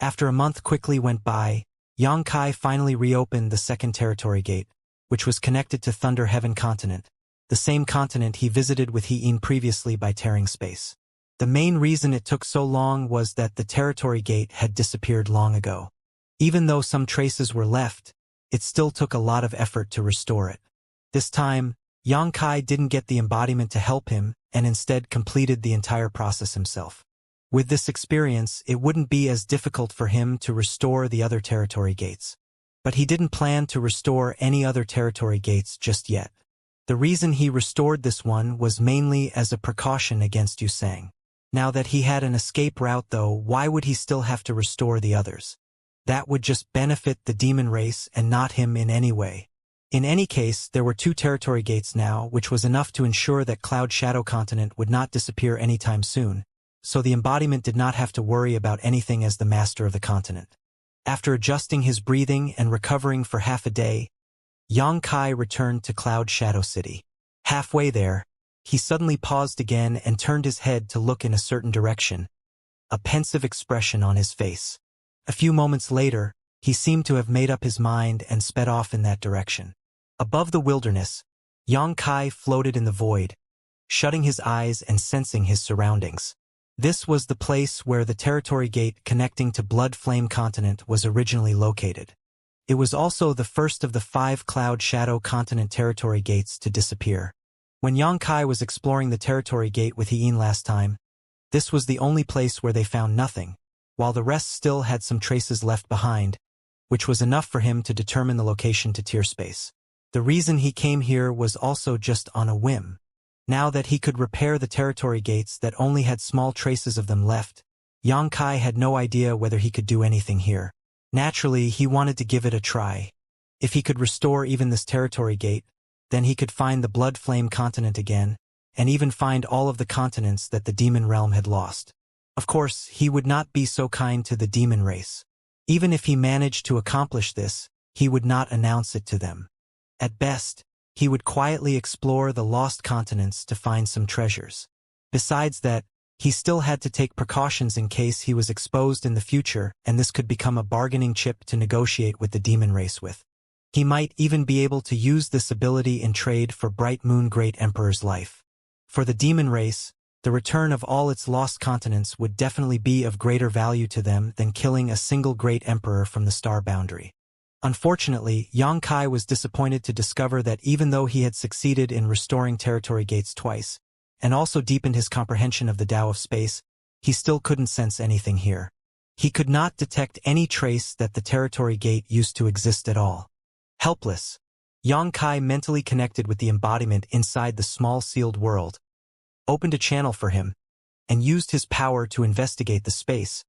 After a month quickly went by, Xianxia finally reopened the second territory gate, which was connected to Thunder Heaven continent, the same continent he visited with He-In previously by tearing space. The main reason it took so long was that the territory gate had disappeared long ago. Even though some traces were left, it still took a lot of effort to restore it. This time, Xianxia didn't get the embodiment to help him and instead completed the entire process himself. With this experience, it wouldn't be as difficult for him to restore the other territory gates. But he didn't plan to restore any other territory gates just yet. The reason he restored this one was mainly as a precaution against Yusang. Now that he had an escape route though, why would he still have to restore the others? That would just benefit the demon race and not him in any way. In any case, there were 2 territory gates now, which was enough to ensure that Cloud Shadow Continent would not disappear anytime soon, so the embodiment did not have to worry about anything as the master of the continent. After adjusting his breathing and recovering for half a day, Xianxia returned to Cloud Shadow City. Halfway there, he suddenly paused again and turned his head to look in a certain direction, a pensive expression on his face. A few moments later, he seemed to have made up his mind and sped off in that direction. Above the wilderness, Xianxia floated in the void, shutting his eyes and sensing his surroundings. This was the place where the territory gate connecting to Blood Flame Continent was originally located. It was also the first of the 5 Cloud Shadow Continent territory gates to disappear. When Xianxia was exploring the territory gate with He-In last time, this was the only place where they found nothing, while the rest still had some traces left behind, which was enough for him to determine the location to tier space. The reason he came here was also just on a whim. Now that he could repair the territory gates that only had small traces of them left, Xianxia had no idea whether he could do anything here. Naturally, he wanted to give it a try. If he could restore even this territory gate, then he could find the Blood Flame Continent again, and even find all of the continents that the demon realm had lost. Of course, he would not be so kind to the demon race. Even if he managed to accomplish this, he would not announce it to them. At best, he would quietly explore the lost continents to find some treasures. Besides that, he still had to take precautions in case he was exposed in the future, and this could become a bargaining chip to negotiate with the demon race with. He might even be able to use this ability in trade for Bright Moon Great Emperor's life. For the demon race, the return of all its lost continents would definitely be of greater value to them than killing a single great emperor from the star boundary. Unfortunately, Xianxia was disappointed to discover that even though he had succeeded in restoring territory gates twice, and also deepened his comprehension of the Tao of space, he still couldn't sense anything here. He could not detect any trace that the territory gate used to exist at all. Helpless, Xianxia mentally connected with the embodiment inside the small sealed world, opened a channel for him, and used his power to investigate the space,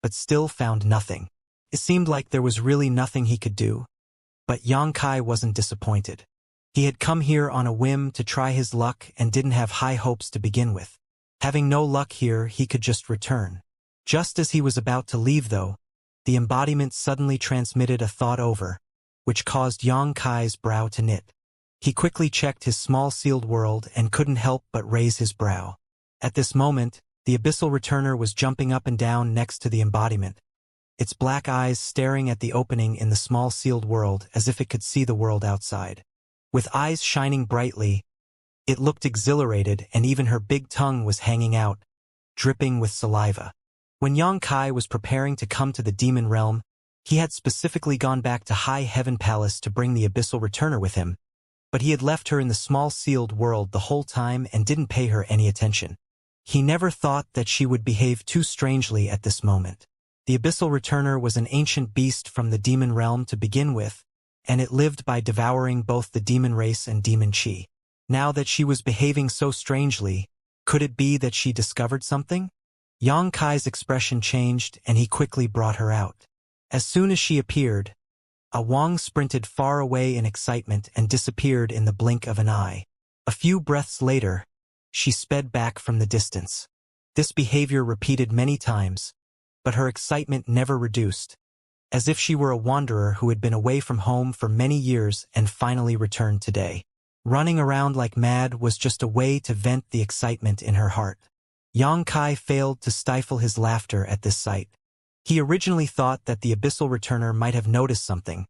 but still found nothing. It seemed like there was really nothing he could do. But Xianxia wasn't disappointed. He had come here on a whim to try his luck and didn't have high hopes to begin with. Having no luck here, he could just return. Just as he was about to leave though, the embodiment suddenly transmitted a thought over, which caused Xianxia's brow to knit. He quickly checked his small sealed world and couldn't help but raise his brow. At this moment, the abyssal returner was jumping up and down next to the embodiment, its black eyes staring at the opening in the small sealed world as if it could see the world outside. With eyes shining brightly, it looked exhilarated, and even her big tongue was hanging out, dripping with saliva. When Xianxia was preparing to come to the demon realm, he had specifically gone back to High Heaven Palace to bring the abyssal returner with him, but he had left her in the small sealed world the whole time and didn't pay her any attention. He never thought that she would behave too strangely at this moment. The abyssal returner was an ancient beast from the demon realm to begin with, and it lived by devouring both the demon race and demon chi. Now that she was behaving so strangely, could it be that she discovered something? Xianxia's expression changed and he quickly brought her out. As soon as she appeared, Wang sprinted far away in excitement and disappeared in the blink of an eye. A few breaths later, she sped back from the distance. This behavior repeated many times, but her excitement never reduced, as if she were a wanderer who had been away from home for many years and finally returned today. Running around like mad was just a way to vent the excitement in her heart. Xianxia failed to stifle his laughter at this sight. He originally thought that the Abyssal Returner might have noticed something,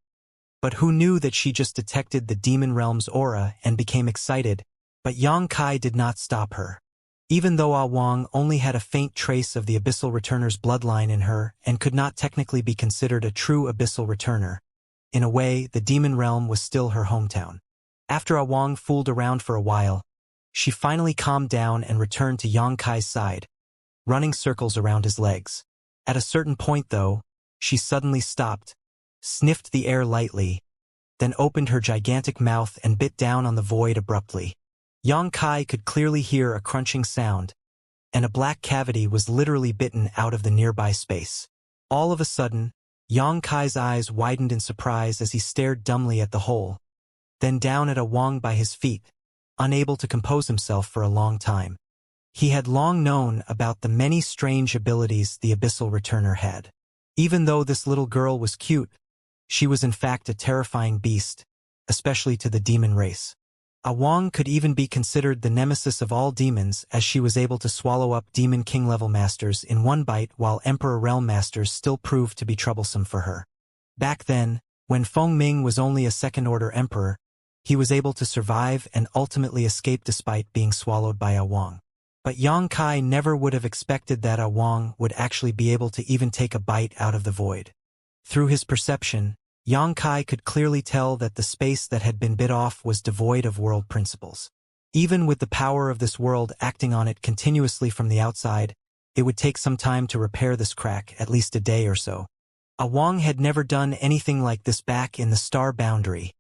but who knew that she just detected the demon realm's aura and became excited, but Yang Kai did not stop her. Even though Ah Wang only had a faint trace of the Abyssal Returner's bloodline in her and could not technically be considered a true Abyssal Returner, in a way, the demon realm was still her hometown. After Ah Wang fooled around for a while, she finally calmed down and returned to Yang Kai's side, running circles around his legs. At a certain point, though, she suddenly stopped, sniffed the air lightly, then opened her gigantic mouth and bit down on the void abruptly. Yang Kai could clearly hear a crunching sound, and a black cavity was literally bitten out of the nearby space. All of a sudden, Yang Kai's eyes widened in surprise as he stared dumbly at the hole, then down at Ah Wang by his feet, unable to compose himself for a long time. He had long known about the many strange abilities the Abyssal Returner had. Even though this little girl was cute, she was in fact a terrifying beast, especially to the demon race. Ah Wang could even be considered the nemesis of all demons, as she was able to swallow up Demon King level masters in one bite, while Emperor Realm masters still proved to be troublesome for her. Back then, when Feng Ming was only a second-order emperor, he was able to survive and ultimately escape despite being swallowed by Ah Wang. But Yang Kai never would have expected that Ah Wang would actually be able to even take a bite out of the void. Through his perception, Yang Kai could clearly tell that the space that had been bit off was devoid of world principles. Even with the power of this world acting on it continuously from the outside, it would take some time to repair this crack, at least a day or so. Ah Wang had never done anything like this back in the star boundary.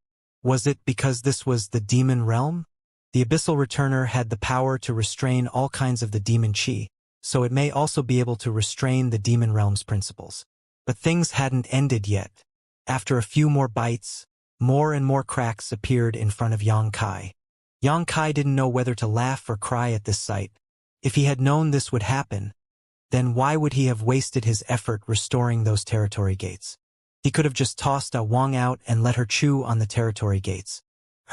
Was it because this was the demon realm? The Abyssal Returner had the power to restrain all kinds of the demon chi, so it may also be able to restrain the demon realm's principles. But things hadn't ended yet. After a few more bites, more and more cracks appeared in front of Yang Kai. Yang Kai didn't know whether to laugh or cry at this sight. If he had known this would happen, then why would he have wasted his effort restoring those territory gates? He could have just tossed Ah Wang out and let her chew on the territory gates.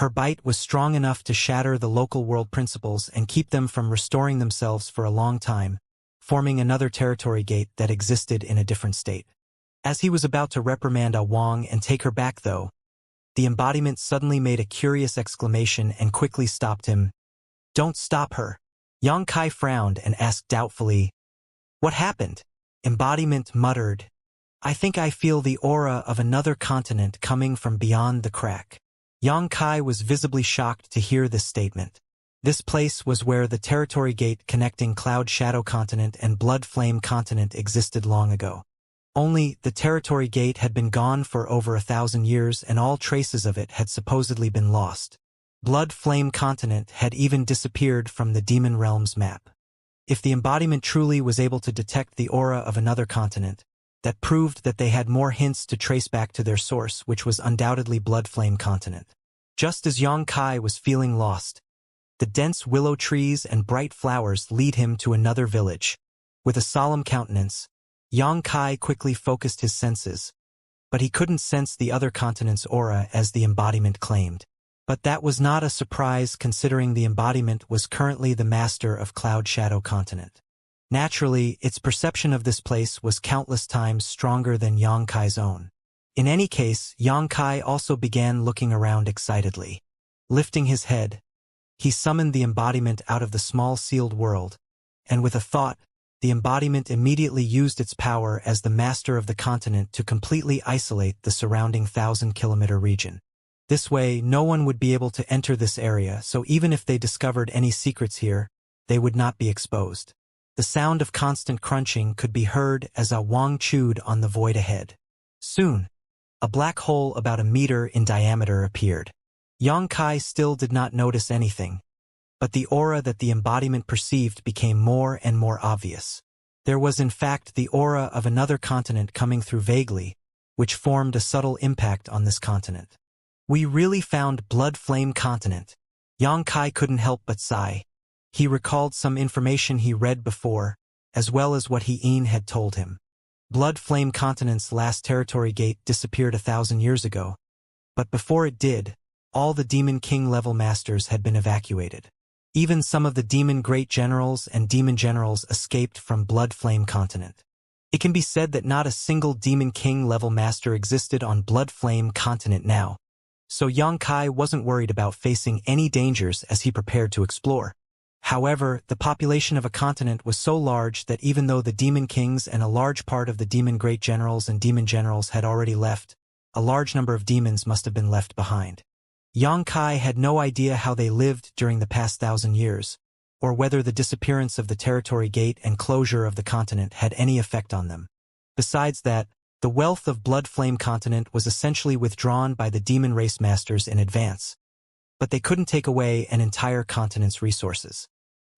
Her bite was strong enough to shatter the local world principles and keep them from restoring themselves for a long time, forming another territory gate that existed in a different state. As he was about to reprimand Ah Wang and take her back, though, the embodiment suddenly made a curious exclamation and quickly stopped him. "Don't stop her." Yang Kai frowned and asked doubtfully, "What happened?" Embodiment muttered, "I think I feel the aura of another continent coming from beyond the crack." Yang Kai was visibly shocked to hear this statement. This place was where the territory gate connecting Cloud Shadow Continent and Blood Flame Continent existed long ago. Only, the territory gate had been gone for over 1,000 years and all traces of it had supposedly been lost. Blood Flame Continent had even disappeared from the Demon Realm's map. If the embodiment truly was able to detect the aura of another continent, that proved that they had more hints to trace back to their source, which was undoubtedly Blood Flame Continent. Just as Yang Kai was feeling lost, the dense willow trees and bright flowers lead him to another village. With a solemn countenance, Yang Kai quickly focused his senses, but he couldn't sense the other continent's aura as the embodiment claimed. But that was not a surprise, considering the embodiment was currently the master of Cloud Shadow Continent. Naturally, its perception of this place was countless times stronger than Yang Kai's own. In any case, Yang Kai also began looking around excitedly. Lifting his head, he summoned the embodiment out of the small sealed world, and with a thought, the embodiment immediately used its power as the master of the continent to completely isolate the surrounding 1,000-kilometer region. This way, no one would be able to enter this area, so even if they discovered any secrets here, they would not be exposed. The sound of constant crunching could be heard as Ah Wang chewed on the void ahead. Soon, a black hole about 1 meter in diameter appeared. Yang Kai still did not notice anything, but the aura that the embodiment perceived became more and more obvious. There was in fact the aura of another continent coming through vaguely, which formed a subtle impact on this continent. We really found Blood Flame Continent. Yang Kai couldn't help but sigh. He recalled some information he read before, as well as what Ian had told him. Blood Flame Continent's last territory gate disappeared 1,000 years ago, but before it did, all the Demon King level masters had been evacuated. Even some of the Demon Great Generals and Demon Generals escaped from Blood Flame Continent. It can be said that not a single Demon King-level master existed on Blood Flame continent now, so Xianxia wasn't worried about facing any dangers as he prepared to explore. However, the population of a continent was so large that even though the Demon Kings and a large part of the Demon Great Generals and Demon Generals had already left, a large number of demons must have been left behind. Xianxia had no idea how they lived during the past 1,000 years, or whether the disappearance of the territory gate and closure of the continent had any effect on them. Besides that, the wealth of Blood Flame continent was essentially withdrawn by the demon race masters in advance, but they couldn't take away an entire continent's resources.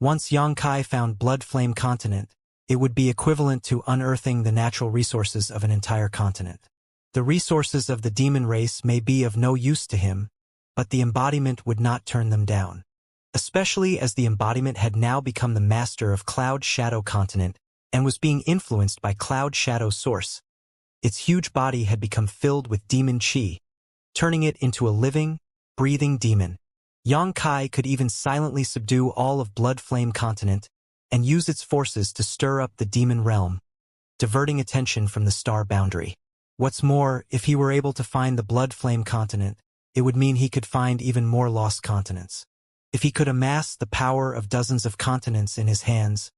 Once Xianxia found Blood Flame continent, it would be equivalent to unearthing the natural resources of an entire continent. The resources of the demon race may be of no use to him, but the embodiment would not turn them down. Especially as the embodiment had now become the master of Cloud Shadow continent and was being influenced by Cloud Shadow source. Its huge body had become filled with demon chi, turning it into a living, breathing demon. Xianxia could even silently subdue all of Blood Flame continent and use its forces to stir up the demon realm, diverting attention from the star boundary. What's more, if he were able to find the Blood Flame continent, it would mean he could find even more lost continents. If he could amass the power of dozens of continents in his hands,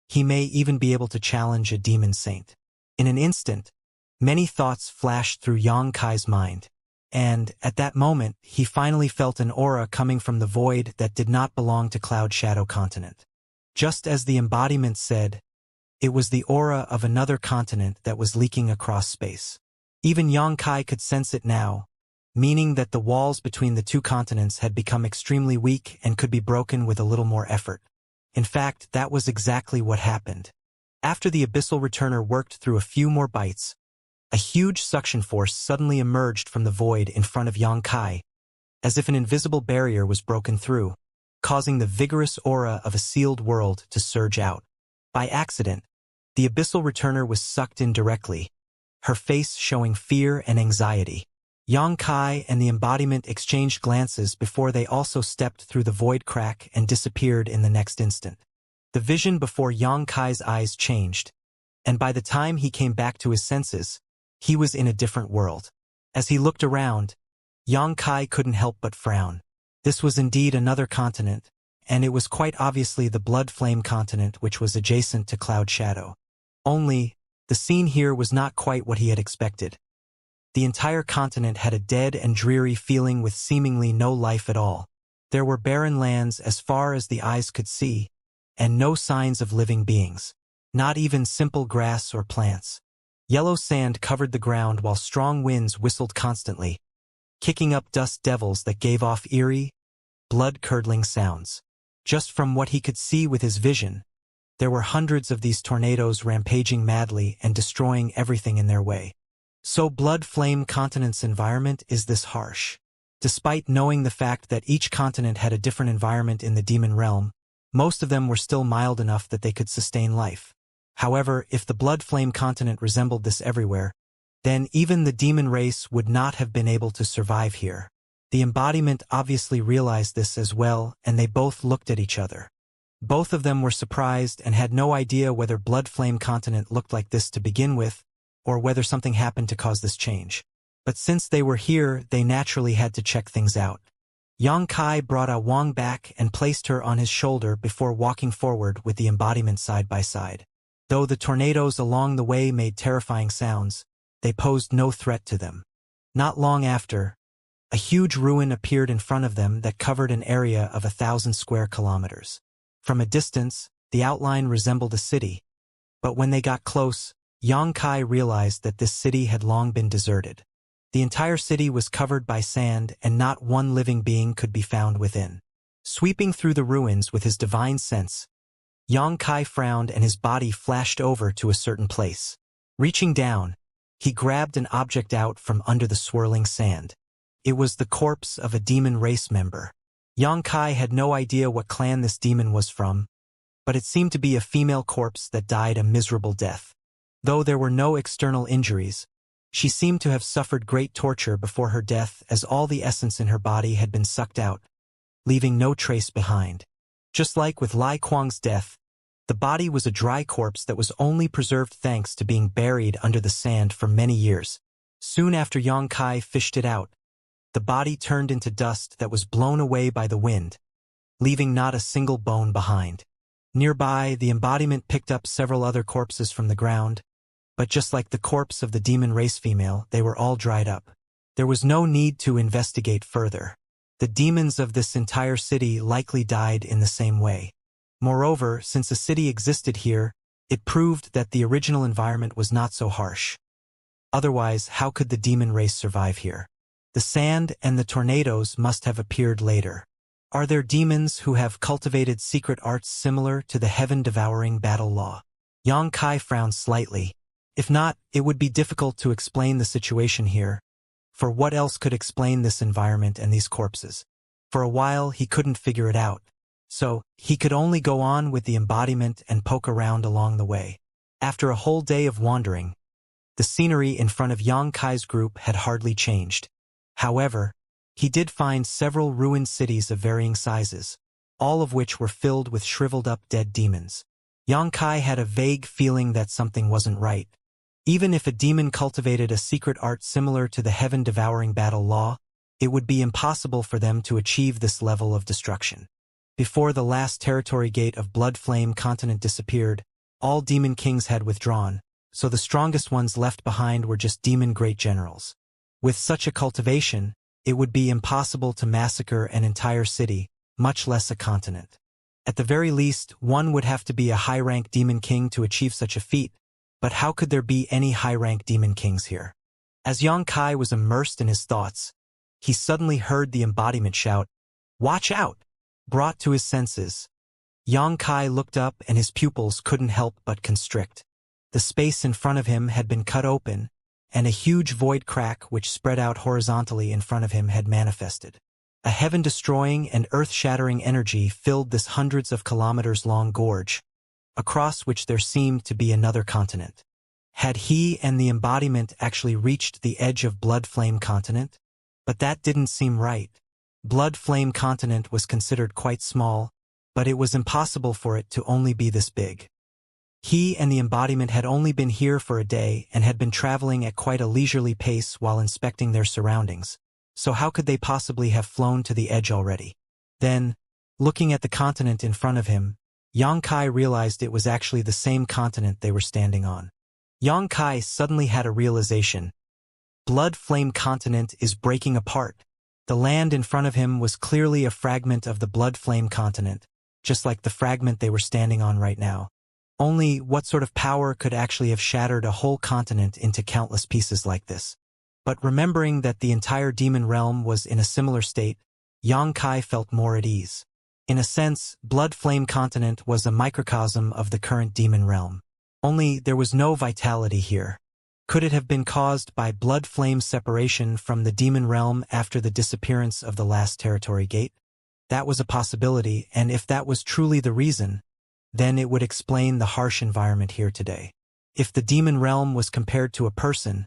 he may even be able to challenge a demon saint. In an instant, many thoughts flashed through Xianxia's mind, and, at that moment, he finally felt an aura coming from the void that did not belong to Cloud Shadow continent. Just as the embodiment said, it was the aura of another continent that was leaking across space. Even Xianxia could sense it now, meaning that the walls between the two continents had become extremely weak and could be broken with a little more effort. In fact, that was exactly what happened. After the Abyssal Returner worked through a few more bites, a huge suction force suddenly emerged from the void in front of Xianxia, as if an invisible barrier was broken through, causing the vigorous aura of a sealed world to surge out. By accident, the Abyssal Returner was sucked in directly, her face showing fear and anxiety. Xianxia and the embodiment exchanged glances before they also stepped through the void crack and disappeared in the next instant. The vision before Xianxia's eyes changed, and by the time he came back to his senses, he was in a different world. As he looked around, Xianxia couldn't help but frown. This was indeed another continent, and it was quite obviously the Blood Flame continent which was adjacent to Cloud Shadow. Only, the scene here was not quite what he had expected. The entire continent had a dead and dreary feeling with seemingly no life at all. There were barren lands as far as the eyes could see, and no signs of living beings. Not even simple grass or plants. Yellow sand covered the ground while strong winds whistled constantly, kicking up dust devils that gave off eerie, blood-curdling sounds. Just from what he could see with his vision, there were hundreds of these tornadoes rampaging madly and destroying everything in their way. So Blood Flame continent's environment is this harsh. Despite knowing the fact that each continent had a different environment in the demon realm, most of them were still mild enough that they could sustain life. However, if the Blood Flame continent resembled this everywhere, then even the demon race would not have been able to survive here. The embodiment obviously realized this as well, and they both looked at each other. Both of them were surprised and had no idea whether Blood Flame continent looked like this to begin with, or whether something happened to cause this change. But since they were here, they naturally had to check things out. Xianxia brought A Wang back and placed her on his shoulder before walking forward with the embodiment side by side. Though the tornadoes along the way made terrifying sounds, they posed no threat to them. Not long after, a huge ruin appeared in front of them that covered an area of 1,000 square kilometers. From a distance, the outline resembled a city, but when they got close, Xianxia realized that this city had long been deserted. The entire city was covered by sand and not one living being could be found within. Sweeping through the ruins with his divine sense, Xianxia frowned and his body flashed over to a certain place. Reaching down, he grabbed an object out from under the swirling sand. It was the corpse of a demon race member. Xianxia had no idea what clan this demon was from, but it seemed to be a female corpse that died a miserable death. Though there were no external injuries, she seemed to have suffered great torture before her death as all the essence in her body had been sucked out, leaving no trace behind. Just like with Lai Kuang's death, The body was a dry corpse that was only preserved thanks to being buried under the sand for many years. Soon after Xianxia fished it out, the body turned into dust that was blown away by the wind, leaving not a single bone behind. Nearby, the embodiment picked up several other corpses from the ground, but just like the corpse of the demon race female, they were all dried up. There was no need to investigate further. The demons of this entire city likely died in the same way. Moreover, since a city existed here, it proved that the original environment was not so harsh. Otherwise, how could the demon race survive here? The sand and the tornadoes must have appeared later. Are there demons who have cultivated secret arts similar to the heaven-devouring battle law? Xianxia frowned slightly. If not, it would be difficult to explain the situation here. For what else could explain this environment and these corpses? For a while, he couldn't figure it out. So, he could only go on with the embodiment and poke around along the way. After a whole day of wandering, the scenery in front of Xianxia's group had hardly changed. However, he did find several ruined cities of varying sizes, all of which were filled with shriveled-up dead demons. Xianxia had a vague feeling that something wasn't right. Even if a demon cultivated a secret art similar to the heaven-devouring battle law, it would be impossible for them to achieve this level of destruction. Before the last territory gate of Blood Flame Continent disappeared, all demon kings had withdrawn, so the strongest ones left behind were just demon great generals. With such a cultivation, it would be impossible to massacre an entire city, much less a continent. At the very least, one would have to be a high-rank demon king to achieve such a feat, but how could there be any high-rank demon kings here? As Xianxia was immersed in his thoughts, he suddenly heard the embodiment shout, "Watch out!" Brought to his senses, Xianxia looked up and his pupils couldn't help but constrict. The space in front of him had been cut open, and a huge void crack which spread out horizontally in front of him had manifested. A heaven-destroying and earth-shattering energy filled this hundreds of kilometers-long gorge, across which there seemed to be another continent. Had he and the embodiment actually reached the edge of Blood Flame Continent? But that didn't seem right. Blood Flame Continent was considered quite small, but it was impossible for it to only be this big. He and the embodiment had only been here for a day and had been traveling at quite a leisurely pace while inspecting their surroundings, so how could they possibly have flown to the edge already? Then, looking at the continent in front of him, Xianxia realized it was actually the same continent they were standing on. Xianxia suddenly had a realization. Blood Flame Continent is breaking apart. The land in front of him was clearly a fragment of the Blood Flame Continent, just like the fragment they were standing on right now. Only what sort of power could actually have shattered a whole continent into countless pieces like this? But remembering that the entire demon realm was in a similar state, Xianxia felt more at ease. In a sense, Blood Flame Continent was a microcosm of the current demon realm. Only there was no vitality here. Could it have been caused by blood flame separation from the demon realm after the disappearance of the last territory gate? That was a possibility, and if that was truly the reason, then it would explain the harsh environment here today. If the demon realm was compared to a person,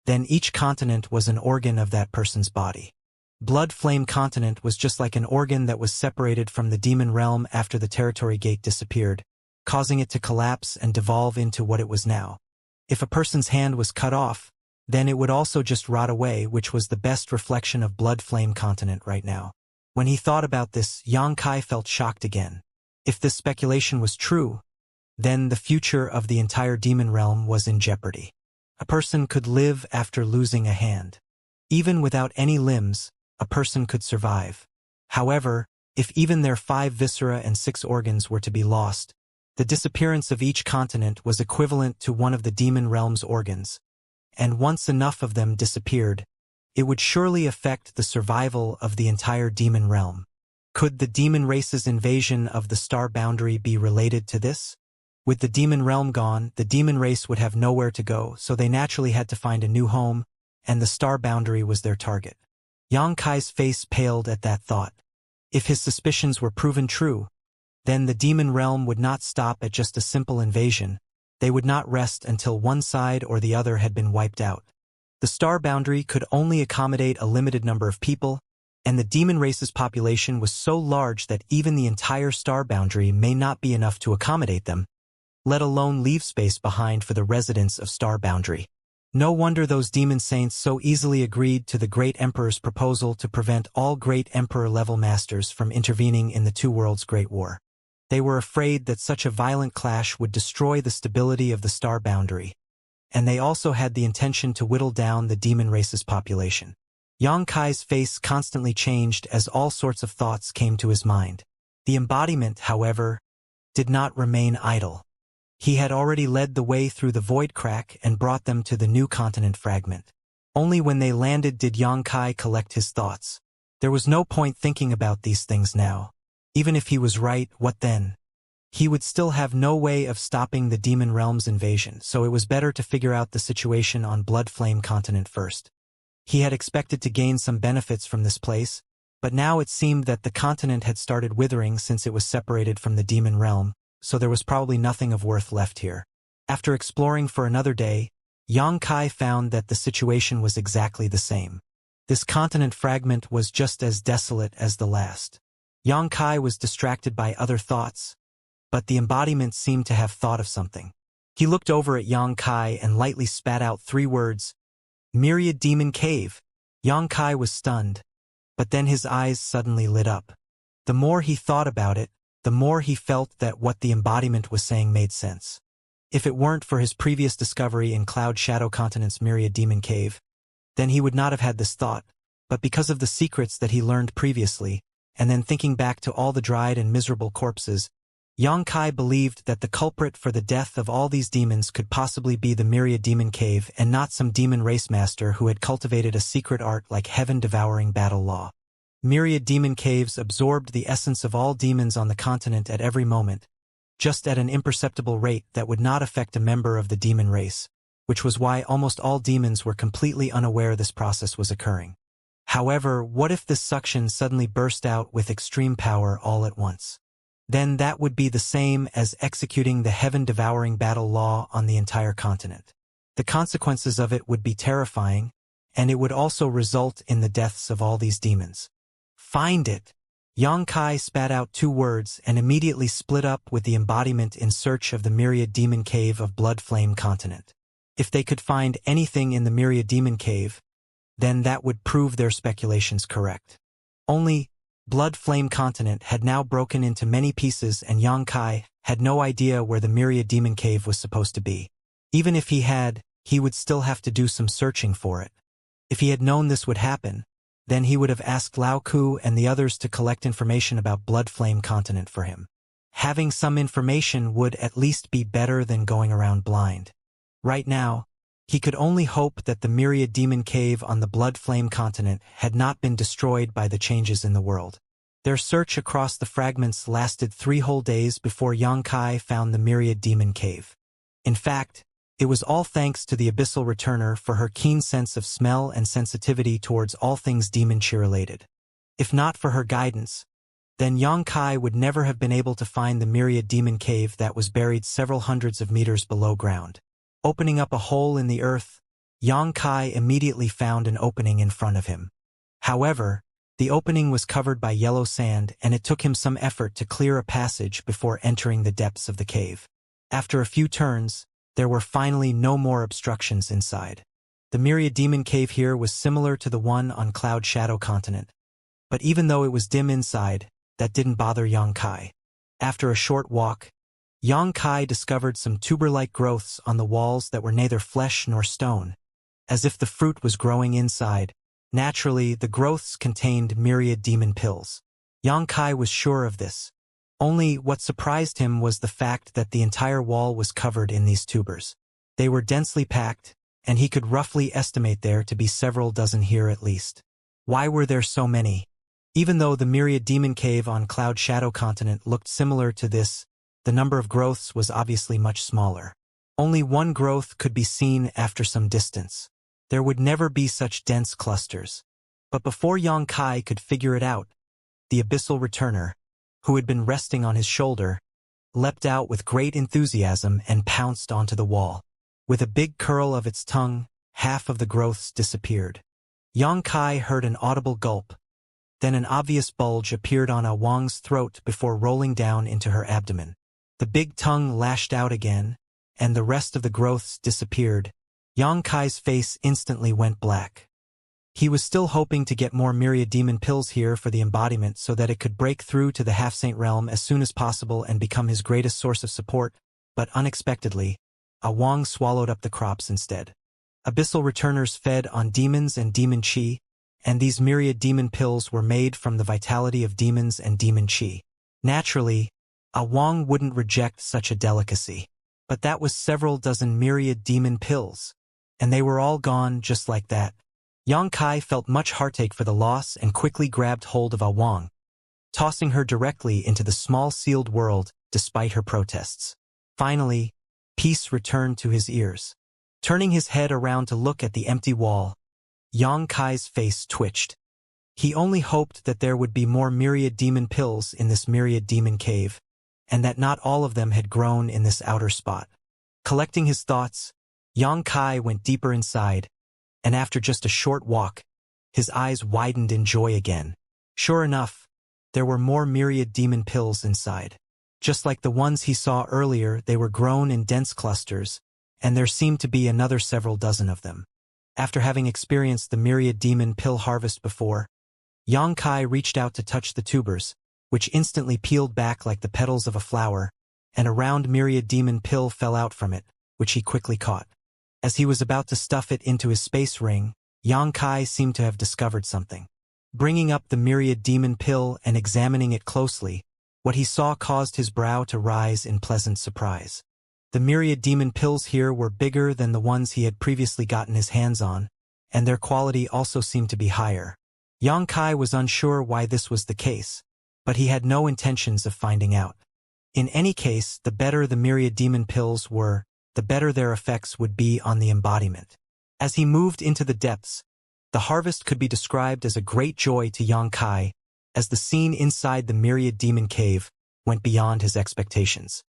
then each continent was an organ of that person's body. Blood Flame Continent was just like an organ that was separated from the demon realm after the territory gate disappeared, causing it to collapse and devolve into what it was now. If a person's hand was cut off, then it would also just rot away, which was the best reflection of Blood Flame Continent right now. When he thought about this, Xianxia felt shocked again. If this speculation was true, then the future of the entire demon realm was in jeopardy. A person could live after losing a hand. Even without any limbs, a person could survive. However, if even their 5 viscera and 6 organs were to be lost, the disappearance of each continent was equivalent to one of the demon realm's organs, and once enough of them disappeared, it would surely affect the survival of the entire demon realm. Could the demon race's invasion of the star boundary be related to this? With the demon realm gone, the demon race would have nowhere to go, so they naturally had to find a new home, and the star boundary was their target. Xianxia's face paled at that thought. If his suspicions were proven true, then the demon realm would not stop at just a simple invasion. They would not rest until one side or the other had been wiped out. The star boundary could only accommodate a limited number of people, and the demon race's population was so large that even the entire star boundary may not be enough to accommodate them, let alone leave space behind for the residents of star boundary. No wonder those demon saints so easily agreed to the Great Emperor's proposal to prevent all Great Emperor-level masters from intervening in the two worlds' Great War. They were afraid that such a violent clash would destroy the stability of the star boundary, and they also had the intention to whittle down the demon race's population. Yang Kai's face constantly changed as all sorts of thoughts came to his mind. The embodiment, however, did not remain idle. He had already led the way through the void crack and brought them to the new continent fragment. Only when they landed did Yang Kai collect his thoughts. There was no point thinking about these things now. Even if he was right, what then? He would still have no way of stopping the demon realm's invasion, so it was better to figure out the situation on Blood Flame continent first. He had expected to gain some benefits from this place, but now it seemed that the continent had started withering since it was separated from the demon realm, so there was probably nothing of worth left here. After exploring for another day, Yang Kai found that the situation was exactly the same. This continent fragment was just as desolate as the last. Yang Kai was distracted by other thoughts, but the embodiment seemed to have thought of something. He looked over at Yang Kai and lightly spat out 3 words, "Myriad Demon Cave." Yang Kai was stunned, but then his eyes suddenly lit up. The more he thought about it, the more he felt that what the embodiment was saying made sense. If it weren't for his previous discovery in Cloud Shadow Continent's Myriad Demon Cave, then he would not have had this thought, but because of the secrets that he learned previously, and then thinking back to all the dried and miserable corpses, Yang Kai believed that the culprit for the death of all these demons could possibly be the Myriad Demon Cave and not some demon race master who had cultivated a secret art like heaven-devouring battle law. Myriad demon caves absorbed the essence of all demons on the continent at every moment, just at an imperceptible rate that would not affect a member of the demon race, which was why almost all demons were completely unaware this process was occurring. However, what if this suction suddenly burst out with extreme power all at once? Then that would be the same as executing the heaven-devouring battle law on the entire continent. The consequences of it would be terrifying, and it would also result in the deaths of all these demons. Find it! Yang Kai spat out 2 words and immediately split up with the embodiment in search of the Myriad Demon Cave of Blood Flame Continent. If they could find anything in the Myriad Demon Cave, then that would prove their speculations correct. Only, Blood Flame Continent had now broken into many pieces and Yang Kai had no idea where the Myriad Demon Cave was supposed to be. Even if he had, he would still have to do some searching for it. If he had known this would happen, then he would have asked Lao Ku and the others to collect information about Blood Flame Continent for him. Having some information would at least be better than going around blind. Right now, he could only hope that the Myriad Demon Cave on the Blood Flame Continent had not been destroyed by the changes in the world. Their search across the fragments lasted 3 whole days before Yang Kai found the Myriad Demon Cave. In fact, it was all thanks to the Abyssal Returner for her keen sense of smell and sensitivity towards all things demon-related. If not for her guidance, then Yang Kai would never have been able to find the Myriad Demon Cave that was buried several hundreds of meters below ground. Opening up a hole in the earth, Yang Kai immediately found an opening in front of him. However, the opening was covered by yellow sand and it took him some effort to clear a passage before entering the depths of the cave. After a few turns, there were finally no more obstructions inside. The Myriad Demon Cave here was similar to the one on Cloud Shadow Continent, but even though it was dim inside, that didn't bother Yang Kai. After a short walk, Yang Kai discovered some tuber-like growths on the walls that were neither flesh nor stone, as if the fruit was growing inside. Naturally, the growths contained myriad demon pills. Yang Kai was sure of this. Only what surprised him was the fact that the entire wall was covered in these tubers. They were densely packed, and he could roughly estimate there to be several dozen here at least. Why were there so many? Even though the Myriad Demon Cave on Cloud Shadow Continent looked similar to this, the number of growths was obviously much smaller. Only one growth could be seen after some distance. There would never be such dense clusters. But before Yang Kai could figure it out, the Abyssal Returner, who had been resting on his shoulder, leapt out with great enthusiasm and pounced onto the wall. With a big curl of its tongue, half of the growths disappeared. Yang Kai heard an audible gulp, Then an obvious bulge appeared on Wang's throat before rolling down into her abdomen. The big tongue lashed out again, and the rest of the growths disappeared. Yang Kai's face instantly went black. He was still hoping to get more myriad demon pills here for the embodiment so that it could break through to the half-saint realm as soon as possible and become his greatest source of support, but unexpectedly, Wang swallowed up the crops instead. Abyssal returners fed on demons and demon chi, and these myriad demon pills were made from the vitality of demons and demon chi. Naturally, Wang wouldn't reject such a delicacy. But that was several dozen myriad demon pills, and they were all gone just like that. Yang Kai felt much heartache for the loss and quickly grabbed hold of Wang, tossing her directly into the small sealed world despite her protests. Finally, peace returned to his ears. Turning his head around to look at the empty wall, Yang Kai's face twitched. He only hoped that there would be more myriad demon pills in this myriad demon cave, and that not all of them had grown in this outer spot. Collecting his thoughts, Yang Kai went deeper inside, and after just a short walk, his eyes widened in joy again. Sure enough, there were more myriad demon pills inside. Just like the ones he saw earlier, they were grown in dense clusters, and there seemed to be another several dozen of them. After having experienced the myriad demon pill harvest before, Yang Kai reached out to touch the tubers, which instantly peeled back like the petals of a flower, and a round myriad demon pill fell out from it, which he quickly caught. As he was about to stuff it into his space ring, Yang Kai seemed to have discovered something. Bringing up the myriad demon pill and examining it closely, what he saw caused his brow to rise in pleasant surprise. The myriad demon pills here were bigger than the ones he had previously gotten his hands on, and their quality also seemed to be higher. Yang Kai was unsure why this was the case, but he had no intentions of finding out. In any case, the better the myriad demon pills were, the better their effects would be on the embodiment. As he moved into the depths, the harvest could be described as a great joy to Yang Kai, as the scene inside the myriad demon cave went beyond his expectations.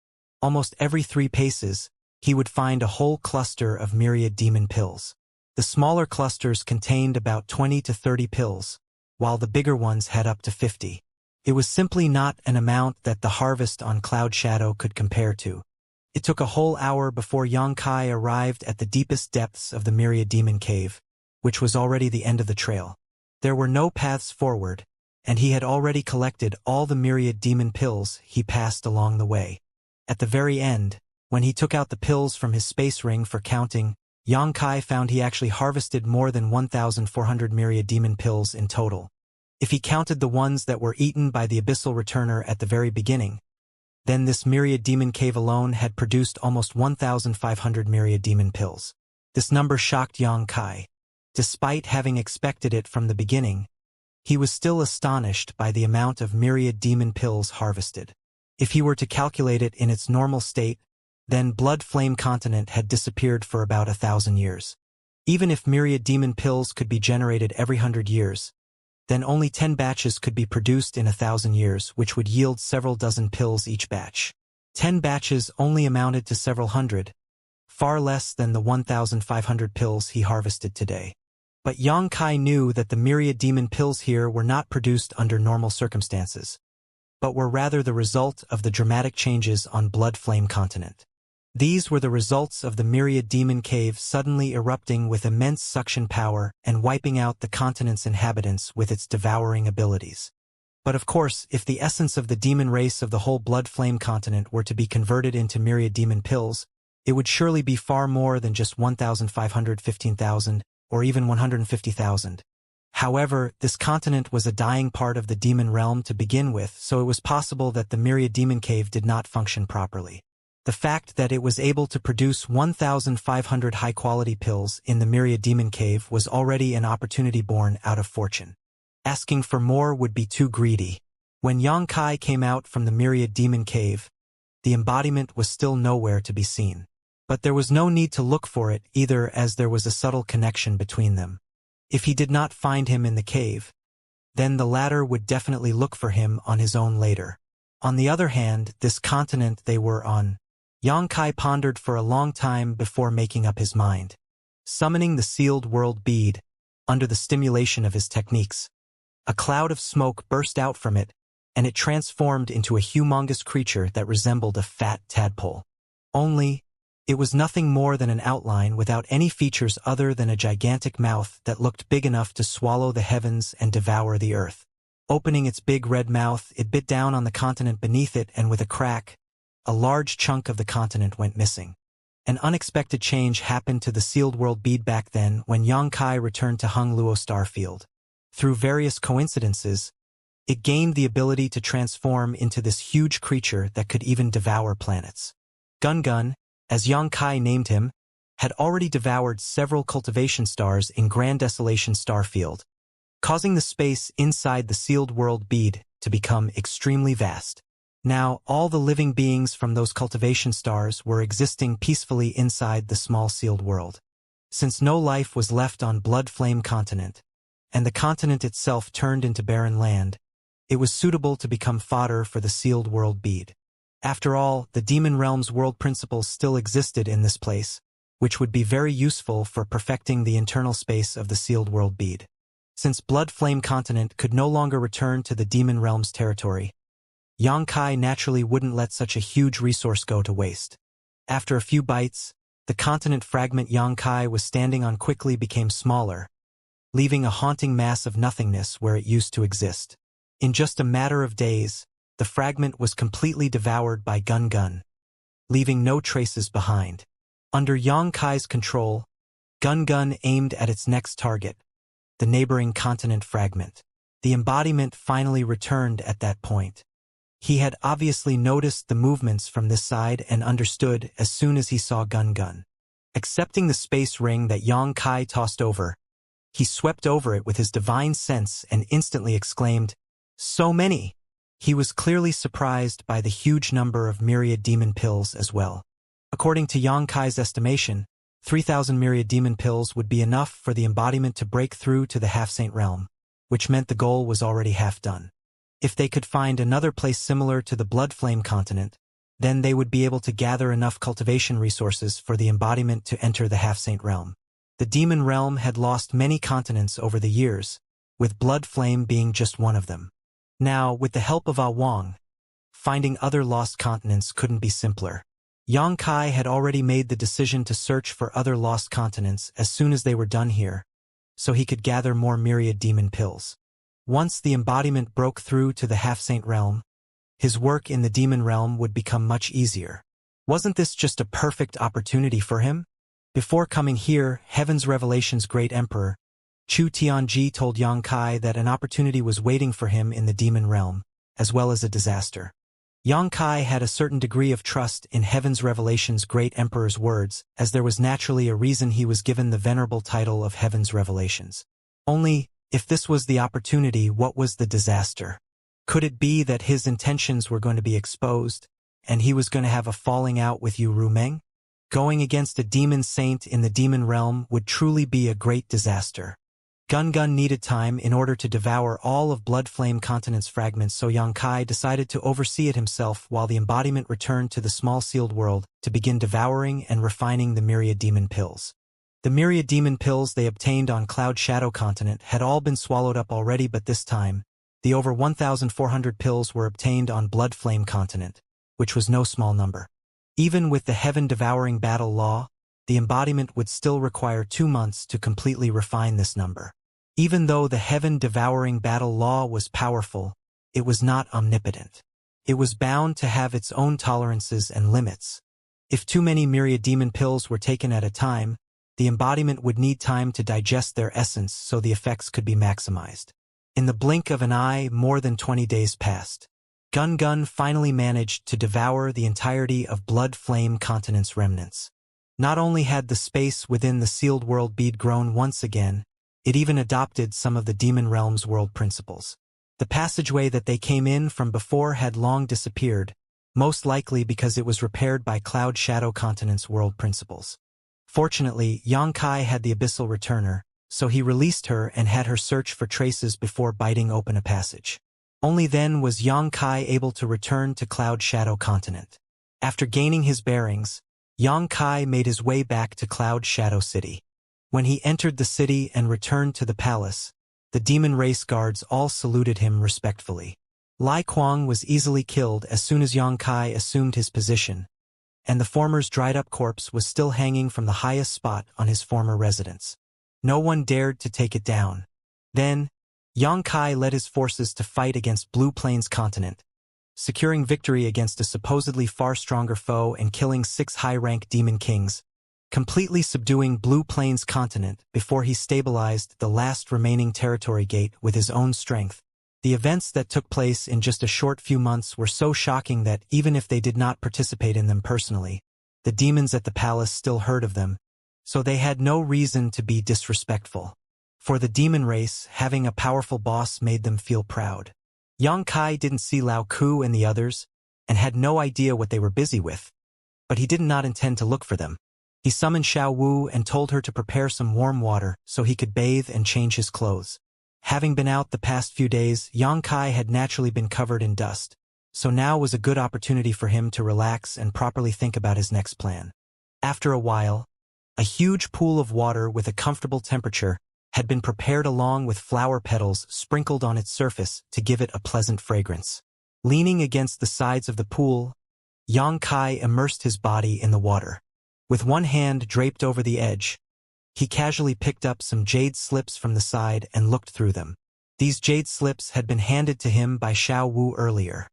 Almost every 3 paces, he would find a whole cluster of myriad demon pills. The smaller clusters contained about 20 to 30 pills, while the bigger ones had up to 50. It was simply not an amount that the harvest on Cloud Shadow could compare to. It took a whole hour before Yang Kai arrived at the deepest depths of the myriad demon cave, which was already the end of the trail. There were no paths forward, and he had already collected all the myriad demon pills he passed along the way. At the very end, when he took out the pills from his space ring for counting, Yang Kai found he actually harvested more than 1,400 myriad demon pills in total. If he counted the ones that were eaten by the abyssal returner at the very beginning, then this myriad demon cave alone had produced almost 1,500 myriad demon pills. This number shocked Yang Kai. Despite having expected it from the beginning, he was still astonished by the amount of myriad demon pills harvested. If he were to calculate it in its normal state, then Blood Flame Continent had disappeared for about 1,000 years. Even if myriad demon pills could be generated every 100 years, then only 10 batches could be produced in 1,000 years, which would yield several dozen pills each batch. 10 batches only amounted to several hundred, far less than the 1,500 pills he harvested today. But Yang Kai knew that the myriad demon pills here were not produced under normal circumstances, but were rather the result of the dramatic changes on Blood Flame Continent. These were the results of the myriad demon cave suddenly erupting with immense suction power and wiping out the continent's inhabitants with its devouring abilities. But of course, if the essence of the demon race of the whole Blood Flame Continent were to be converted into myriad demon pills, it would surely be far more than just 1,500, 15,000, or even 150,000. However, this continent was a dying part of the demon realm to begin with, so it was possible that the myriad demon cave did not function properly. The fact that it was able to produce 1,500 high-quality pills in the myriad demon cave was already an opportunity born out of fortune. Asking for more would be too greedy. When Yang Kai came out from the myriad demon cave, the embodiment was still nowhere to be seen. But there was no need to look for it either, as there was a subtle connection between them. If he did not find him in the cave, then the latter would definitely look for him on his own later. On the other hand, this continent they were on, Yang Kai pondered for a long time before making up his mind. Summoning the sealed world bead, under the stimulation of his techniques, A cloud of smoke burst out from it, and it transformed into a humongous creature that resembled a fat tadpole. Only, it was nothing more than an outline without any features other than a gigantic mouth that looked big enough to swallow the heavens and devour the earth. Opening its big red mouth, it bit down on the continent beneath it, and with a crack, a large chunk of the continent went missing. An unexpected change happened to the sealed world bead back then when Xianxia returned to Hung Luo Starfield. Through various coincidences, it gained the ability to transform into this huge creature that could even devour planets. Gun, as Xianxia named him, had already devoured several cultivation stars in Grand Desolation Starfield, causing the space inside the sealed world bead to become extremely vast. Now, all the living beings from those cultivation stars were existing peacefully inside the small sealed world. Since no life was left on Blood Flame Continent, and the continent itself turned into barren land, it was suitable to become fodder for the sealed world bead. After all, the Demon Realm's world principles still existed in this place, which would be very useful for perfecting the internal space of the sealed world bead. Since Blood Flame Continent could no longer return to the Demon Realm's territory, Xianxia naturally wouldn't let such a huge resource go to waste. After a few bites, the continent fragment Xianxia was standing on quickly became smaller, leaving a haunting mass of nothingness where it used to exist. In just a matter of days, the fragment was completely devoured by Gun, leaving no traces behind. Under Xianxia's control, Gun aimed at its next target, the neighboring continent fragment. The embodiment finally returned at that point. He had obviously noticed the movements from this side and understood as soon as he saw Gun. Accepting the space ring that Xianxia tossed over, he swept over it with his divine sense and instantly exclaimed, "So many!" He was clearly surprised by the huge number of myriad demon pills as well. According to Xianxia's estimation, 3,000 myriad demon pills would be enough for the embodiment to break through to the half-saint realm, which meant the goal was already half done. If they could find another place similar to the Blood Flame Continent, then they would be able to gather enough cultivation resources for the embodiment to enter the half-saint realm. The demon realm had lost many continents over the years, with Blood Flame being just one of them. Now, with the help of Ah Wang, finding other lost continents couldn't be simpler. Xianxia had already made the decision to search for other lost continents as soon as they were done here, so he could gather more myriad demon pills. Once the embodiment broke through to the half-saint realm, his work in the demon realm would become much easier. Wasn't this just a perfect opportunity for him? Before coming here, Heaven's Revelation's great emperor, Chu Tianji, told Xianxia that an opportunity was waiting for him in the demon realm, as well as a disaster. Xianxia had a certain degree of trust in Heaven's Revelation's great emperor's words, as there was naturally a reason he was given the venerable title of Heaven's Revelations. Only, if this was the opportunity, what was the disaster? Could it be that his intentions were going to be exposed, and he was going to have a falling out with Yu Rumeng? Going against a demon saint in the demon realm would truly be a great disaster. Gun needed time in order to devour all of Blood Flame Continent's fragments, so Xianxia decided to oversee it himself while the embodiment returned to the small sealed world to begin devouring and refining the myriad demon pills. The myriad demon pills they obtained on Cloud Shadow Continent had all been swallowed up already, but this time, the over 1,400 pills were obtained on Blood Flame Continent, which was no small number. Even with the heaven-devouring battle law, the embodiment would still require 2 months to completely refine this number. Even though the heaven-devouring battle law was powerful, it was not omnipotent. It was bound to have its own tolerances and limits. If too many myriad demon pills were taken at a time, the embodiment would need time to digest their essence so the effects could be maximized. In the blink of an eye, more than 20 days passed. Gun finally managed to devour the entirety of Blood Flame Continent's remnants. Not only had the space within the sealed world bead grown once again, it even adopted some of the demon realm's world principles. The passageway that they came in from before had long disappeared, most likely because it was repaired by Cloud Shadow Continent's world principles. Fortunately, Xianxia had the abyssal returner, so he released her and had her search for traces before biting open a passage. Only then was Xianxia able to return to Cloud Shadow Continent. After gaining his bearings, Xianxia made his way back to Cloud Shadow City. When he entered the city and returned to the palace, The demon race guards all saluted him respectfully. Lai Kuang was easily killed as soon as Yang Kai assumed his position, and the former's dried-up corpse was still hanging from the highest spot on his former residence. No one dared to take it down. Then, Yang Kai led his forces to fight against Blue Plains continent, securing victory against a supposedly far stronger foe and killing 6 high-rank demon kings, completely subduing Blue Plains continent before he stabilized the last remaining territory gate with his own strength. The events that took place in just a short few months were so shocking that even if they did not participate in them personally, the demons at the palace still heard of them, so they had no reason to be disrespectful. For the demon race, having a powerful boss made them feel proud. Yang Kai didn't see Lao Ku and the others, and had no idea what they were busy with. But he did not intend to look for them. He summoned Xiao Wu and told her to prepare some warm water so he could bathe and change his clothes. Having been out the past few days, Yang Kai had naturally been covered in dust, so now was a good opportunity for him to relax and properly think about his next plan. After a while, a huge pool of water with a comfortable temperature had been prepared along with flower petals sprinkled on its surface to give it a pleasant fragrance. Leaning against the sides of the pool, Yang Kai immersed his body in the water. With one hand draped over the edge, he casually picked up some jade slips from the side and looked through them. These jade slips had been handed to him by Xiao Wu earlier.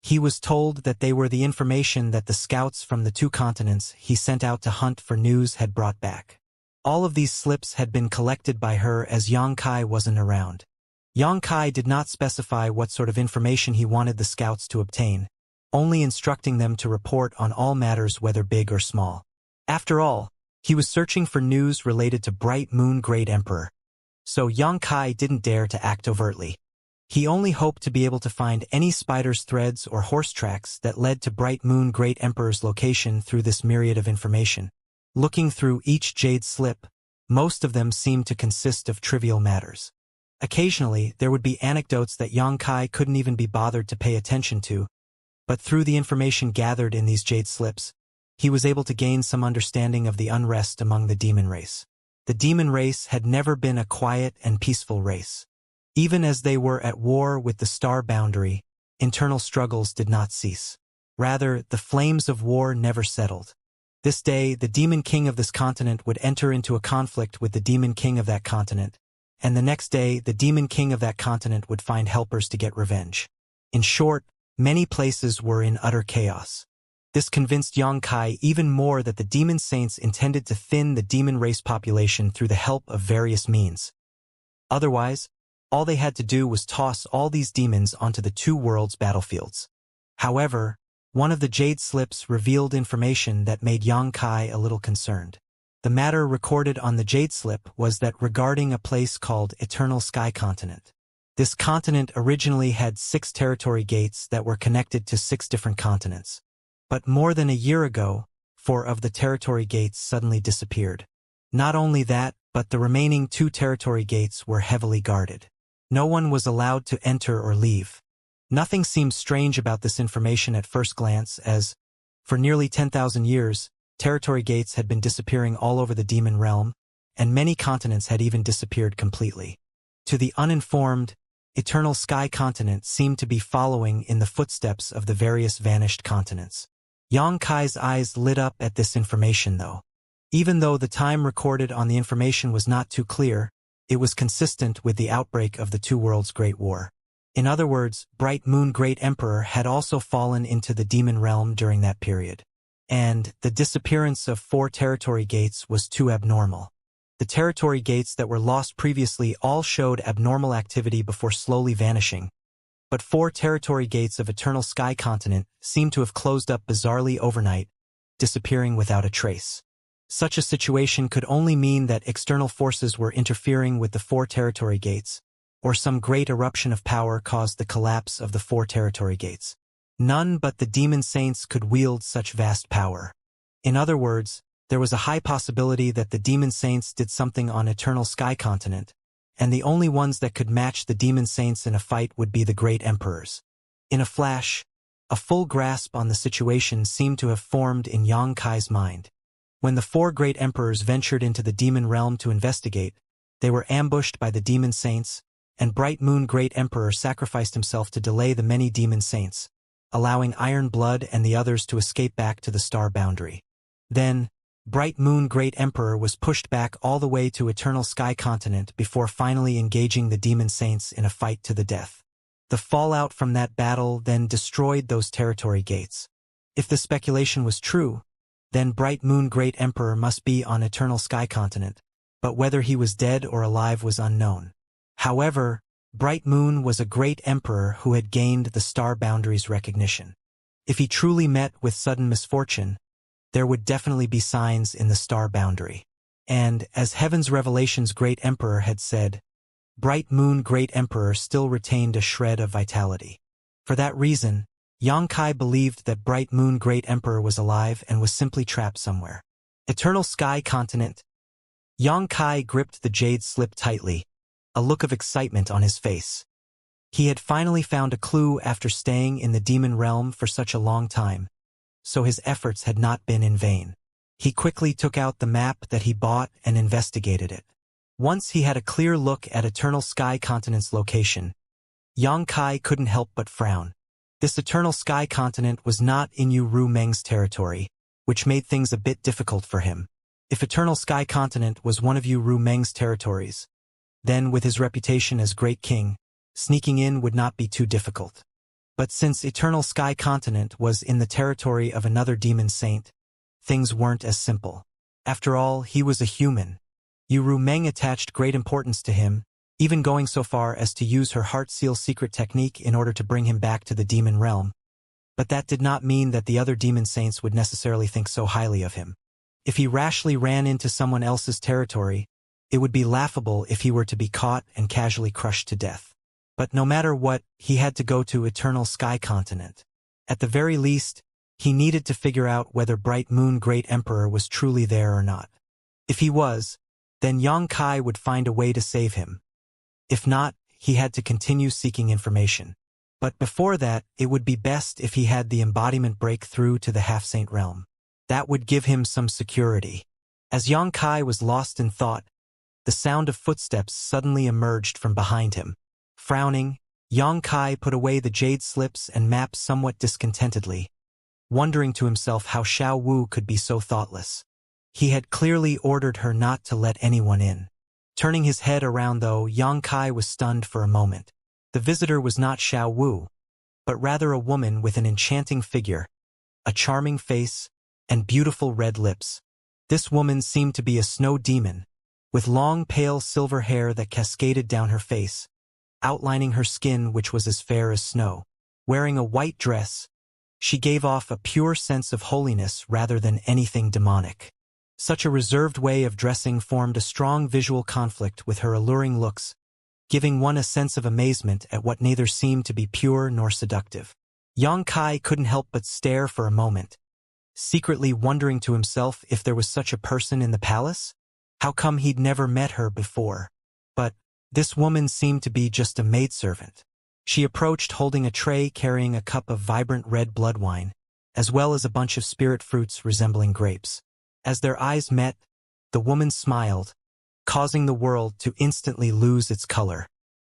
He was told that they were the information that the scouts from the 2 continents he sent out to hunt for news had brought back. All of these slips had been collected by her as Yang Kai wasn't around. Yang Kai did not specify what sort of information he wanted the scouts to obtain, only instructing them to report on all matters whether big or small. After all, he was searching for news related to Bright Moon Great Emperor, so Yang Kai didn't dare to act overtly. He only hoped to be able to find any spider's threads or horse tracks that led to Bright Moon Great Emperor's location through this myriad of information. Looking through each jade slip, most of them seemed to consist of trivial matters. Occasionally, there would be anecdotes that Yang Kai couldn't even be bothered to pay attention to, but through the information gathered in these jade slips, he was able to gain some understanding of the unrest among the demon race. The demon race had never been a quiet and peaceful race. Even as they were at war with the star boundary, internal struggles did not cease. Rather, the flames of war never settled. This day, the demon king of this continent would enter into a conflict with the demon king of that continent, and the next day, the demon king of that continent would find helpers to get revenge. In short, many places were in utter chaos. This convinced Yang Kai even more that the demon saints intended to thin the demon race population through the help of various means. Otherwise, all they had to do was toss all these demons onto the 2 worlds' battlefields. However, one of the jade slips revealed information that made Yang Kai a little concerned. The matter recorded on the jade slip was that regarding a place called Eternal Sky Continent. This continent originally had 6 territory gates that were connected to 6 different continents. But more than a year ago, 4 of the territory gates suddenly disappeared. Not only that, but the remaining 2 territory gates were heavily guarded. No one was allowed to enter or leave. Nothing seemed strange about this information at first glance as, for nearly 10,000 years, territory gates had been disappearing all over the demon realm, and many continents had even disappeared completely. To the uninformed, Eternal Sky Continent seemed to be following in the footsteps of the various vanished continents. Yang Kai's eyes lit up at this information though. Even though the time recorded on the information was not too clear, it was consistent with the outbreak of the 2 worlds' Great War. In other words, Bright Moon Great Emperor had also fallen into the demon realm during that period. And the disappearance of 4 territory gates was too abnormal. The territory gates that were lost previously all showed abnormal activity before slowly vanishing, but 4 territory gates of Eternal Sky Continent seemed to have closed up bizarrely overnight, disappearing without a trace. Such a situation could only mean that external forces were interfering with the 4 territory gates, or some great eruption of power caused the collapse of the 4 territory gates. None but the demon saints could wield such vast power. In other words, there was a high possibility that the demon saints did something on Eternal Sky Continent, and the only ones that could match the demon saints in a fight would be the great emperors. In a flash, a full grasp on the situation seemed to have formed in Yang Kai's mind. When the 4 great emperors ventured into the demon realm to investigate, they were ambushed by the demon saints, and Bright Moon Great Emperor sacrificed himself to delay the many demon saints, allowing Iron Blood and the others to escape back to the star boundary. Then, Bright Moon Great Emperor was pushed back all the way to Eternal Sky Continent before finally engaging the demon saints in a fight to the death. The fallout from that battle then destroyed those territory gates. If the speculation was true, then Bright Moon Great Emperor must be on Eternal Sky Continent, but whether he was dead or alive was unknown. However, Bright Moon was a great emperor who had gained the star boundary's recognition. If he truly met with sudden misfortune, there would definitely be signs in the star boundary. And, as Heaven's Revelation's great emperor had said, Bright Moon Great Emperor still retained a shred of vitality. For that reason, Xianxia believed that Bright Moon Great Emperor was alive and was simply trapped somewhere. Eternal Sky Continent. Xianxia gripped the jade slip tightly, a look of excitement on his face. He had finally found a clue after staying in the demon realm for such a long time, so his efforts had not been in vain. He quickly took out the map that he bought and investigated it. Once he had a clear look at Eternal Sky Continent's location, Xianxia couldn't help but frown. This Eternal Sky Continent was not in Yu Ru Meng's territory, which made things a bit difficult for him. If Eternal Sky Continent was one of Yu Ru Meng's territories, then with his reputation as Great King, sneaking in would not be too difficult. But since Eternal Sky Continent was in the territory of another demon saint, things weren't as simple. After all, he was a human. Yu Ru Meng attached great importance to him, even going so far as to use her Heart Seal secret technique in order to bring him back to the demon realm. But that did not mean that the other demon saints would necessarily think so highly of him. If he rashly ran into someone else's territory, it would be laughable if he were to be caught and casually crushed to death. But no matter what, he had to go to Eternal Sky Continent. At the very least, he needed to figure out whether Bright Moon Great Emperor was truly there or not. If he was, then Xianxia would find a way to save him. If not, he had to continue seeking information. But before that, it would be best if he had the embodiment break through to the half-saint realm. That would give him some security. As Xianxia was lost in thought, the sound of footsteps suddenly emerged from behind him. Frowning, Xianxia put away the jade slips and maps somewhat discontentedly, wondering to himself how Xiao Wu could be so thoughtless. He had clearly ordered her not to let anyone in. Turning his head around though, Xianxia was stunned for a moment. The visitor was not Xiao Wu, but rather a woman with an enchanting figure, a charming face, and beautiful red lips. This woman seemed to be a snow demon, with long pale silver hair that cascaded down her face, outlining her skin which was as fair as snow. Wearing a white dress, she gave off a pure sense of holiness rather than anything demonic. Such a reserved way of dressing formed a strong visual conflict with her alluring looks, giving one a sense of amazement at what neither seemed to be pure nor seductive. Xianxia couldn't help but stare for a moment, secretly wondering to himself if there was such a person in the palace. How come he'd never met her before? But this woman seemed to be just a maidservant. She approached holding a tray carrying a cup of vibrant red blood wine, as well as a bunch of spirit fruits resembling grapes. As their eyes met, the woman smiled, causing the world to instantly lose its color.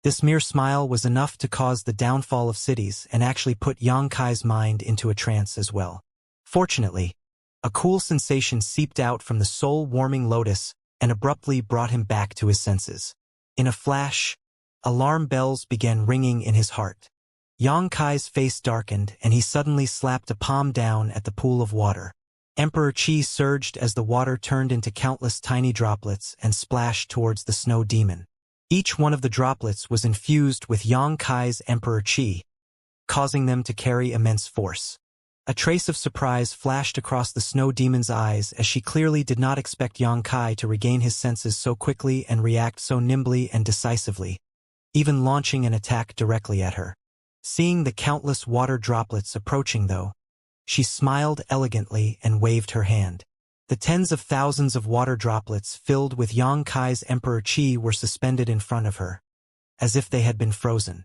This mere smile was enough to cause the downfall of cities and actually put Xianxia's mind into a trance as well. Fortunately, a cool sensation seeped out from the soul-warming lotus and abruptly brought him back to his senses. In a flash, alarm bells began ringing in his heart. Xianxia's face darkened and he suddenly slapped a palm down at the pool of water. Emperor Qi surged as the water turned into countless tiny droplets and splashed towards the snow demon. Each one of the droplets was infused with Xianxia's Emperor Qi, causing them to carry immense force. A trace of surprise flashed across the snow demon's eyes as she clearly did not expect Xianxia to regain his senses so quickly and react so nimbly and decisively, even launching an attack directly at her. Seeing the countless water droplets approaching though, she smiled elegantly and waved her hand. The tens of thousands of water droplets filled with Xianxia's Emperor Qi were suspended in front of her, as if they had been frozen.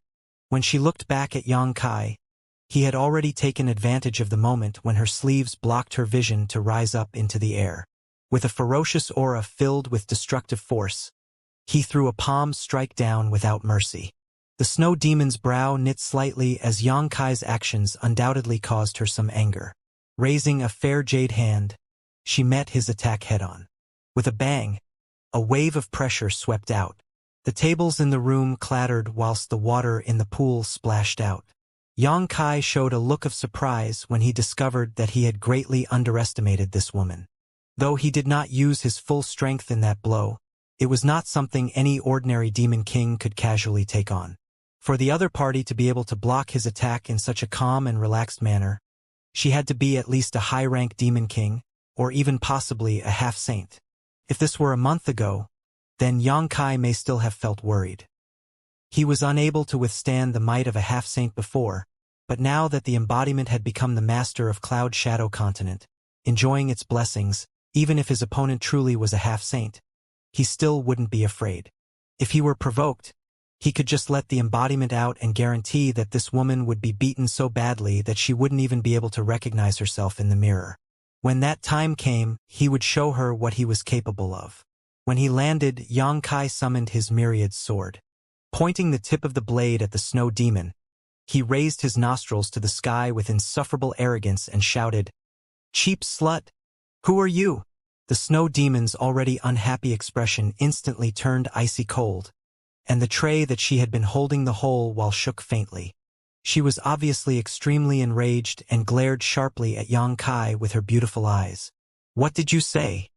When she looked back at Xianxia, he had already taken advantage of the moment when her sleeves blocked her vision to rise up into the air. With a ferocious aura filled with destructive force, He threw a palm strike down without mercy. The snow demon's brow knit slightly as Xianxia's actions undoubtedly caused her some anger. Raising a fair jade hand, she met his attack head-on. With a bang, a wave of pressure swept out. The tables in the room clattered whilst the water in the pool splashed out. Xianxia showed a look of surprise when he discovered that he had greatly underestimated this woman. Though he did not use his full strength in that blow, it was not something any ordinary demon king could casually take on. For the other party to be able to block his attack in such a calm and relaxed manner, she had to be at least a high-rank demon king, or even possibly a half-saint. If this were a month ago, then Xianxia may still have felt worried. He was unable to withstand the might of a half-saint before, but now that the embodiment had become the master of Cloud Shadow Continent, enjoying its blessings, even if his opponent truly was a half-saint, he still wouldn't be afraid. If he were provoked, he could just let the embodiment out and guarantee that this woman would be beaten so badly that she wouldn't even be able to recognize herself in the mirror. When that time came, he would show her what he was capable of. When he landed, Xianxia summoned his myriad sword. Pointing the tip of the blade at the snow demon, he raised his nostrils to the sky with insufferable arrogance and shouted, "Cheap slut! Who are you?" The snow demon's already unhappy expression instantly turned icy cold, and the tray that she had been holding the whole while shook faintly. She was obviously extremely enraged and glared sharply at Xianxia with her beautiful eyes. "What did you say?"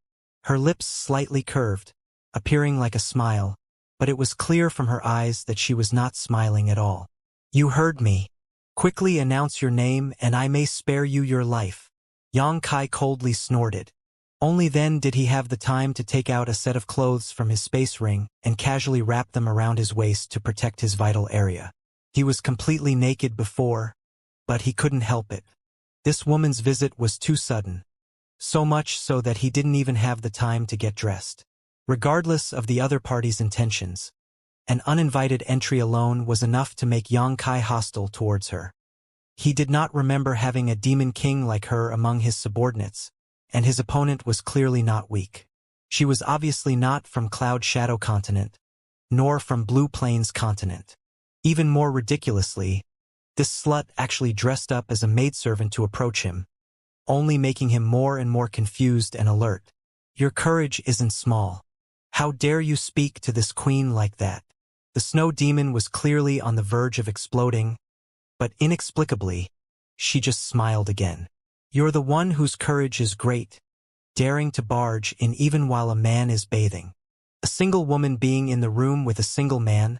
Her lips slightly curved, appearing like a smile, but it was clear from her eyes that she was not smiling at all. "You heard me. Quickly announce your name and I may spare you your life." Xianxia coldly snorted. Only then did he have the time to take out a set of clothes from his space ring and casually wrap them around his waist to protect his vital area. He was completely naked before, but he couldn't help it. This woman's visit was too sudden, so much so that he didn't even have the time to get dressed. Regardless of the other party's intentions, an uninvited entry alone was enough to make Xianxia hostile towards her. He did not remember having a demon king like her among his subordinates, and his opponent was clearly not weak. She was obviously not from Cloud Shadow Continent, nor from Blue Plains Continent. Even more ridiculously, this slut actually dressed up as a maidservant to approach him, only making him more and more confused and alert. "Your courage isn't small. How dare you speak to this queen like that?" The snow demon was clearly on the verge of exploding, but inexplicably, she just smiled again. "You're the one whose courage is great, daring to barge in even while a man is bathing. A single woman being in the room with a single man?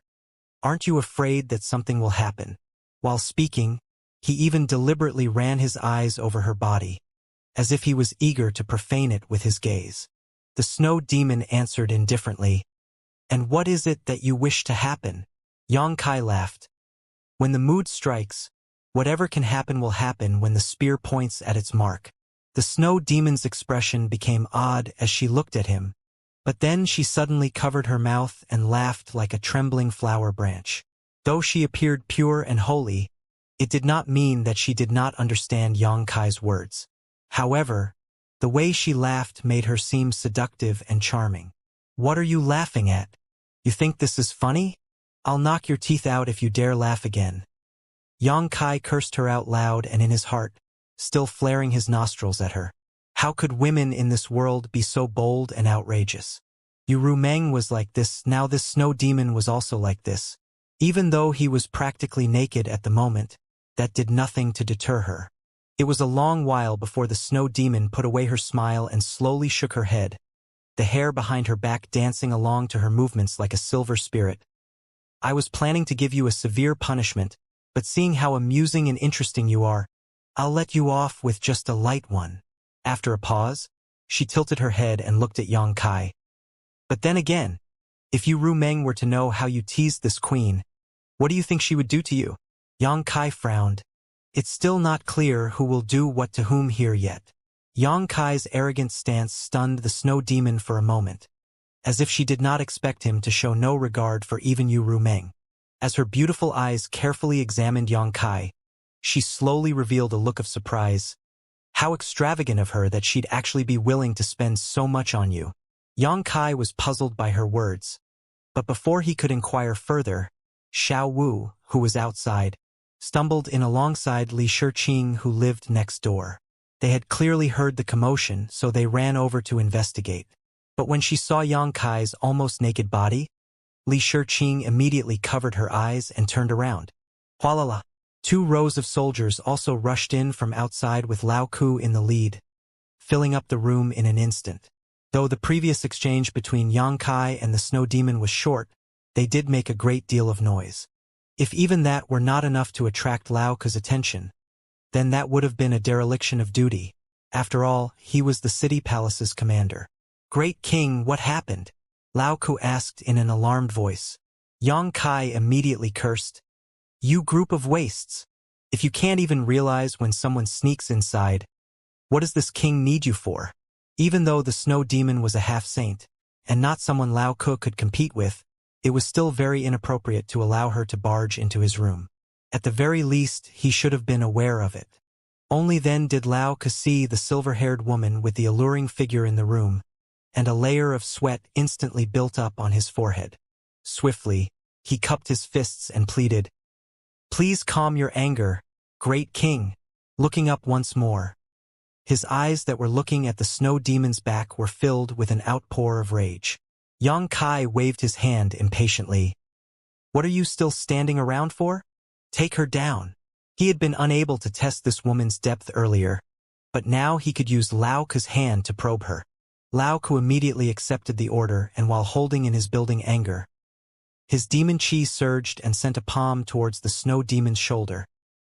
Aren't you afraid that something will happen?" While speaking, he even deliberately ran his eyes over her body, as if he was eager to profane it with his gaze. The snow demon answered indifferently, "And what is it that you wish to happen?" Xianxia laughed. "When the mood strikes, whatever can happen will happen when the spear points at its mark." The snow demon's expression became odd as she looked at him, but then she suddenly covered her mouth and laughed like a trembling flower branch. Though she appeared pure and holy, it did not mean that she did not understand Xianxia's words. However, the way she laughed made her seem seductive and charming. "What are you laughing at? You think this is funny? I'll knock your teeth out if you dare laugh again." Xianxia cursed her out loud and in his heart, still flaring his nostrils at her. How could women in this world be so bold and outrageous? Yu Meng was like this, now this snow demon was also like this. Even though he was practically naked at the moment, that did nothing to deter her. It was a long while before the snow demon put away her smile and slowly shook her head, the hair behind her back dancing along to her movements like a silver spirit. "I was planning to give you a severe punishment, but seeing how amusing and interesting you are, I'll let you off with just a light one." After a pause, she tilted her head and looked at Xianxia. "But then again, if Yu Meng were to know how you teased this queen, what do you think she would do to you?" Xianxia frowned. "It's still not clear who will do what to whom here yet." Xianxia's arrogant stance stunned the snow demon for a moment, as if she did not expect him to show no regard for even Yu Meng. As her beautiful eyes carefully examined Xianxia, she slowly revealed a look of surprise. How extravagant of her that she'd actually be willing to spend so much on you. Xianxia was puzzled by her words, But before he could inquire further, Xiao Wu, who was outside, stumbled in alongside Li Shiqing, who lived next door. They had clearly heard the commotion, so they ran over to investigate. But when she saw Yang Kai's almost naked body, Li Shiqing immediately covered her eyes and turned around. Hualala! 2 rows of soldiers also rushed in from outside with Lao Ku in the lead, filling up the room in an instant. Though the previous exchange between Yang Kai and the snow demon was short, they did make a great deal of noise. If even that were not enough to attract Lao Ku's attention, then that would have been a dereliction of duty. After all, he was the city palace's commander. "Great King, what happened?" Lao Ku asked in an alarmed voice. Yang Kai immediately cursed. "You group of wastes! If you can't even realize when someone sneaks inside, what does this king need you for?" Even though the snow demon was a half-saint, and not someone Lao Ku could compete with, it was still very inappropriate to allow her to barge into his room. At the very least, he should have been aware of it. Only then did Lao Ku see the silver-haired woman with the alluring figure in the room, and a layer of sweat instantly built up on his forehead. Swiftly, he cupped his fists and pleaded, "Please calm your anger, great king." Looking up once more, his eyes that were looking at the snow demon's back were filled with an outpour of rage. Yang Kai waved his hand impatiently. "What are you still standing around for? Take her down." He had been unable to test this woman's depth earlier, but now he could use Lao Ku's hand to probe her. Lao Ku immediately accepted the order, and while holding in his building anger, his demon chi surged and sent a palm towards the snow demon's shoulder,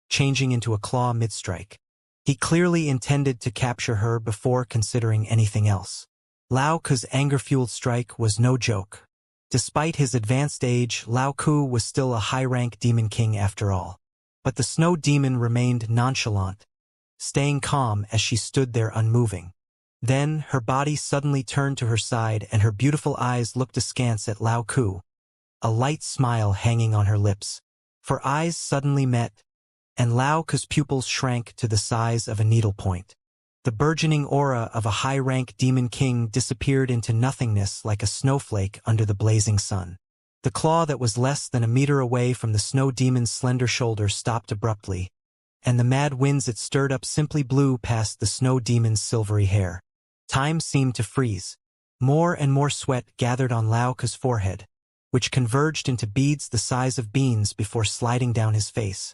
changing into a claw mid-strike. He clearly intended to capture her before considering anything else. Lao Ku's anger-fueled strike was no joke. Despite his advanced age, Lao Ku was still a high-rank demon king after all. But the snow demon remained nonchalant, staying calm as she stood there unmoving. Then, her body suddenly turned to her side and her beautiful eyes looked askance at Lao Ku, a light smile hanging on her lips. For eyes suddenly met, and Lao Ku's pupils shrank to the size of a needlepoint. The burgeoning aura of a high-rank demon king disappeared into nothingness like a snowflake under the blazing sun. The claw that was less than a meter away from the snow demon's slender shoulder stopped abruptly, and the mad winds it stirred up simply blew past the snow demon's silvery hair. Time seemed to freeze. More and more sweat gathered on Lao Ku's forehead, which converged into beads the size of beans before sliding down his face,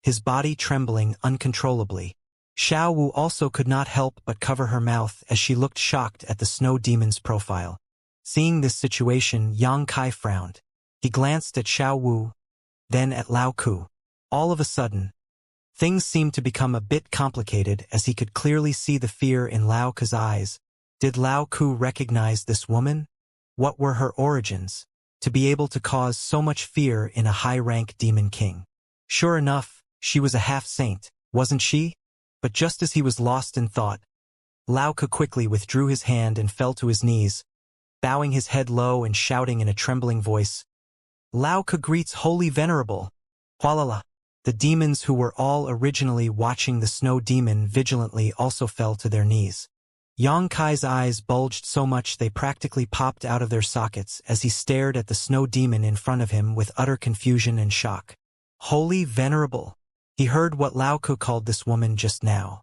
his body trembling uncontrollably. Xiao Wu also could not help but cover her mouth as she looked shocked at the snow demon's profile. Seeing this situation, Yang Kai frowned. He glanced at Xiao Wu, then at Lao Ku. All of a sudden, things seemed to become a bit complicated as he could clearly see the fear in Lao Ku's eyes. Did Lao Ku recognize this woman? What were her origins, to be able to cause so much fear in a high-rank demon king? Sure enough, she was a half-saint, wasn't she? But just as he was lost in thought, Lao Ku quickly withdrew his hand and fell to his knees, bowing his head low and shouting in a trembling voice, "Lao Ku greets Holy Venerable." Hualala! The demons who were all originally watching the snow demon vigilantly also fell to their knees. Yang Kai's eyes bulged so much they practically popped out of their sockets as he stared at the snow demon in front of him with utter confusion and shock. Holy Venerable! He heard what Lao Ku called this woman just now.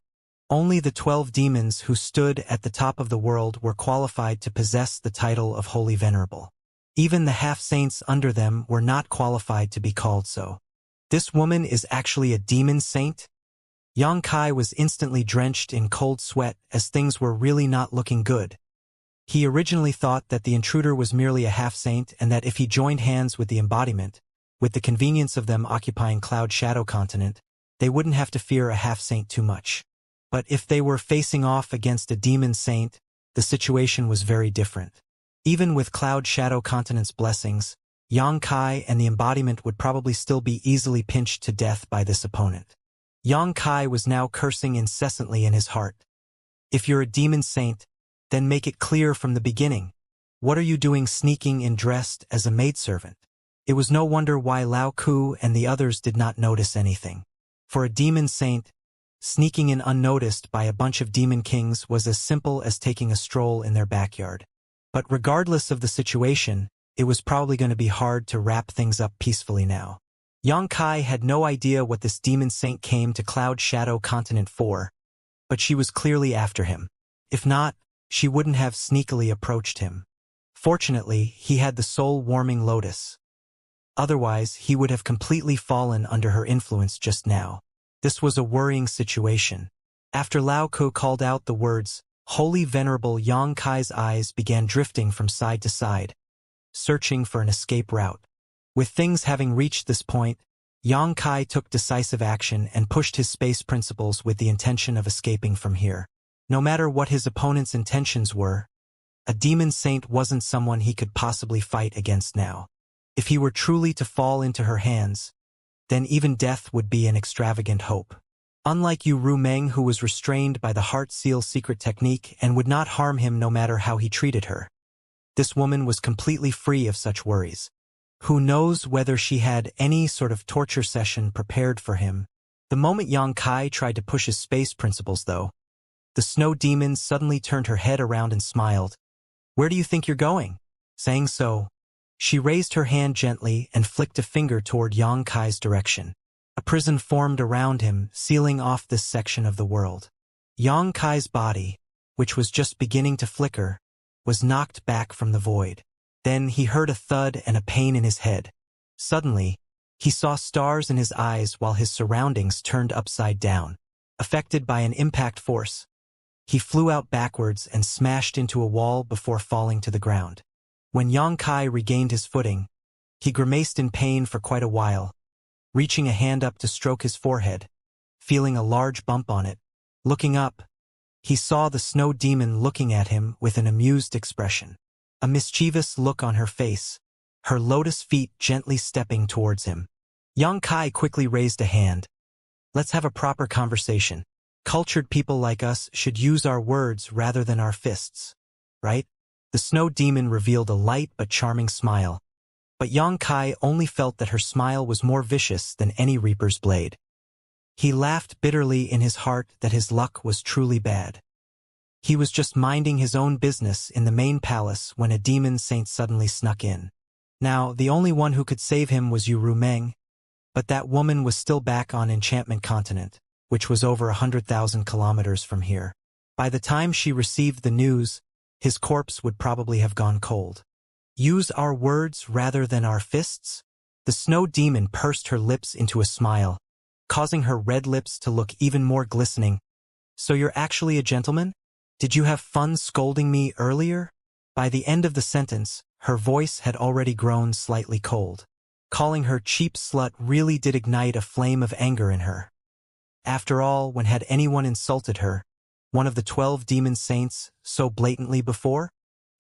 Only the 12 demons who stood at the top of the world were qualified to possess the title of Holy Venerable. Even the half-saints under them were not qualified to be called so. This woman is actually a demon saint? Yang Kai was instantly drenched in cold sweat as things were really not looking good. He originally thought that the intruder was merely a half-saint and that if he joined hands with the embodiment, with the convenience of them occupying Cloud Shadow Continent, they wouldn't have to fear a half-saint too much. But if they were facing off against a demon saint, the situation was very different. Even with Cloud Shadow Continent's blessings, Yang Kai and the embodiment would probably still be easily pinched to death by this opponent. Yang Kai was now cursing incessantly in his heart. If you're a demon saint, then make it clear from the beginning. What are you doing sneaking in dressed as a maidservant? It was no wonder why Lao Ku and the others did not notice anything. For a demon saint, sneaking in unnoticed by a bunch of demon kings was as simple as taking a stroll in their backyard. But regardless of the situation, it was probably going to be hard to wrap things up peacefully now. Yongkai had no idea what this demon saint came to Cloud Shadow Continent for, but she was clearly after him. If not, she wouldn't have sneakily approached him. Fortunately, he had the soul-warming lotus. Otherwise, he would have completely fallen under her influence just now. This was a worrying situation. After Lao Ku called out the words, "Holy Venerable," Yongkai's eyes began drifting from side to side, searching for an escape route. With things having reached this point, Yongkai took decisive action and pushed his space principles with the intention of escaping from here. No matter what his opponent's intentions were, a demon saint wasn't someone he could possibly fight against now. If he were truly to fall into her hands, then even death would be an extravagant hope. Unlike Yu Rumeng, who was restrained by the Heart Seal secret technique and would not harm him no matter how he treated her, this woman was completely free of such worries. Who knows whether she had any sort of torture session prepared for him? The moment Yongkai tried to push his space principles, though, the snow demon suddenly turned her head around and smiled. "Where do you think you're going?" Saying so, she raised her hand gently and flicked a finger toward Yongkai's direction. A prison formed around him, sealing off this section of the world. Yongkai's body, which was just beginning to flicker, was knocked back from the void. Then he heard a thud and a pain in his head. Suddenly, he saw stars in his eyes while his surroundings turned upside down. Affected by an impact force, he flew out backwards and smashed into a wall before falling to the ground. When Yongkai regained his footing, he grimaced in pain for quite a while, reaching a hand up to stroke his forehead, feeling a large bump on it. Looking up, he saw the snow demon looking at him with an amused expression. A mischievous look on her face, her lotus feet gently stepping towards him. Yongkai quickly raised a hand. "Let's have a proper conversation. Cultured people like us should use our words rather than our fists, right?" The snow demon revealed a light but charming smile, but Yongkai only felt that her smile was more vicious than any reaper's blade. He laughed bitterly in his heart that his luck was truly bad. He was just minding his own business in the main palace when a demon saint suddenly snuck in. Now, the only one who could save him was Yu Rumeng, but that woman was still back on Enchantment Continent, which was over 100,000 kilometers from here. By the time she received the news, his corpse would probably have gone cold. "Use our words rather than our fists?" The snow demon pursed her lips into a smile, causing her red lips to look even more glistening. "So you're actually a gentleman? Did you have fun scolding me earlier?" By the end of the sentence, her voice had already grown slightly cold. Calling her cheap slut really did ignite a flame of anger in her. After all, when had anyone insulted her, one of the 12 demon saints, so blatantly before?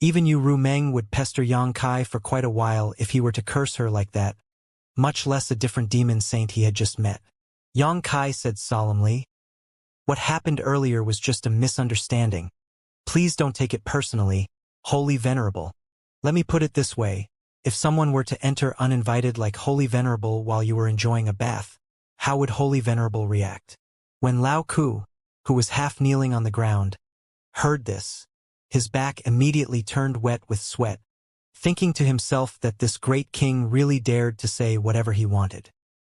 Even Yu Rumeng would pester Yongkai for quite a while if he were to curse her like that, much less a different demon saint he had just met. Yongkai said solemnly, "What happened earlier was just a misunderstanding. Please don't take it personally, Holy Venerable. Let me put it this way. If someone were to enter uninvited like Holy Venerable while you were enjoying a bath, how would Holy Venerable react?" When Lao Ku, who was half kneeling on the ground, heard this, his back immediately turned wet with sweat, thinking to himself that this great king really dared to say whatever he wanted.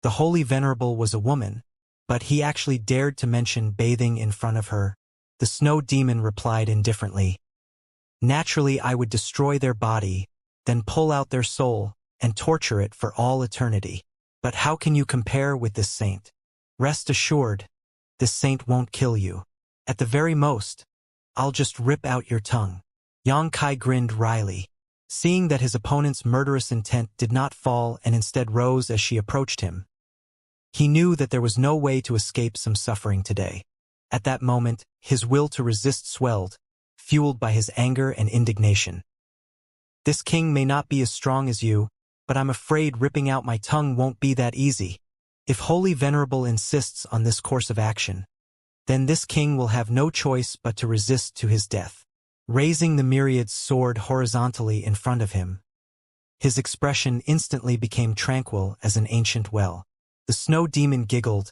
The Holy Venerable was a woman, but he actually dared to mention bathing in front of her. The snow demon replied indifferently, "Naturally, I would destroy their body, then pull out their soul and torture it for all eternity. But how can you compare with this saint? Rest assured, this saint won't kill you. At the very most, I'll just rip out your tongue." Yongkai grinned wryly, seeing that his opponent's murderous intent did not fall and instead rose as she approached him. He knew that there was no way to escape some suffering today. At that moment, his will to resist swelled, fueled by his anger and indignation. "This king may not be as strong as you, but I'm afraid ripping out my tongue won't be that easy. If Holy Venerable insists on this course of action, then this king will have no choice but to resist to his death." Raising the myriad's sword horizontally in front of him, his expression instantly became tranquil as an ancient well. The snow demon giggled.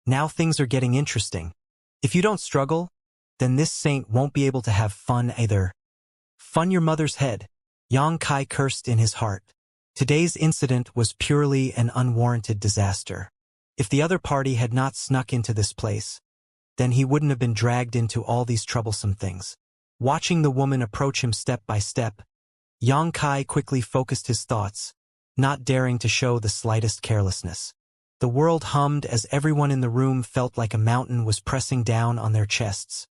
"Now things are getting interesting. If you don't struggle, then this saint won't be able to have fun either. Fun your mother's head." Yang Kai cursed in his heart. Today's incident was purely an unwarranted disaster. If the other party had not snuck into this place, then he wouldn't have been dragged into all these troublesome things. Watching the woman approach him step by step, Yang Kai quickly focused his thoughts, not daring to show the slightest carelessness. The world hummed as everyone in the room felt like a mountain was pressing down on their chests,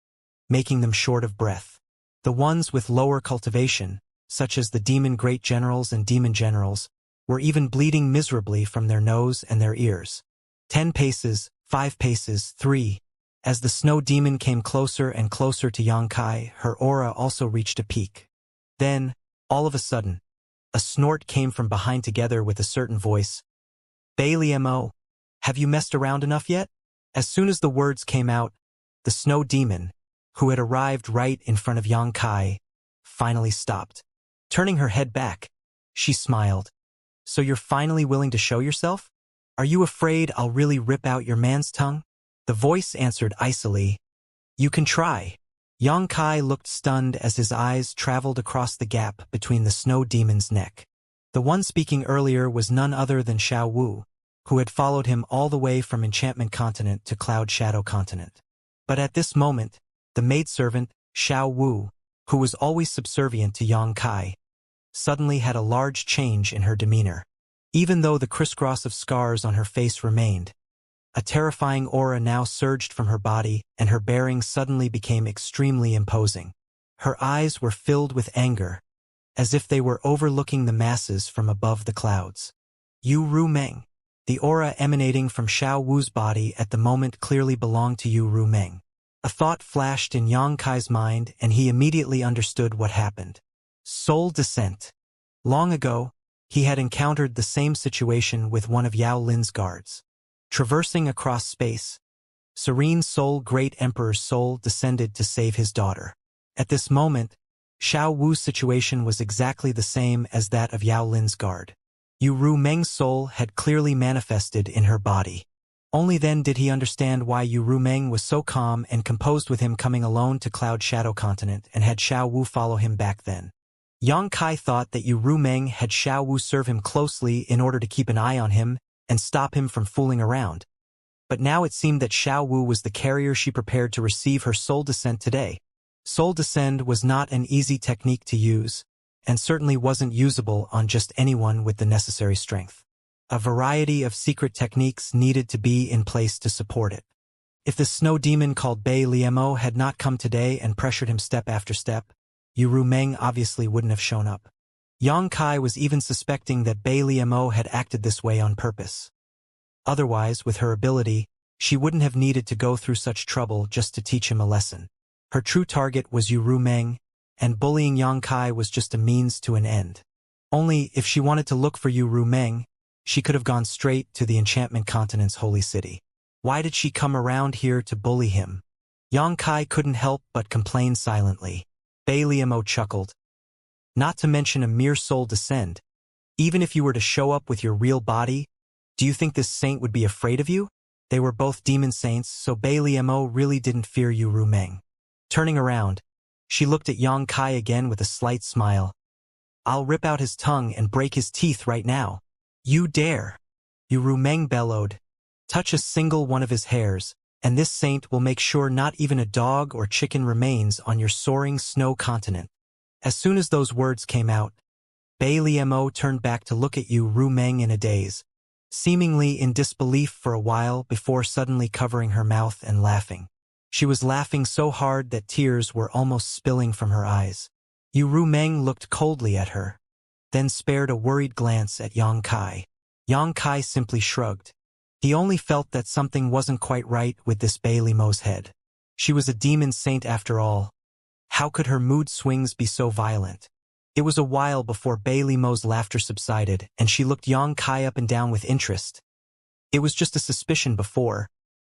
making them short of breath. The ones with lower cultivation, such as the demon great generals and demon generals, were even bleeding miserably from their nose and their ears. 10 paces, 5 paces, 3. As the snow demon came closer and closer to Yang Kai, her aura also reached a peak. Then, all of a sudden, a snort came from behind together with a certain voice. "Bailey Mo, have you messed around enough yet?" As soon as the words came out, the snow demon, who had arrived right in front of Yang Kai, finally stopped. Turning her head back, she smiled. "So you're finally willing to show yourself? Are you afraid I'll really rip out your man's tongue?" The voice answered icily, "You can try." Yang Kai looked stunned as his eyes traveled across the gap between the snow demon's neck. The one speaking earlier was none other than Xiao Wu, who had followed him all the way from Enchantment Continent to Cloud Shadow Continent. But at this moment, the maidservant, Xiao Wu, who was always subservient to Yang Kai, suddenly had a large change in her demeanor. Even though the crisscross of scars on her face remained, a terrifying aura now surged from her body, and her bearing suddenly became extremely imposing. Her eyes were filled with anger, as if they were overlooking the masses from above the clouds. Yu Ru Meng. The aura emanating from Xiao Wu's body at the moment clearly belonged to Yu Ru Meng. A thought flashed in Yang Kai's mind, and he immediately understood what happened. Soul descent. Long ago, he had encountered the same situation with one of Yao Lin's guards. Traversing across space, Serene Soul Great Emperor's soul descended to save his daughter. At this moment, Xiao Wu's situation was exactly the same as that of Yao Lin's guard. Yu Ru Meng's soul had clearly manifested in her body. Only then did he understand why Yu Ru Meng was so calm and composed with him coming alone to Cloud Shadow Continent and had Xiao Wu follow him back then. Yang Kai thought that Yu Ru Meng had Xiao Wu serve him closely in order to keep an eye on him and stop him from fooling around. But now it seemed that Xiao Wu was the carrier she prepared to receive her soul descent today. Soul descend was not an easy technique to use, and certainly wasn't usable on just anyone with the necessary strength. A variety of secret techniques needed to be in place to support it. If the snow demon called Bei Liemo had not come today and pressured him step after step, Yu Ru Meng obviously wouldn't have shown up. Yang Kai was even suspecting that Bei Liemo had acted this way on purpose. Otherwise, with her ability, she wouldn't have needed to go through such trouble just to teach him a lesson. Her true target was Yu Ru Meng, and bullying Yang Kai was just a means to an end. Only, if she wanted to look for Yu Ru Meng, she could have gone straight to the Enchantment Continent's holy city. Why did she come around here to bully him? Yang Kai couldn't help but complain silently. Bei Liemo chuckled. Not to mention a mere soul descend. Even if you were to show up with your real body, do you think this saint would be afraid of you? They were both demon saints, so Bei Liemo really didn't fear Yu Ru Meng. Turning around, she looked at Yang Kai again with a slight smile. I'll rip out his tongue and break his teeth right now. You dare! Yu Ru Meng bellowed. Touch a single one of his hairs, and this saint will make sure not even a dog or chicken remains on your soaring snow continent. As soon as those words came out, Bei Liemo turned back to look at Yu Ru Meng in a daze, seemingly in disbelief for a while before suddenly covering her mouth and laughing. She was laughing so hard that tears were almost spilling from her eyes. Yu Ru Meng looked coldly at her, then spared a worried glance at Yang Kai. Yang Kai simply shrugged. He only felt that something wasn't quite right with this Bei Liemo's head. She was a demon saint after all. How could her mood swings be so violent? It was a while before Bei Liemo's laughter subsided, and she looked Yang Kai up and down with interest. It was just a suspicion before,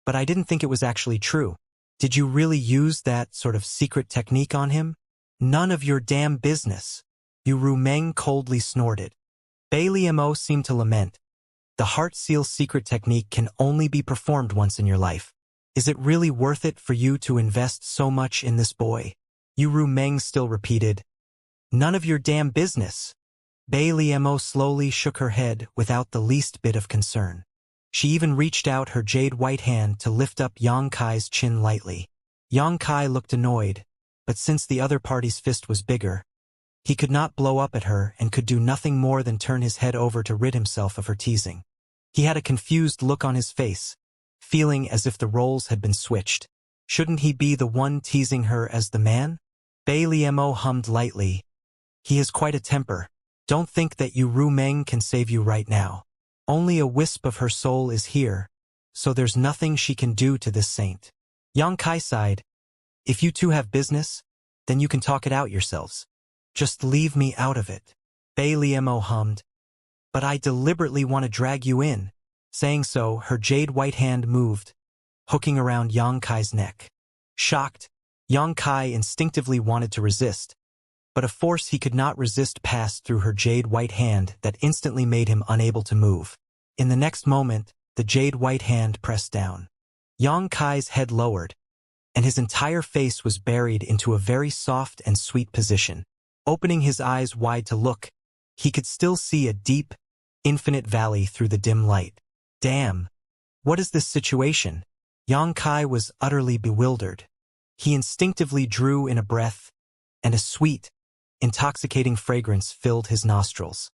but I didn't think it was actually true. Did you really use that sort of secret technique on him? None of your damn business. Yu Ru Meng coldly snorted. Bei Liemo seemed to lament. The heart seal secret technique can only be performed once in your life. Is it really worth it for you to invest so much in this boy? Yu Ru Meng still repeated. None of your damn business. Mo slowly shook her head without the least bit of concern. She even reached out her jade white hand to lift up Yang Kai's chin lightly. Yang Kai looked annoyed, but since the other party's fist was bigger, he could not blow up at her and could do nothing more than turn his head over to rid himself of her teasing. He had a confused look on his face, feeling as if the roles had been switched. Shouldn't he be the one teasing her as the man? Mo hummed lightly. He has quite a temper. Don't think that Yu Rumeng can save you right now. Only a wisp of her soul is here, so there's nothing she can do to this saint. Yang Kai sighed. If you two have business, then you can talk it out yourselves. Just leave me out of it. Mo hummed. But I deliberately want to drag you in. Saying so, her jade white hand moved, hooking around Yang Kai's neck. Shocked, Yang Kai instinctively wanted to resist, but a force he could not resist passed through her jade white hand that instantly made him unable to move. In the next moment, the jade white hand pressed down. Yang Kai's head lowered, and his entire face was buried into a very soft and sweet position. Opening his eyes wide to look, he could still see a deep, infinite valley through the dim light. Damn! What is this situation? Yang Kai was utterly bewildered. He instinctively drew in a breath, and a sweet, intoxicating fragrance filled his nostrils.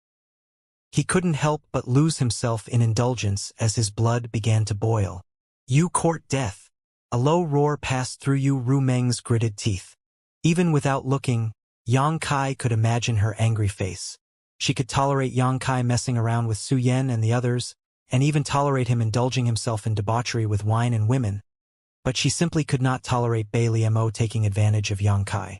He couldn't help but lose himself in indulgence as his blood began to boil. You court death. A low roar passed through Yu Rumeng's gritted teeth. Even without looking, Yang Kai could imagine her angry face. She could tolerate Yang Kai messing around with Su Yen and the others, and even tolerate him indulging himself in debauchery with wine and women, but she simply could not tolerate Mo taking advantage of Yang Kai.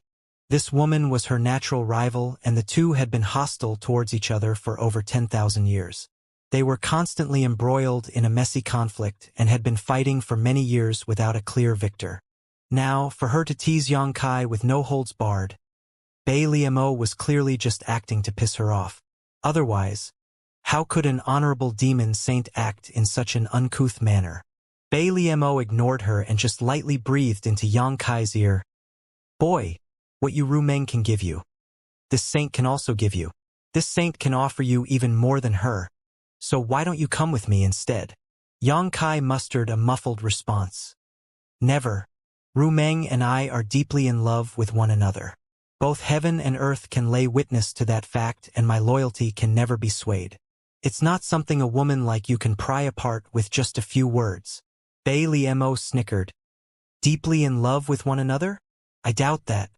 This woman was her natural rival, and the two had been hostile towards each other for over 10,000 years. They were constantly embroiled in a messy conflict and had been fighting for many years without a clear victor. Now, for her to tease Yang Kai with no holds barred, Mo was clearly just acting to piss her off. Otherwise, how could an honorable demon saint act in such an uncouth manner? Mo ignored her and just lightly breathed into Yang Kai's ear. Boy, what Yu Rumeng can give you, this saint can also give you. This saint can offer you even more than her. So why don't you come with me instead? Yang Kai mustered a muffled response. Never. Rumeng and I are deeply in love with one another. Both heaven and earth can lay witness to that fact, and my loyalty can never be swayed. It's not something a woman like you can pry apart with just a few words. Mo snickered. Deeply in love with one another? I doubt that.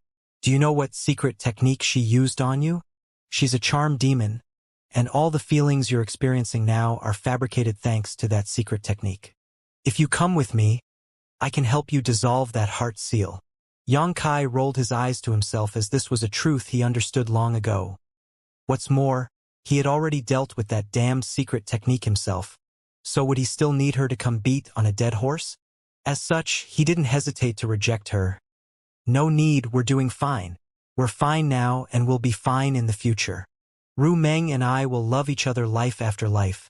Do you know what secret technique she used on you? She's a charm demon, and all the feelings you're experiencing now are fabricated thanks to that secret technique. If you come with me, I can help you dissolve that heart seal. Yang Kai rolled his eyes to himself as this was a truth he understood long ago. What's more, he had already dealt with that damned secret technique himself, so would he still need her to come beat on a dead horse? As such, he didn't hesitate to reject her. No need, we're doing fine. We're fine now and we'll be fine in the future. Rumeng and I will love each other life after life,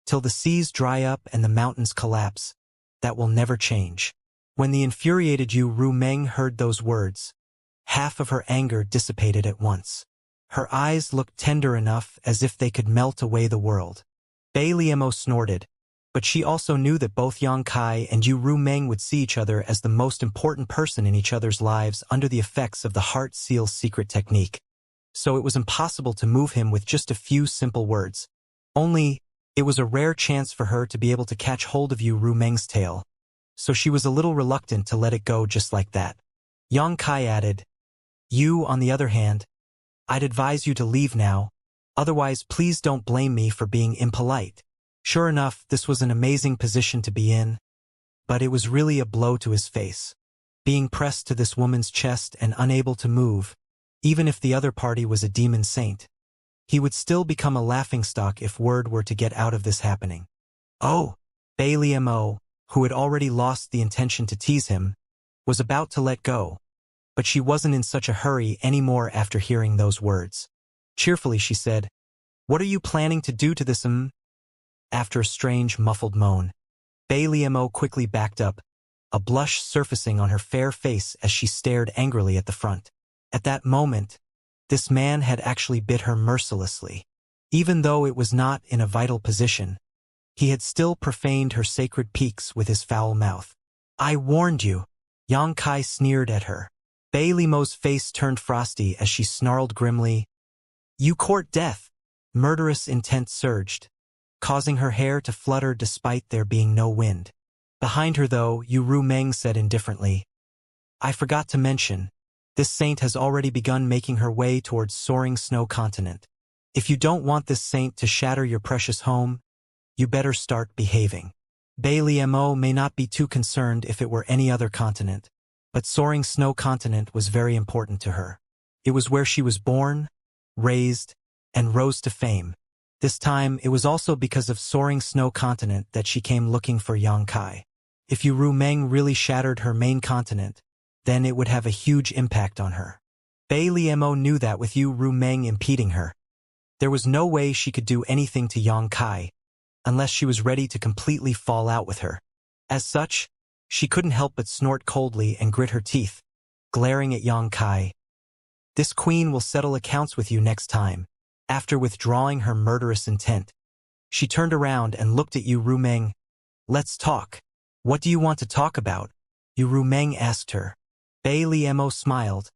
till the seas dry up and the mountains collapse. That will never change. When the infuriated Yu Rumeng heard those words, half of her anger dissipated at once. Her eyes looked tender enough as if they could melt away the world. Mo snorted, but she also knew that both Yang Kai and Yu Rumeng would see each other as the most important person in each other's lives under the effects of the heart seal secret technique. So it was impossible to move him with just a few simple words. Only, it was a rare chance for her to be able to catch hold of Yu Rumeng's tail, so she was a little reluctant to let it go just like that. Yang Kai added, You, on the other hand, I'd advise you to leave now, otherwise please don't blame me for being impolite. Sure enough, this was an amazing position to be in, but it was really a blow to his face. Being pressed to this woman's chest and unable to move, even if the other party was a demon saint, he would still become a laughingstock if word were to get out of this happening. Oh, Mo, who had already lost the intention to tease him, was about to let go, but she wasn't in such a hurry anymore after hearing those words. Cheerfully she said, What are you planning to do to this After a strange muffled moan, Mo quickly backed up, a blush surfacing on her fair face as she stared angrily at the front. At that moment, This man had actually bit her mercilessly. Even though it was not in a vital position, he had still profaned her sacred peaks with his foul mouth. I warned you. Xianxia sneered at her. Bei Limo's face turned frosty as she snarled grimly. You court death. Murderous intent surged, causing her hair to flutter despite there being no wind. Behind her, though, Yu Rumeng said indifferently, I forgot to mention, this saint has already begun making her way towards soaring snow continent. If you don't want this saint to shatter your precious home, you better start behaving. Bei Limo may not be too concerned if it were any other continent, but soaring snow continent was very important to her. It was where she was born, raised, and rose to fame. This time, it was also because of soaring snow continent that she came looking for Xianxia. If Yu Rumeng really shattered her main continent, then it would have a huge impact on her. Bei Limo knew that with Yu Rumeng impeding her, there was no way she could do anything to Xianxia, unless she was ready to completely fall out with her. As such, she couldn't help but snort coldly and grit her teeth, glaring at Xianxia. This queen will settle accounts with you next time. After withdrawing her murderous intent, she turned around and looked at Yu Rumeng. Let's talk. What do you want to talk about? Yu Rumeng asked her. Bei Limo smiled.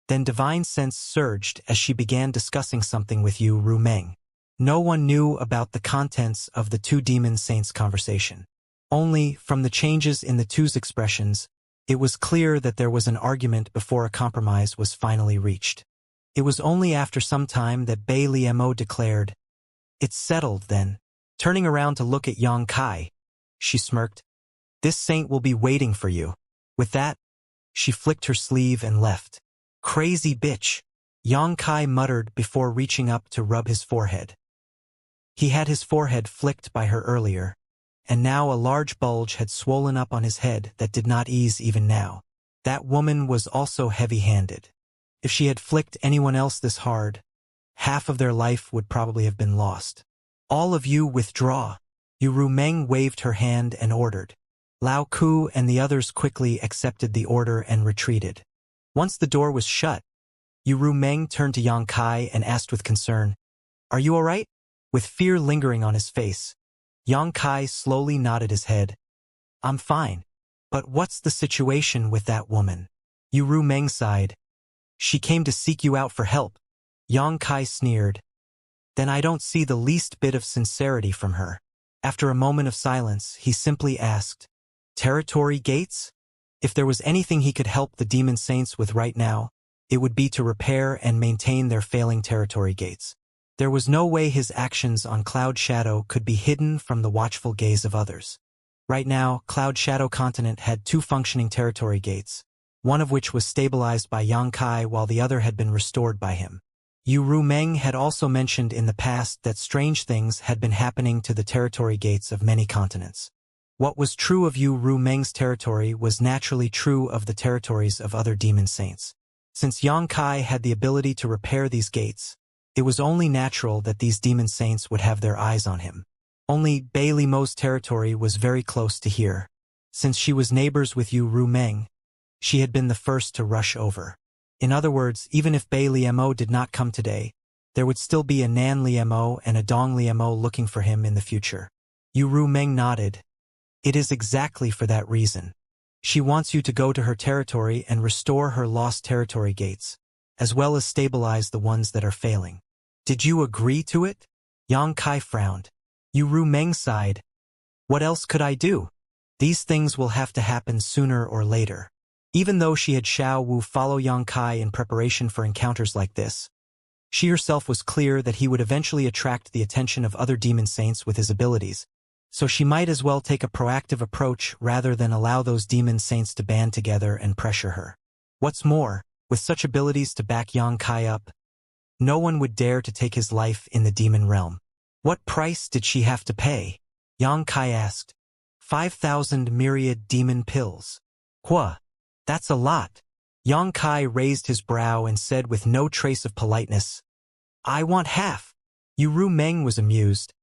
Then divine sense surged as she began discussing something with Yu Rumeng. No one knew about the contents of the two demon saints' conversation. Only, from the changes in the two's expressions, it was clear that there was an argument before a compromise was finally reached. It was only after some time that Bei Limo declared, It's settled, then. Turning around to look at Xianxia, she smirked. This saint will be waiting for you. With that, she flicked her sleeve and left. Crazy bitch, Xianxia muttered before reaching up to rub his forehead. He had his forehead flicked by her earlier, and now a large bulge had swollen up on his head that did not ease even now. That woman was also heavy-handed. If she had flicked anyone else this hard, half of their life would probably have been lost. All of you withdraw. Yu Rumeng waved her hand and ordered. Lao Ku and the others quickly accepted the order and retreated. Once the door was shut, Yu Rumeng turned to Xianxia and asked with concern, Are you all right? With fear lingering on his face, Xianxia slowly nodded his head. I'm fine. But what's the situation with that woman? Yu Rumeng sighed. She came to seek you out for help. Xianxia sneered. Then I don't see the least bit of sincerity from her. After a moment of silence, he simply asked, Territory gates? If there was anything he could help the demon saints with right now, it would be to repair and maintain their failing territory gates. There was no way his actions on Cloud Shadow could be hidden from the watchful gaze of others. Right now, Cloud Shadow Continent had two functioning territory gates, one of which was stabilized by Xianxia while the other had been restored by him. Yu Rumeng had also mentioned in the past that strange things had been happening to the territory gates of many continents. What was true of Yu Rumeng's territory was naturally true of the territories of other demon saints. Since Xianxia had the ability to repair these gates, it was only natural that these demon saints would have their eyes on him. Only Bei Limo's territory was very close to here. Since she was neighbors with Yu Rumeng, she had been the first to rush over. In other words, even if Bei Limo did not come today, there would still be a Nan Limo and a Dong Limo looking for him in the future. Yu Rumeng nodded. It is exactly for that reason. She wants you to go to her territory and restore her lost territory gates, as well as stabilize the ones that are failing. Did you agree to it? Xianxia frowned. Yu Rumeng sighed. What else could I do? These things will have to happen sooner or later. Even though she had Xiao Wu follow Xianxia in preparation for encounters like this, she herself was clear that he would eventually attract the attention of other demon saints with his abilities, so she might as well take a proactive approach rather than allow those demon saints to band together and pressure her. What's more, with such abilities to back Xianxia up, no one would dare to take his life in the demon realm. What price did she have to pay? Xianxia asked. 5,000 myriad demon pills. Quoi? That's a lot. Xianxia raised his brow and said with no trace of politeness, I want half. Yu Rumeng was amused.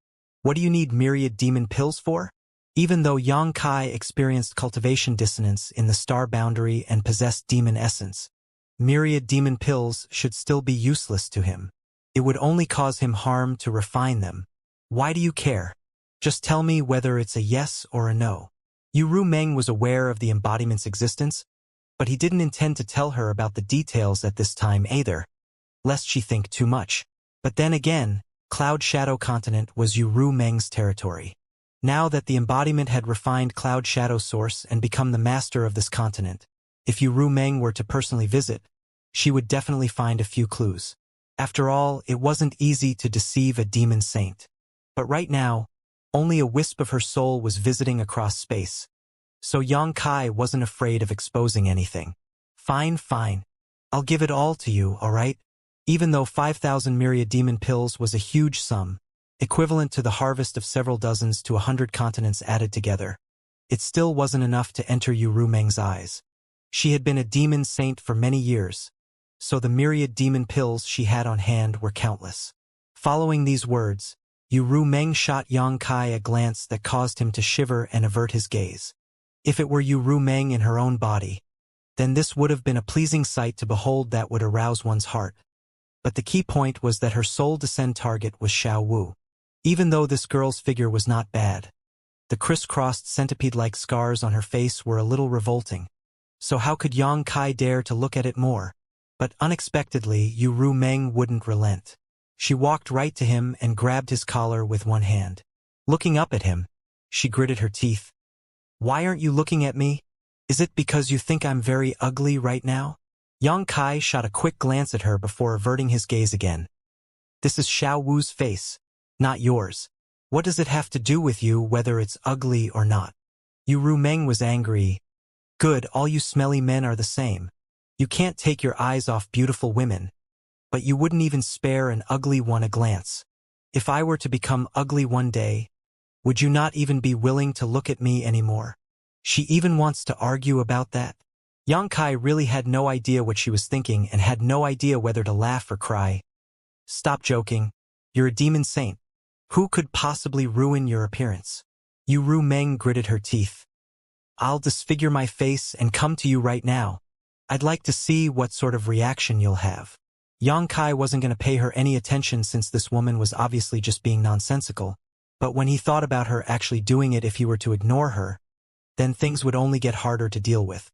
What do you need myriad demon pills for? Even though Xianxia experienced cultivation dissonance in the star boundary and possessed demon essence, myriad demon pills should still be useless to him. It would only cause him harm to refine them. Why do you care? Just tell me whether it's a yes or a no. Ru Meng was aware of the embodiment's existence, but he didn't intend to tell her about the details at this time either, lest she think too much. But then again, Cloud Shadow Continent was Ru Meng's territory. Now that the embodiment had refined Cloud Shadow Source and become the master of this continent, if Ru Meng were to personally visit, she would definitely find a few clues. After all, it wasn't easy to deceive a demon saint. But right now, only a wisp of her soul was visiting across space. So Xianxia wasn't afraid of exposing anything. Fine. I'll give it all to you, alright? Even though 5,000 myriad demon pills was a huge sum, equivalent to the harvest of several dozens to 100 continents added together, it still wasn't enough to enter Ru Meng's eyes. She had been a demon saint for many years, so the myriad demon pills she had on hand were countless. Following these words, Ru Meng shot Xianxia a glance that caused him to shiver and avert his gaze. If it were Ru Meng in her own body, then this would have been a pleasing sight to behold that would arouse one's heart. But the key point was that her soul descent target was Xiao Wu. Even though this girl's figure was not bad, the crisscrossed centipede-like scars on her face were a little revolting. So how could Xianxia dare to look at it more? But unexpectedly, Ru Meng wouldn't relent. She walked right to him and grabbed his collar with one hand. Looking up at him, she gritted her teeth. Why aren't you looking at me? Is it because you think I'm very ugly right now? Xianxia shot a quick glance at her before averting his gaze again. This is Xiao Wu's face, not yours. What does it have to do with you whether it's ugly or not? Ru Meng was angry. Good, all you smelly men are the same. You can't take your eyes off beautiful women, but you wouldn't even spare an ugly one a glance. If I were to become ugly one day, would you not even be willing to look at me anymore? She even wants to argue about that? Xianxia really had no idea what she was thinking and had no idea whether to laugh or cry. Stop joking. You're a demon saint. Who could possibly ruin your appearance? Ru Meng gritted her teeth. I'll disfigure my face and come to you right now. I'd like to see what sort of reaction you'll have. Xianxia wasn't going to pay her any attention since this woman was obviously just being nonsensical, but when he thought about her actually doing it if he were to ignore her, then things would only get harder to deal with.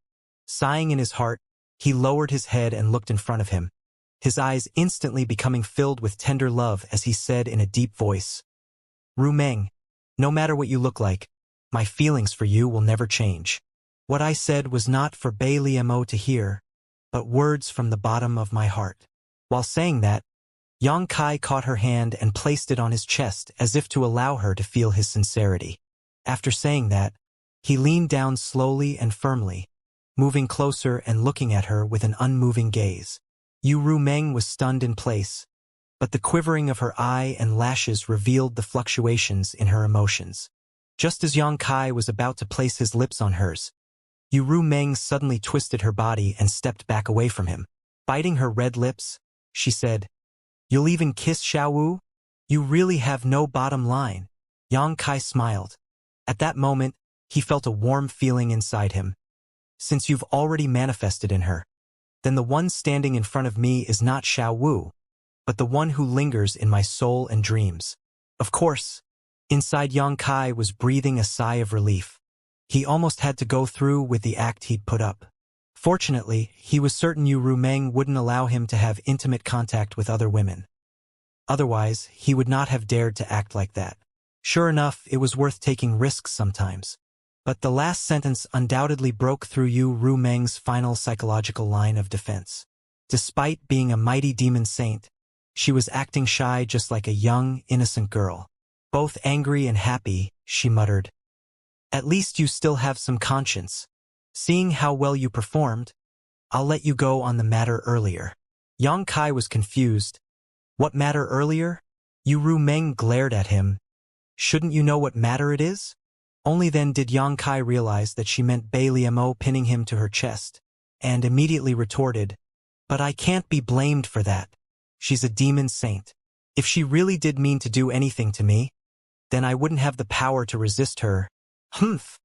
Sighing in his heart, he lowered his head and looked in front of him, his eyes instantly becoming filled with tender love as he said in a deep voice, Ru Meng, no matter what you look like, my feelings for you will never change. What I said was not for Bei Liemo to hear, but words from the bottom of my heart. While saying that, Xianxia caught her hand and placed it on his chest as if to allow her to feel his sincerity. After saying that, he leaned down slowly and firmly, moving closer and looking at her with an unmoving gaze. Ru Meng was stunned in place, but the quivering of her eye and lashes revealed the fluctuations in her emotions. Just as Xianxia was about to place his lips on hers, Ru Meng suddenly twisted her body and stepped back away from him. Biting her red lips, she said, You'll even kiss Xiao Wu? You really have no bottom line. Xianxia smiled. At that moment, he felt a warm feeling inside him. Since you've already manifested in her, then the one standing in front of me is not Xiao Wu, but the one who lingers in my soul and dreams. Of course, inside Xianxia was breathing a sigh of relief. He almost had to go through with the act he'd put up. Fortunately, he was certain Ru Meng wouldn't allow him to have intimate contact with other women. Otherwise, he would not have dared to act like that. Sure enough, it was worth taking risks sometimes. But the last sentence undoubtedly broke through Ru Meng's final psychological line of defense. Despite being a mighty demon saint, she was acting shy just like a young, innocent girl. Both angry and happy, she muttered. At least you still have some conscience. Seeing how well you performed, I'll let you go on the matter earlier. Xianxia was confused. What matter earlier? Ru Meng glared at him. Shouldn't you know what matter it is? Only then did Xianxia realize that she meant Bei Liemo pinning him to her chest, and immediately retorted, But I can't be blamed for that. She's a demon saint. If she really did mean to do anything to me, then I wouldn't have the power to resist her. Humph!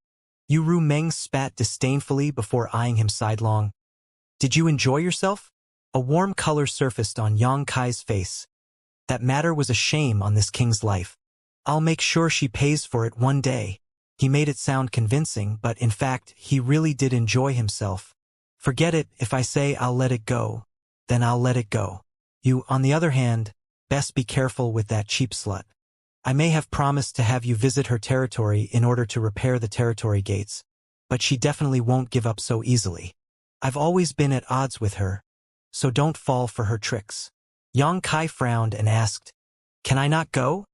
Ru Meng spat disdainfully before eyeing him sidelong. Did you enjoy yourself? A warm color surfaced on Yang Kai's face. That matter was a shame on this king's life. I'll make sure she pays for it one day. He made it sound convincing, but in fact, he really did enjoy himself. Forget it, if I say I'll let it go, then I'll let it go. You, on the other hand, best be careful with that cheap slut. I may have promised to have you visit her territory in order to repair the territory gates, but she definitely won't give up so easily. I've always been at odds with her, so don't fall for her tricks. Yang Kai frowned and asked, Can I not go?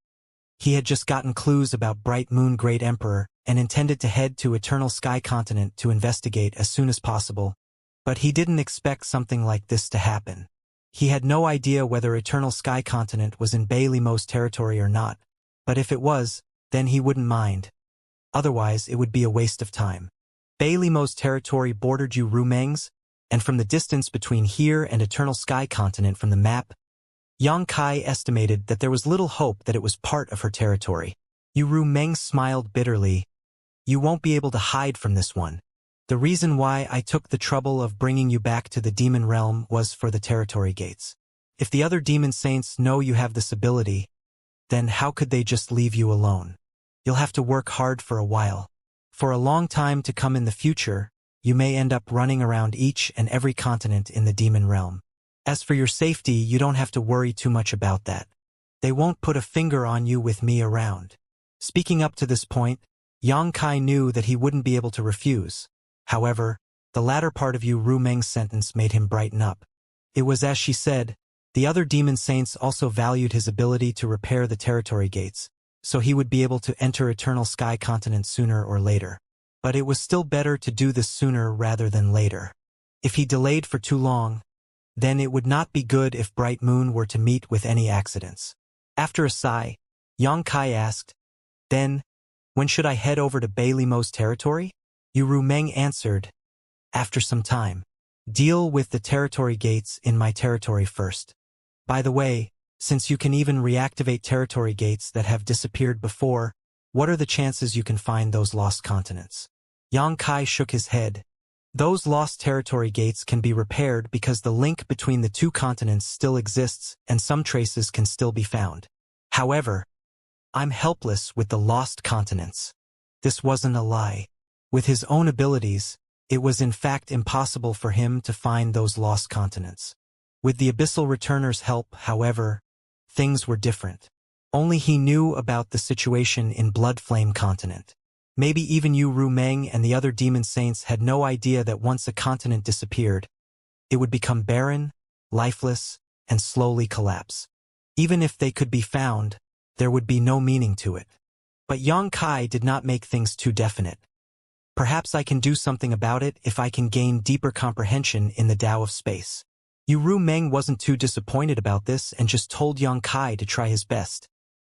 He had just gotten clues about Bright Moon Great Emperor and intended to head to Eternal Sky Continent to investigate as soon as possible, but he didn't expect something like this to happen. He had no idea whether Eternal Sky Continent was in Bei Limo's territory or not, but if it was, then he wouldn't mind. Otherwise, it would be a waste of time. Bei Limo's territory bordered Yu Rumeng's, and from the distance between here and Eternal Sky Continent from the map, Yang Kai estimated that there was little hope that it was part of her territory. Yu Rumeng smiled bitterly. You won't be able to hide from this one. The reason why I took the trouble of bringing you back to the demon realm was for the territory gates. If the other demon saints know you have this ability, then how could they just leave you alone? You'll have to work hard for a while. For a long time to come in the future, you may end up running around each and every continent in the demon realm. As for your safety, you don't have to worry too much about that. They won't put a finger on you with me around. Speaking up to this point, Yang Kai knew that he wouldn't be able to refuse. However, the latter part of Yu Rumeng's sentence made him brighten up. It was as she said, the other demon saints also valued his ability to repair the territory gates, so he would be able to enter Eternal Sky Continent sooner or later. But it was still better to do this sooner rather than later. If he delayed for too long, then it would not be good if Bright Moon were to meet with any accidents. After a sigh, Yang Kai asked, Then, when should I head over to Bei Limo's territory? Yu Rumeng answered, After some time. Deal with the territory gates in my territory first. By the way, since you can even reactivate territory gates that have disappeared before, what are the chances you can find those lost continents? Yang Kai shook his head. Those lost territory gates can be repaired because the link between the two continents still exists and some traces can still be found. However, I'm helpless with the lost continents. This wasn't a lie. With his own abilities, it was in fact impossible for him to find those lost continents. With the Abyssal Returner's help, however, things were different. Only he knew about the situation in Bloodflame Continent. Maybe even Yu Rumeng and the other demon saints had no idea that once a continent disappeared, it would become barren, lifeless, and slowly collapse. Even if they could be found, there would be no meaning to it. But Yang Kai did not make things too definite. Perhaps I can do something about it if I can gain deeper comprehension in the Tao of space. Yu Rumeng wasn't too disappointed about this and just told Yang Kai to try his best,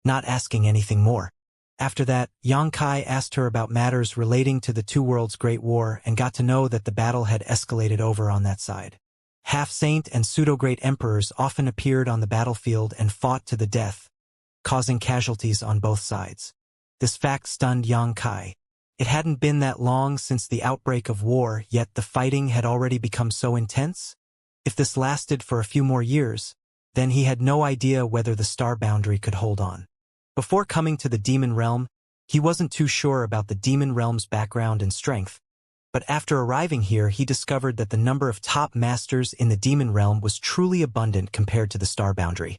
not asking anything more. After that, Yang Kai asked her about matters relating to the Two Worlds Great War and got to know that the battle had escalated over on that side. Half-saint and pseudo-great emperors often appeared on the battlefield and fought to the death, causing casualties on both sides. This fact stunned Yang Kai. It hadn't been that long since the outbreak of war, yet the fighting had already become so intense. If this lasted for a few more years, then he had no idea whether the star boundary could hold on. Before coming to the demon realm, he wasn't too sure about the demon realm's background and strength, but after arriving here he discovered that the number of top masters in the demon realm was truly abundant compared to the star boundary.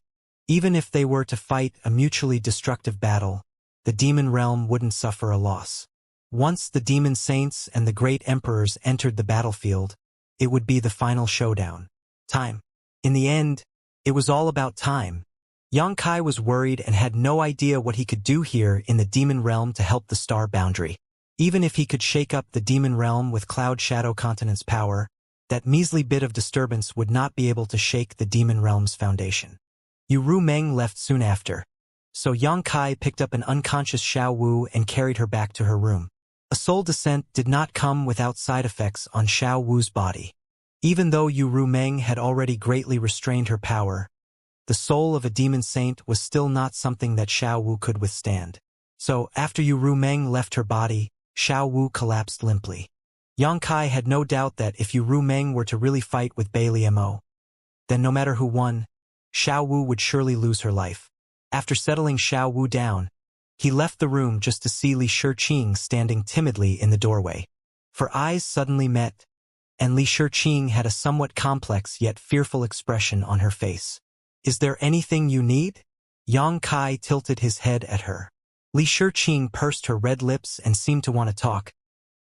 Even if they were to fight a mutually destructive battle, the demon realm wouldn't suffer a loss. Once the demon saints and the great emperors entered the battlefield, it would be the final showdown. Time. In the end, it was all about time. Yang Kai was worried and had no idea what he could do here in the demon realm to help the star boundary. Even if he could shake up the demon realm with Cloud Shadow Continent's power, that measly bit of disturbance would not be able to shake the demon realm's foundation. Yu Rumeng left soon after, so Yang Kai picked up an unconscious Xiao Wu and carried her back to her room. A soul descent did not come without side effects on Xiao Wu's body. Even though Yu Rumeng had already greatly restrained her power, the soul of a demon saint was still not something that Xiao Wu could withstand. So, after Yu Rumeng left her body, Xiao Wu collapsed limply. Yang Kai had no doubt that if Yu Rumeng were to really fight with Bai Liemo, then no matter who won, Xiao Wu would surely lose her life. After settling Xiao Wu down, he left the room just to see Li Shiqing standing timidly in the doorway. Her eyes suddenly met, and Li Shiqing had a somewhat complex yet fearful expression on her face. "Is there anything you need?" Yang Kai tilted his head at her. Li Shiqing pursed her red lips and seemed to want to talk,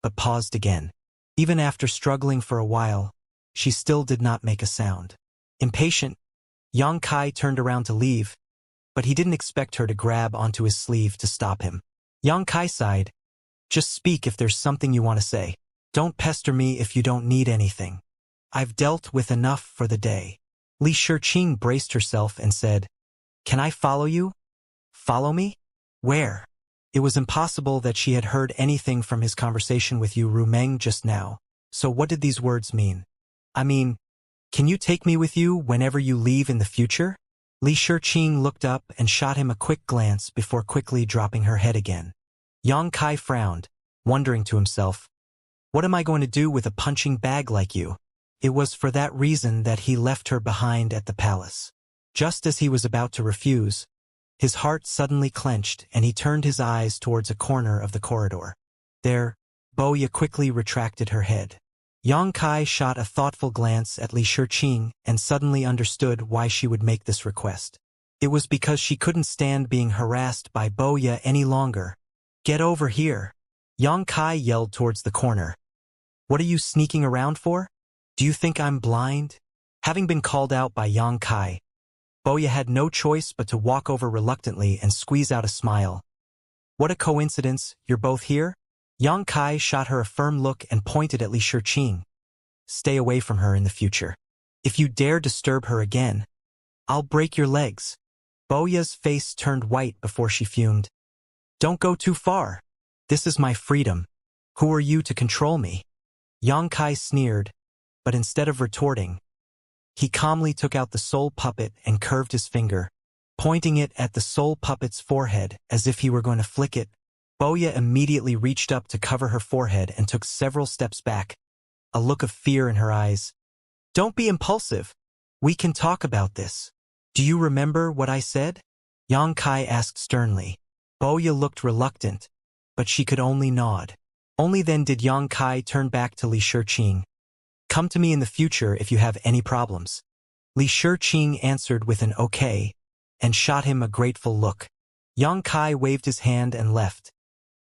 but paused again. Even after struggling for a while, she still did not make a sound. Impatient, Yang Kai turned around to leave, but he didn't expect her to grab onto his sleeve to stop him. Yang Kai sighed. "Just speak if there's something you want to say. Don't pester me if you don't need anything. I've dealt with enough for the day." Li Shiqing braced herself and said, "Can I follow you?" "Follow me? Where?" It was impossible that she had heard anything from his conversation with Yu Rumeng just now, so what did these words mean? "I mean, can you take me with you whenever you leave in the future?" Li Shiqing looked up and shot him a quick glance before quickly dropping her head again. Yang Kai frowned, wondering to himself, "What am I going to do with a punching bag like you?" It was for that reason that he left her behind at the palace. Just as he was about to refuse, his heart suddenly clenched and he turned his eyes towards a corner of the corridor. There, Boya quickly retracted her head. Yang Kai shot a thoughtful glance at Li Shiqing and suddenly understood why she would make this request. It was because she couldn't stand being harassed by Boya any longer. "Get over here!" Yang Kai yelled towards the corner. "What are you sneaking around for? Do you think I'm blind?" Having been called out by Yang Kai, Boya had no choice but to walk over reluctantly and squeeze out a smile. "What a coincidence, you're both here?" Yang Kai shot her a firm look and pointed at Li Shiqing. "Stay away from her in the future. If you dare disturb her again, I'll break your legs." Boya's face turned white before she fumed. "Don't go too far. This is my freedom. Who are you to control me?" Yang Kai sneered, but instead of retorting, he calmly took out the soul puppet and curved his finger, pointing it at the soul puppet's forehead as if he were going to flick it. Boya immediately reached up to cover her forehead and took several steps back, a look of fear in her eyes. "Don't be impulsive. We can talk about this. Do you remember what I said?" Yang Kai asked sternly. Boya looked reluctant, but she could only nod. Only then did Yang Kai turn back to Li Shiqing. "Come to me in the future if you have any problems." Li Shiqing answered with an okay, and shot him a grateful look. Yang Kai waved his hand and left,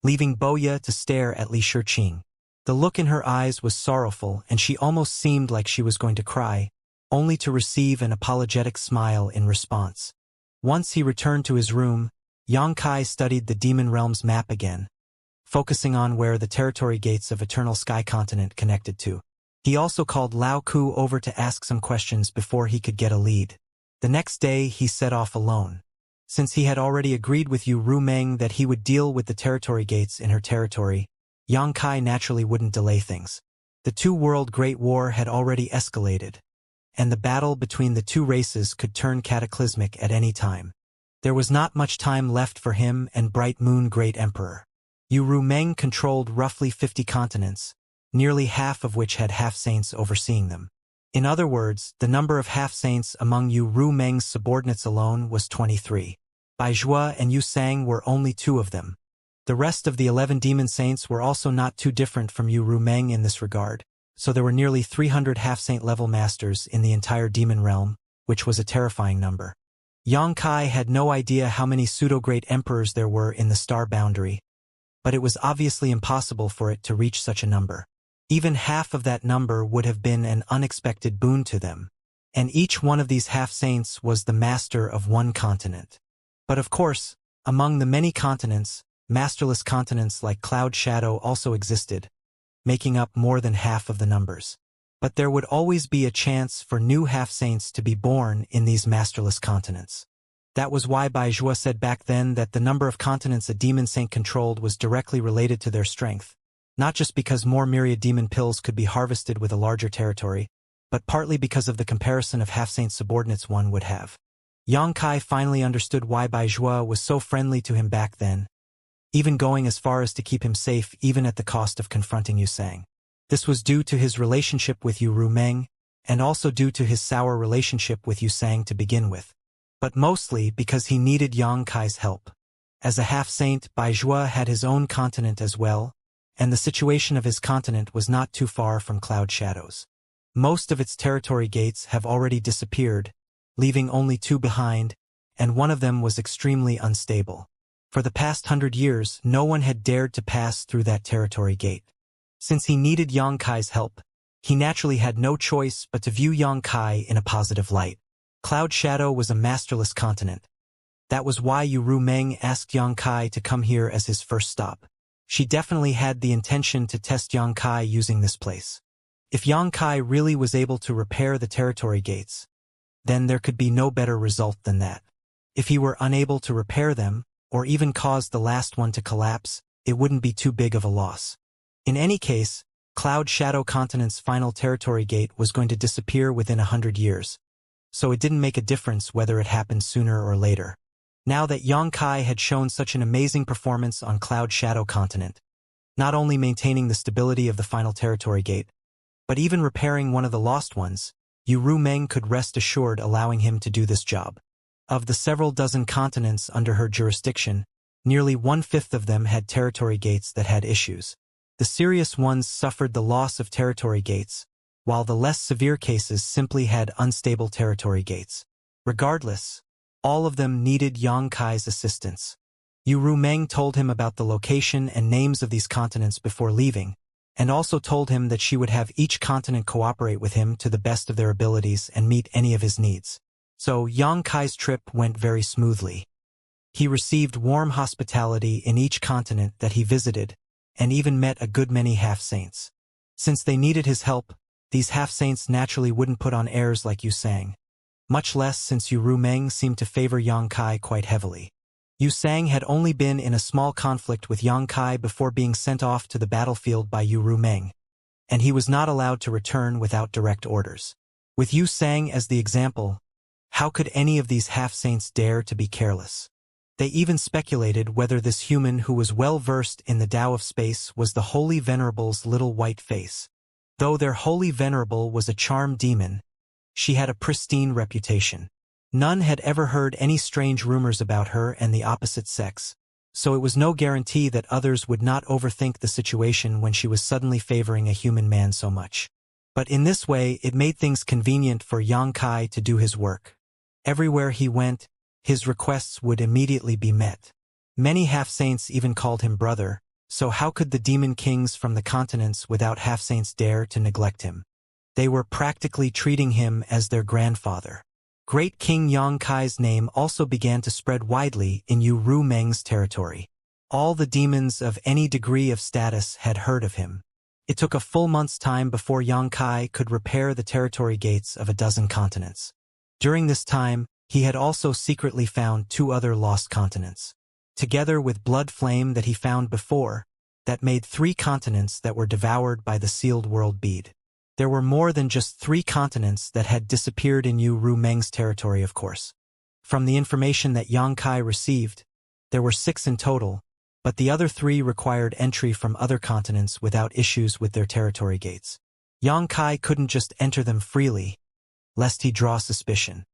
leaving Boya to stare at Li Shiqing. The look in her eyes was sorrowful and she almost seemed like she was going to cry, only to receive an apologetic smile in response. Once he returned to his room, Yang Kai studied the Demon Realm's map again, focusing on where the territory gates of Eternal Sky Continent connected to. He also called Lao Ku over to ask some questions before he could get a lead. The next day he set off alone. Since he had already agreed with Yu Rumeng that he would deal with the territory gates in her territory, Yang Kai naturally wouldn't delay things. The two-world Great War had already escalated, and the battle between the two races could turn cataclysmic at any time. There was not much time left for him and Bright Moon Great Emperor. Yu Rumeng controlled roughly 50 continents, nearly half of which had half-saints overseeing them. In other words, the number of half-saints among Yu Rumeng's subordinates alone was 23. Bai Zhua and Yu Sang were only 2 of them. The rest of the 11 demon saints were also not too different from Yu Rumeng in this regard, so there were nearly 300 half-saint level masters in the entire demon realm, which was a terrifying number. Yang Kai had no idea how many pseudo-great emperors there were in the star boundary, but it was obviously impossible for it to reach such a number. Even half of that number would have been an unexpected boon to them, and each one of these half-saints was the master of one continent. But of course, among the many continents, masterless continents like Cloud Shadow also existed, making up more than half of the numbers. But there would always be a chance for new half-saints to be born in these masterless continents. That was why Bai Zhua said back then that the number of continents a demon saint controlled was directly related to their strength, not just because more myriad demon pills could be harvested with a larger territory, but partly because of the comparison of half-saint subordinates one would have. Yang Kai finally understood why Bai Zhua was so friendly to him back then, even going as far as to keep him safe even at the cost of confronting Yu Sang. This was due to his relationship with Yu Rumeng, and also due to his sour relationship with Yu Sang to begin with. But mostly because he needed Yang Kai's help. As a half-saint, Baizhua had his own continent as well, and the situation of his continent was not too far from Cloud Shadow's. Most of its territory gates have already disappeared, leaving only 2 behind, and one of them was extremely unstable. For the past 100 years, no one had dared to pass through that territory gate. Since he needed Yang Kai's help, he naturally had no choice but to view Yang Kai in a positive light. Cloud Shadow was a masterless continent. That was why Yu Rumeng asked Yang Kai to come here as his first stop. She definitely had the intention to test Yang Kai using this place. If Yang Kai really was able to repair the territory gates, then there could be no better result than that. If he were unable to repair them, or even cause the last one to collapse, it wouldn't be too big of a loss. In any case, Cloud Shadow Continent's final territory gate was going to disappear within 100 years, so it didn't make a difference whether it happened sooner or later. Now that Yang Kai had shown such an amazing performance on Cloud Shadow Continent, not only maintaining the stability of the final territory gate, but even repairing one of the lost ones, Yu Rumeng could rest assured allowing him to do this job. Of the several dozen continents under her jurisdiction, nearly 1/5 of them had territory gates that had issues. The serious ones suffered the loss of territory gates, while the less severe cases simply had unstable territory gates. Regardless, all of them needed Yang Kai's assistance. Yu Rumeng told him about the location and names of these continents before leaving, and also told him that she would have each continent cooperate with him to the best of their abilities and meet any of his needs. So Yang Kai's trip went very smoothly. He received warm hospitality in each continent that he visited, and even met a good many half-saints. Since they needed his help, these half-saints naturally wouldn't put on airs like Yu Sang. Much less since Yu Rumeng seemed to favor Yang Kai quite heavily. Yu Sang had only been in a small conflict with Yang Kai before being sent off to the battlefield by Yu Rumeng, and he was not allowed to return without direct orders. With Yu Sang as the example, how could any of these half-saints dare to be careless? They even speculated whether this human who was well-versed in the Tao of space was the Holy Venerable's little white face. Though their Holy Venerable was a charm demon, she had a pristine reputation. None had ever heard any strange rumors about her and the opposite sex, so it was no guarantee that others would not overthink the situation when she was suddenly favoring a human man so much. But in this way, it made things convenient for Yang Kai to do his work. Everywhere he went, his requests would immediately be met. Many half-saints even called him brother, so how could the demon kings from the continents without half-saints dare to neglect him? They were practically treating him as their grandfather. Great King Yang Kai's name also began to spread widely in Yu Rumeng's territory. All the demons of any degree of status had heard of him. It took a full month's time before Yang Kai could repair the territory gates of a dozen continents. During this time, he had also secretly found 2 other lost continents. Together with blood flame that he found before, that made 3 continents that were devoured by the sealed world bead. There were more than just 3 continents that had disappeared in Yu Rumeng's territory, of course. From the information that Yang Kai received, there were 6 in total, but the other 3 required entry from other continents without issues with their territory gates. Yang Kai couldn't just enter them freely, lest he draw suspicion.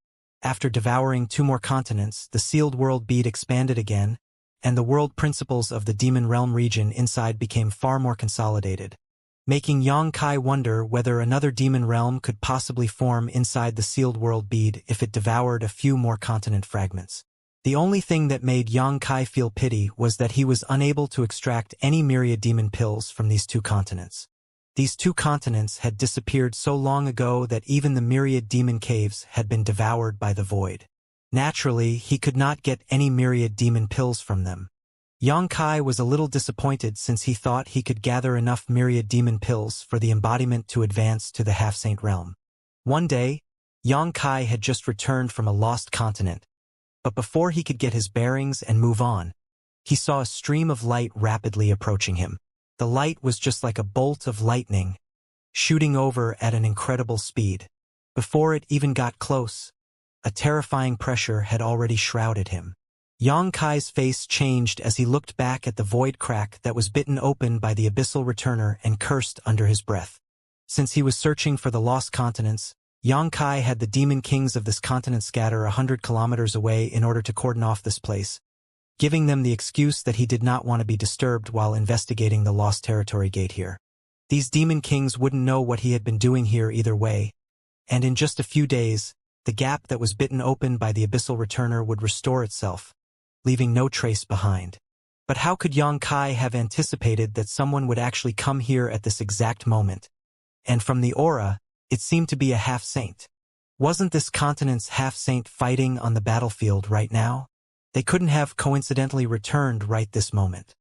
After devouring 2 more continents, the sealed world bead expanded again, and the world principles of the demon realm region inside became far more consolidated, making Yang Kai wonder whether another demon realm could possibly form inside the sealed world bead if it devoured a few more continent fragments. The only thing that made Yang Kai feel pity was that he was unable to extract any myriad demon pills from these 2 continents. These 2 continents had disappeared so long ago that even the myriad demon caves had been devoured by the void. Naturally, he could not get any myriad demon pills from them. Yang Kai was a little disappointed since he thought he could gather enough myriad demon pills for the embodiment to advance to the half-saint realm. One day, Yang Kai had just returned from a lost continent, but before he could get his bearings and move on, he saw a stream of light rapidly approaching him. The light was just like a bolt of lightning, shooting over at an incredible speed. Before it even got close, a terrifying pressure had already shrouded him. Yang Kai's face changed as he looked back at the void crack that was bitten open by the abyssal returner and cursed under his breath. Since he was searching for the lost continents, Yang Kai had the demon kings of this continent scatter 100 kilometers away in order to cordon off this place, giving them the excuse that he did not want to be disturbed while investigating the Lost Territory Gate here. These demon kings wouldn't know what he had been doing here either way, and in just a few days, the gap that was bitten open by the abyssal returner would restore itself, leaving no trace behind. But how could Yang Kai have anticipated that someone would actually come here at this exact moment? And from the aura, it seemed to be a half-saint. Wasn't this continent's half-saint fighting on the battlefield right now? They couldn't have coincidentally returned right this moment,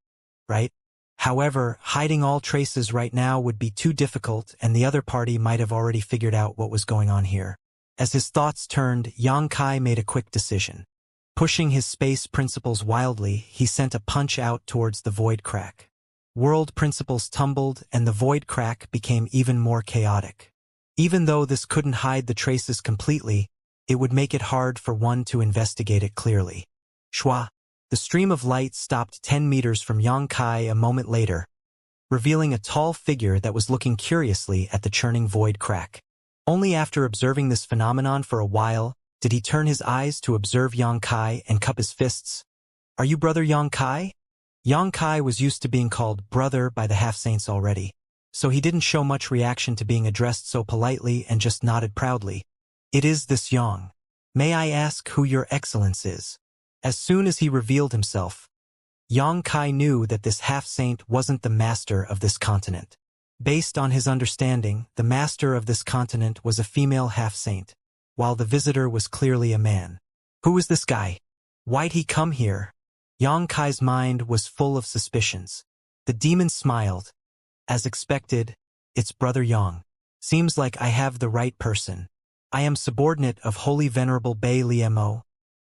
right? However, hiding all traces right now would be too difficult, and the other party might have already figured out what was going on here. As his thoughts turned, Yang Kai made a quick decision. Pushing his space principles wildly, he sent a punch out towards the void crack. World principles tumbled, and the void crack became even more chaotic. Even though this couldn't hide the traces completely, it would make it hard for one to investigate it clearly. Shwa! The stream of light stopped 10 meters from Yang Kai a moment later, revealing a tall figure that was looking curiously at the churning void crack. Only after observing this phenomenon for a while did he turn his eyes to observe Yang Kai and cup his fists. "Are you brother Yang Kai?" Yang Kai was used to being called brother by the half-saints already, so he didn't show much reaction to being addressed so politely and just nodded proudly. "It is this Yang. May I ask who your excellence is?" As soon as he revealed himself, Yang Kai knew that this half-saint wasn't the master of this continent. Based on his understanding, the master of this continent was a female half-saint, while the visitor was clearly a man. Who is this guy? Why'd he come here? Yang Kai's mind was full of suspicions. The demon smiled. "As expected, it's Brother Yang. Seems like I have the right person. I am subordinate of Holy Venerable Bei Liemo,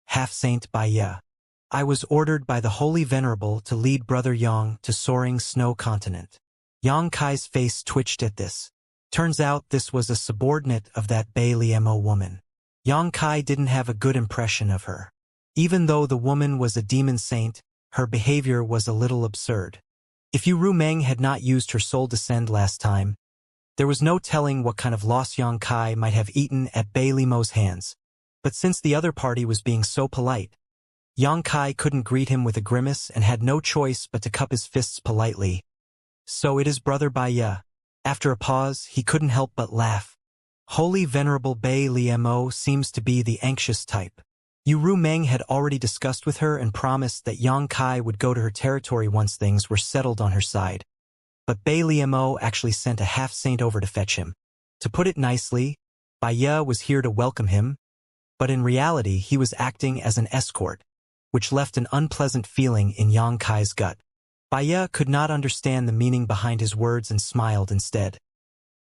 Half-Saint Bai Ye. I was ordered by the Holy Venerable to lead Brother Yang to Soaring Snow Continent." Yang Kai's face twitched at this. Turns out this was a subordinate of that Bei Liemo woman. Yang Kai didn't have a good impression of her. Even though the woman was a demon saint, her behavior was a little absurd. If Yu Rumeng had not used her soul descend last time, there was no telling what kind of loss Yang Kai might have eaten at Bei Liemo's hands. But since the other party was being so polite, Yang Kai couldn't greet him with a grimace and had no choice but to cup his fists politely. "So it is Brother Bai Ye." After a pause, he couldn't help but laugh. Holy Venerable Bei Liemo seems to be the anxious type. Yu Rumeng had already discussed with her and promised that Yang Kai would go to her territory once things were settled on her side. But Bei Liemo actually sent a half-saint over to fetch him. To put it nicely, Bai Ye was here to welcome him, but in reality he was acting as an escort, which left an unpleasant feeling in Yang Kai's gut. Bai Ye could not understand the meaning behind his words and smiled instead.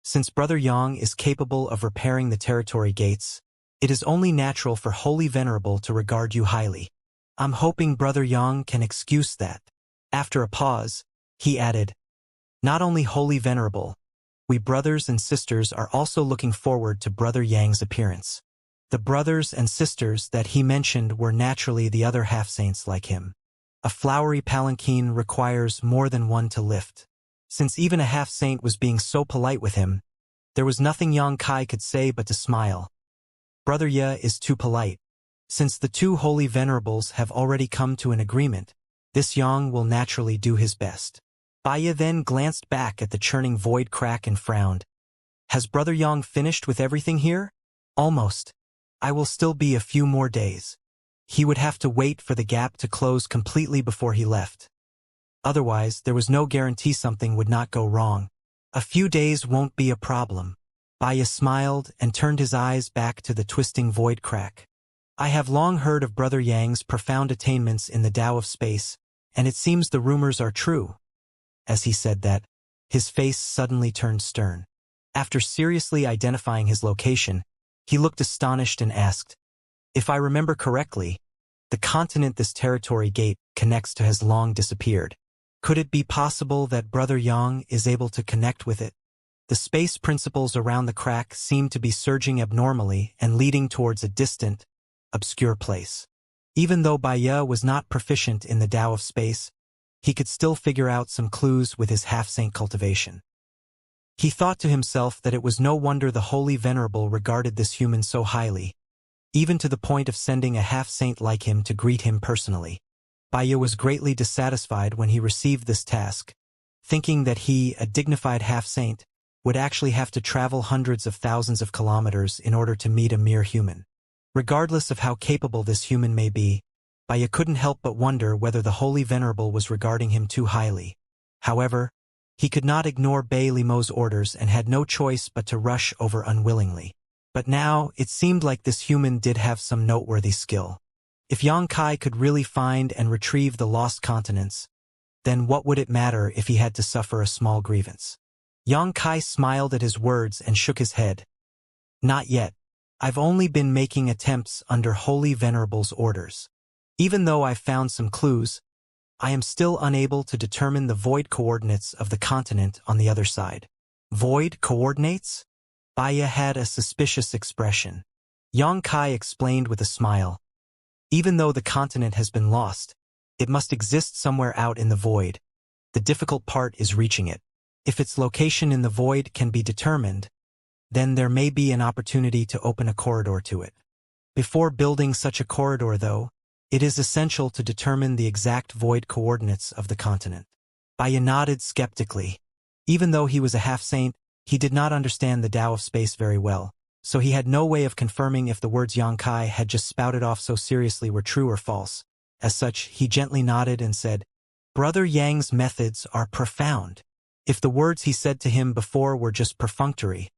Since Brother Yang is capable of repairing the territory gates, it is only natural for Holy Venerable to regard you highly. I'm hoping Brother Yang can excuse that. After a pause, he added, "Not only Holy Venerable, we brothers and sisters are also looking forward to Brother Yang's appearance." The brothers and sisters that he mentioned were naturally the other half-saints like him. A flowery palanquin requires more than one to lift. Since even a half-saint was being so polite with him, there was nothing Yang Kai could say but to smile. Brother Ye is too polite. Since the two holy venerables have already come to an agreement, this Yang will naturally do his best. Bai Ye then glanced back at the churning void crack and frowned. "Has Brother Yang finished with everything here?" "Almost. I will still be a few more days." He would have to wait for the gap to close completely before he left. Otherwise, there was no guarantee something would not go wrong. "A few days won't be a problem." Bai Ye smiled and turned his eyes back to the twisting void crack. "I have long heard of Brother Yang's profound attainments in the Tao of space, and it seems the rumors are true." As he said that, his face suddenly turned stern. After seriously identifying his location, he looked astonished and asked, "If I remember correctly, the continent this territory gate connects to has long disappeared. Could it be possible that Brother Yang is able to connect with it?" The space principles around the crack seemed to be surging abnormally and leading towards a distant, obscure place. Even though Baya was not proficient in the Tao of space, he could still figure out some clues with his half-saint cultivation. He thought to himself that it was no wonder the Holy Venerable regarded this human so highly, even to the point of sending a half-saint like him to greet him personally. Baya was greatly dissatisfied when he received this task, thinking that he, a dignified half-saint, would actually have to travel hundreds of thousands of kilometers in order to meet a mere human. Regardless of how capable this human may be, Baya couldn't help but wonder whether the Holy Venerable was regarding him too highly. However, he could not ignore Bei Limo's orders and had no choice but to rush over unwillingly. But now, it seemed like this human did have some noteworthy skill. If Xianxia could really find and retrieve the lost continents, then what would it matter if he had to suffer a small grievance? Xianxia smiled at his words and shook his head. Not yet. I've only been making attempts under Holy Venerable's orders. Even though I've found some clues, I am still unable to determine the void coordinates of the continent on the other side. Void coordinates? Baya had a suspicious expression. Xianxia explained with a smile. Even though the continent has been lost, it must exist somewhere out in the void. The difficult part is reaching it. If its location in the void can be determined, then there may be an opportunity to open a corridor to it. Before building such a corridor, though, it is essential to determine the exact void coordinates of the continent. Baya nodded skeptically. Even though he was a half-saint, he did not understand the Tao of space very well, so he had no way of confirming if the words Xianxia had just spouted off so seriously were true or false. As such, he gently nodded and said, "Brother Yang's methods are profound." If the words he said to him before were just perfunctory,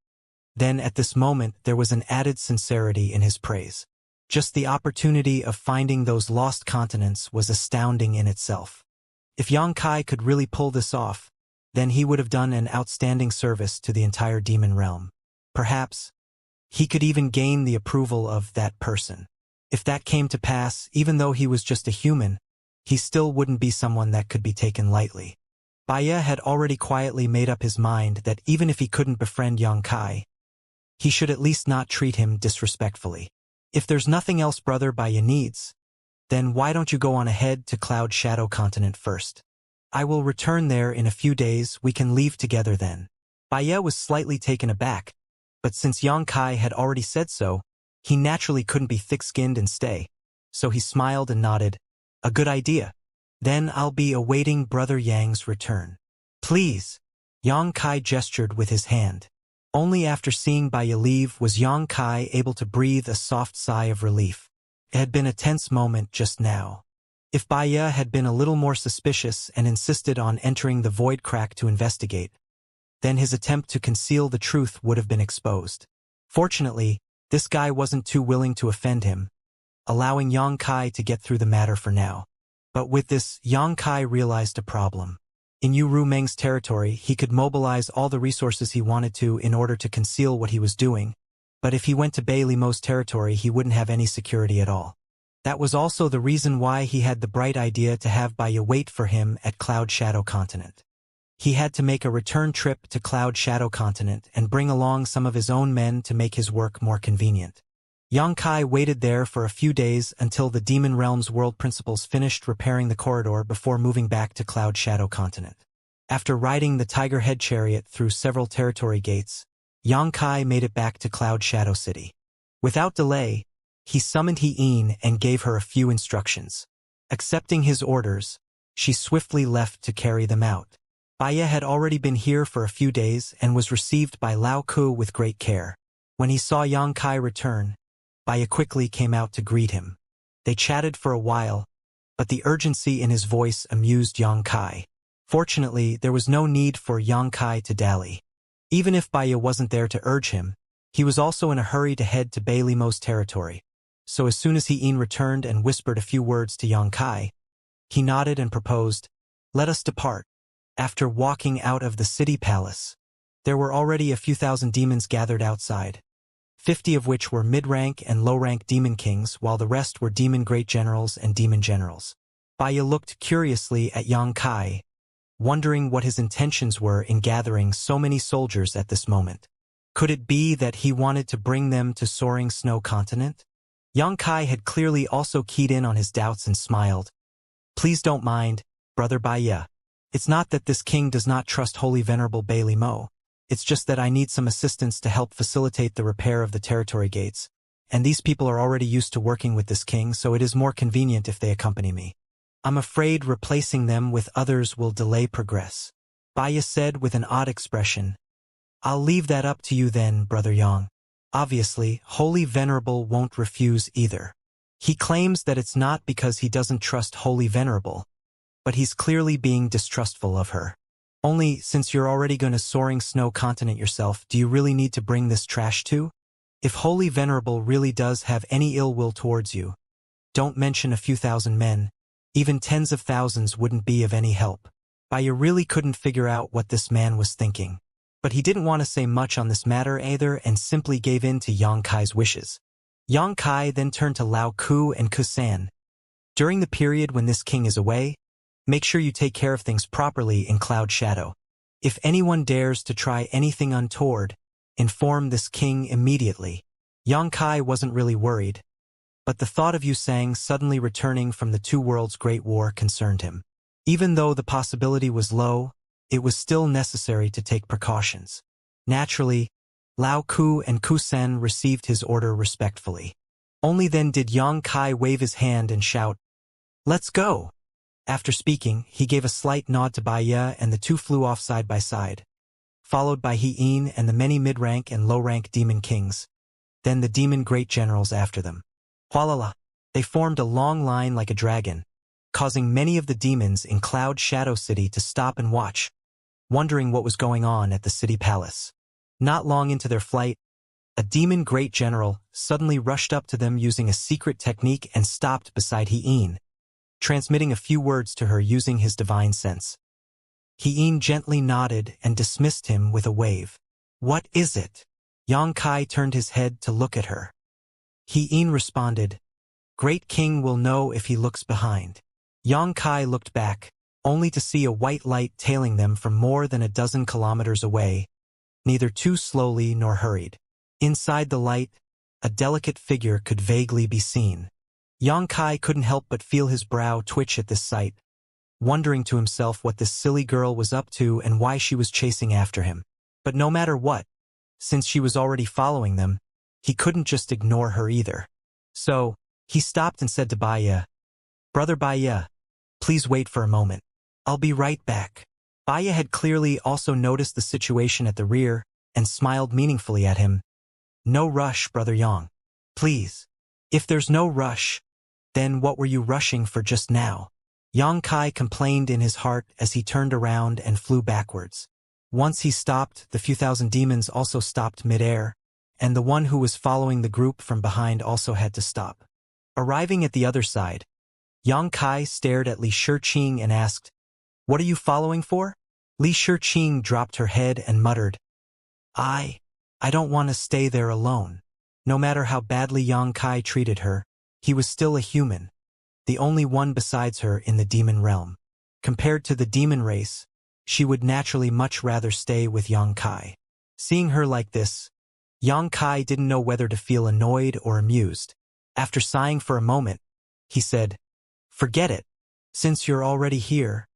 then at this moment there was an added sincerity in his praise. Just the opportunity of finding those lost continents was astounding in itself. If Xianxia could really pull this off, then he would have done an outstanding service to the entire demon realm. Perhaps he could even gain the approval of that person. If that came to pass, even though he was just a human, he still wouldn't be someone that could be taken lightly. Baya had already quietly made up his mind that even if he couldn't befriend Xianxia, he should at least not treat him disrespectfully. If there's nothing else Brother Baya needs, then why don't you go on ahead to Cloud Shadow Continent first? I will return there in a few days, we can leave together then. Baya was slightly taken aback, but since Xianxia had already said so, he naturally couldn't be thick-skinned and stay, so he smiled and nodded. A good idea. Then I'll be awaiting Brother Yang's return. Please. Xianxia gestured with his hand. Only after seeing Baya leave was Xianxia able to breathe a soft sigh of relief. It had been a tense moment just now. If Baya had been a little more suspicious and insisted on entering the void crack to investigate, then his attempt to conceal the truth would have been exposed. Fortunately, this guy wasn't too willing to offend him, allowing Xianxia to get through the matter for now. But with this, Xianxia realized a problem. In Yu Rumeng's territory, he could mobilize all the resources he wanted to in order to conceal what he was doing, but if he went to Bei Limo's territory, he wouldn't have any security at all. That was also the reason why he had the bright idea to have Baya wait for him at Cloud Shadow Continent. He had to make a return trip to Cloud Shadow Continent and bring along some of his own men to make his work more convenient. Xianxia waited there for a few days until the Demon Realm's world principals finished repairing the corridor before moving back to Cloud Shadow Continent. After riding the Tiger Head chariot through several territory gates, Xianxia made it back to Cloud Shadow City. Without delay, he summoned He-In and gave her a few instructions. Accepting his orders, she swiftly left to carry them out. Baya had already been here for a few days and was received by Lao Ku with great care. When he saw Xianxia return, Baya quickly came out to greet him. They chatted for a while, but the urgency in his voice amused Xianxia. Fortunately, there was no need for Xianxia to dally. Even if Baya wasn't there to urge him, he was also in a hurry to head to Bei Limo's territory. So as soon as He-In returned and whispered a few words to Xianxia, he nodded and proposed, "Let us depart." After walking out of the city palace, there were already a few thousand demons gathered outside, 50 of which were mid-rank and low-rank demon kings, while the rest were demon great generals and demon generals. Baya looked curiously at Xianxia, wondering what his intentions were in gathering so many soldiers at this moment. Could it be that he wanted to bring them to Soaring Snow Continent? Yang Kai had clearly also keyed in on his doubts and smiled. Please don't mind, Brother Baiya. It's not that this king does not trust Holy Venerable Bailey Mo. It's just that I need some assistance to help facilitate the repair of the territory gates. And these people are already used to working with this king, so it is more convenient if they accompany me. I'm afraid replacing them with others will delay progress. Baiya said with an odd expression. I'll leave that up to you then, Brother Yang. Obviously, Holy Venerable won't refuse either. He claims that it's not because he doesn't trust Holy Venerable, but he's clearly being distrustful of her. Only, since you're already going to Soaring Snow Continent yourself, do you really need to bring this trash too? If Holy Venerable really does have any ill will towards you, don't mention a few thousand men, even tens of thousands wouldn't be of any help. Baiya really couldn't figure out what this man was thinking. But he didn't want to say much on this matter either and simply gave in to Yang Kai's wishes. Yang Kai then turned to Lao Ku and Kusan. During the period when this king is away, make sure you take care of things properly in Cloud Shadow. If anyone dares to try anything untoward, inform this king immediately. Yang Kai wasn't really worried, but the thought of Yu Sang suddenly returning from the Two Worlds Great War concerned him. Even though the possibility was low, it was still necessary to take precautions. Naturally, Lao Ku and Kusen received his order respectfully. Only then did Yang Kai wave his hand and shout, "Let's go!" After speaking, he gave a slight nod to Baiya and the two flew off side by side, followed by He-In and the many mid-rank and low-rank demon kings, then the demon great generals after them. Hualala! They formed a long line like a dragon, causing many of the demons in Cloud Shadow City to stop and watch, wondering what was going on at the city palace. Not long into their flight, a demon great general suddenly rushed up to them using a secret technique and stopped beside He-In, transmitting a few words to her using his divine sense. He-In gently nodded and dismissed him with a wave. What is it? Yang Kai turned his head to look at her. He-In responded, Great King will know if he looks behind. Yang Kai looked back, only to see a white light tailing them from more than a dozen kilometers away, neither too slowly nor hurried. Inside the light, a delicate figure could vaguely be seen. Yang Kai couldn't help but feel his brow twitch at this sight, wondering to himself what this silly girl was up to and why she was chasing after him. But no matter what, since she was already following them, he couldn't just ignore her either. So, he stopped and said to Baiya, Brother Baiya, please wait for a moment. I'll be right back. Baiya had clearly also noticed the situation at the rear and smiled meaningfully at him. No rush, Brother Yang. Please. If there's no rush, then what were you rushing for just now? Yang Kai complained in his heart as he turned around and flew backwards. Once he stopped, the few thousand demons also stopped mid-air, and the one who was following the group from behind also had to stop. Arriving at the other side, Yang Kai stared at Li Shiqing and asked, What are you following for? Li Shiqing dropped her head and muttered, I don't want to stay there alone. No matter how badly Yang Kai treated her, he was still a human, the only one besides her in the demon realm. Compared to the demon race, she would naturally much rather stay with Yang Kai. Seeing her like this, Yang Kai didn't know whether to feel annoyed or amused. After sighing for a moment, he said, Forget it. Since you're already here,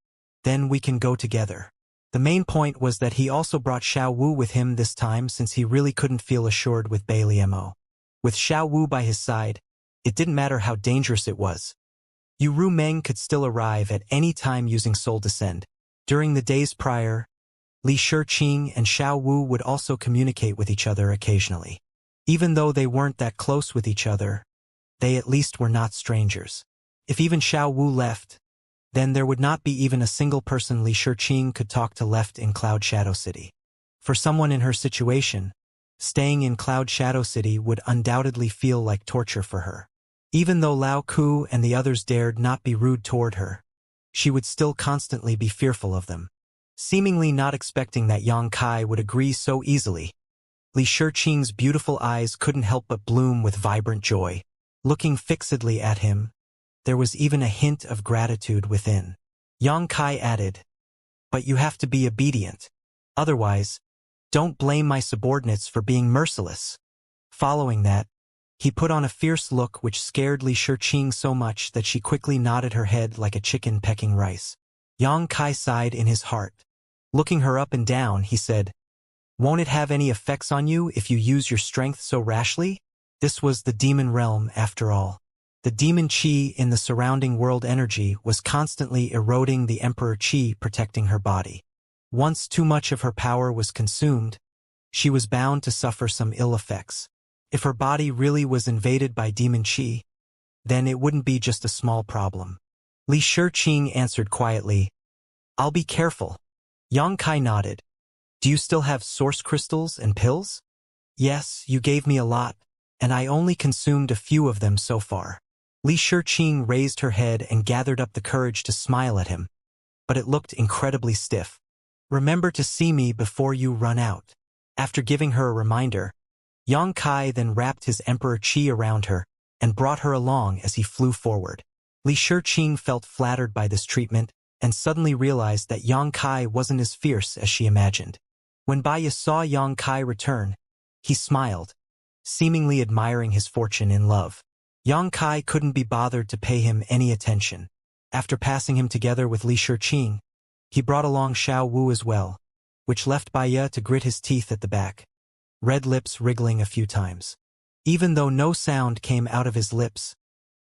then we can go together. The main point was that he also brought Xiao Wu with him this time since he really couldn't feel assured with Bailey Mo. With Xiao Wu by his side, it didn't matter how dangerous it was. Yu Ru Meng could still arrive at any time using Soul Descend. During the days prior, Li Shiqing and Xiao Wu would also communicate with each other occasionally. Even though they weren't that close with each other, they at least were not strangers. If even Xiao Wu left, then there would not be even a single person Li Shiqing could talk to left in Cloud Shadow City. For someone in her situation, staying in Cloud Shadow City would undoubtedly feel like torture for her. Even though Lao Ku and the others dared not be rude toward her, she would still constantly be fearful of them. Seemingly not expecting that Yang Kai would agree so easily, Li Shiqing's beautiful eyes couldn't help but bloom with vibrant joy. Looking fixedly at him, there was even a hint of gratitude within. Yang Kai added, But you have to be obedient. Otherwise, don't blame my subordinates for being merciless. Following that, He put on a fierce look which scared Li Shiqing so much that she quickly nodded her head like a chicken pecking rice. Yang Kai sighed in his heart. Looking her up and down, he said, "Won't it have any effects on you if you use your strength so rashly?" This was the demon realm after all. The demon chi in the surrounding world energy was constantly eroding the emperor chi protecting her body. Once too much of her power was consumed, she was bound to suffer some ill effects. If her body really was invaded by demon chi, then it wouldn't be just a small problem. Li Shiqing answered quietly, "I'll be careful." Yang Kai nodded. "Do you still have source crystals and pills?" "Yes, you gave me a lot, and I only consumed a few of them so far." Li Shiqing raised her head and gathered up the courage to smile at him, but it looked incredibly stiff. "Remember to see me before you run out." After giving her a reminder, Yang Kai then wrapped his emperor chi around her and brought her along as he flew forward. Li Shiqing felt flattered by this treatment and suddenly realized that Yang Kai wasn't as fierce as she imagined. When Baiya saw Yang Kai return, he smiled, seemingly admiring his fortune in love. Yang Kai couldn't be bothered to pay him any attention. After passing him together with Li Shiqing, he brought along Xiao Wu as well, which left Baiya to grit his teeth at the back, red lips wriggling a few times. Even though no sound came out of his lips,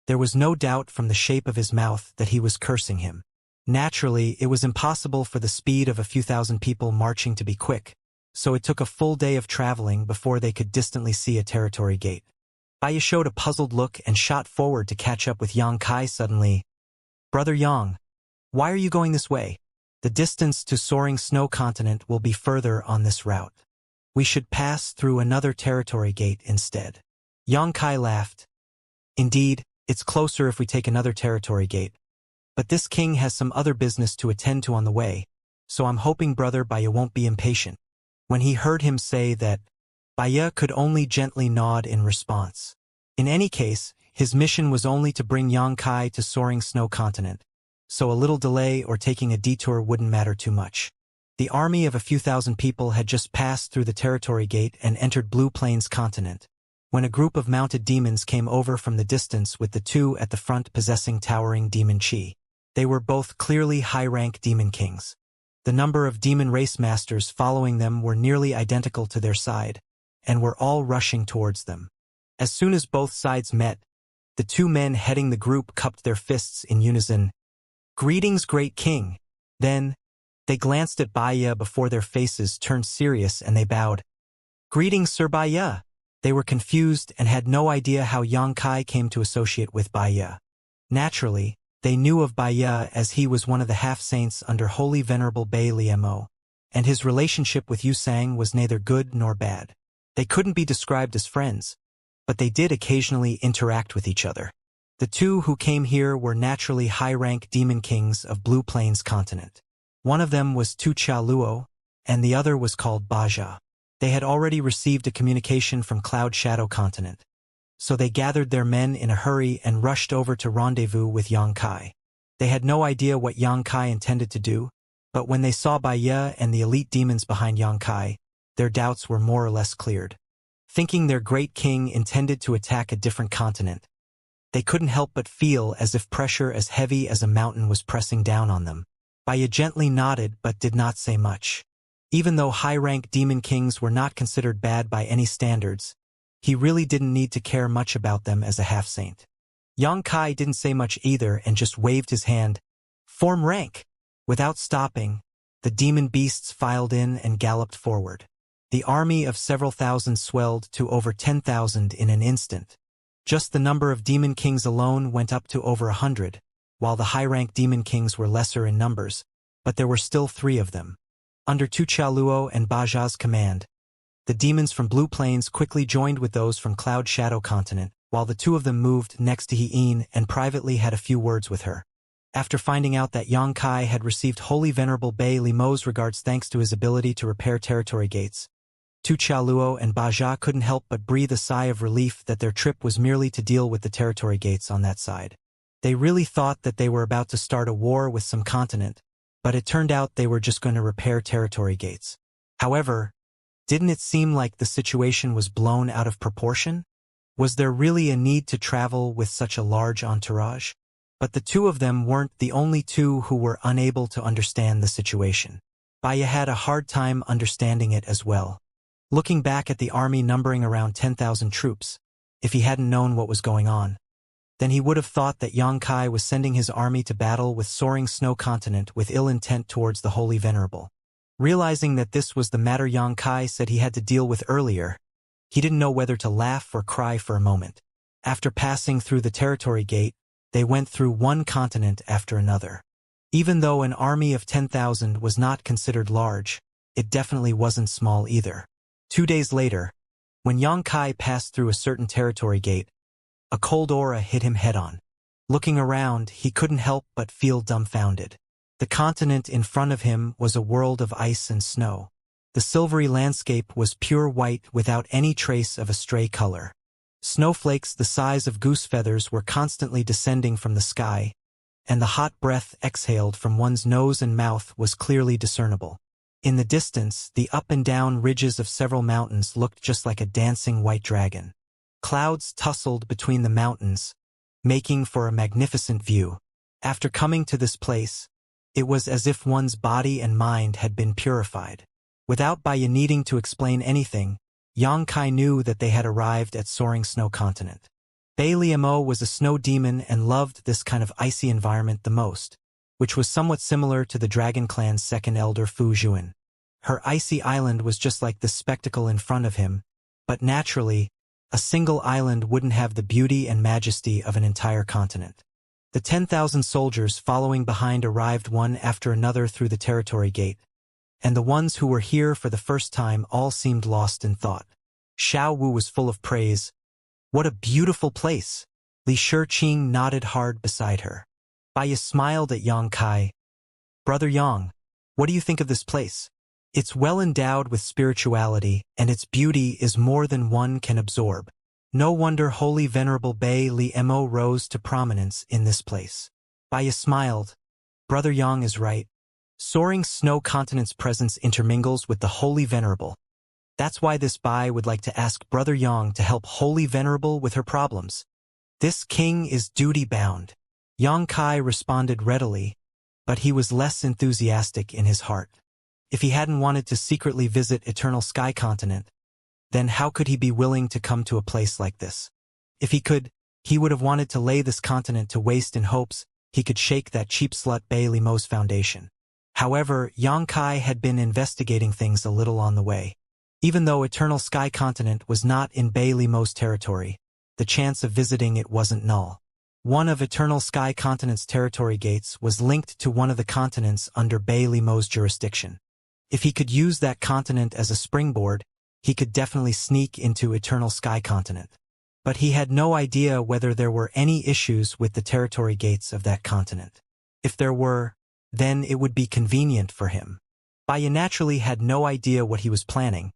there was no doubt from the shape of his mouth that he was cursing him. Naturally, it was impossible for the speed of a few thousand people marching to be quick, so it took a full day of traveling before they could distantly see a territory gate. Baiya showed a puzzled look and shot forward to catch up with Yang Kai suddenly. "Brother Yang, why are you going this way? The distance to soaring snow continent will be further on this route. We should pass through another territory gate instead." Yang Kai laughed. "Indeed, it's closer if we take another territory gate. But this king has some other business to attend to on the way, so I'm hoping Brother Baiya won't be impatient." When he heard him say that, Baiya could only gently nod in response. In any case, his mission was only to bring Yang Kai to soaring snow continent, so a little delay or taking a detour wouldn't matter too much. The army of a few thousand people had just passed through the territory gate and entered Blue Plains continent, when a group of mounted demons came over from the distance with the two at the front possessing towering demon chi. They were both clearly high-rank demon kings. The number of demon race masters following them were nearly identical to their side, and were all rushing towards them. As soon as both sides met, the two men heading the group cupped their fists in unison. "Greetings, great king." Then, they glanced at Baiya before their faces turned serious and they bowed. "Greetings, Sir Baiya." They were confused and had no idea how Yang Kai came to associate with Baiya. Naturally, they knew of Baiya as he was one of the half-saints under Holy Venerable Bei Liemo, and his relationship with Yusang was neither good nor bad. They couldn't be described as friends, but they did occasionally interact with each other. The two who came here were naturally high-rank demon kings of Blue Plains continent. One of them was Tu Cha Luo, and the other was called Baja. They had already received a communication from Cloud Shadow continent, so they gathered their men in a hurry and rushed over to rendezvous with Yang Kai. They had no idea what Yang Kai intended to do, but when they saw Baiya and the elite demons behind Yang Kai, their doubts were more or less cleared. Thinking their great king intended to attack a different continent, they couldn't help but feel as if pressure as heavy as a mountain was pressing down on them. Baiya gently nodded but did not say much. Even though high-rank demon kings were not considered bad by any standards, he really didn't need to care much about them as a half-saint. Yang Kai didn't say much either and just waved his hand. "Form rank!" Without stopping, the demon beasts filed in and galloped forward. The army of several thousand swelled to over 10,000 in an instant. Just the number of demon kings alone went up to over 100, while the high-rank demon kings were lesser in numbers, but there were still 3 of them. Under Tu Cha Luo and Baja's command, the demons from Blue Plains quickly joined with those from Cloud Shadow continent, while the 2 of them moved next to Hien and privately had a few words with her. After finding out that Yang Kai had received Holy Venerable Bei Limo's regards thanks to his ability to repair territory gates, Tu Cha Luo and Baja couldn't help but breathe a sigh of relief that their trip was merely to deal with the territory gates on that side. They really thought that they were about to start a war with some continent, but it turned out they were just going to repair territory gates. However, didn't it seem like the situation was blown out of proportion? Was there really a need to travel with such a large entourage? But the two of them weren't the only two who were unable to understand the situation. Baya had a hard time understanding it as well. Looking back at the army numbering around 10,000 troops, if he hadn't known what was going on, then he would have thought that Xianxia was sending his army to battle with soaring snow continent with ill intent towards the Holy Venerable. Realizing that this was the matter Xianxia said he had to deal with earlier, he didn't know whether to laugh or cry for a moment. After passing through the territory gate, they went through one continent after another. Even though an army of 10,000 was not considered large, it definitely wasn't small either. 2 days later, when Xianxia passed through a certain territory gate, a cold aura hit him head-on. Looking around, he couldn't help but feel dumbfounded. The continent in front of him was a world of ice and snow. The silvery landscape was pure white without any trace of a stray color. Snowflakes the size of goose feathers were constantly descending from the sky, and the hot breath exhaled from one's nose and mouth was clearly discernible. In the distance, the up and down ridges of several mountains looked just like a dancing white dragon. Clouds tussled between the mountains, making for a magnificent view. After coming to this place, it was as if one's body and mind had been purified. Without Baya needing to explain anything, Xianxia knew that they had arrived at soaring snow continent. Bai Liamo was a snow demon and loved this kind of icy environment the most, which was somewhat similar to the Dragon Clan's second elder Fu Juan. Her icy island was just like the spectacle in front of him, but naturally, a single island wouldn't have the beauty and majesty of an entire continent. The 10,000 soldiers following behind arrived one after another through the territory gate, and the ones who were here for the first time all seemed lost in thought. Xiao Wu was full of praise. "What a beautiful place!" Li Shiqing nodded hard beside her. Baya smiled at Xianxia. "Brother Yang, what do you think of this place? It's well endowed with spirituality, and its beauty is more than one can absorb. No wonder Holy Venerable Bai Liamo rose to prominence in this place." Baya smiled. "Brother Yang is right. Soaring snow continent's presence intermingles with the Holy Venerable. That's why this Bai would like to ask Brother Yang to help Holy Venerable with her problems. This king is duty-bound." Xianxia responded readily, but he was less enthusiastic in his heart. If he hadn't wanted to secretly visit Eternal Sky Continent, then how could he be willing to come to a place like this? If he could, he would have wanted to lay this continent to waste in hopes he could shake that cheap slut Bai Liamo's foundation. However, Xianxia had been investigating things a little on the way. Even though Eternal Sky Continent was not in Bai Liamo's territory, the chance of visiting it wasn't null. One of Eternal Sky Continent's territory gates was linked to one of the continents under Bai Liamo's jurisdiction. If he could use that continent as a springboard, he could definitely sneak into Eternal Sky Continent. But he had no idea whether there were any issues with the territory gates of that continent. If there were, then it would be convenient for him. Baya naturally had no idea what he was planning,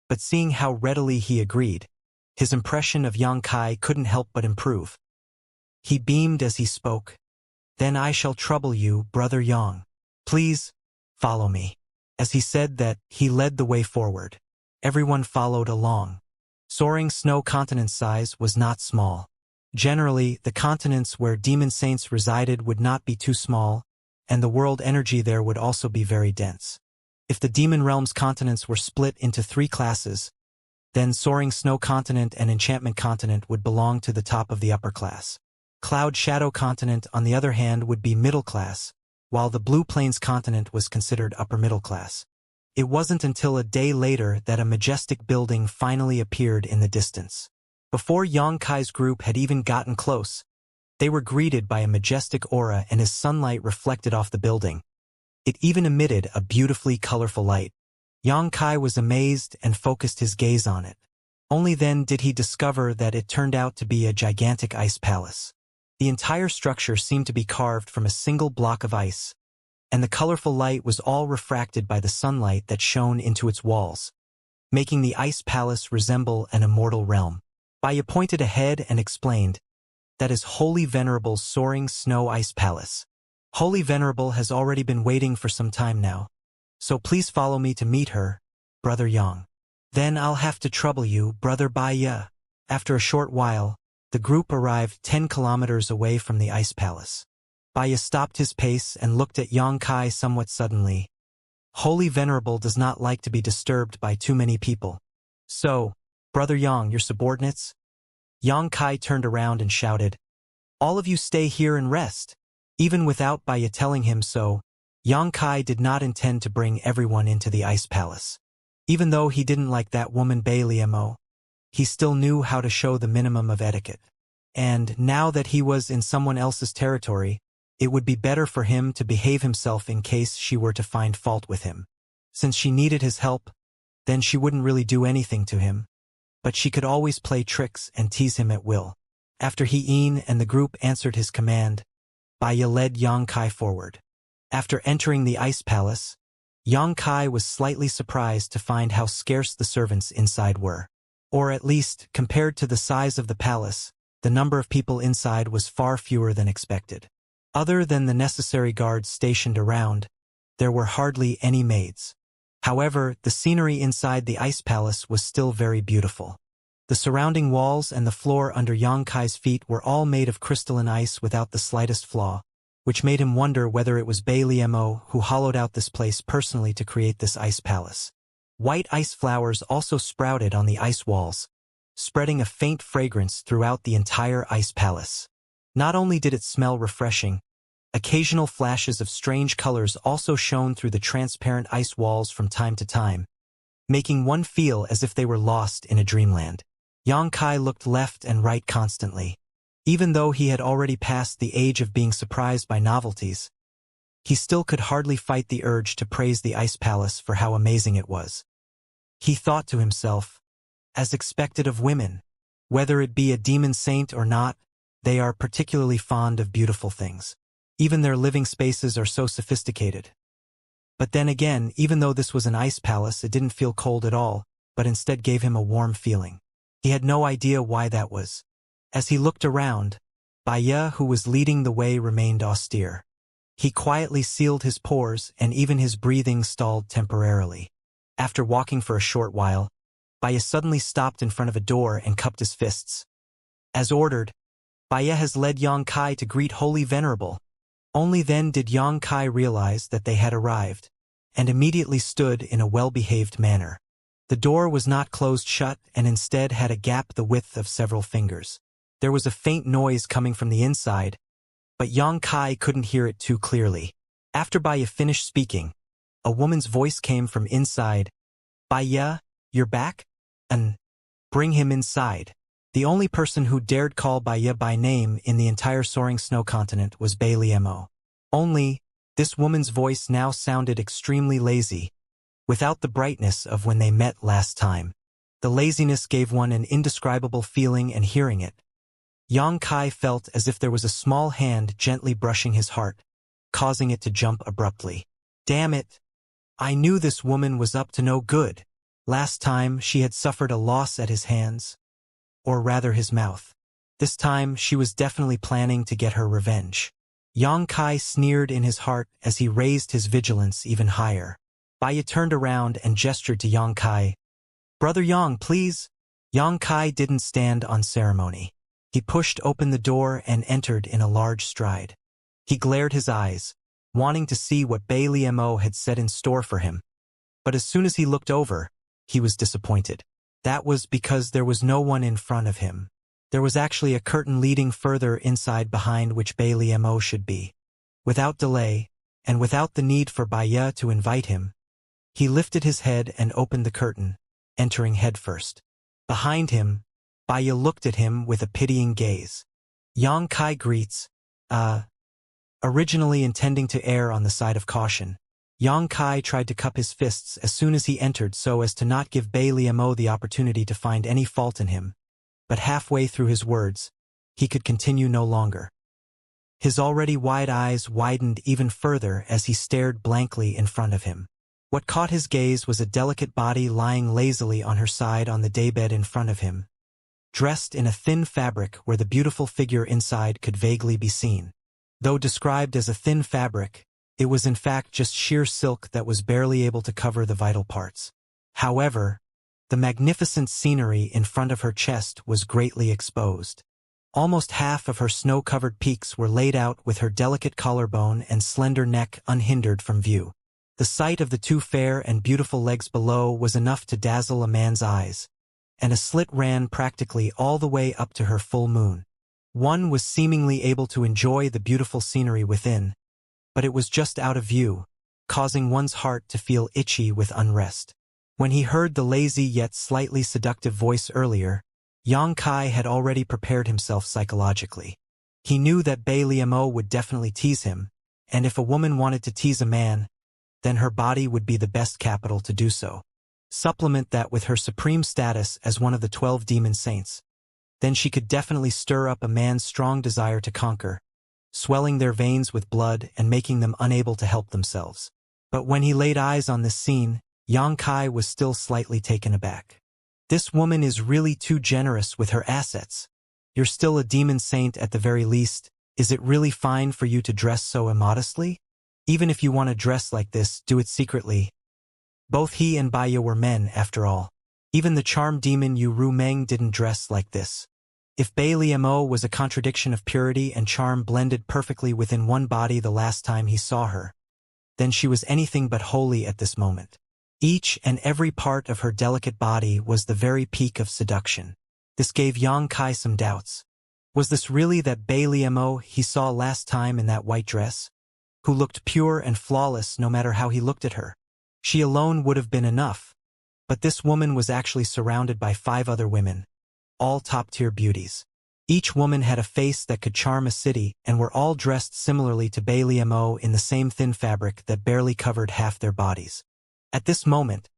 but seeing how readily he agreed, his impression of Xianxia couldn't help but improve. He beamed as he spoke. "Then I shall trouble you, Brother Yang. Please, follow me." As he said that, he led the way forward. Everyone followed along. Soaring snow continent's size was not small. Generally, the continents where demon saints resided would not be too small, and the world energy there would also be very dense. If the demon realm's continents were split into 3 classes, then Soaring Snow Continent and Enchantment Continent would belong to the top of the upper class. Cloud Shadow Continent, on the other hand, would be middle class, while the Blue Plains Continent was considered upper middle class. It wasn't until a day later that a majestic building finally appeared in the distance. Before Xianxia's group had even gotten close, they were greeted by a majestic aura and as sunlight reflected off the building. It even emitted a beautifully colorful light. Xianxia was amazed and focused his gaze on it. Only then did he discover that it turned out to be a gigantic ice palace. The entire structure seemed to be carved from a single block of ice, and the colorful light was all refracted by the sunlight that shone into its walls, making the ice palace resemble an immortal realm. Baya pointed ahead and explained, "That is Holy Venerable's Soaring Snow Ice Palace. Holy Venerable has already been waiting for some time now, so please follow me to meet her, Brother Yang." "Then I'll have to trouble you, Brother Baya." After a short while, the group arrived 10 kilometers away from the ice palace. Baya stopped his pace and looked at Xianxia somewhat suddenly. Holy Venerable does not like to be disturbed by too many people. So, Brother Yang, your subordinates? Xianxia turned around and shouted, "All of you stay here and rest." Even without Baya telling him so, Xianxia did not intend to bring everyone into the ice palace. Even though he didn't like that woman Bailey, he still knew how to show the minimum of etiquette. And now that he was in someone else's territory, it would be better for him to behave himself in case she were to find fault with him. Since she needed his help, then she wouldn't really do anything to him. But she could always play tricks and tease him at will. After He-in and the group answered his command, Baya led Xianxia forward. After entering the ice palace, Xianxia was slightly surprised to find how scarce the servants inside were. Or at least, compared to the size of the palace, the number of people inside was far fewer than expected. Other than the necessary guards stationed around, there were hardly any maids. However, the scenery inside the ice palace was still very beautiful. The surrounding walls and the floor under Xianxia's feet were all made of crystalline ice without the slightest flaw, which made him wonder whether it was Bailey who hollowed out this place personally to create this ice palace. White ice flowers also sprouted on the ice walls, spreading a faint fragrance throughout the entire ice palace. Not only did it smell refreshing, occasional flashes of strange colors also shone through the transparent ice walls from time to time, making one feel as if they were lost in a dreamland. Xianxia looked left and right constantly. Even though he had already passed the age of being surprised by novelties, he still could hardly fight the urge to praise the ice palace for how amazing it was. He thought to himself, as expected of women, whether it be a demon saint or not, they are particularly fond of beautiful things. Even their living spaces are so sophisticated. But then again, even though this was an ice palace, it didn't feel cold at all, but instead gave him a warm feeling. He had no idea why that was. As he looked around, Baya, who was leading the way, remained austere. He quietly sealed his pores and even his breathing stalled temporarily. After walking for a short while, Baya suddenly stopped in front of a door and cupped his fists. As ordered, Baya has led Xianxia to greet Holy Venerable. Only then did Xianxia realize that they had arrived, and immediately stood in a well-behaved manner. The door was not closed shut and instead had a gap the width of several fingers. There was a faint noise coming from the inside, but Xianxia couldn't hear it too clearly. After Baya finished speaking, a woman's voice came from inside. "Baya, you're back? And bring him inside." The only person who dared call Baya by name in the entire soaring snow continent was Bailey. Only, this woman's voice now sounded extremely lazy, without the brightness of when they met last time. The laziness gave one an indescribable feeling, and hearing it, Xianxia felt as if there was a small hand gently brushing his heart, causing it to jump abruptly. Damn it! I knew this woman was up to no good. Last time she had suffered a loss at his hands, or rather his mouth. This time she was definitely planning to get her revenge. Xianxia sneered in his heart as he raised his vigilance even higher. Baya turned around and gestured to Xianxia. "Brother Yang, please." Xianxia didn't stand on ceremony. He pushed open the door and entered in a large stride. He glared his eyes, wanting to see what Bailey had set in store for him. But as soon as he looked over, he was disappointed. That was because there was no one in front of him. There was actually a curtain leading further inside behind which Bailey should be. Without delay, and without the need for Baya to invite him, he lifted his head and opened the curtain, entering headfirst. Behind him, Baya looked at him with a pitying gaze. Xianxia greets, Originally intending to err on the side of caution, Xianxia tried to cup his fists as soon as he entered so as to not give Bailey the opportunity to find any fault in him, but halfway through his words, he could continue no longer. His already wide eyes widened even further as he stared blankly in front of him. What caught his gaze was a delicate body lying lazily on her side on the daybed in front of him, dressed in a thin fabric where the beautiful figure inside could vaguely be seen. Though described as a thin fabric, it was in fact just sheer silk that was barely able to cover the vital parts. However, The magnificent scenery in front of her chest was greatly exposed. Almost half of her snow-covered peaks were laid out with her delicate collarbone and slender neck unhindered from view. The sight of the two fair and beautiful legs below was enough to dazzle a man's eyes, and a slit ran practically all the way up to her full moon. One was seemingly able to enjoy the beautiful scenery within, but it was just out of view, causing one's heart to feel itchy with unrest. When he heard the lazy yet slightly seductive voice earlier, Xianxia had already prepared himself psychologically. He knew that Bai Liamo would definitely tease him, and if a woman wanted to tease a man, then her body would be the best capital to do so. Supplement that with her supreme status as one of the 12 demon saints. Then she could definitely stir up a man's strong desire to conquer, swelling their veins with blood and making them unable to help themselves. But when he laid eyes on this scene, Xianxia was still slightly taken aback. This woman is really too generous with her assets. You're still a demon saint at the very least. Is it really fine for you to dress so immodestly? Even if you want to dress like this, do it secretly. Both he and Baya were men, after all. Even the charm demon Yu Ru Meng didn't dress like this. If Bai Liamo was a contradiction of purity and charm blended perfectly within one body the last time he saw her, then she was anything but holy at this moment. Each and every part of her delicate body was the very peak of seduction. This gave Xianxia some doubts. Was this really that Bai Liamo he saw last time in that white dress, who looked pure and flawless no matter how he looked at her? She alone would have been enough, but this woman was actually surrounded by 5 other women, all top-tier beauties. Each woman had a face that could charm a city and were all dressed similarly to Bai Liamo in the same thin fabric that barely covered half their bodies. At this moment,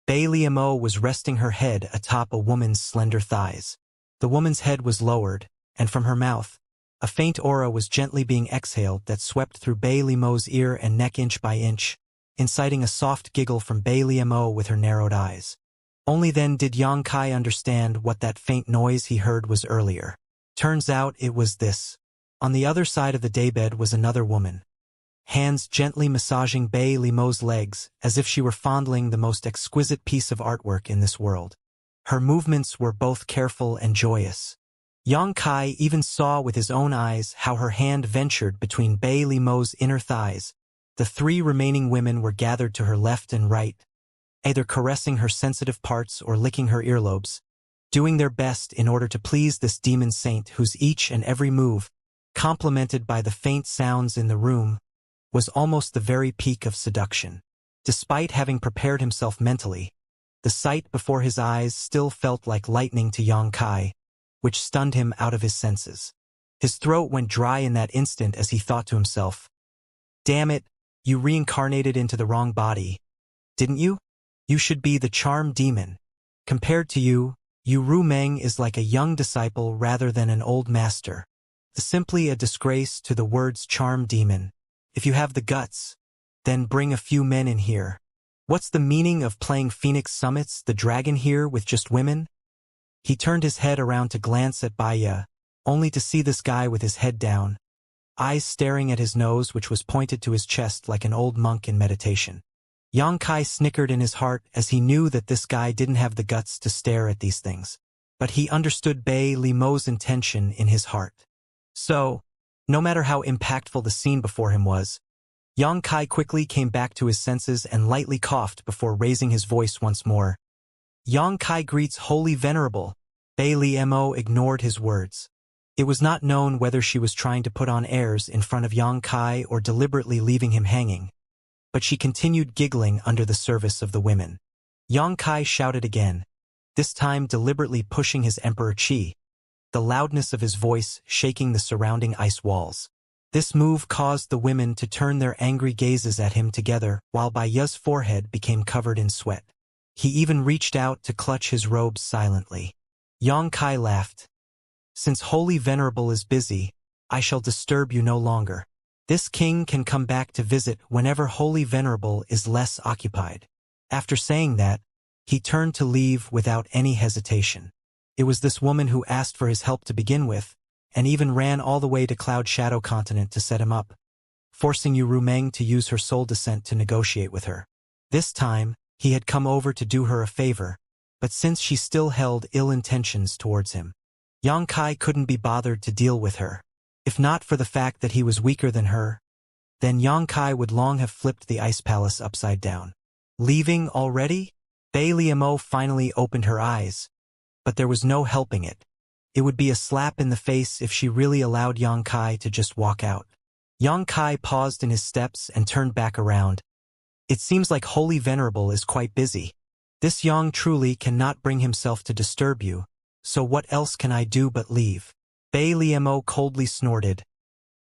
Bai Liamo was resting her head atop a woman's slender thighs. The woman's head was lowered, and from her mouth, a faint aura was gently being exhaled that swept through Bai Liamo's ear and neck inch by inch, inciting a soft giggle from Bai Liamo with her narrowed eyes. Only then did Xianxia understand what that faint noise he heard was earlier. Turns out it was this. On the other side of the daybed was another woman, hands gently massaging Bai Liamo's legs as if she were fondling the most exquisite piece of artwork in this world. Her movements were both careful and joyous. Xianxia even saw with his own eyes how her hand ventured between Bai Liamo's inner thighs. The 3 remaining women were gathered to her left and right, either caressing her sensitive parts or licking her earlobes, doing their best in order to please this demon saint whose each and every move, complemented by the faint sounds in the room, was almost the very peak of seduction. Despite having prepared himself mentally, the sight before his eyes still felt like lightning to Xianxia, which stunned him out of his senses. His throat went dry in that instant as he thought to himself, "Damn it, you reincarnated into the wrong body, didn't you? You should be the charm demon. Compared to you, Yu Ru Meng is like a young disciple rather than an old master. Simply a disgrace to the words charm demon. If you have the guts, then bring a few men in here. What's the meaning of playing Phoenix Summits the dragon here with just women?" He turned his head around to glance at Baya, only to see this guy with his head down, eyes staring at his nose which was pointed to his chest like an old monk in meditation. Xianxia snickered in his heart as he knew that this guy didn't have the guts to stare at these things. But he understood Bai Liamo's intention in his heart. So, no matter how impactful the scene before him was, Xianxia quickly came back to his senses and lightly coughed before raising his voice once more. "Xianxia greets Holy Venerable." Bai Liamo ignored his words. It was not known whether she was trying to put on airs in front of Xianxia or deliberately leaving him hanging, but she continued giggling under the service of the women. Xianxia shouted again, this time deliberately pushing his Emperor Qi, the loudness of his voice shaking the surrounding ice walls. This move caused the women to turn their angry gazes at him together while Baya's forehead became covered in sweat. He even reached out to clutch his robes silently. Xianxia laughed. "Since Holy Venerable is busy, I shall disturb you no longer. This king can come back to visit whenever Holy Venerable is less occupied." After saying that, he turned to leave without any hesitation. It was this woman who asked for his help to begin with, and even ran all the way to Cloud Shadow Continent to set him up, forcing Yu Ru Meng to use her soul descent to negotiate with her. This time, he had come over to do her a favor, but since she still held ill intentions towards him, Xianxia couldn't be bothered to deal with her. If not for the fact that he was weaker than her, then Xianxia would long have flipped the ice palace upside down. Leaving already? Liemo finally opened her eyes, but there was no helping it. It would be a slap in the face if she really allowed Xianxia to just walk out. Xianxia paused in his steps and turned back around. It seems like Holy Venerable is quite busy. This Yang truly cannot bring himself to disturb you, so what else can I do but leave? Liemo coldly snorted.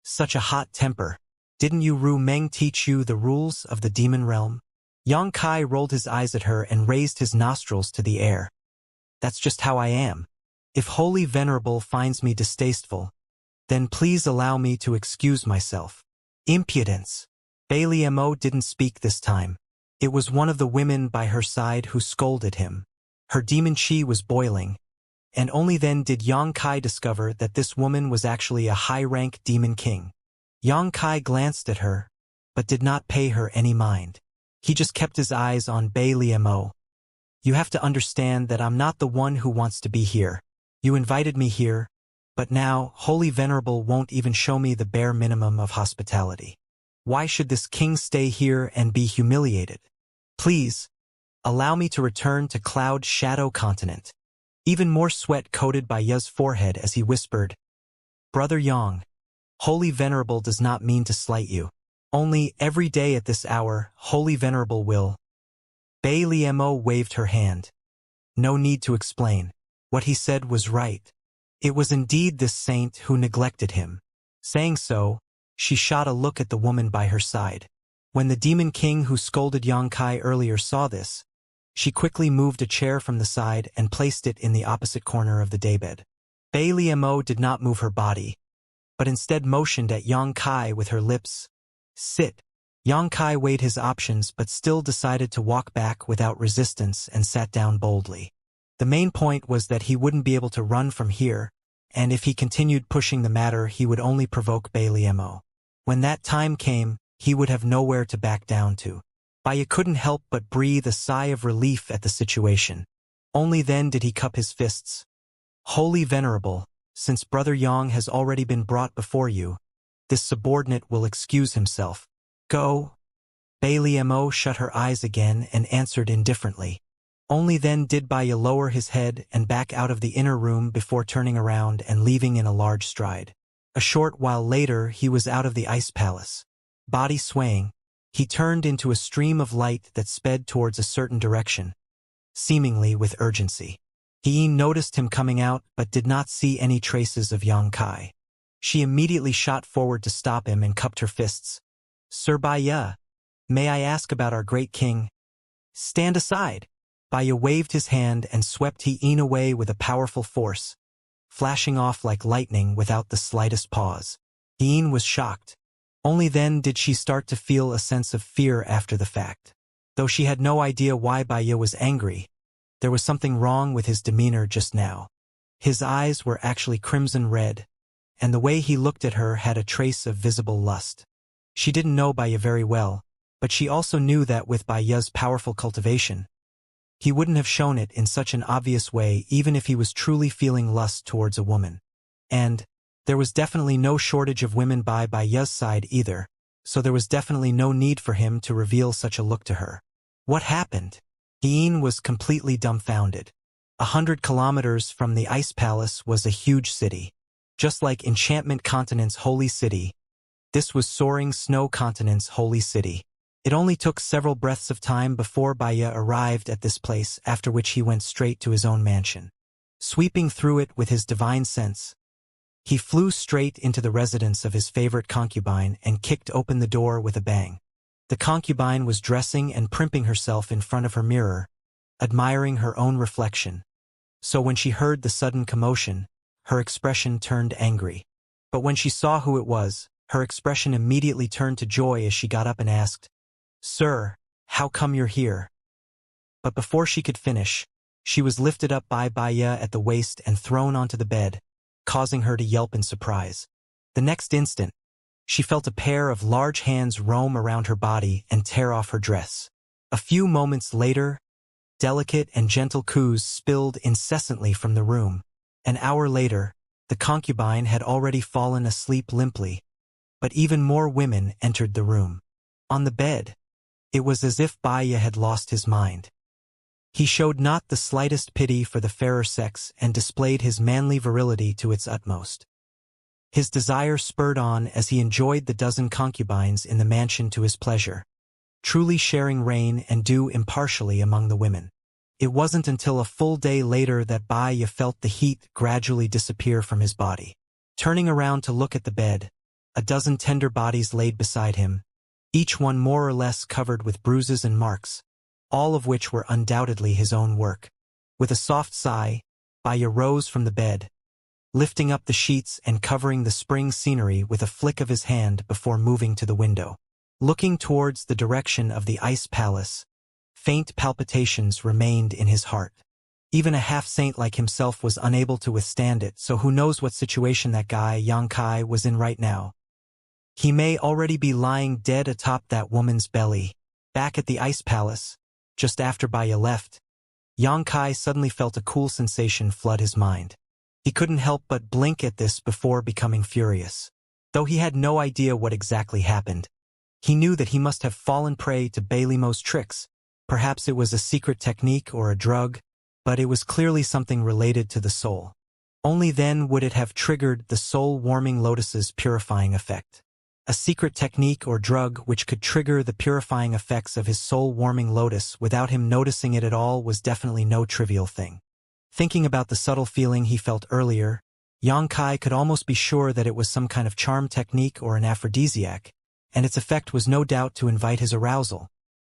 Such a hot temper. Didn't you Ru Meng teach you the rules of the demon realm? Xianxia rolled his eyes at her and raised his nostrils to the air. That's just how I am. If Holy Venerable finds me distasteful, then please allow me to excuse myself. Impudence. Liemo didn't speak this time. It was one of the women by her side who scolded him. Her demon chi was boiling, and only then did Xianxia discover that this woman was actually a high-rank demon king. Xianxia glanced at her, but did not pay her any mind. He just kept his eyes on Liemo. You have to understand that I'm not the one who wants to be here. You invited me here, but now Holy Venerable won't even show me the bare minimum of hospitality. Why should this king stay here and be humiliated? Please, allow me to return to Cloud Shadow Continent. Even more sweat coated by Ye's forehead as he whispered, Brother Yang, Holy Venerable does not mean to slight you. Only every day at this hour, Holy Venerable will. Liemo waved her hand. No need to explain. What he said was right. It was indeed this saint who neglected him. Saying so, she shot a look at the woman by her side. When the demon king who scolded Xianxia earlier saw this, she quickly moved a chair from the side and placed it in the opposite corner of the daybed. Liemo did not move her body, but instead motioned at Xianxia with her lips. Sit. Xianxia weighed his options but still decided to walk back without resistance and sat down boldly. The main point was that he wouldn't be able to run from here, and if he continued pushing the matter he would only provoke Liemo. When that time came, he would have nowhere to back down to. Baya couldn't help but breathe a sigh of relief at the situation. Only then did he cup his fists. Holy Venerable, since Brother Yang has already been brought before you, this subordinate will excuse himself. Go. Liemo shut her eyes again and answered indifferently. Only then did Baya lower his head and back out of the inner room before turning around and leaving in a large stride. A short while later he was out of the ice palace. Body swaying, he turned into a stream of light that sped towards a certain direction, seemingly with urgency. He noticed him coming out but did not see any traces of Xianxia. She immediately shot forward to stop him and cupped her fists. Sir Baya, may I ask about our great king? Stand aside. Baya waved his hand and swept Hien away with a powerful force, flashing off like lightning without the slightest pause. Hien was shocked. Only then did she start to feel a sense of fear after the fact. Though she had no idea why Baya was angry, there was something wrong with his demeanor just now. His eyes were actually crimson red, and the way he looked at her had a trace of visible lust. She didn't know Baya very well, but she also knew that with Baya's powerful cultivation, he wouldn't have shown it in such an obvious way even if he was truly feeling lust towards a woman. And there was definitely no shortage of women by Baya's side either, so there was definitely no need for him to reveal such a look to her. What happened? Hien was completely dumbfounded. 100 kilometers from the Ice Palace was a huge city. Just like Enchantment Continent's holy city, this was Soaring Snow Continent's holy city. It only took several breaths of time before Baya arrived at this place, after which he went straight to his own mansion. Sweeping through it with his divine sense, he flew straight into the residence of his favorite concubine and kicked open the door with a bang. The concubine was dressing and primping herself in front of her mirror, admiring her own reflection. So when she heard the sudden commotion, her expression turned angry. But when she saw who it was, her expression immediately turned to joy as she got up and asked, "Sir, how come you're here?" But before she could finish, she was lifted up by Baya at the waist and thrown onto the bed, causing her to yelp in surprise. The next instant, she felt a pair of large hands roam around her body and tear off her dress. A few moments later, Delicate and gentle coos spilled incessantly from the room. An hour later, the concubine had already fallen asleep limply, but even more women entered the room. On the bed, it was as if Baya had lost his mind. He showed not the slightest pity for the fairer sex and displayed his manly virility to its utmost. His desire spurred on as he enjoyed the dozen concubines in the mansion to his pleasure, truly sharing reign and dew impartially among the women. It wasn't until a full day later that Baya felt the heat gradually disappear from his body. Turning around to look at the bed, a dozen tender bodies laid beside him, each one more or less covered with bruises and marks, all of which were undoubtedly his own work. With a soft sigh, Baya rose from the bed, lifting up the sheets and covering the spring scenery with a flick of his hand before moving to the window. Looking towards the direction of the ice palace, faint palpitations remained in his heart. Even a half-saint like himself was unable to withstand it, so who knows what situation that guy Xianxia was in right now. He may already be lying dead atop that woman's belly. Back at the ice palace, just after Baya left, Xianxia suddenly felt a cool sensation flood his mind. He couldn't help but blink at this before becoming furious. Though he had no idea what exactly happened, he knew that he must have fallen prey to Baileymo's tricks. Perhaps it was a secret technique or a drug, but it was clearly something related to the soul. Only then would it have triggered the soul-warming lotus's purifying effect. A secret technique or drug which could trigger the purifying effects of his soul-warming lotus without him noticing it at all was definitely no trivial thing. Thinking about the subtle feeling he felt earlier, Xianxia could almost be sure that it was some kind of charm technique or an aphrodisiac, and its effect was no doubt to invite his arousal.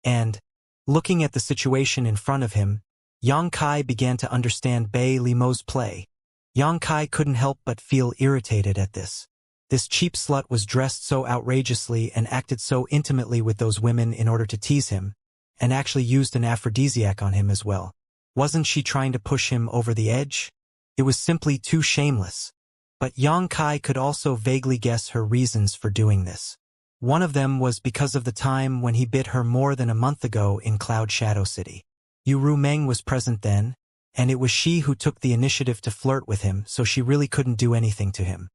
And, looking at the situation in front of him, Xianxia began to understand Baileymo's play. Xianxia couldn't help but feel irritated at this. This cheap slut was dressed so outrageously and acted so intimately with those women in order to tease him, and actually used an aphrodisiac on him as well. Wasn't she trying to push him over the edge? It was simply too shameless. But Xianxia could also vaguely guess her reasons for doing this. One of them was because of the time when he bit her more than a month ago in Cloud Shadow City. Yu Rumeng was present then, and it was she who took the initiative to flirt with him, so she really couldn't do anything to him.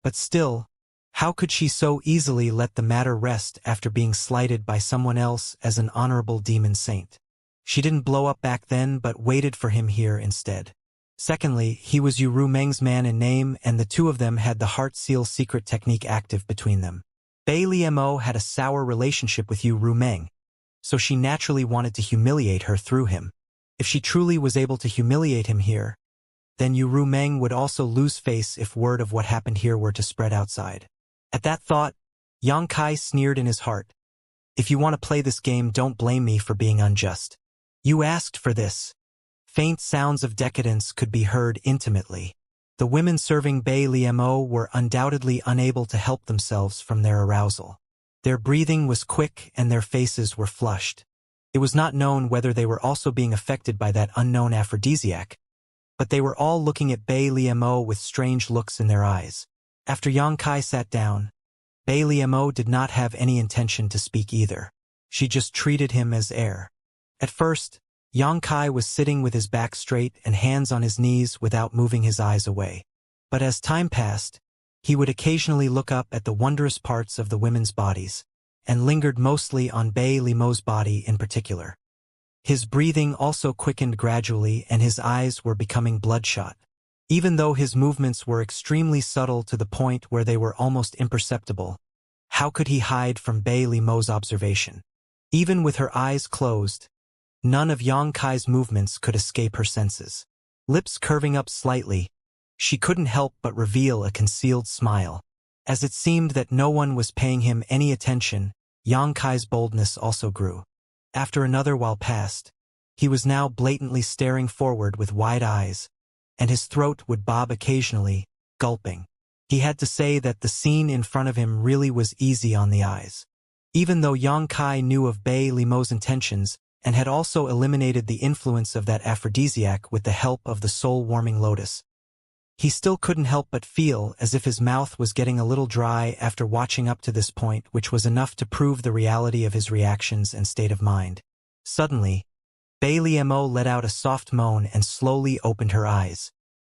But still, how could she so easily let the matter rest after being slighted by someone else as an honorable demon saint? She didn't blow up back then but waited for him here instead. Secondly, he was Yu Rumeng's man in name, and the two of them had the heart seal secret technique active between them. Baileymo had a sour relationship with Yu Rumeng, so she naturally wanted to humiliate her through him. If she truly was able to humiliate him here, then Yu Rumeng would also lose face if word of what happened here were to spread outside. At that thought, Xianxia sneered in his heart. If you want to play this game, don't blame me for being unjust. You asked for this. Faint sounds of decadence could be heard intimately. The women serving Baileymo were undoubtedly unable to help themselves from their arousal. Their breathing was quick and their faces were flushed. It was not known whether they were also being affected by that unknown aphrodisiac, but they were all looking at Baileymo with strange looks in their eyes. After Xianxia sat down, Baileymo did not have any intention to speak either. She just treated him as air. At first, Xianxia was sitting with his back straight and hands on his knees without moving his eyes away. But as time passed, he would occasionally look up at the wondrous parts of the women's bodies, and lingered mostly on Baileymo's body in particular. His breathing also quickened gradually and his eyes were becoming bloodshot. Even though his movements were extremely subtle to the point where they were almost imperceptible, how could he hide from Baileymo's observation? Even with her eyes closed, none of Xianxia's movements could escape her senses. Lips curving up slightly, she couldn't help but reveal a concealed smile. As it seemed that no one was paying him any attention, Xianxia's boldness also grew. After another while passed, he was now blatantly staring forward with wide eyes, and his throat would bob occasionally, gulping. He had to say that the scene in front of him really was easy on the eyes. Even though Xianxia knew of Baileymo's intentions, and had also eliminated the influence of that aphrodisiac with the help of the soul-warming lotus, he still couldn't help but feel as if his mouth was getting a little dry after watching up to this point, which was enough to prove the reality of his reactions and state of mind. Suddenly, Bailey Mo let out a soft moan and slowly opened her eyes.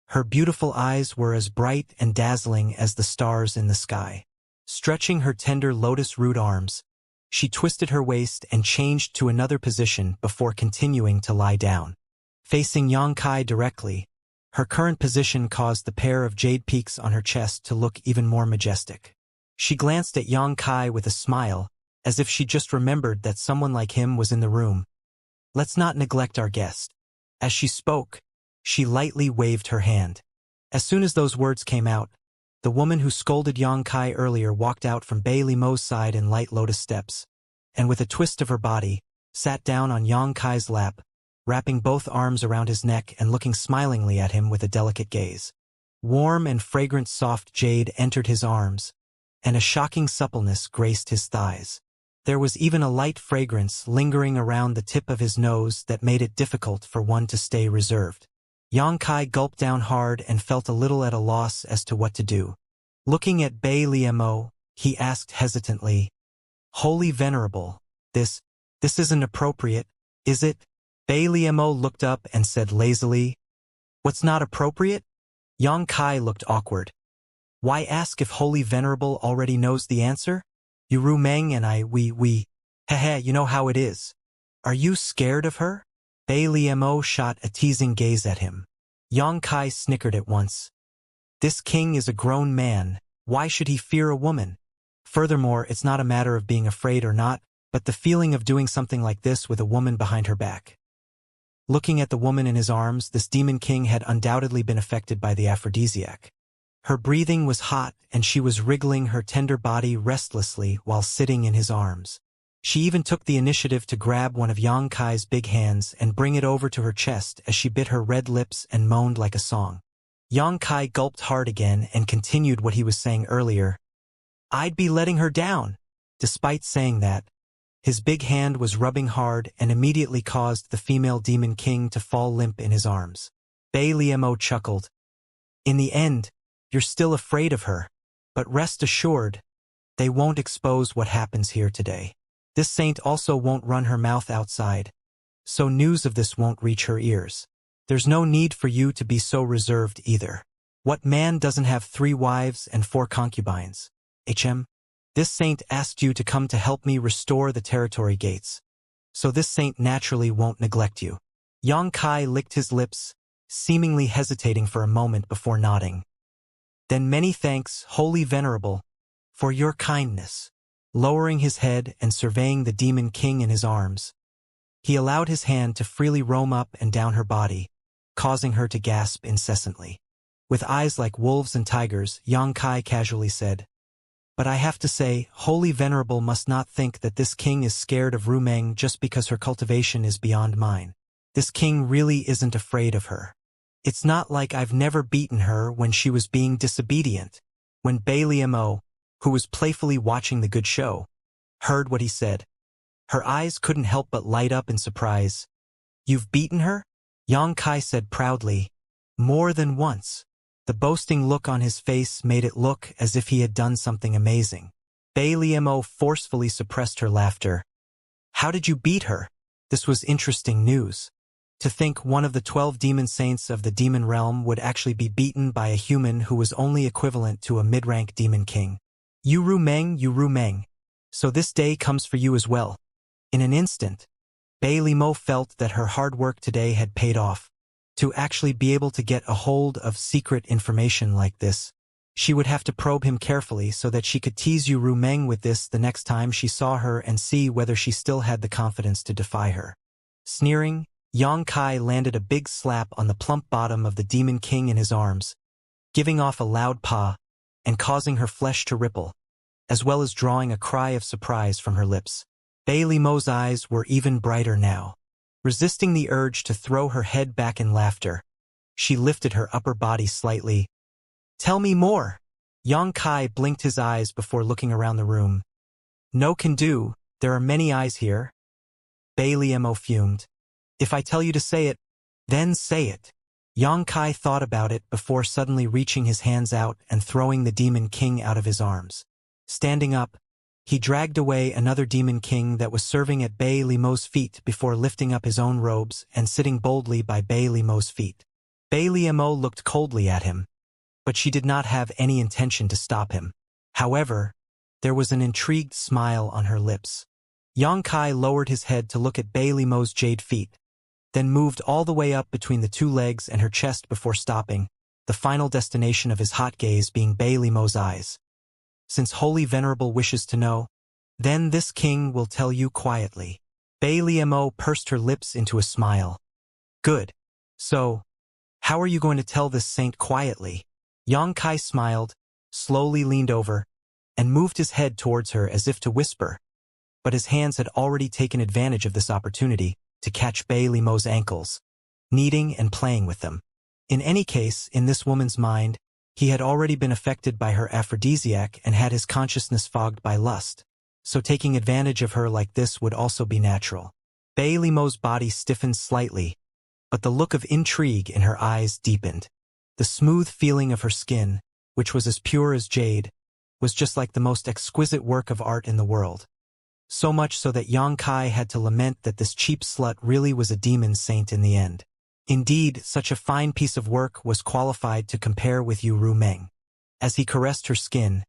Her beautiful eyes were as bright and dazzling as the stars in the sky. Stretching her tender lotus root arms, she twisted her waist and changed to another position before continuing to lie down. Facing Xianxia directly, her current position caused the pair of jade peaks on her chest to look even more majestic. She glanced at Xianxia with a smile, as if she just remembered that someone like him was in the room. Let's not neglect our guest. As she spoke, she lightly waved her hand. As soon as those words came out, the woman who scolded Xianxia earlier walked out from Bailey Mo's side in light lotus steps, and with a twist of her body, sat down on Xianxia's lap, wrapping both arms around his neck and looking smilingly at him with a delicate gaze. Warm and fragrant soft jade entered his arms, and a shocking suppleness graced his thighs. There was even a light fragrance lingering around the tip of his nose that made it difficult for one to stay reserved. Xianxia gulped down hard and felt a little at a loss as to what to do. Looking at Bailey Mo, he asked hesitantly, "Holy Venerable, this isn't appropriate, is it?" Bailey Mo looked up and said lazily, "What's not appropriate?" Xianxia looked awkward. "Why ask if Holy Venerable already knows the answer? Ru Meng and I, heh, you know how it is. Are you scared of her?" Bailey Mo shot a teasing gaze at him. Xianxia snickered at once. This king is a grown man, why should he fear a woman? Furthermore, it's not a matter of being afraid or not, but the feeling of doing something like this with a woman behind her back. Looking at the woman in his arms, this demon king had undoubtedly been affected by the aphrodisiac. Her breathing was hot, and she was wriggling her tender body restlessly while sitting in his arms. She even took the initiative to grab one of Xianxia's big hands and bring it over to her chest as she bit her red lips and moaned like a song. Xianxia gulped hard again and continued what he was saying earlier. "I'd be letting her down." Despite saying that, his big hand was rubbing hard and immediately caused the female demon king to fall limp in his arms. Bailey Mo chuckled. "In the end, you're still afraid of her, but rest assured, they won't expose what happens here today. This saint also won't run her mouth outside, so news of this won't reach her ears. There's no need for you to be so reserved either. What man doesn't have 3 wives and 4 concubines? This saint asked you to come to help me restore the territory gates, so this saint naturally won't neglect you." Xianxia licked his lips, seemingly hesitating for a moment before nodding. "Then many thanks, Holy Venerable, for your kindness." Lowering his head and surveying the demon king in his arms, he allowed his hand to freely roam up and down her body, causing her to gasp incessantly. With eyes like wolves and tigers, Xianxia casually said, "But I have to say, Holy Venerable must not think that this king is scared of Ru Meng just because her cultivation is beyond mine. This king really isn't afraid of her. It's not like I've never beaten her when she was being disobedient." When Bailey Mo, who was playfully watching the good show, heard what he said, her eyes couldn't help but light up in surprise. "You've beaten her?" Xianxia said proudly. "More than once." The boasting look on his face made it look as if he had done something amazing. Bailey Mo forcefully suppressed her laughter. "How did you beat her?" This was interesting news. To think one of the 12 demon saints of the demon realm would actually be beaten by a human who was only equivalent to a mid-rank demon king. You Ru Meng. So this day comes for you as well." In an instant, Bailey Mo felt that her hard work today had paid off. To actually be able to get a hold of secret information like this, she would have to probe him carefully so that she could tease Ru Meng with this the next time she saw her and see whether she still had the confidence to defy her. Sneering, Xianxia landed a big slap on the plump bottom of the demon king in his arms, giving off a loud paw and causing her flesh to ripple, as well as drawing a cry of surprise from her lips. Bailey Mo's eyes were even brighter now. Resisting the urge to throw her head back in laughter, she lifted her upper body slightly. "Tell me more." Xianxia blinked his eyes before looking around the room. "No can do, there are many eyes here." Bailey Mo fumed. "If I tell you to say it, then say it." Xianxia thought about it before suddenly reaching his hands out and throwing the demon king out of his arms. Standing up, He dragged away another demon king that was serving at Bei Limo's feet before lifting up his own robes and sitting boldly by Bei Limo's feet. Bei Limo looked coldly at him, but she did not have any intention to stop him. However, there was an intrigued smile on her lips. Xianxia lowered his head to look at Bei Limo's jade feet, then moved all the way up between the two legs and her chest before stopping, the final destination of his hot gaze being Bei Limo's eyes. Since Holy Venerable wishes to know, then this king will tell you quietly. Bei Limo pursed her lips into a smile. Good. So, how are you going to tell this saint quietly? Xianxia smiled, slowly leaned over, and moved his head towards her as if to whisper, but his hands had already taken advantage of this opportunity to catch Bei Limo's ankles, kneading and playing with them. In any case, in this woman's mind, he had already been affected by her aphrodisiac and had his consciousness fogged by lust, so taking advantage of her like this would also be natural. Bei Limo's body stiffened slightly, but the look of intrigue in her eyes deepened. The smooth feeling of her skin, which was as pure as jade, was just like the most exquisite work of art in the world. So much so that Xianxia had to lament that this cheap slut really was a demon saint in the end. Indeed, such a fine piece of work was qualified to compare with Yu Ru Meng. As he caressed her skin,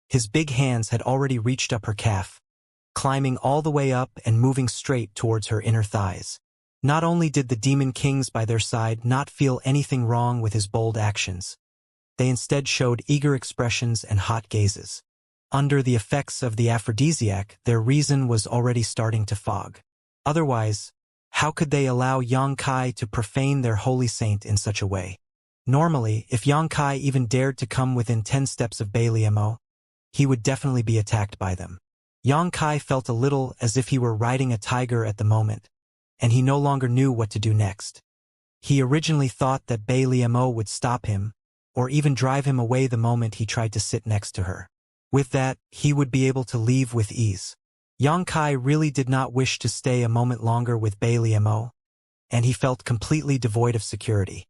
his big hands had already reached up her calf, climbing all the way up and moving straight towards her inner thighs. Not only did the demon kings by their side not feel anything wrong with his bold actions, they instead showed eager expressions and hot gazes. Under the effects of the aphrodisiac, their reason was already starting to fog. Otherwise, how could they allow Xianxia to profane their holy saint in such a way? Normally, if Xianxia even dared to come within 10 steps of Bei Limo, he would definitely be attacked by them. Xianxia felt a little as if he were riding a tiger at the moment, and he no longer knew what to do next. He originally thought that Bei Limo would stop him, or even drive him away the moment he tried to sit next to her. With that, he would be able to leave with ease. Xianxia really did not wish to stay a moment longer with Bei Limo, and he felt completely devoid of security.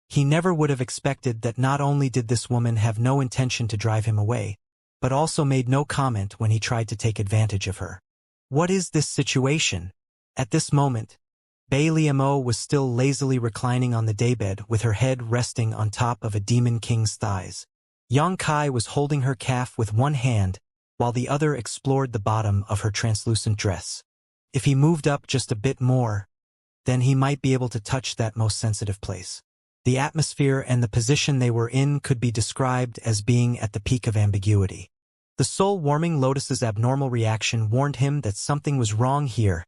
He never would have expected that not only did this woman have no intention to drive him away, but also made no comment when he tried to take advantage of her. What is this situation? At this moment, Bei Limo was still lazily reclining on the daybed with her head resting on top of a demon king's thighs. Xianxia was holding her calf with one hand, while the other explored the bottom of her translucent dress. If he moved up just a bit more, then he might be able to touch that most sensitive place. The atmosphere and the position they were in could be described as being at the peak of ambiguity. The soul-warming lotus's abnormal reaction warned him that something was wrong here,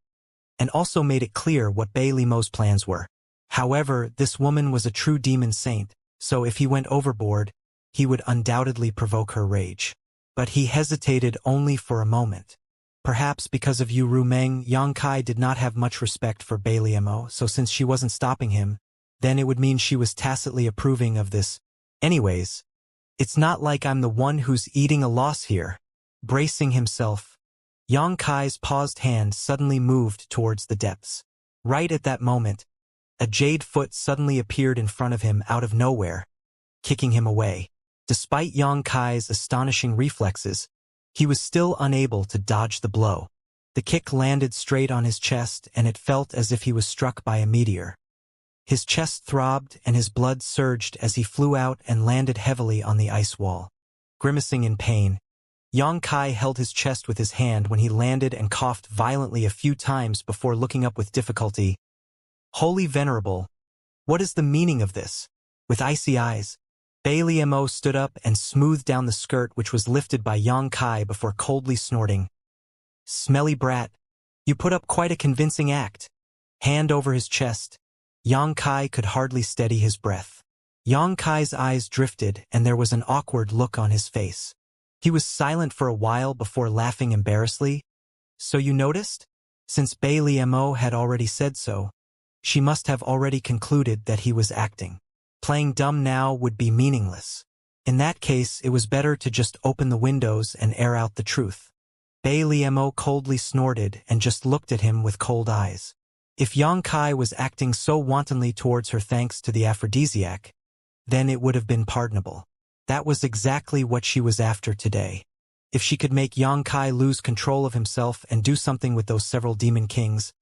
and also made it clear what Bei Limo's plans were. However, this woman was a true demon saint, so if he went overboard, he would undoubtedly provoke her rage. But he hesitated only for a moment. Perhaps because of Yu Ru Meng, Xianxia did not have much respect for Bei Limo, so since she wasn't stopping him, then it would mean she was tacitly approving of this. Anyways, it's not like I'm the one who's eating a loss here. Bracing himself, Xianxia's paused hand suddenly moved towards the depths. Right at that moment, a jade foot suddenly appeared in front of him out of nowhere, kicking him away. Despite Xianxia's astonishing reflexes, he was still unable to dodge the blow. The kick landed straight on his chest, and it felt as if he was struck by a meteor. His chest throbbed and his blood surged as he flew out and landed heavily on the ice wall. Grimacing in pain, Xianxia held his chest with his hand when he landed and coughed violently a few times before looking up with difficulty. Holy Venerable, what is the meaning of this? With icy eyes, Bei Limo stood up and smoothed down the skirt which was lifted by Xianxia before coldly snorting. Smelly brat, you put up quite a convincing act. Hand over his chest, Xianxia could hardly steady his breath. Xianxia's eyes drifted and there was an awkward look on his face. He was silent for a while before laughing embarrassedly. So you noticed? Since Bei Limo had already said so, she must have already concluded that he was acting. Playing dumb now would be meaningless. In that case, it was better to just open the windows and air out the truth. Bei Limo coldly snorted and just looked at him with cold eyes. If Xianxia was acting so wantonly towards her thanks to the aphrodisiac, then it would have been pardonable. That was exactly what she was after today. If she could make Yang Kai lose control of himself and do something with those several demon kings,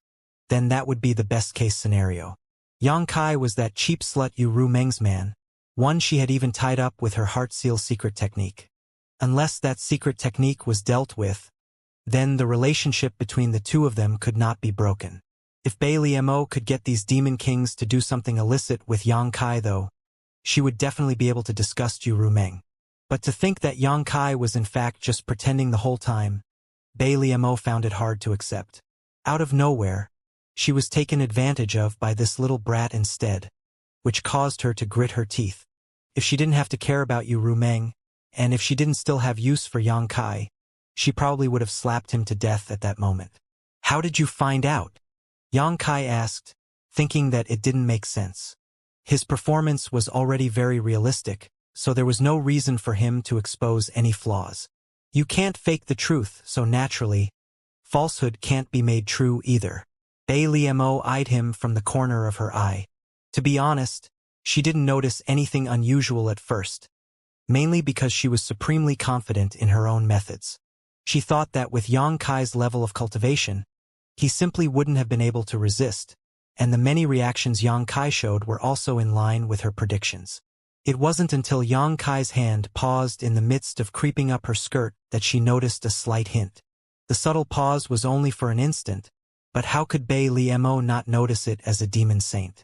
then that would be the best-case scenario. Yang Kai was that cheap slut Yu Ru Meng's man, one she had even tied up with her heart seal secret technique. Unless that secret technique was dealt with, then the relationship between the two of them could not be broken. If Bailey Mo could get these demon kings to do something illicit with Yang Kai though, she would definitely be able to disgust Yu Ru Meng. But to think that Yang Kai was in fact just pretending the whole time, Bailey Mo found it hard to accept. Out of nowhere, she was taken advantage of by this little brat instead, which caused her to grit her teeth. If she didn't have to care about Yu Ru Meng, and if she didn't still have use for Yang Kai, she probably would have slapped him to death at that moment. How did you find out? Yang Kai asked, thinking that it didn't make sense. His performance was already very realistic, so there was no reason for him to expose any flaws. You can't fake the truth, so naturally, falsehood can't be made true either. Bailey Mo eyed him from the corner of her eye. To be honest, she didn't notice anything unusual at first, mainly because she was supremely confident in her own methods. She thought that with Yang Kai's level of cultivation, he simply wouldn't have been able to resist, and the many reactions Yang Kai showed were also in line with her predictions. It wasn't until Yang Kai's hand paused in the midst of creeping up her skirt that she noticed a slight hint. The subtle pause was only for an instant, but how could Bailey Mo not notice it as a demon saint?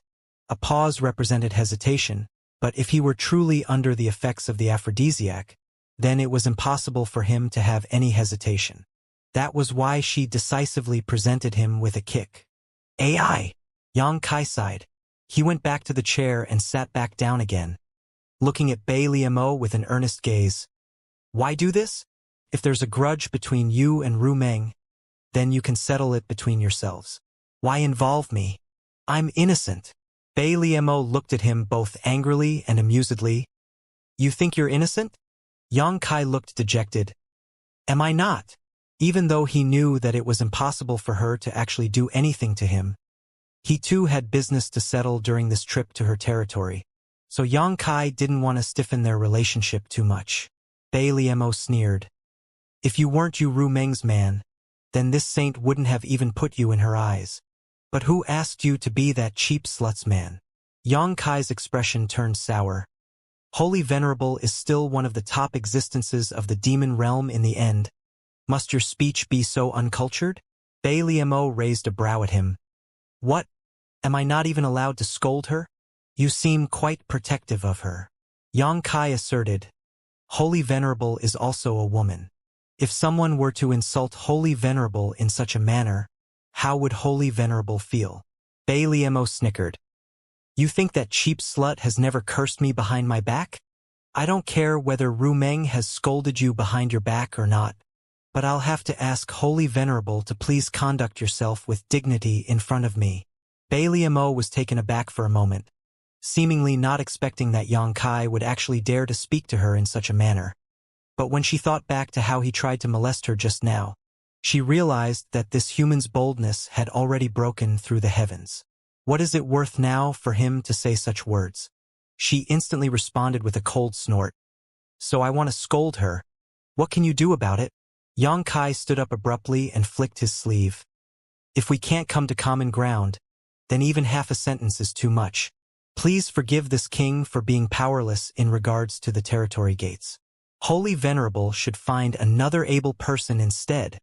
A pause represented hesitation, but if he were truly under the effects of the aphrodisiac, then it was impossible for him to have any hesitation. That was why she decisively presented him with a kick. AI! Yang Kai sighed. He went back to the chair and sat back down again, looking at Bailey Mo with an earnest gaze. Why do this? If there's a grudge between you and Ru Meng, then you can settle it between yourselves. Why involve me? I'm innocent. Bailey Mo looked at him both angrily and amusedly. You think you're innocent? Yang Kai looked dejected. Am I not? Even though he knew that it was impossible for her to actually do anything to him, he too had business to settle during this trip to her territory, so Yang Kai didn't want to stiffen their relationship too much. Bailey Mo sneered. If you weren't Yu Ru Meng's man, then this saint wouldn't have even put you in her eyes. But who asked you to be that cheap slut's man? Yang Kai's expression turned sour. Holy Venerable is still one of the top existences of the demon realm in the end. Must your speech be so uncultured? Bailey Mo raised a brow at him. What? Am I not even allowed to scold her? You seem quite protective of her. Yang Kai asserted. Holy Venerable is also a woman. If someone were to insult Holy Venerable in such a manner, how would Holy Venerable feel? Bailey Mo snickered. You think that cheap slut has never cursed me behind my back? I don't care whether Ru Meng has scolded you behind your back or not, but I'll have to ask Holy Venerable to please conduct yourself with dignity in front of me. Bailey Mo was taken aback for a moment, seemingly not expecting that Yang Kai would actually dare to speak to her in such a manner. But when she thought back to how he tried to molest her just now, she realized that this human's boldness had already broken through the heavens. What is it worth now for him to say such words? She instantly responded with a cold snort. So I want to scold her. What can you do about it? Yang Kai stood up abruptly and flicked his sleeve. If we can't come to common ground, then even half a sentence is too much. Please forgive this king for being powerless in regards to the territory gates. Holy Venerable should find another able person instead.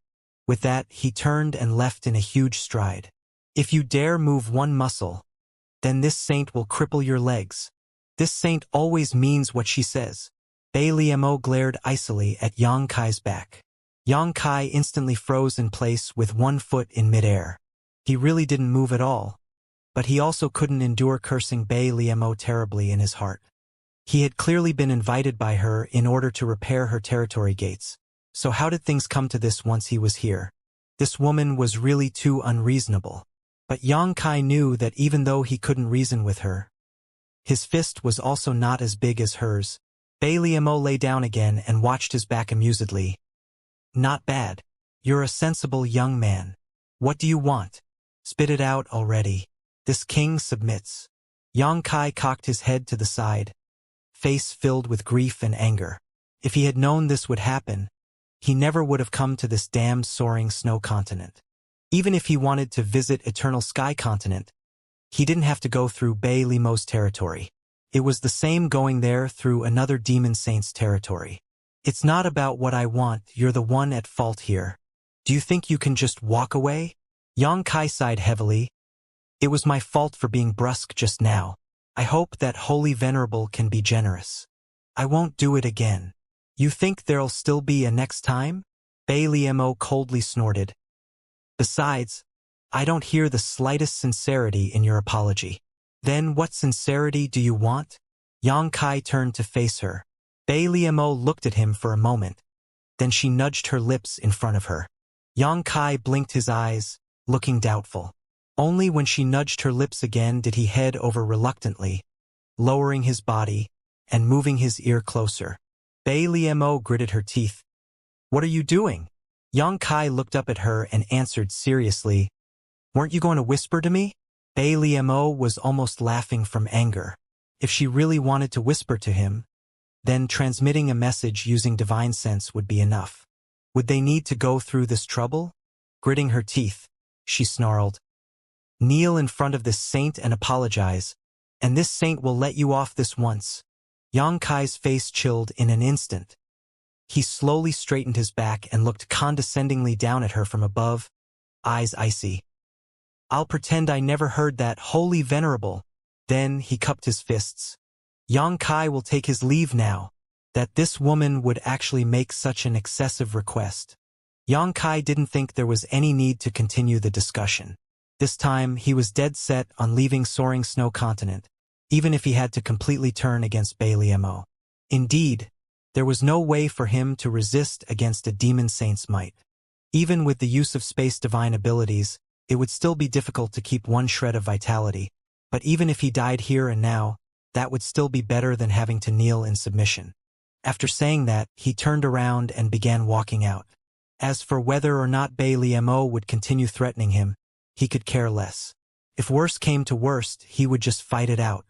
With that, he turned and left in a huge stride. If you dare move one muscle, then this saint will cripple your legs. This saint always means what she says. Bailey Mo glared icily at Yang Kai's back. Yang Kai instantly froze in place with one foot in midair. He really didn't move at all, but he also couldn't endure cursing Bailey Mo terribly in his heart. He had clearly been invited by her in order to repair her territory gates. So how did things come to this once he was here? This woman was really too unreasonable. But Yang Kai knew that even though he couldn't reason with her, his fist was also not as big as hers. Bailey Mo lay down again and watched his back amusedly. Not bad. You're a sensible young man. What do you want? Spit it out already. This king submits. Yang Kai cocked his head to the side, face filled with grief and anger. If he had known this would happen, he never would have come to this damned soaring snow continent. Even if he wanted to visit Eternal Sky Continent, he didn't have to go through Bei Limo's territory. It was the same going there through another demon saint's territory. It's not about what I want, you're the one at fault here. Do you think you can just walk away? Yang Kai sighed heavily. It was my fault for being brusque just now. I hope that Holy Venerable can be generous. I won't do it again. You think there'll still be a next time? Bei Limo coldly snorted. Besides, I don't hear the slightest sincerity in your apology. Then what sincerity do you want? Yang Kai turned to face her. Bei Limo looked at him for a moment. Then she nudged her lips in front of her. Yang Kai blinked his eyes, looking doubtful. Only when she nudged her lips again did he head over reluctantly, lowering his body and moving his ear closer. Bei Limo gritted her teeth. What are you doing? Yang Kai looked up at her and answered seriously. Weren't you going to whisper to me? Bei Limo was almost laughing from anger. If she really wanted to whisper to him, then transmitting a message using divine sense would be enough. Would they need to go through this trouble? Gritting her teeth, she snarled. Kneel in front of this saint and apologize, and this saint will let you off this once. Yang Kai's face chilled in an instant. He slowly straightened his back and looked condescendingly down at her from above, eyes icy. I'll pretend I never heard that, Holy Venerable. Then he cupped his fists. Yang Kai will take his leave now. That this woman would actually make such an excessive request. Yang Kai didn't think there was any need to continue the discussion. This time, he was dead set on leaving Soaring Snow Continent, even if he had to completely turn against Bei Limo. Indeed, there was no way for him to resist against a demon saint's might. Even with the use of space divine abilities, it would still be difficult to keep one shred of vitality, but even if he died here and now, that would still be better than having to kneel in submission. After saying that, he turned around and began walking out. As for whether or not Bei Limo would continue threatening him, he could care less. If worse came to worst, he would just fight it out.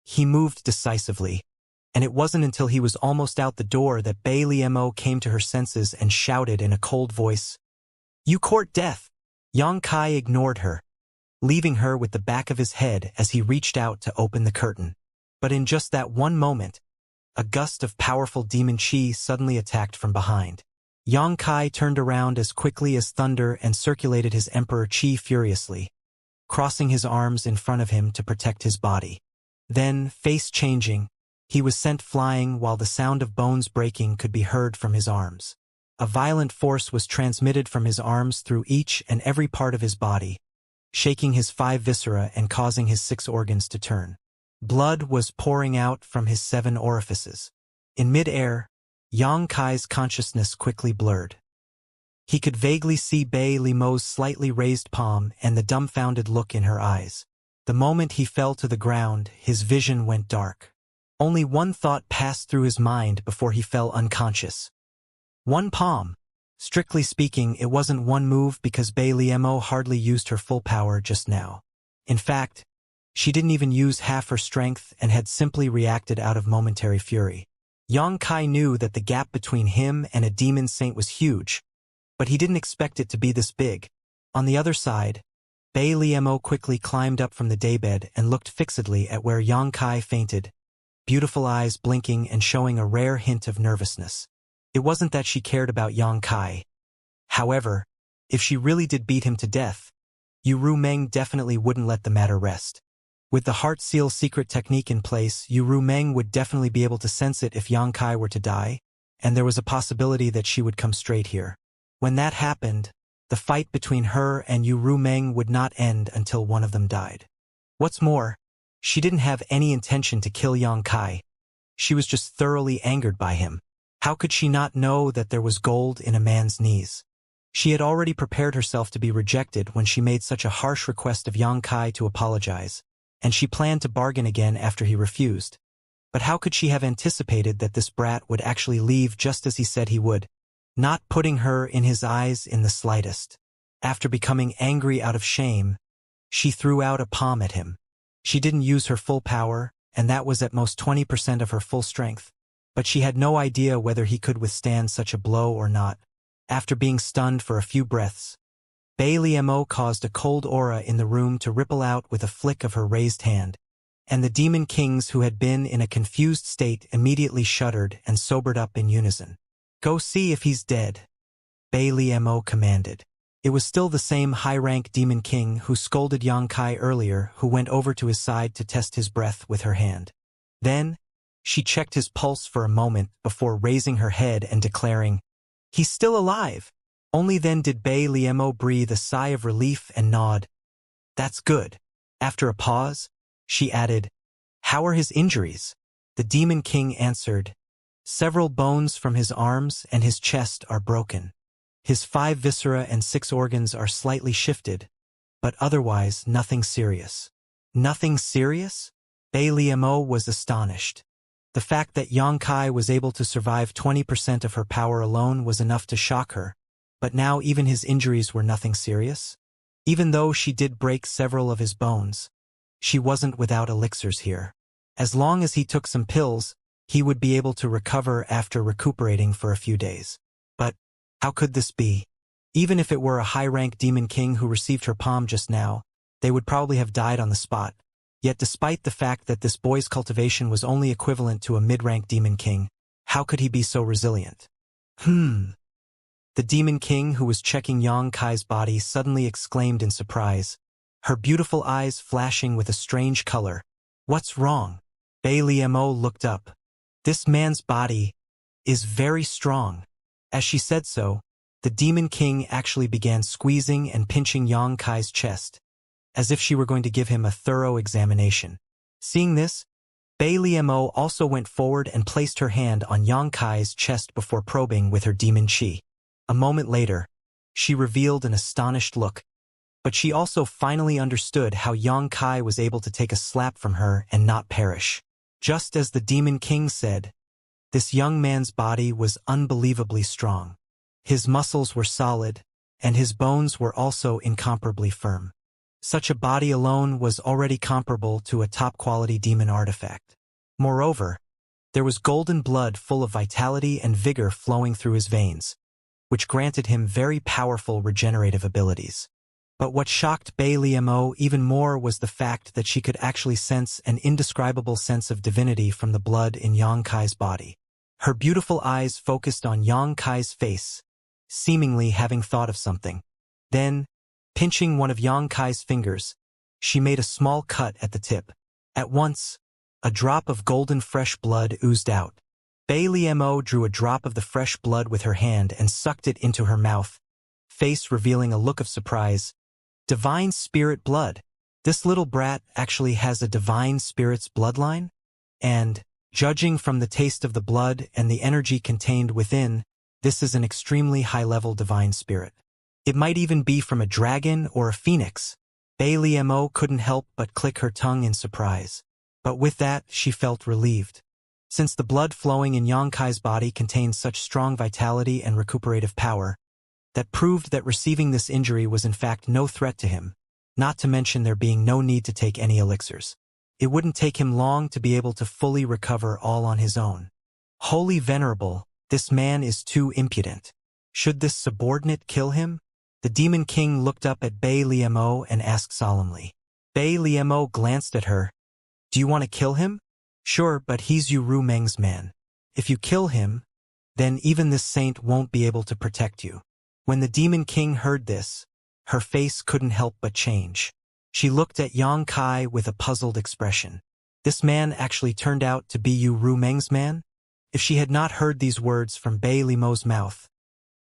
He moved decisively, and it wasn't until he was almost out the door that Bei Limo came to her senses and shouted in a cold voice, You court death! Yang Kai ignored her, leaving her with the back of his head as he reached out to open the curtain. But in just that one moment, a gust of powerful demon chi suddenly attacked from behind. Yang Kai turned around as quickly as thunder and circulated his emperor chi furiously, crossing his arms in front of him to protect his body. Then, face changing, he was sent flying while the sound of bones breaking could be heard from his arms. A violent force was transmitted from his arms through each and every part of his body, shaking his 5 viscera and causing his 6 organs to turn. Blood was pouring out from his 7 orifices. In mid-air, Yang Kai's consciousness quickly blurred. He could vaguely see Bei Limo's slightly raised palm and the dumbfounded look in her eyes. The moment he fell to the ground, his vision went dark. Only one thought passed through his mind before he fell unconscious. One palm. Strictly speaking, it wasn't one move because Bei Limo hardly used her full power just now. In fact, she didn't even use half her strength and had simply reacted out of momentary fury. Yang Kai knew that the gap between him and a demon saint was huge, but he didn't expect it to be this big. On the other side, Bei Limo quickly climbed up from the daybed and looked fixedly at where Yang Kai fainted, beautiful eyes blinking and showing a rare hint of nervousness. It wasn't that she cared about Yang Kai. However, if she really did beat him to death, Yu Meng definitely wouldn't let the matter rest. With the Heart Seal secret technique in place, Yu Meng would definitely be able to sense it if Yang Kai were to die, and there was a possibility that she would come straight here. When that happened, the fight between her and Yu Meng would not end until one of them died. What's more, she didn't have any intention to kill Yang Kai. She was just thoroughly angered by him. How could she not know that there was gold in a man's knees? She had already prepared herself to be rejected when she made such a harsh request of Yang Kai to apologize, and she planned to bargain again after he refused. But how could she have anticipated that this brat would actually leave just as he said he would, not putting her in his eyes in the slightest? After becoming angry out of shame, she threw out a palm at him. She didn't use her full power, and that was at most 20% of her full strength. But she had no idea whether he could withstand such a blow or not. After being stunned for a few breaths, Bailey Mo caused a cold aura in the room to ripple out with a flick of her raised hand, and the demon kings who had been in a confused state immediately shuddered and sobered up in unison. "Go see if he's dead," Bailey Mo commanded. It was still the same high-rank demon king who scolded Xianxia earlier who went over to his side to test his breath with her hand. Then, she checked his pulse for a moment before raising her head and declaring, "He's still alive." Only then did Bailey Mo breathe a sigh of relief and nod. "That's good." After a pause, she added, "How are his injuries?" The demon king answered, "Several bones from his arms and his chest are broken. His 5 viscera and 6 organs are slightly shifted, but otherwise nothing serious." "Nothing serious?" Bailey Mo was astonished. The fact that Xianxia was able to survive 20% of her power alone was enough to shock her, but now even his injuries were nothing serious? Even though she did break several of his bones, she wasn't without elixirs here. As long as he took some pills, he would be able to recover after recuperating for a few days. But how could this be? Even if it were a high-rank demon king who received her palm just now, they would probably have died on the spot. Yet despite the fact that this boy's cultivation was only equivalent to a mid-rank demon king, how could he be so resilient? The demon king who was checking Xianxia's body suddenly exclaimed in surprise, her beautiful eyes flashing with a strange color. "What's wrong?" Bailey Mo looked up. "This man's body is very strong." As she said so, the demon king actually began squeezing and pinching Xianxia's chest, as if she were going to give him a thorough examination. Seeing this, Bailey Mo also went forward and placed her hand on Xianxia's chest before probing with her demon chi. A moment later, she revealed an astonished look, but she also finally understood how Xianxia was able to take a slap from her and not perish. Just as the demon king said, this young man's body was unbelievably strong. His muscles were solid, and his bones were also incomparably firm. Such a body alone was already comparable to a top-quality demon artifact. Moreover, there was golden blood full of vitality and vigor flowing through his veins, which granted him very powerful regenerative abilities. But what shocked Bailey Mo even more was the fact that she could actually sense an indescribable sense of divinity from the blood in Xianxia's body. Her beautiful eyes focused on Xianxia's face, seemingly having thought of something. Then, pinching one of Xianxia's fingers, she made a small cut at the tip. At once, a drop of golden fresh blood oozed out. Bailey Mo drew a drop of the fresh blood with her hand and sucked it into her mouth, face revealing a look of surprise. Divine spirit blood. This little brat actually has a divine spirit's bloodline? And, judging from the taste of the blood and the energy contained within, this is an extremely high-level divine spirit. It might even be from a dragon or a phoenix. Bailey Mo couldn't help but click her tongue in surprise. But with that, she felt relieved. Since the blood flowing in Xianxia's body contained such strong vitality and recuperative power, that proved that receiving this injury was in fact no threat to him, not to mention there being no need to take any elixirs. It wouldn't take him long to be able to fully recover all on his own. Holy Venerable, this man is too impudent. Should this subordinate kill him? The demon king looked up at Bailey Mo and asked solemnly. Bailey Mo glanced at her. "Do you want to kill him?" "Sure, but he's Yu Ru Meng's man. If you kill him, then even this saint won't be able to protect you." When the demon king heard this, her face couldn't help but change. She looked at Xianxia with a puzzled expression. This man actually turned out to be Yu Ru Meng's man? If she had not heard these words from Bailey Mo's mouth,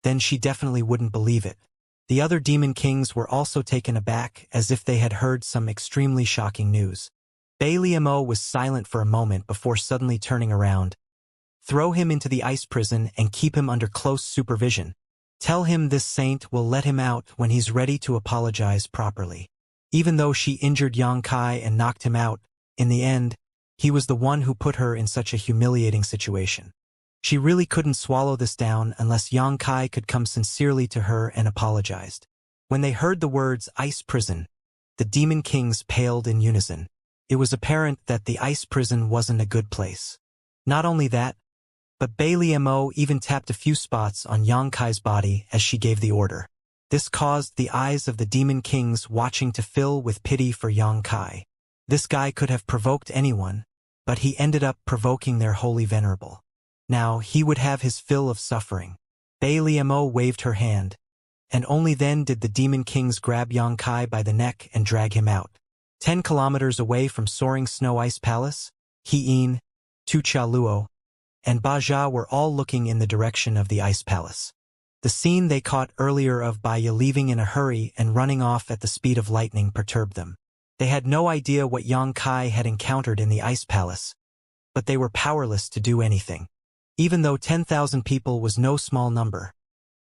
then she definitely wouldn't believe it. The other demon kings were also taken aback as if they had heard some extremely shocking news. Bailey Mo was silent for a moment before suddenly turning around. "Throw him into the ice prison and keep him under close supervision. Tell him this saint will let him out when he's ready to apologize properly." Even though she injured Xianxia and knocked him out, in the end, he was the one who put her in such a humiliating situation. She really couldn't swallow this down unless Xianxia could come sincerely to her and apologized. When they heard the words ice prison, the demon kings paled in unison. It was apparent that the ice prison wasn't a good place. Not only that, But Bailey Mo even tapped a few spots on Xianxia's body as she gave the order. This caused the eyes of the demon kings watching to fill with pity for Xianxia. This guy could have provoked anyone, but he ended up provoking their holy venerable. Now he would have his fill of suffering. Bailey Mo waved her hand, and only then did the demon kings grab Xianxia by the neck and drag him out. 10 kilometers away from soaring Snow Ice Palace, He-in, Tu-Cha-Luo, and Ba-Jia were all looking in the direction of the Ice Palace. The scene they caught earlier of Ba-Jia leaving in a hurry and running off at the speed of lightning perturbed them. They had no idea what Xianxia had encountered in the Ice Palace, but they were powerless to do anything. Even though 10,000 people was no small number,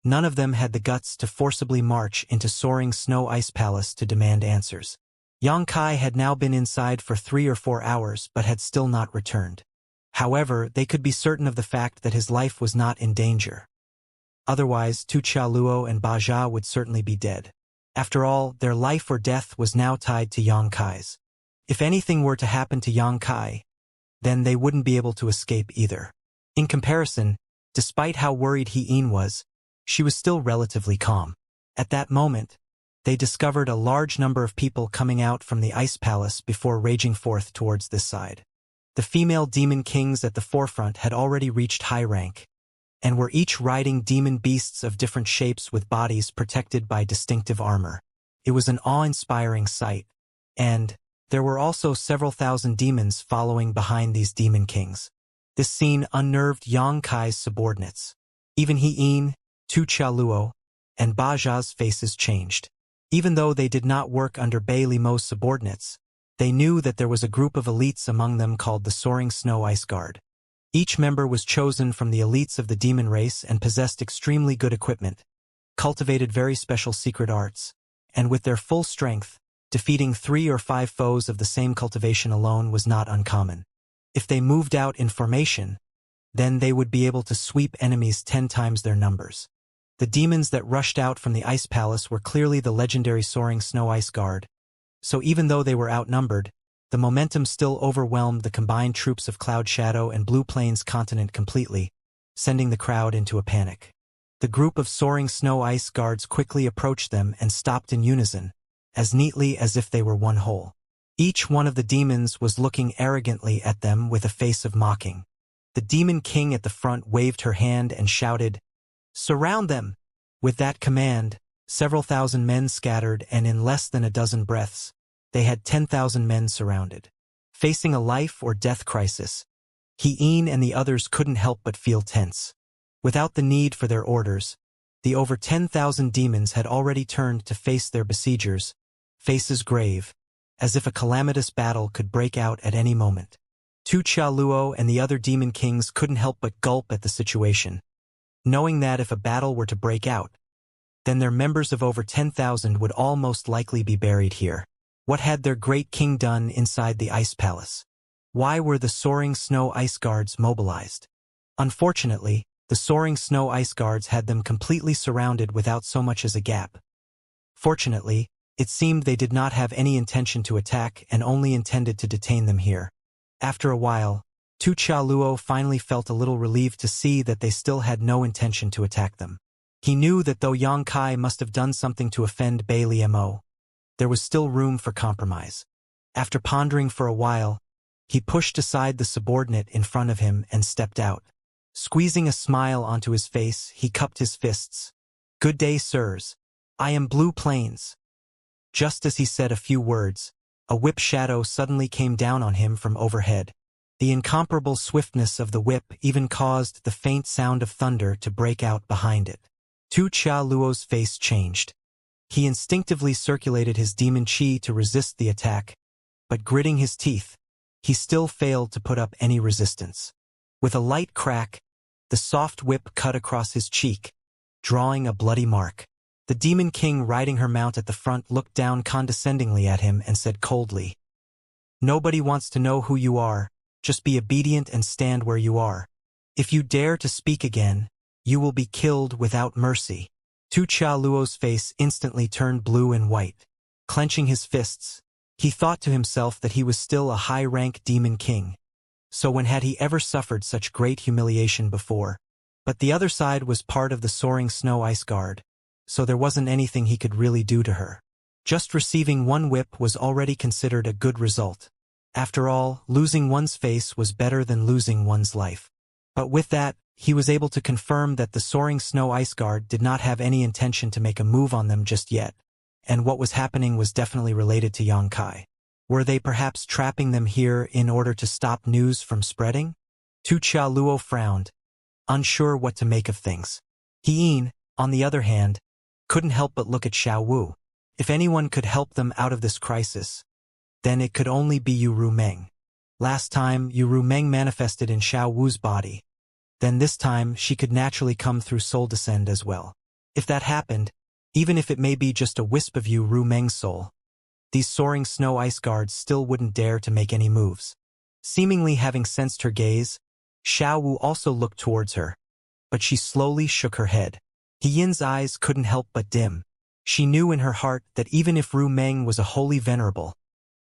none of them had the guts to forcibly march into soaring Snow Ice Palace to demand answers. Xianxia had now been inside for 3 or 4 hours but had still not returned. However, they could be certain of the fact that his life was not in danger. Otherwise, Tu-Cha-Luo and Ba-Jia would certainly be dead. After all, their life or death was now tied to Xianxia's. If anything were to happen to Xianxia, then they wouldn't be able to escape either. In comparison, despite how worried He-in was, she was still relatively calm. At that moment, they discovered a large number of people coming out from the Ice Palace before raging forth towards this side. The female demon kings at the forefront had already reached high rank, and were each riding demon beasts of different shapes with bodies protected by distinctive armor. It was an awe-inspiring sight, and there were also several thousand demons following behind these demon kings. This scene unnerved Xianxia's subordinates. Even He-in, Tu-Cha-Luo, and Ba-Jia's faces changed. Even though they did not work under Bailey Mo's subordinates, they knew that there was a group of elites among them called the Soaring Snow Ice Guard. Each member was chosen from the elites of the demon race and possessed extremely good equipment, cultivated very special secret arts, and with their full strength, defeating 3 or 5 foes of the same cultivation alone was not uncommon. If they moved out in formation, then they would be able to sweep enemies 10 times their numbers. The demons that rushed out from the Ice Palace were clearly the legendary Soaring Snow Ice Guard, so even though they were outnumbered, the momentum still overwhelmed the combined troops of Cloud Shadow and Blue Plains continent completely, sending the crowd into a panic. The group of Soaring Snow Ice Guards quickly approached them and stopped in unison, as neatly as if they were one whole. Each one of the demons was looking arrogantly at them with a face of mocking. The demon king at the front waved her hand and shouted, "Surround them!" With that command, several thousand men scattered, and in less than a dozen breaths, they had 10,000 men surrounded. Facing a life or death crisis, He-in and the others couldn't help but feel tense. Without the need for their orders, the over 10,000 demons had already turned to face their besiegers, faces grave, as if a calamitous battle could break out at any moment. Tu-Cha-Luo and the other demon kings couldn't help but gulp at the situation, knowing that if a battle were to break out, then their members of over 10,000 would all most likely be buried here. What had their great king done inside the Ice Palace? Why were the Soaring Snow Ice Guards mobilized? Unfortunately, the Soaring Snow Ice Guards had them completely surrounded without so much as a gap. Fortunately, it seemed they did not have any intention to attack and only intended to detain them here. After a while, Tu-Cha-Luo finally felt a little relieved to see that they still had no intention to attack them. He knew that though Xianxia must have done something to offend Bailey Mo, there was still room for compromise. After pondering for a while, he pushed aside the subordinate in front of him and stepped out. Squeezing a smile onto his face, he cupped his fists. "Good day, sirs. I am Blue Plains." Just as he said a few words, a whip shadow suddenly came down on him from overhead. The incomparable swiftness of the whip even caused the faint sound of thunder to break out behind it. Tu-Cha-Luo's face changed. He instinctively circulated his demon chi to resist the attack, but gritting his teeth, he still failed to put up any resistance. With a light crack, the soft whip cut across his cheek, drawing a bloody mark. The demon king riding her mount at the front looked down condescendingly at him and said coldly, "Nobody wants to know who you are, just be obedient and stand where you are. If you dare to speak again, you will be killed without mercy." Tu-Cha-Luo's face instantly turned blue and white. Clenching his fists, he thought to himself that he was still a high-rank demon king. So when had he ever suffered such great humiliation before? But the other side was part of the soaring snow ice guard, so there wasn't anything he could really do to her. Just receiving one whip was already considered a good result. After all, losing one's face was better than losing one's life. But with that, he was able to confirm that the soaring snow ice guard did not have any intention to make a move on them just yet, and what was happening was definitely related to Xianxia. Were they perhaps trapping them here in order to stop news from spreading? Tu Chia Luo frowned, unsure what to make of things. Hien, on the other hand, couldn't help but look at Xiao Wu. If anyone could help them out of this crisis, then it could only be Yu Rumeng. Last time, Yu Rumeng manifested in Xiao Wu's body. Then this time, she could naturally come through soul descend as well. If that happened, even if it may be just a wisp of Yu Rumeng's soul, these soaring snow ice guards still wouldn't dare to make any moves. Seemingly having sensed her gaze, Xiao Wu also looked towards her, but she slowly shook her head. Hien's eyes couldn't help but dim. She knew in her heart that even if Rumeng was a holy venerable,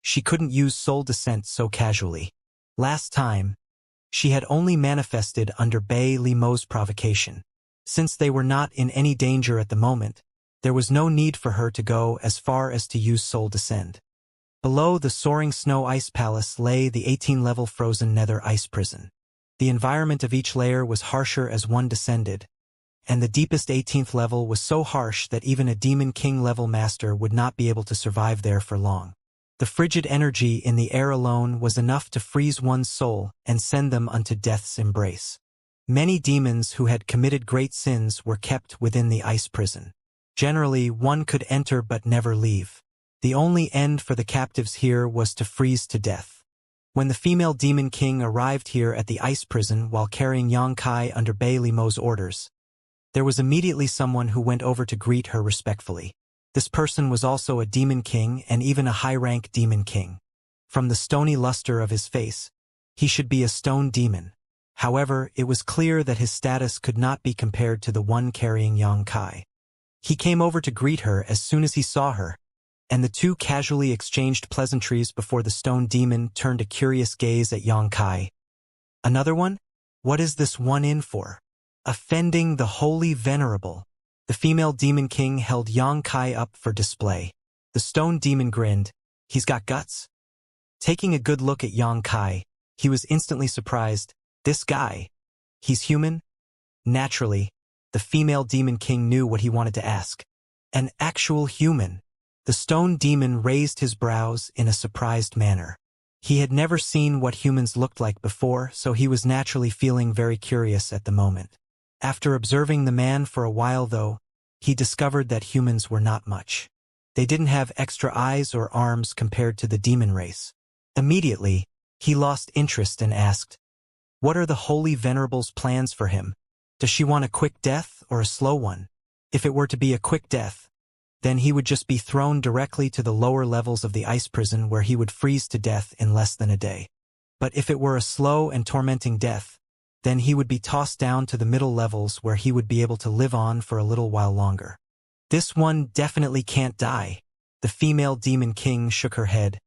she couldn't use soul descent so casually. Last time, she had only manifested under Bei Limo's provocation. Since they were not in any danger at the moment, there was no need for her to go as far as to use soul descend. Below the soaring snow ice palace lay the 18-level frozen nether ice prison. The environment of each layer was harsher as one descended, and the deepest 18th level was so harsh that even a Demon King level master would not be able to survive there for long. The frigid energy in the air alone was enough to freeze one's soul and send them unto death's embrace. Many demons who had committed great sins were kept within the ice prison. Generally, one could enter but never leave. The only end for the captives here was to freeze to death. When the female Demon King arrived here at the ice prison while carrying Xianxia under Bei Limo's orders, there was immediately someone who went over to greet her respectfully. This person was also a Demon King and even a high-rank Demon King. From the stony luster of his face, he should be a stone demon. However, it was clear that his status could not be compared to the one carrying Xianxia. He came over to greet her as soon as he saw her, and the two casually exchanged pleasantries before the stone demon turned a curious gaze at Xianxia. Another one? What is this one in for? Offending the holy venerable. The female Demon King held Xianxia up for display. The stone demon grinned. He's got guts? Taking a good look at Xianxia, he was instantly surprised. This guy? He's human? Naturally, the female Demon King knew what he wanted to ask. An actual human. The stone demon raised his brows in a surprised manner. He had never seen what humans looked like before, so he was naturally feeling very curious at the moment. After observing the man for a while, though, he discovered that humans were not much. They didn't have extra eyes or arms compared to the demon race. Immediately, he lost interest and asked, "What are the Holy Venerable's plans for him? Does she want a quick death or a slow one? If it were to be a quick death, then he would just be thrown directly to the lower levels of the ice prison where he would freeze to death in less than a day. But if it were a slow and tormenting death, then he would be tossed down to the middle levels where he would be able to live on for a little while longer. This one definitely can't die." The female Demon King shook her head.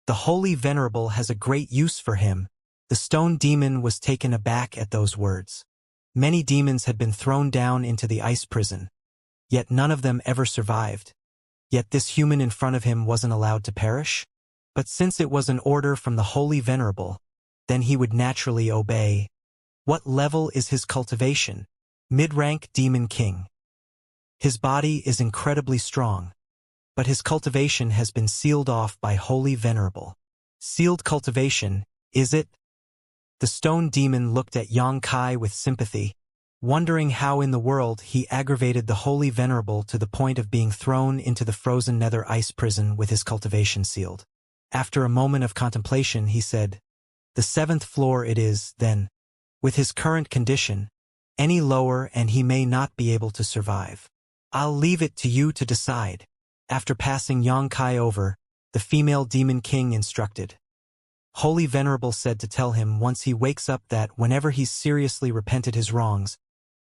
"The Holy Venerable has a great use for him." The stone demon was taken aback at those words. Many demons had been thrown down into the ice prison, yet none of them ever survived. Yet this human in front of him wasn't allowed to perish? But since it was an order from the Holy Venerable, then he would naturally obey. What level is his cultivation? Mid-rank Demon King. His body is incredibly strong, but his cultivation has been sealed off by Holy Venerable. Sealed cultivation, is it? The stone demon looked at Xianxia with sympathy, wondering how in the world he aggravated the Holy Venerable to the point of being thrown into the frozen nether ice prison with his cultivation sealed. After a moment of contemplation, he said, "The 7th floor it is, then. With his current condition, any lower and he may not be able to survive. I'll leave it to you to decide." After passing Xianxia over, the female Demon King instructed. Holy Venerable said to tell him once he wakes up that whenever he's seriously repented his wrongs,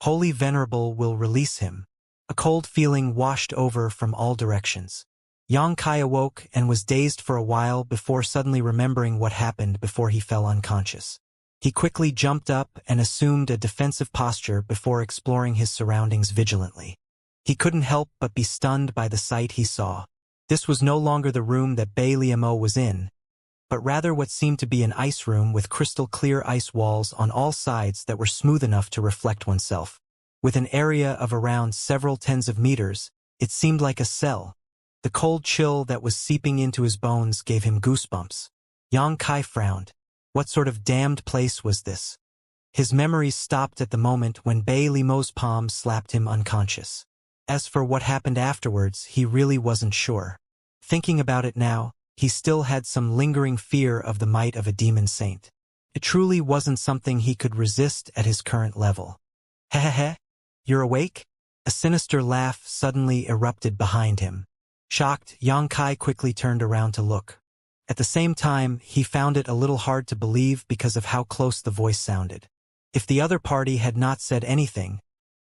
Holy Venerable will release him. A cold feeling washed over from all directions. Yang Kai awoke and was dazed for a while before suddenly remembering what happened before he fell unconscious. He quickly jumped up and assumed a defensive posture before exploring his surroundings vigilantly. He couldn't help but be stunned by the sight he saw. This was no longer the room that Bei Liamo was in, but rather what seemed to be an ice room with crystal-clear ice walls on all sides that were smooth enough to reflect oneself. With an area of around several tens of meters, it seemed like a cell. The cold chill that was seeping into his bones gave him goosebumps. Yang Kai frowned. What sort of damned place was this? His memories stopped at the moment when Bei Limo's palm slapped him unconscious. As for what happened afterwards, he really wasn't sure. Thinking about it now, he still had some lingering fear of the might of a demon saint. It truly wasn't something he could resist at his current level. Hehehe, you're awake? A sinister laugh suddenly erupted behind him. Shocked, Yang Kai quickly turned around to look. At the same time, he found it a little hard to believe because of how close the voice sounded. If the other party had not said anything,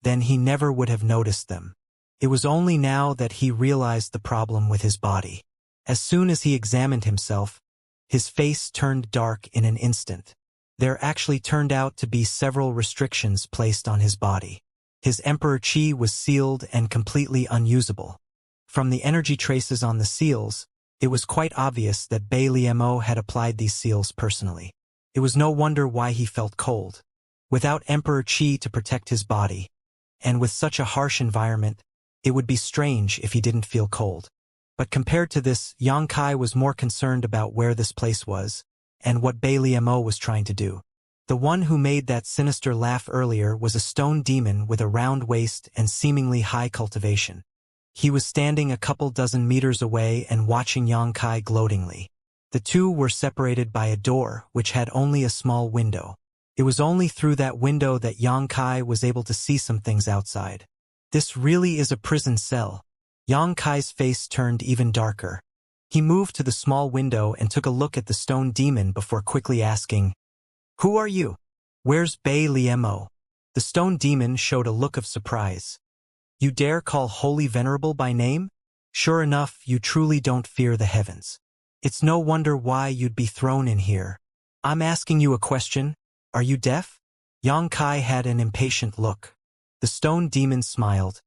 then he never would have noticed them. It was only now that he realized the problem with his body. As soon as he examined himself, his face turned dark in an instant. There actually turned out to be several restrictions placed on his body. His Emperor Qi was sealed and completely unusable. From the energy traces on the seals, it was quite obvious that Bei Liamo had applied these seals personally. It was no wonder why he felt cold. Without Emperor Qi to protect his body, and with such a harsh environment, it would be strange if he didn't feel cold. But compared to this, Yang Kai was more concerned about where this place was, and what Bei Liamo was trying to do. The one who made that sinister laugh earlier was a stone demon with a round waist and seemingly high cultivation. He was standing a couple dozen meters away and watching Yang Kai gloatingly. The two were separated by a door, which had only a small window. It was only through that window that Yang Kai was able to see some things outside. This really is a prison cell. Yang Kai's face turned even darker. He moved to the small window and took a look at the stone demon before quickly asking, "Who are you? Where's Bei Liamo?" The stone demon showed a look of surprise. "You dare call Holy Venerable by name? Sure enough, you truly don't fear the heavens. It's no wonder why you'd be thrown in here. I'm asking you a question. Are you deaf?" Yang Kai had an impatient look. The stone demon smiled.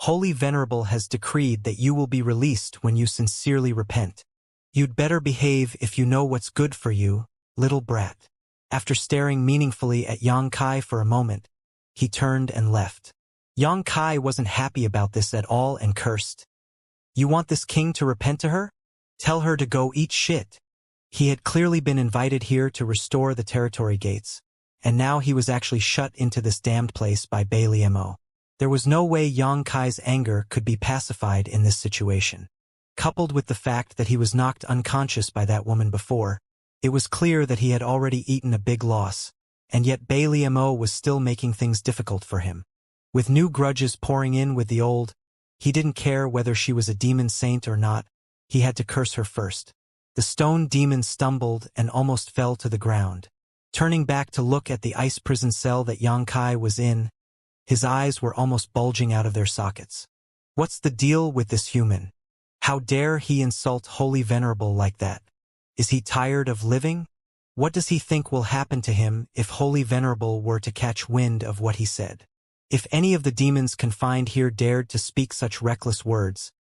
"Holy Venerable has decreed that you will be released when you sincerely repent. You'd better behave if you know what's good for you, little brat." After staring meaningfully at Yang Kai for a moment, he turned and left. Yang Kai wasn't happy about this at all and cursed. "You want this king to repent to her? Tell her to go eat shit." He had clearly been invited here to restore the territory gates, and now he was actually shut into this damned place by Bei Liamo. There was no way Yang Kai's anger could be pacified in this situation. Coupled with the fact that he was knocked unconscious by that woman before, it was clear that he had already eaten a big loss, and yet Bei Liamo was still making things difficult for him. With new grudges pouring in with the old, he didn't care whether she was a demon saint or not. He had to curse her first. The stone demon stumbled and almost fell to the ground. Turning back to look at the ice prison cell that Yang Kai was in, his eyes were almost bulging out of their sockets. What's the deal with this human? How dare he insult Holy Venerable like that? Is he tired of living? What does he think will happen to him if Holy Venerable were to catch wind of what he said? If any of the demons confined here dared to speak such reckless words,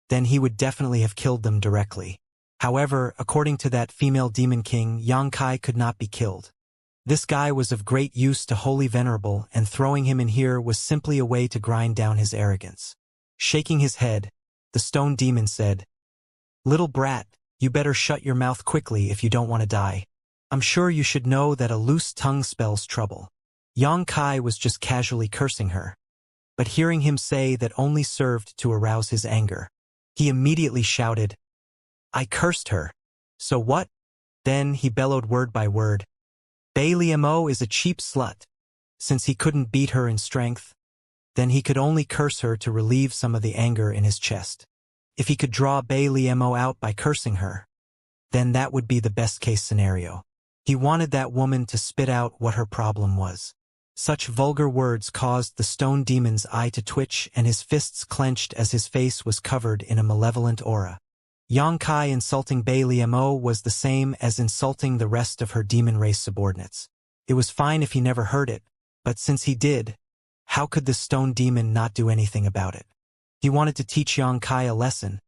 then he would definitely have killed them directly. However, according to that female demon king, Yang Kai could not be killed. This guy was of great use to Holy Venerable, and throwing him in here was simply a way to grind down his arrogance. Shaking his head, the stone demon said, "Little brat, you better shut your mouth quickly if you don't want to die. I'm sure you should know that a loose tongue spells trouble." Yang Kai was just casually cursing her, but hearing him say that only served to arouse his anger. He immediately shouted, "I cursed her. So what?" Then he bellowed word by word, "Bei Liamo is a cheap slut." Since he couldn't beat her in strength, then he could only curse her to relieve some of the anger in his chest. If he could draw Bei Liamo out by cursing her, then that would be the best-case scenario. He wanted that woman to spit out what her problem was. Such vulgar words caused the stone demon's eye to twitch and his fists clenched as his face was covered in a malevolent aura. Xianxia insulting Bei Liemo was the same as insulting the rest of her demon race subordinates. It was fine if he never heard it, but since he did, how could the stone demon not do anything about it? He wanted to teach Xianxia a lesson,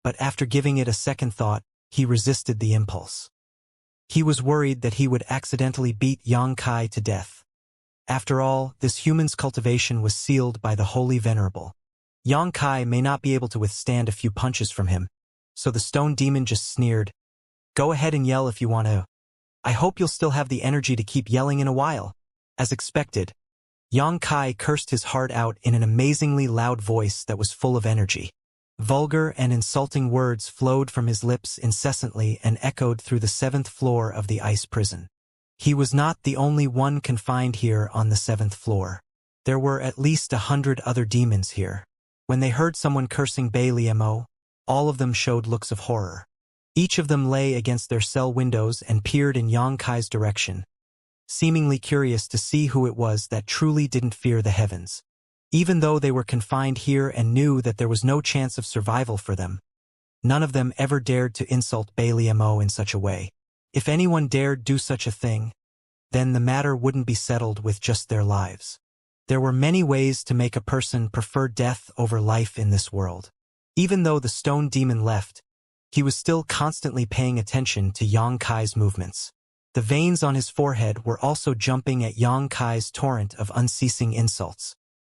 but after giving it a second thought, he resisted the impulse. He was worried that he would accidentally beat Xianxia to death. After all, this human's cultivation was sealed by the Holy Venerable. Xianxia may not be able to withstand a few punches from him, so the stone demon just sneered, "Go ahead and yell if you want to. I hope you'll still have the energy to keep yelling in a while." As expected, Xianxia cursed his heart out in an amazingly loud voice that was full of energy. Vulgar and insulting words flowed from his lips incessantly and echoed through the 7th floor of the ice prison. He was not the only one confined here on the 7th floor. There were at least 100 other demons here. When they heard someone cursing Bei Liemo, all of them showed looks of horror. Each of them lay against their cell windows and peered in Xianxia's direction, seemingly curious to see who it was that truly didn't fear the heavens. Even though they were confined here and knew that there was no chance of survival for them, none of them ever dared to insult Bei Liemo in such a way. If anyone dared do such a thing, then the matter wouldn't be settled with just their lives. There were many ways to make a person prefer death over life in this world. Even though the stone demon left, he was still constantly paying attention to Xianxia's movements. The veins on his forehead were also jumping at Xianxia's torrent of unceasing insults.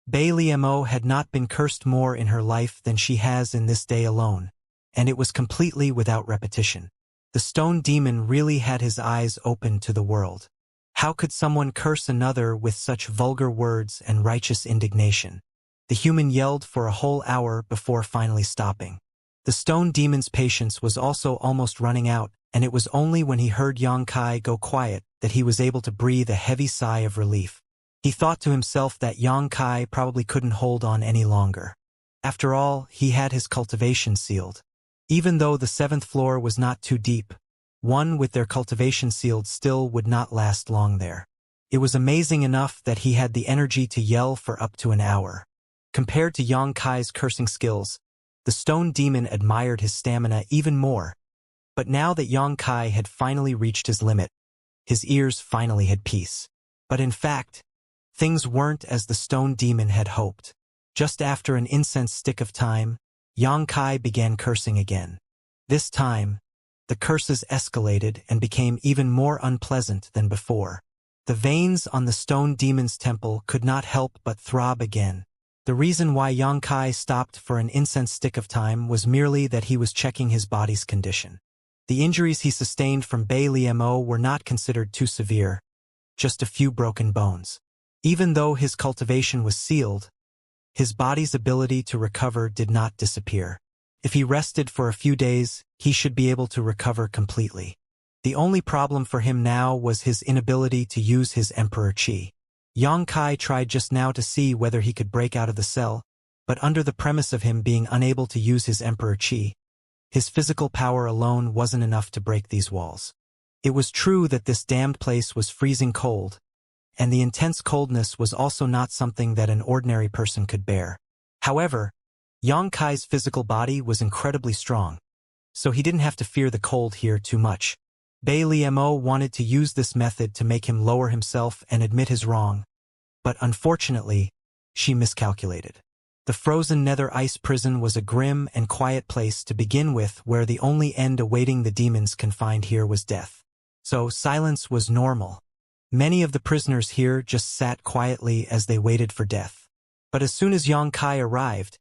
Bei Liemo had not been cursed more in her life than she has in this day alone, and it was completely without repetition. The stone demon really had his eyes open to the world. How could someone curse another with such vulgar words and righteous indignation? The human yelled for a whole hour before finally stopping. The stone demon's patience was also almost running out, and it was only when he heard Xianxia go quiet that he was able to breathe a heavy sigh of relief. He thought to himself that Xianxia probably couldn't hold on any longer. After all, he had his cultivation sealed. Even though the 7th floor was not too deep, one with their cultivation sealed still would not last long there. It was amazing enough that he had the energy to yell for up to an hour. Compared to Xianxia's cursing skills, the stone demon admired his stamina even more. But now that Xianxia had finally reached his limit, his ears finally had peace. But in fact, things weren't as the stone demon had hoped. Just after an incense stick of time, Xianxia began cursing again. This time, the curses escalated and became even more unpleasant than before. The veins on the stone demon's temple could not help but throb again. The reason why Xianxia stopped for an incense stick of time was merely that he was checking his body's condition. The injuries he sustained from Bei Liemo were not considered too severe, just a few broken bones. Even though his cultivation was sealed, his body's ability to recover did not disappear. If he rested for a few days, he should be able to recover completely. The only problem for him now was his inability to use his Emperor Qi. Xianxia tried just now to see whether he could break out of the cell, but under the premise of him being unable to use his Emperor Qi, his physical power alone wasn't enough to break these walls. It was true that this damned place was freezing cold, and the intense coldness was also not something that an ordinary person could bear. However, Xianxia's physical body was incredibly strong, so he didn't have to fear the cold here too much. Bei Liemo wanted to use this method to make him lower himself and admit his wrong, but unfortunately, she miscalculated. The frozen nether ice prison was a grim and quiet place to begin with, where the only end awaiting the demons confined here was death. So silence was normal. Many of the prisoners here just sat quietly as they waited for death. But as soon as Xianxia arrived,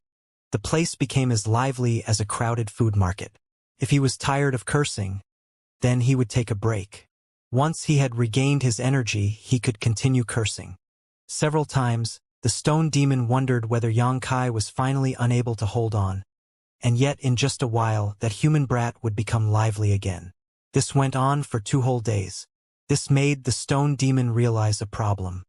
the place became as lively as a crowded food market. If he was tired of cursing, then he would take a break. Once he had regained his energy, he could continue cursing. Several times, the stone demon wondered whether Xianxia was finally unable to hold on, and yet in just a while that human brat would become lively again. This went on for 2 whole days. This made the stone demon realize a problem.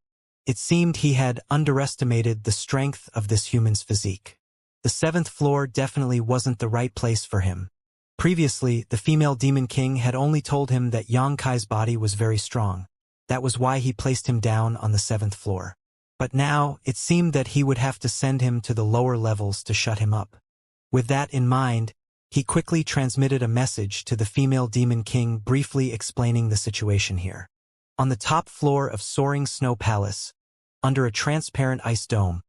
It seemed he had underestimated the strength of this human's physique. The 7th floor definitely wasn't the right place for him. Previously, the female demon king had only told him that Xianxia's body was very strong. That was why he placed him down on the 7th floor. But now, it seemed that he would have to send him to the lower levels to shut him up. With that in mind, he quickly transmitted a message to the female demon king briefly explaining the situation here. On the top floor of Soaring Snow Palace, under a transparent ice dome,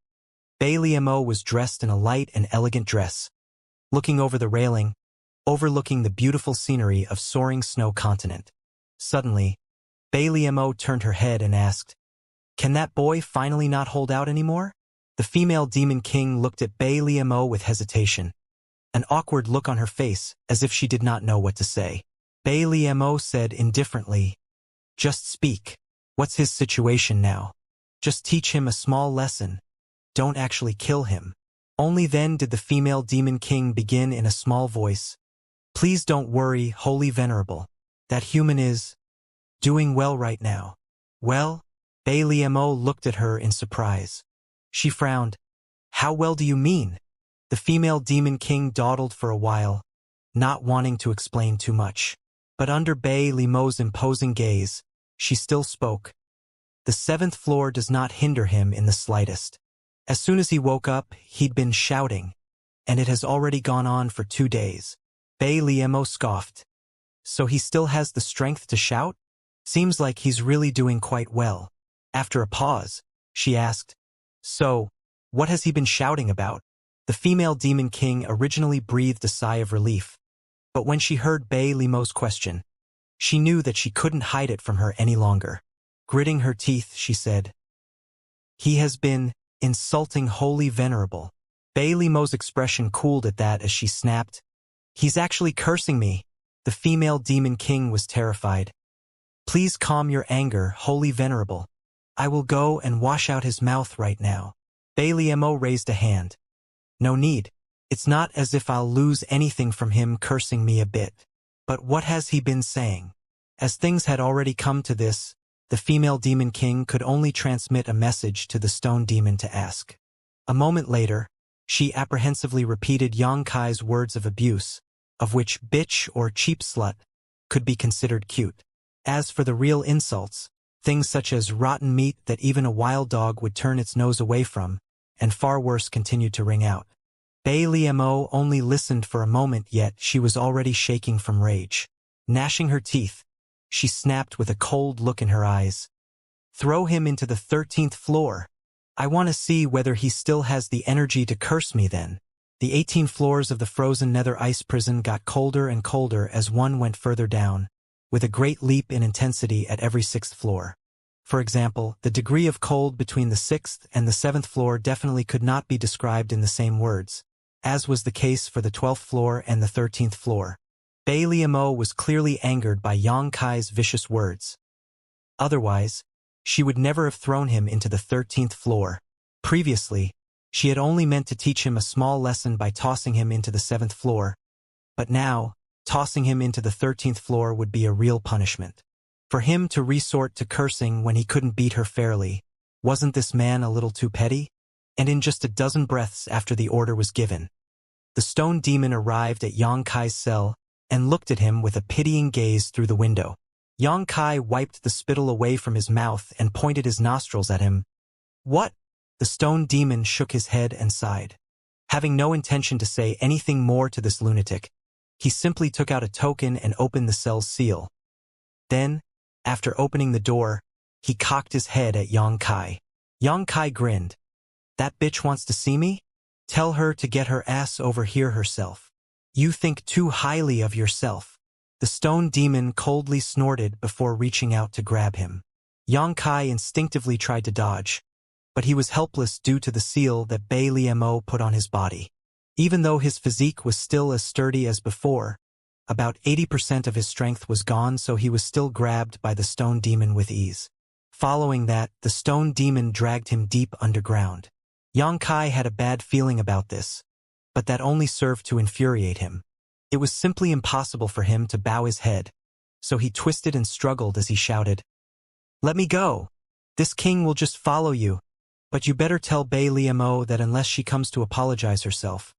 Liemo was dressed in a light and elegant dress, looking over the railing, overlooking the beautiful scenery of Soaring Snow Continent. Suddenly, Liemo turned her head and asked, "Can that boy finally not hold out anymore?" The female demon king looked at Liemo with hesitation, an awkward look on her face as if she did not know what to say. Liemo said indifferently, "Just speak. What's his situation now? Just teach him a small lesson. Don't actually kill him." Only then did the female demon king begin in a small voice, "Please don't worry, Holy Venerable. That human is doing well right now." "Well?" Liemo looked at her in surprise. She frowned. "How well do you mean?" The female demon king dawdled for a while, not wanting to explain too much. But under Liemo's imposing gaze, she still spoke. "The 7th floor does not hinder him in the slightest. As soon as he woke up, he'd been shouting, and it has already gone on for 2 days. Liemo scoffed. "So he still has the strength to shout? Seems like he's really doing quite well." After a pause, she asked, "So, what has he been shouting about?" The female demon king originally breathed a sigh of relief, but when she heard Liemo's question, she knew that she couldn't hide it from her any longer. Gritting her teeth, she said, "He has been insulting Holy Venerable." Liemo's expression cooled at that as she snapped, "He's actually cursing me." The female demon king was terrified. "Please calm your anger, Holy Venerable. I will go and wash out his mouth right now." Liemo raised a hand. "No need. It's not as if I'll lose anything from him cursing me a bit. But what has he been saying?" As things had already come to this, the female demon king could only transmit a message to the stone demon to ask. A moment later, she apprehensively repeated Xianxia's words of abuse, of which bitch or cheap slut could be considered cute. As for the real insults, things such as rotten meat that even a wild dog would turn its nose away from, and far worse continued to ring out. Liemo only listened for a moment, yet she was already shaking from rage. Gnashing her teeth, she snapped with a cold look in her eyes, "Throw him into the 13th floor. I want to see whether he still has the energy to curse me then." The 18 floors of the frozen nether ice prison got colder and colder as one went further down, with a great leap in intensity at every 6th floor. For example, the degree of cold between the 6th and the 7th floor definitely could not be described in the same words, as was the case for the 12th floor and the 13th floor. Liemo was clearly angered by Xianxia's vicious words. Otherwise, she would never have thrown him into the 13th floor. Previously, she had only meant to teach him a small lesson by tossing him into the 7th floor, but now, tossing him into the 13th floor would be a real punishment. For him to resort to cursing when he couldn't beat her fairly, wasn't this man a little too petty? And in just a dozen breaths after the order was given, the stone demon arrived at Xianxia's cell and looked at him with a pitying gaze through the window. Xianxia wiped the spittle away from his mouth and pointed his nostrils at him. "What?" The stone demon shook his head and sighed. Having no intention to say anything more to this lunatic, he simply took out a token and opened the cell's seal. Then, after opening the door, he cocked his head at Xianxia. Xianxia grinned. "That bitch wants to see me? Tell her to get her ass over here herself. You think too highly of yourself." The stone demon coldly snorted before reaching out to grab him. Xianxia instinctively tried to dodge, but he was helpless due to the seal that Liemo put on his body. Even though his physique was still as sturdy as before, about 80% of his strength was gone, so he was still grabbed by the stone demon with ease. Following that, the stone demon dragged him deep underground. Xianxia had a bad feeling about this, but that only served to infuriate him. It was simply impossible for him to bow his head, so he twisted and struggled as he shouted, "Let me go! This king will just follow you, but you better tell Liemo that unless she comes to apologize herself,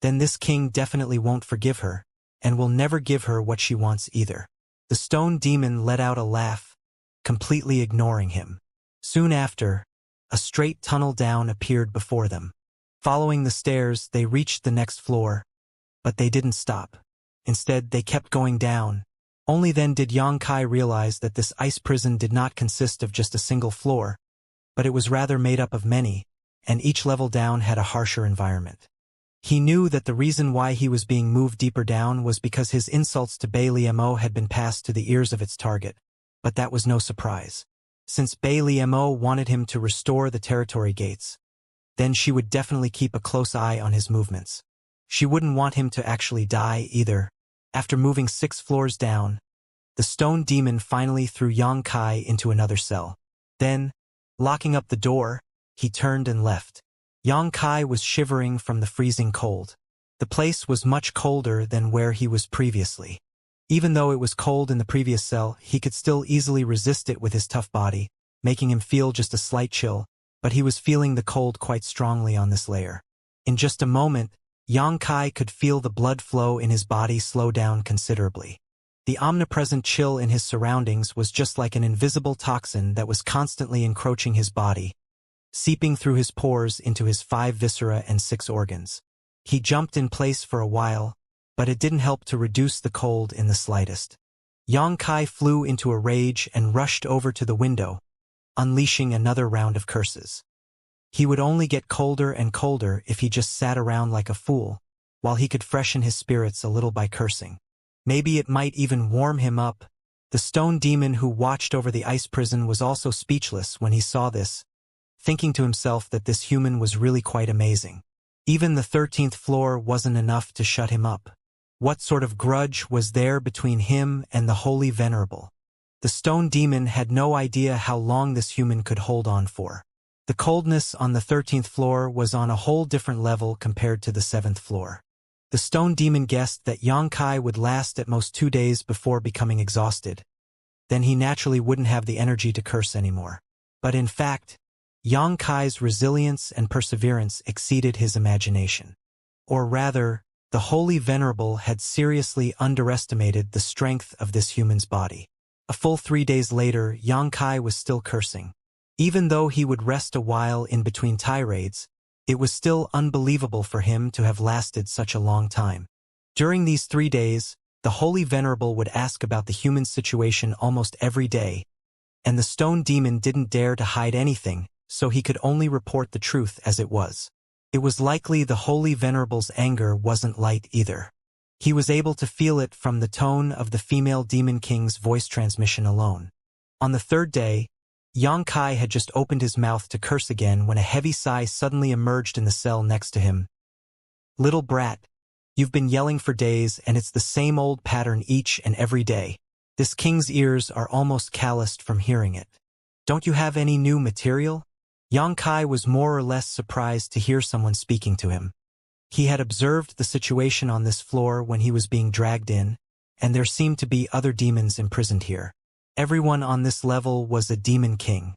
then this king definitely won't forgive her, and will never give her what she wants either." The stone demon let out a laugh, completely ignoring him. Soon after, a straight tunnel down appeared before them. Following the stairs, they reached the next floor, but they didn't stop. Instead, they kept going down. Only then did Xianxia realize that this ice prison did not consist of just a single floor, but it was rather made up of many, and each level down had a harsher environment. He knew that the reason why he was being moved deeper down was because his insults to Bei Liemo had been passed to the ears of its target, but that was no surprise. Since Bei Liemo wanted him to restore the territory gates, then she would definitely keep a close eye on his movements. She wouldn't want him to actually die either. After moving 6 floors down, the stone demon finally threw Xianxia into another cell. Then, locking up the door, he turned and left. Xianxia was shivering from the freezing cold. The place was much colder than where he was previously. Even though it was cold in the previous cell, he could still easily resist it with his tough body, making him feel just a slight chill, but he was feeling the cold quite strongly on this layer. In just a moment, Xianxia could feel the blood flow in his body slow down considerably. The omnipresent chill in his surroundings was just like an invisible toxin that was constantly encroaching his body, seeping through his pores into his 5 viscera and 6 organs. He jumped in place for a while, but it didn't help to reduce the cold in the slightest. Xianxia flew into a rage and rushed over to the window, unleashing another round of curses. He would only get colder and colder if he just sat around like a fool, while he could freshen his spirits a little by cursing. Maybe it might even warm him up. The stone demon who watched over the ice prison was also speechless when he saw this, thinking to himself that this human was really quite amazing. Even the 13th floor wasn't enough to shut him up. What sort of grudge was there between him and the Holy Venerable? The stone demon had no idea how long this human could hold on for. The coldness on the 13th floor was on a whole different level compared to the 7th floor. The stone demon guessed that Xianxia would last at most 2 days before becoming exhausted. Then he naturally wouldn't have the energy to curse anymore. But in fact, Xianxia's resilience and perseverance exceeded his imagination. Or rather, the Holy Venerable had seriously underestimated the strength of this human's body. A full 3 days later, Xianxia was still cursing. Even though he would rest a while in between tirades, it was still unbelievable for him to have lasted such a long time. During these 3 days, the Holy Venerable would ask about the human situation almost every day, and the stone demon didn't dare to hide anything, so he could only report the truth as it was. It was likely the Holy Venerable's anger wasn't light either. He was able to feel it from the tone of the female demon king's voice transmission alone. On the 3rd day, Xianxia had just opened his mouth to curse again when a heavy sigh suddenly emerged in the cell next to him. "Little brat, you've been yelling for days and it's the same old pattern each and every day. This king's ears are almost calloused from hearing it. Don't you have any new material?" Xianxia was more or less surprised to hear someone speaking to him. He had observed the situation on this floor when he was being dragged in, and there seemed to be other demons imprisoned here. Everyone on this level was a demon king.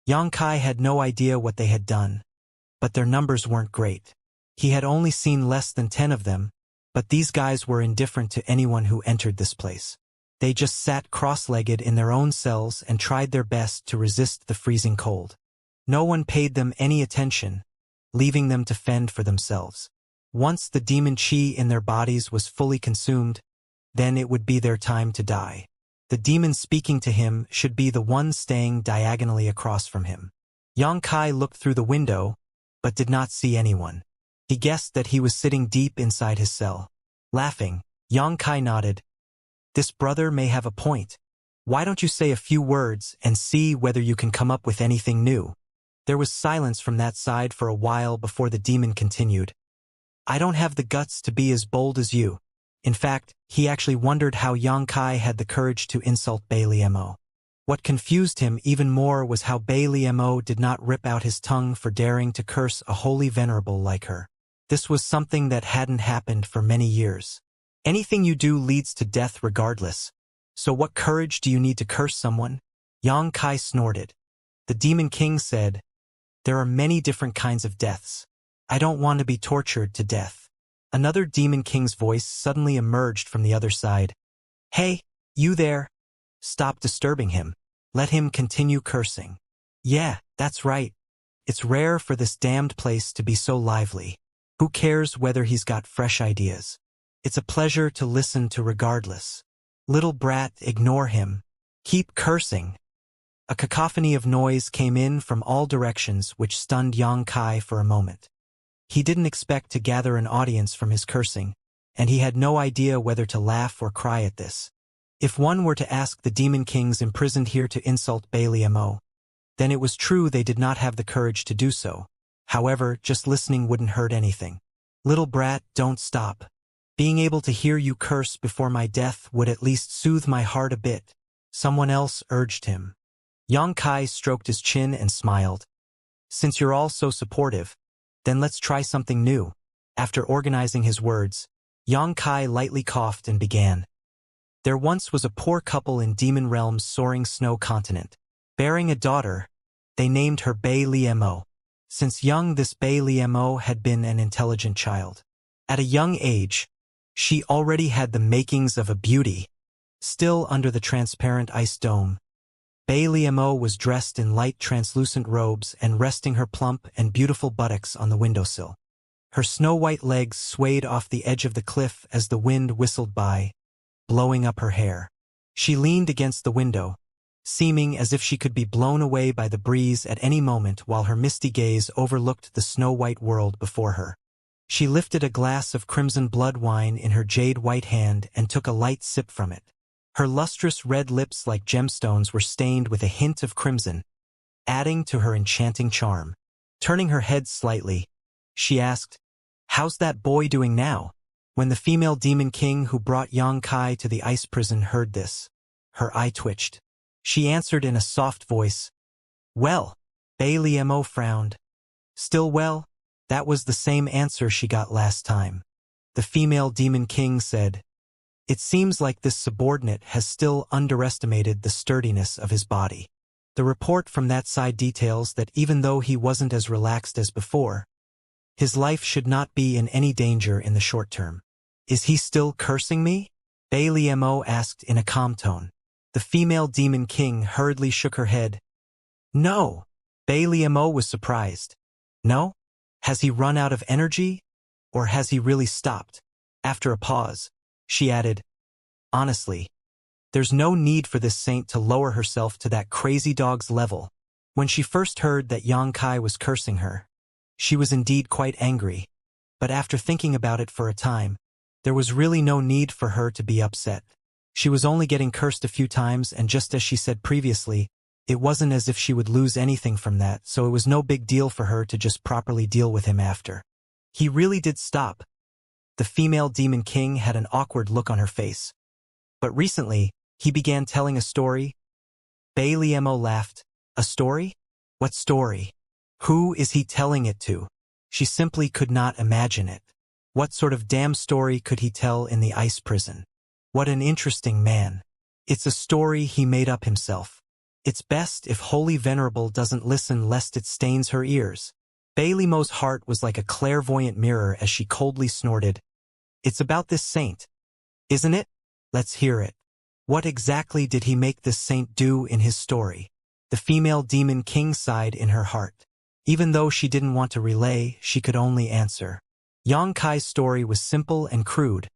Xianxia had no idea what they had done, but their numbers weren't great. He had only seen less than 10 of them, but these guys were indifferent to anyone who entered this place. They just sat cross-legged in their own cells and tried their best to resist the freezing cold. No one paid them any attention, leaving them to fend for themselves. Once the demon chi in their bodies was fully consumed, then it would be their time to die. The demon speaking to him should be the one staying diagonally across from him. Xianxia looked through the window, but did not see anyone. He guessed that he was sitting deep inside his cell. Laughing, Xianxia nodded. "This brother may have a point. Why don't you say a few words and see whether you can come up with anything new?" There was silence from that side for a while before the demon continued. "I don't have the guts to be as bold as you." In fact, he actually wondered how Xianxia had the courage to insult Bei Liemo. What confused him even more was how Bei Liemo did not rip out his tongue for daring to curse a holy venerable like her. This was something that hadn't happened for many years. Anything you do leads to death regardless. So what courage do you need to curse someone? Xianxia snorted. The Demon King said, "There are many different kinds of deaths. I don't want to be tortured to death." Another Demon King's voice suddenly emerged from the other side. "Hey, you there! Stop disturbing him." Let him continue cursing. Yeah, that's right. It's rare for this damned place to be so lively. Who cares whether he's got fresh ideas? It's a pleasure to listen to regardless. Little brat, ignore him. Keep cursing. A cacophony of noise came in from all directions which stunned Xianxia for a moment. He didn't expect to gather an audience from his cursing, and he had no idea whether to laugh or cry at this. If one were to ask the demon kings imprisoned here to insult Mo, then it was true they did not have the courage to do so. However, just listening wouldn't hurt anything. Little brat, don't stop. Being able to hear you curse before my death would at least soothe my heart a bit. Someone else urged him. Xianxia stroked his chin and smiled. Since you're all so supportive, then let's try something new. After organizing his words, Xianxia lightly coughed and began. There once was a poor couple in Demon Realm's soaring snow continent. Bearing a daughter, they named her Mo. Since young, this Mo had been an intelligent child. At a young age, she already had the makings of a beauty. Still under the transparent ice dome, Mo was dressed in light translucent robes and resting her plump and beautiful buttocks on the windowsill. Her snow-white legs swayed off the edge of the cliff as the wind whistled by, blowing up her hair. She leaned against the window, seeming as if she could be blown away by the breeze at any moment while her misty gaze overlooked the snow-white world before her. She lifted a glass of crimson blood wine in her jade-white hand and took a light sip from it. Her lustrous red lips like gemstones were stained with a hint of crimson, adding to her enchanting charm. Turning her head slightly, she asked, "How's that boy doing now?" When the female demon king who brought Xianxia to the ice prison heard this, her eye twitched. She answered in a soft voice, "Well." Mo frowned. "Still well?" That was the same answer she got last time. The female demon king said, "It seems like this subordinate has still underestimated the sturdiness of his body." The report from that side details that even though he wasn't as relaxed as before, his life should not be in any danger in the short term. "Is he still cursing me?" Mo asked in a calm tone. The female demon king hurriedly shook her head. "No." Mo was surprised. "No? Has he run out of energy? Or has he really stopped?" After a pause, she added, "Honestly, there's no need for this saint to lower herself to that crazy dog's level." When she first heard that Xianxia was cursing her, she was indeed quite angry, but after thinking about it for a time, there was really no need for her to be upset. She was only getting cursed a few times, and just as she said previously, it wasn't as if she would lose anything from that, so it was no big deal for her to just properly deal with him after. He really did stop. The female demon king had an awkward look on her face. But recently, he began telling a story. Mo laughed. "A story? What story? Who is he telling it to?" She simply could not imagine it. What sort of damn story could he tell in the ice prison? What an interesting man. It's a story he made up himself. It's best if Holy Venerable doesn't listen lest it stains her ears. Mo's heart was like a clairvoyant mirror as she coldly snorted. "It's about this saint, isn't it? Let's hear it. What exactly did he make this saint do in his story?" The female demon king sighed in her heart. Even though she didn't want to relay, she could only answer. Xianxia's story was simple and crude,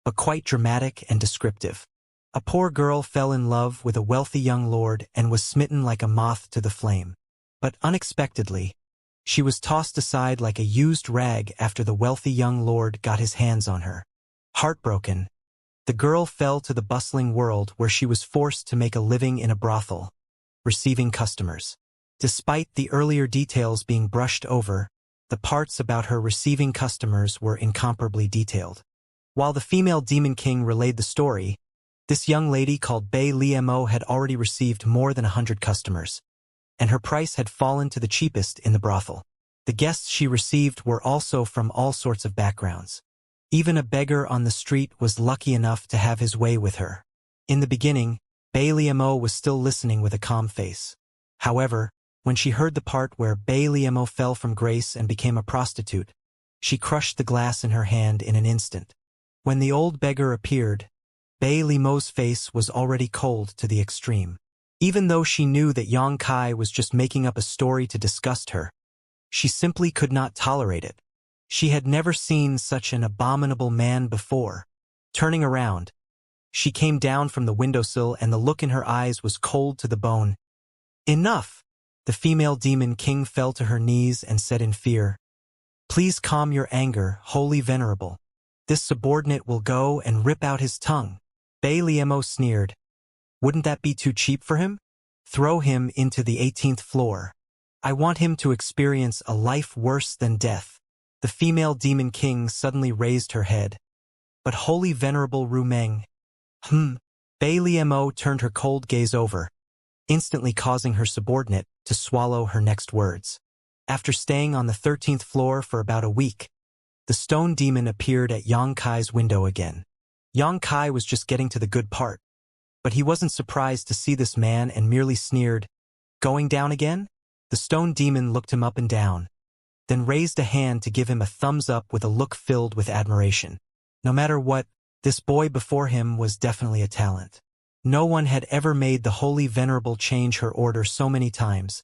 but quite dramatic and descriptive. A poor girl fell in love with a wealthy young lord and was smitten like a moth to the flame. But unexpectedly, she was tossed aside like a used rag after the wealthy young lord got his hands on her. Heartbroken, the girl fell to the bustling world where she was forced to make a living in a brothel, receiving customers. Despite the earlier details being brushed over, the parts about her receiving customers were incomparably detailed. While the female demon king relayed the story, this young lady called Mo had already received more than 100 customers, and her price had fallen to the cheapest in the brothel. The guests she received were also from all sorts of backgrounds. Even a beggar on the street was lucky enough to have his way with her. In the beginning, Mo was still listening with a calm face. However, when she heard the part where Mo fell from grace and became a prostitute, she crushed the glass in her hand in an instant. When the old beggar appeared, Mo's face was already cold to the extreme. Even though she knew that Yang Kai was just making up a story to disgust her, she simply could not tolerate it. She had never seen such an abominable man before. Turning around, she came down from the windowsill and the look in her eyes was cold to the bone. Enough! The female demon king fell to her knees and said in fear, "Please calm your anger, holy venerable. This subordinate will go and rip out his tongue." Liemo sneered. "Wouldn't that be too cheap for him? Throw him into the 18th floor. I want him to experience a life worse than death." The female demon king suddenly raised her head. "But holy venerable Rumeng." Liemo turned her cold gaze over, instantly causing her subordinate to swallow her next words. After staying on the 13th floor for about a week, the stone demon appeared at Yang Kai's window again. Yang Kai was just getting to the good part, but he wasn't surprised to see this man and merely sneered, "Going down again?" The stone demon looked him up and down, then raised a hand to give him a thumbs up with a look filled with admiration. No matter what, this boy before him was definitely a talent. No one had ever made the holy venerable change her order so many times,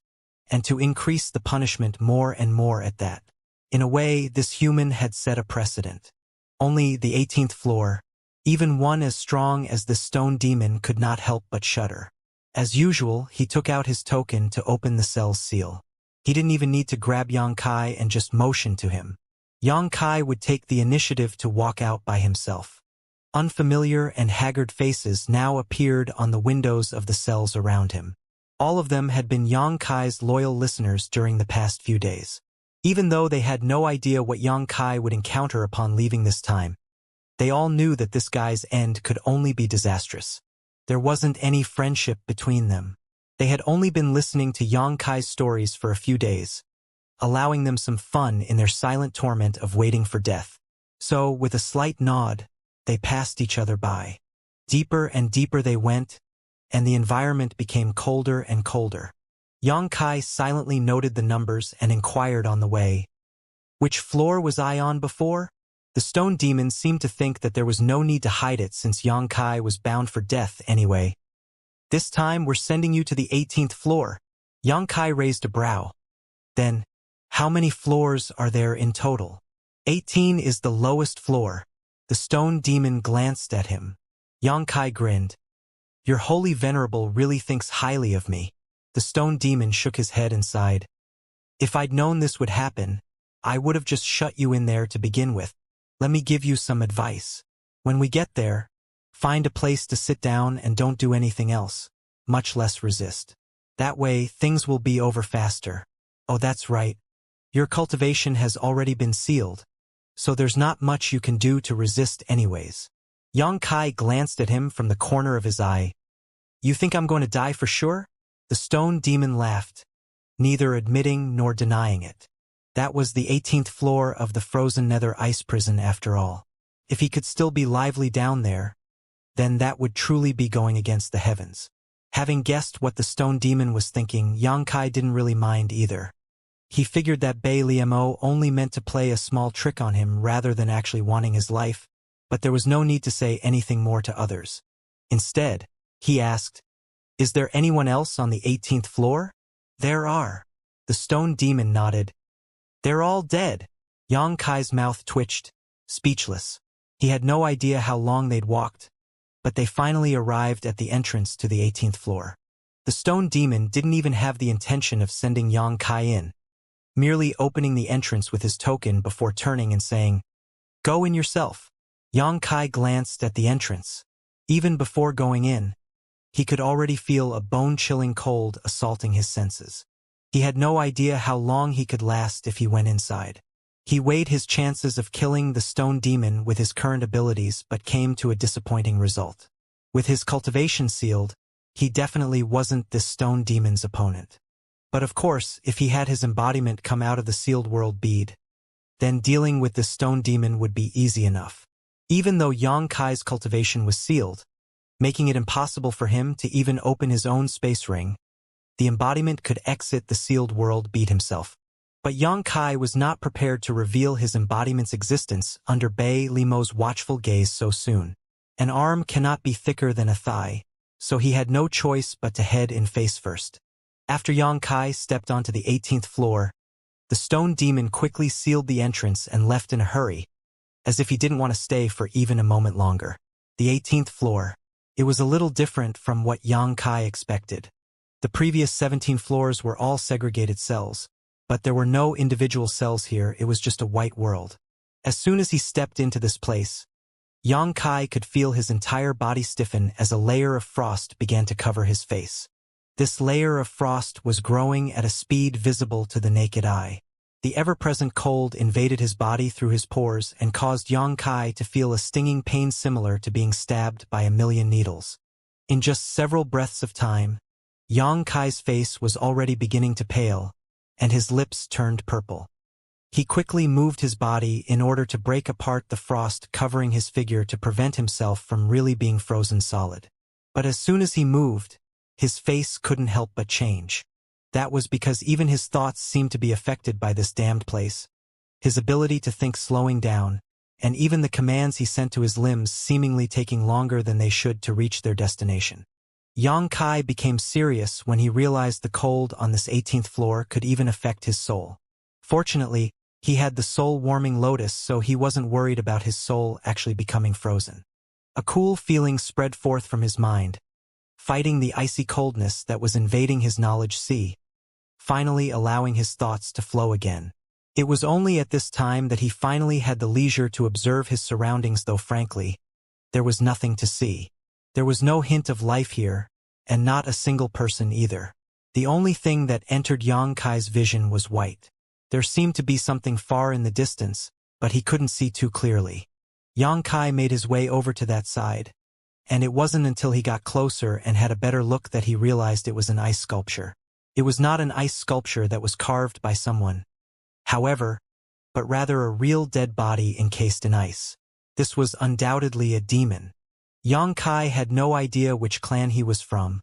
and to increase the punishment more and more at that. In a way, this human had set a precedent. Only the 18th floor, even one as strong as the stone demon, could not help but shudder. As usual, he took out his token to open the cell's seal. He didn't even need to grab Yang Kai and just motion to him. Yang Kai would take the initiative to walk out by himself. Unfamiliar and haggard faces now appeared on the windows of the cells around him. All of them had been Yang Kai's loyal listeners during the past few days. Even though they had no idea what Yang Kai would encounter upon leaving this time, they all knew that this guy's end could only be disastrous. There wasn't any friendship between them. They had only been listening to Yang Kai's stories for a few days, allowing them some fun in their silent torment of waiting for death. So, with a slight nod, they passed each other by. Deeper and deeper they went, and the environment became colder and colder. Yang Kai silently noted the numbers and inquired on the way, "Which floor was I on before?" The stone demon seemed to think that there was no need to hide it since Yang Kai was bound for death anyway. "This time we're sending you to the 18th floor." Yang Kai raised a brow. "Then, how many floors are there in total?" 18 is the lowest floor." The stone demon glanced at him. Yang Kai grinned. "Your holy venerable really thinks highly of me." The stone demon shook his head and sighed. "If I'd known this would happen, I would have just shut you in there to begin with. Let me give you some advice. When we get there, find a place to sit down and don't do anything else, much less resist. That way, things will be over faster. Oh, that's right. Your cultivation has already been sealed, so there's not much you can do to resist anyways." Yang Kai glanced at him from the corner of his eye. "You think I'm going to die for sure?" The stone demon laughed, neither admitting nor denying it. That was the 18th floor of the frozen nether ice prison after all. If he could still be lively down there, then that would truly be going against the heavens. Having guessed what the stone demon was thinking, Yang Kai didn't really mind either. He figured that Liemo only meant to play a small trick on him rather than actually wanting his life, but there was no need to say anything more to others. Instead, he asked, "Is there anyone else on the 18th floor?" "There are." The stone demon nodded. "They're all dead." Yang Kai's mouth twitched, speechless. He had no idea how long they'd walked, but they finally arrived at the entrance to the 18th floor. The stone demon didn't even have the intention of sending Yang Kai in, merely opening the entrance with his token before turning and saying, "Go in yourself." Yang Kai glanced at the entrance. Even before going in, he could already feel a bone-chilling cold assaulting his senses. He had no idea how long he could last if he went inside. He weighed his chances of killing the stone demon with his current abilities but came to a disappointing result. With his cultivation sealed, he definitely wasn't this stone demon's opponent. But of course, if he had his embodiment come out of the sealed world bead, then dealing with this stone demon would be easy enough. Even though Yang Kai's cultivation was sealed, making it impossible for him to even open his own space ring, the embodiment could exit the sealed world bead himself. But Yang Kai was not prepared to reveal his embodiment's existence under Liemo's watchful gaze so soon. An arm cannot be thicker than a thigh, so he had no choice but to head in face first. After Yang Kai stepped onto the 18th floor, the stone demon quickly sealed the entrance and left in a hurry, as if he didn't want to stay for even a moment longer. The 18th floor. It was a little different from what Yang Kai expected. The previous 17 floors were all segregated cells, but there were no individual cells here, it was just a white world. As soon as he stepped into this place, Yang Kai could feel his entire body stiffen as a layer of frost began to cover his face. This layer of frost was growing at a speed visible to the naked eye. The ever-present cold invaded his body through his pores and caused Yang Kai to feel a stinging pain similar to being stabbed by a million needles. In just several breaths of time, Yang Kai's face was already beginning to pale, and his lips turned purple. He quickly moved his body in order to break apart the frost covering his figure to prevent himself from really being frozen solid. But as soon as he moved, his face couldn't help but change. That was because even his thoughts seemed to be affected by this damned place, his ability to think slowing down, and even the commands he sent to his limbs seemingly taking longer than they should to reach their destination. Yang Kai became serious when he realized the cold on this 18th floor could even affect his soul. Fortunately, he had the soul-warming lotus, so he wasn't worried about his soul actually becoming frozen. A cool feeling spread forth from his mind, fighting the icy coldness that was invading his knowledge sea, finally allowing his thoughts to flow again. It was only at this time that he finally had the leisure to observe his surroundings, though frankly, there was nothing to see. There was no hint of life here, and not a single person either. The only thing that entered Yang Kai's vision was white. There seemed to be something far in the distance, but he couldn't see too clearly. Yang Kai made his way over to that side, and it wasn't until he got closer and had a better look that he realized it was an ice sculpture. It was not an ice sculpture that was carved by someone, however, but rather a real dead body encased in ice. This was undoubtedly a demon. Yang Kai had no idea which clan he was from,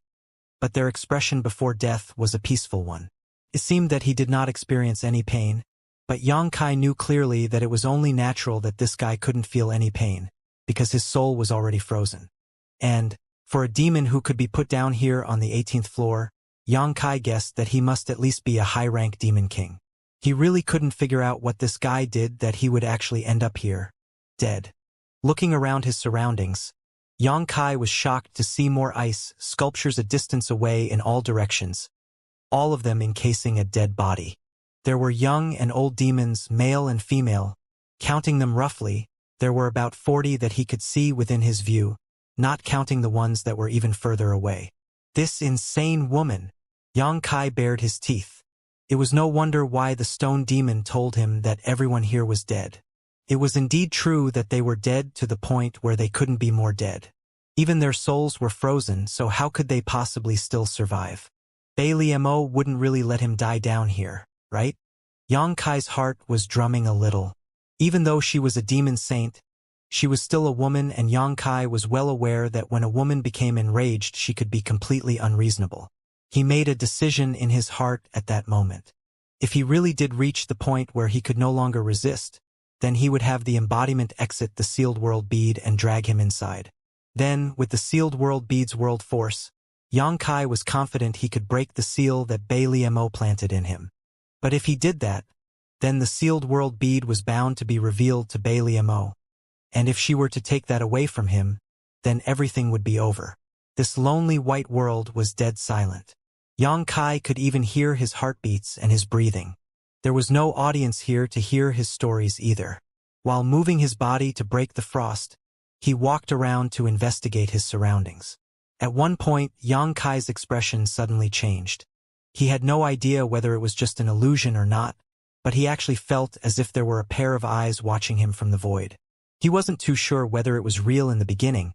but their expression before death was a peaceful one. It seemed that he did not experience any pain, but Yang Kai knew clearly that it was only natural that this guy couldn't feel any pain, because his soul was already frozen. And, for a demon who could be put down here on the 18th floor, Yang Kai guessed that he must at least be a high-rank demon king. He really couldn't figure out what this guy did that he would actually end up here, dead. Looking around his surroundings, Yang Kai was shocked to see more ice sculptures a distance away in all directions, all of them encasing a dead body. There were young and old demons, male and female. Counting them roughly, there were about 40 that he could see within his view, not counting the ones that were even further away. This insane woman! Yang Kai bared his teeth. It was no wonder why the stone demon told him that everyone here was dead. It was indeed true that they were dead to the point where they couldn't be more dead. Even their souls were frozen, so how could they possibly still survive? Mo wouldn't really let him die down here, right? Yang Kai's heart was drumming a little. Even though she was a demon saint, she was still a woman, and Yang Kai was well aware that when a woman became enraged she could be completely unreasonable. He made a decision in his heart at that moment. If he really did reach the point where he could no longer resist, then he would have the embodiment exit the sealed world bead and drag him inside. Then, with the sealed world bead's world force, Yang Kai was confident he could break the seal that Mo planted in him. But if he did that, then the sealed world bead was bound to be revealed to Mo. And if she were to take that away from him, then everything would be over. This lonely white world was dead silent. Yang Kai could even hear his heartbeats and his breathing. There was no audience here to hear his stories either. While moving his body to break the frost, he walked around to investigate his surroundings. At one point, Yang Kai's expression suddenly changed. He had no idea whether it was just an illusion or not, but he actually felt as if there were a pair of eyes watching him from the void. He wasn't too sure whether it was real in the beginning,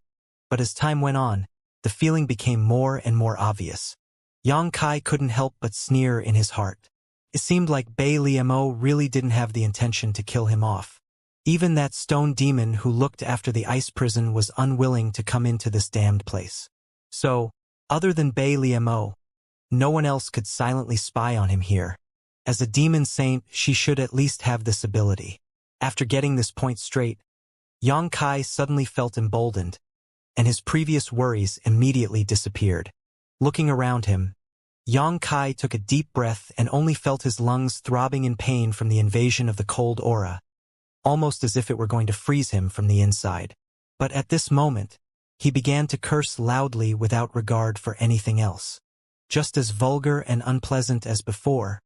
but as time went on, the feeling became more and more obvious. Yang Kai couldn't help but sneer in his heart. It seemed like Mo really didn't have the intention to kill him off. Even that stone demon who looked after the ice prison was unwilling to come into this damned place. So, other than Mo, no one else could silently spy on him here. As a demon saint, she should at least have this ability. After getting this point straight, Yang Kai suddenly felt emboldened. and his previous worries immediately disappeared. Looking around him, Yang Kai took a deep breath and only felt his lungs throbbing in pain from the invasion of the cold aura, almost as if it were going to freeze him from the inside. But at this moment, he began to curse loudly without regard for anything else. Just as vulgar and unpleasant as before,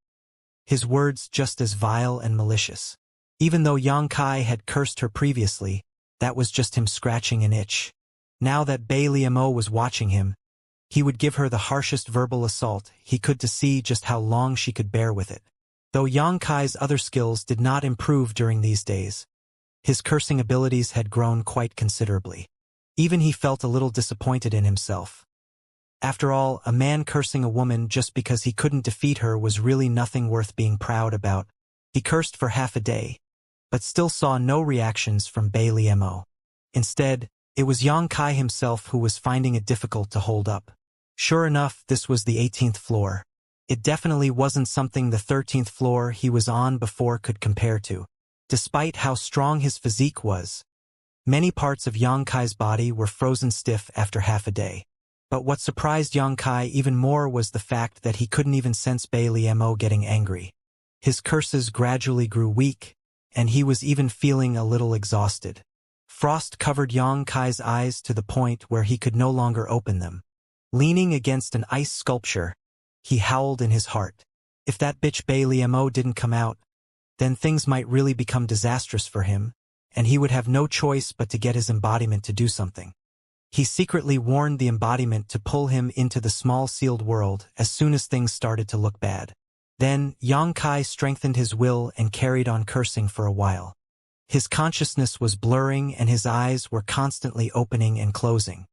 his words just as vile and malicious. Even though Yang Kai had cursed her previously, that was just him scratching an itch. Now that Bei Liamo was watching him, he would give her the harshest verbal assault he could to see just how long she could bear with it. Though Yang Kai's other skills did not improve during these days, his cursing abilities had grown quite considerably. Even he felt a little disappointed in himself. After all, a man cursing a woman just because he couldn't defeat her was really nothing worth being proud about. He cursed for half a day, but still saw no reactions from Bei Liamo. Instead, it was Yang Kai himself who was finding it difficult to hold up. Sure enough, this was the 18th floor. It definitely wasn't something the 13th floor he was on before could compare to. Despite how strong his physique was, many parts of Yang Kai's body were frozen stiff after half a day. But what surprised Yang Kai even more was the fact that he couldn't even sense Bei Liamo getting angry. His curses gradually grew weak, and he was even feeling a little exhausted. Frost covered Yang Kai's eyes to the point where he could no longer open them. Leaning against an ice sculpture, he howled in his heart. If that bitch Bei Liamo didn't come out, then things might really become disastrous for him, and he would have no choice but to get his embodiment to do something. He secretly warned the embodiment to pull him into the small sealed world as soon as things started to look bad. Then, Yang Kai strengthened his will and carried on cursing for a while. His consciousness was blurring and his eyes were constantly opening and closing.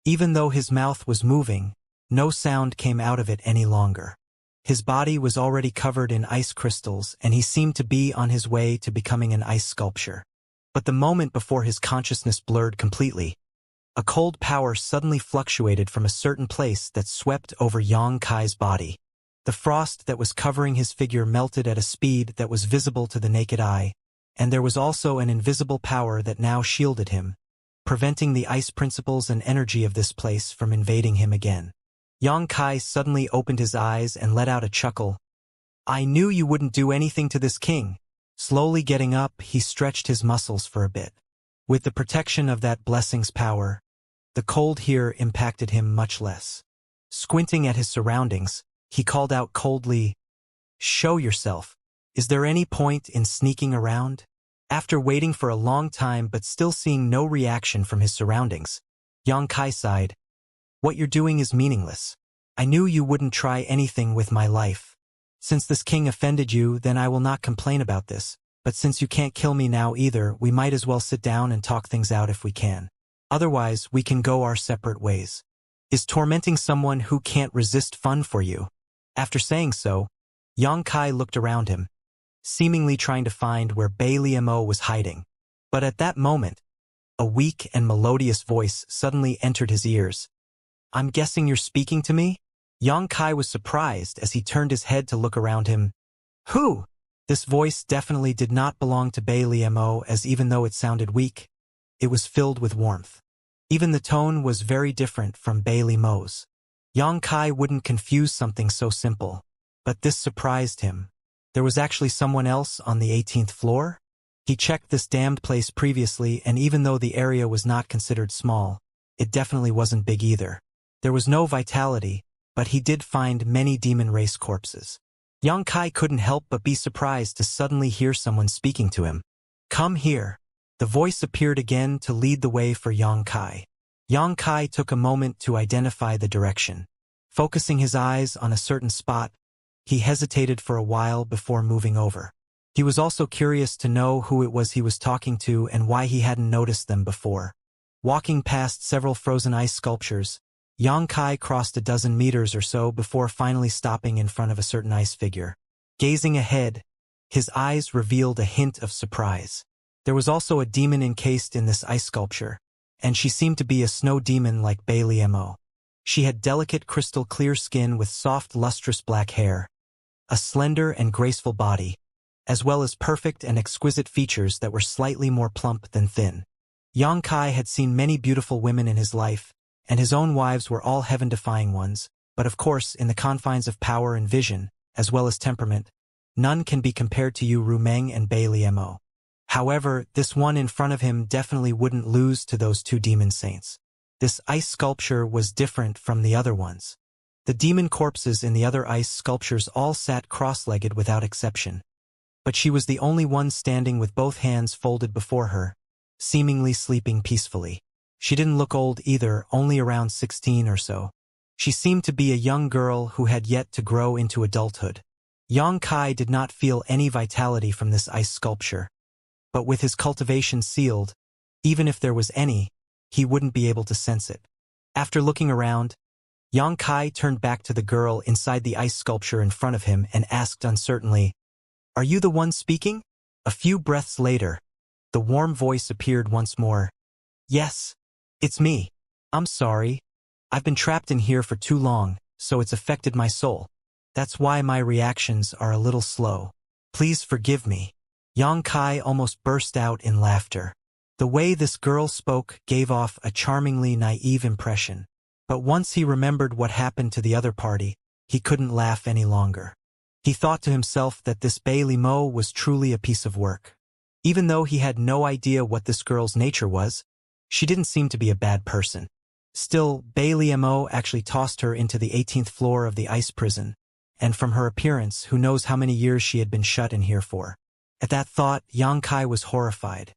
Even though his mouth was moving, no sound came out of it any longer. His body was already covered in ice crystals and he seemed to be on his way to becoming an ice sculpture. But the moment before his consciousness blurred completely, a cold power suddenly fluctuated from a certain place that swept over Yang Kai's body. The frost that was covering his figure melted at a speed that was visible to the naked eye, and there was also an invisible power that now shielded him, preventing the ice principles and energy of this place from invading him again. Yang Kai suddenly opened his eyes and let out a chuckle. "I knew you wouldn't do anything to this king." Slowly getting up, he stretched his muscles for a bit. With the protection of that blessing's power, the cold here impacted him much less. Squinting at his surroundings, he called out coldly, "Show yourself. Is there any point in sneaking around?" After waiting for a long time but still seeing no reaction from his surroundings, Yang Kai sighed. "What you're doing is meaningless. I knew you wouldn't try anything with my life. Since this king offended you, then I will not complain about this, but since you can't kill me now either, we might as well sit down and talk things out if we can. Otherwise, we can go our separate ways. Is tormenting someone who can't resist fun for you?" After saying so, Yang Kai looked around him, seemingly trying to find where Bei Liamo was hiding. But at that moment, a weak and melodious voice suddenly entered his ears. "I'm guessing you're speaking to me?" Yang Kai was surprised as he turned his head to look around him. "Who?" This voice definitely did not belong to Bei Liamo, as even though it sounded weak, it was filled with warmth. Even the tone was very different from Bei Liamo's. Yang Kai wouldn't confuse something so simple, but this surprised him. There was actually someone else on the 18th floor? He checked this damned place previously, and even though the area was not considered small, it definitely wasn't big either. There was no vitality, but he did find many demon race corpses. Yang Kai couldn't help but be surprised to suddenly hear someone speaking to him. "Come here." The voice appeared again to lead the way for Yang Kai. Yang Kai took a moment to identify the direction. Focusing his eyes on a certain spot, he hesitated for a while before moving over. He was also curious to know who it was he was talking to and why he hadn't noticed them before. Walking past several frozen ice sculptures, Yang Kai crossed a dozen meters or so before finally stopping in front of a certain ice figure. Gazing ahead, his eyes revealed a hint of surprise. There was also a demon encased in this ice sculpture, and she seemed to be a snow demon like Bei Liamo. She had delicate crystal clear skin with soft lustrous black hair, a slender and graceful body, as well as perfect and exquisite features that were slightly more plump than thin. Yang Kai had seen many beautiful women in his life, and his own wives were all heaven-defying ones, but of course, in the confines of power and vision, as well as temperament, none can be compared to Yu Rumeng and Bai Liemo. However, this one in front of him definitely wouldn't lose to those two demon saints. This ice sculpture was different from the other ones. The demon corpses in the other ice sculptures all sat cross-legged without exception. But she was the only one standing with both hands folded before her, seemingly sleeping peacefully. She didn't look old either, only around 16 or so. She seemed to be a young girl who had yet to grow into adulthood. Yang Kai did not feel any vitality from this ice sculpture. But with his cultivation sealed, even if there was any, he wouldn't be able to sense it. After looking around, Yang Kai turned back to the girl inside the ice sculpture in front of him and asked uncertainly, "Are you the one speaking?" A few breaths later, the warm voice appeared once more. "Yes, it's me. I'm sorry. I've been trapped in here for too long, so it's affected my soul. That's why my reactions are a little slow. Please forgive me." Yang Kai almost burst out in laughter. The way this girl spoke gave off a charmingly naive impression. But once he remembered what happened to the other party, he couldn't laugh any longer. He thought to himself that this Bai Liemo was truly a piece of work. Even though he had no idea what this girl's nature was, she didn't seem to be a bad person. Still, Bai Liemo actually tossed her into the 18th floor of the ice prison, and from her appearance, who knows how many years she had been shut in here for. At that thought, Yang Kai was horrified.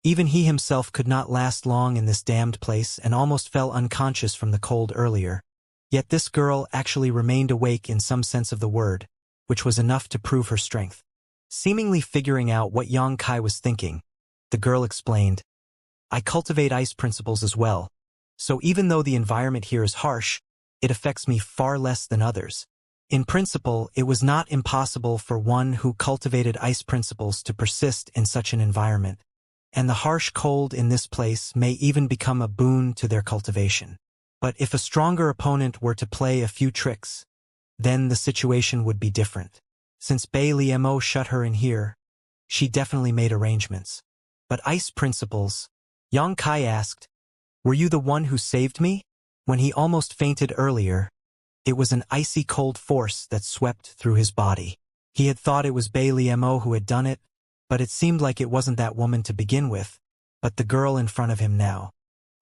Even he himself could not last long in this damned place and almost fell unconscious from the cold earlier. Yet this girl actually remained awake in some sense of the word, which was enough to prove her strength. Seemingly figuring out what Yang Kai was thinking, the girl explained, "I cultivate ice principles as well, so even though the environment here is harsh, it affects me far less than others. In principle, it was not impossible for one who cultivated ice principles to persist in such an environment. And the harsh cold in this place may even become a boon to their cultivation. But if a stronger opponent were to play a few tricks, then the situation would be different. Since Bai Liemo shut her in here, she definitely made arrangements. But ice principles?" Yang Kai asked, "Were you the one who saved me?" When he almost fainted earlier, it was an icy cold force that swept through his body. He had thought it was Bai Liemo who had done it, but it seemed like it wasn't that woman to begin with, but the girl in front of him now.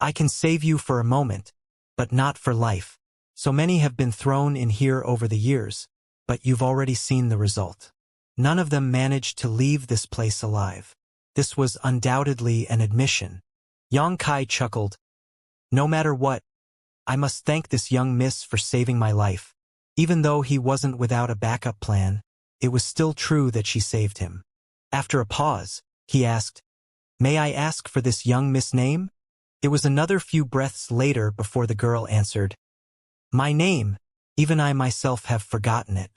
"I can save you for a moment, but not for life. So many have been thrown in here over the years, but you've already seen the result. None of them managed to leave this place alive." This was undoubtedly an admission. Yang Kai chuckled. "No matter what, I must thank this young miss for saving my life. Even though he wasn't without a backup plan, it was still true that she saved him." After a pause, he asked, "May I ask for this young miss' name?" It was another few breaths later before the girl answered, "My name, even I myself have forgotten it.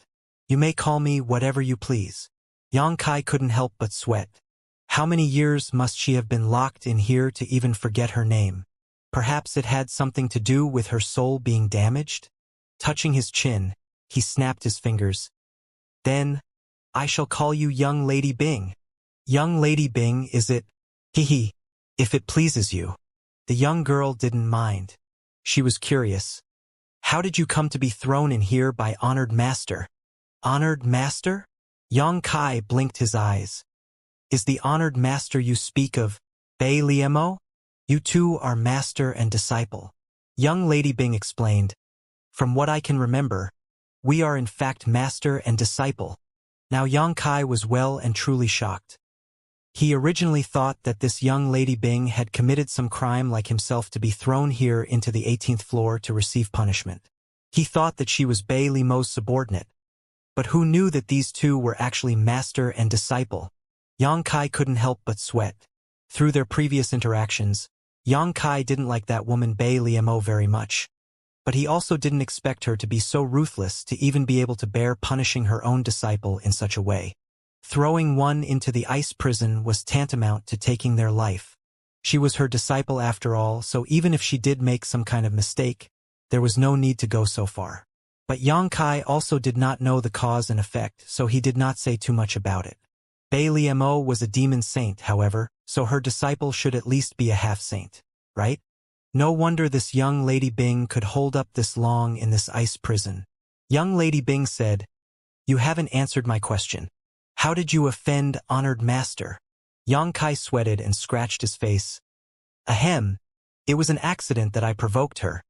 You may call me whatever you please." Yang Kai couldn't help but sweat. How many years must she have been locked in here to even forget her name? Perhaps it had something to do with her soul being damaged? Touching his chin, he snapped his fingers. "Then, I shall call you Young Lady Bing." "Young Lady Bing, is it? Hee, if it pleases you." The young girl didn't mind. She was curious. "How did you come to be thrown in here by Honored Master?" "Honored Master?" Yang Kai blinked his eyes. "Is the Honored Master you speak of Bai Liemo? You two are master and disciple." Young Lady Bing explained, "From what I can remember, we are in fact master and disciple." Now Yang Kai was well and truly shocked. He originally thought that this young Lady Bing had committed some crime like himself to be thrown here into the 18th floor to receive punishment. He thought that she was Bai Liemo's subordinate. But who knew that these two were actually master and disciple? Yang Kai couldn't help but sweat. Through their previous interactions, Yang Kai didn't like that woman Bai Liemo very much. But he also didn't expect her to be so ruthless to even be able to bear punishing her own disciple in such a way. Throwing one into the ice prison was tantamount to taking their life. She was her disciple after all, so even if she did make some kind of mistake, there was no need to go so far. But Yang Kai also did not know the cause and effect, so he did not say too much about it. Bai Liemo was a demon saint, however, so her disciple should at least be a half-saint, right? No wonder this young Lady Bing could hold up this long in this ice prison. Young Lady Bing said, "You haven't answered my question. How did you offend honored master?" Yang Kai sweated and scratched his face. Ahem, it was an accident that I provoked her.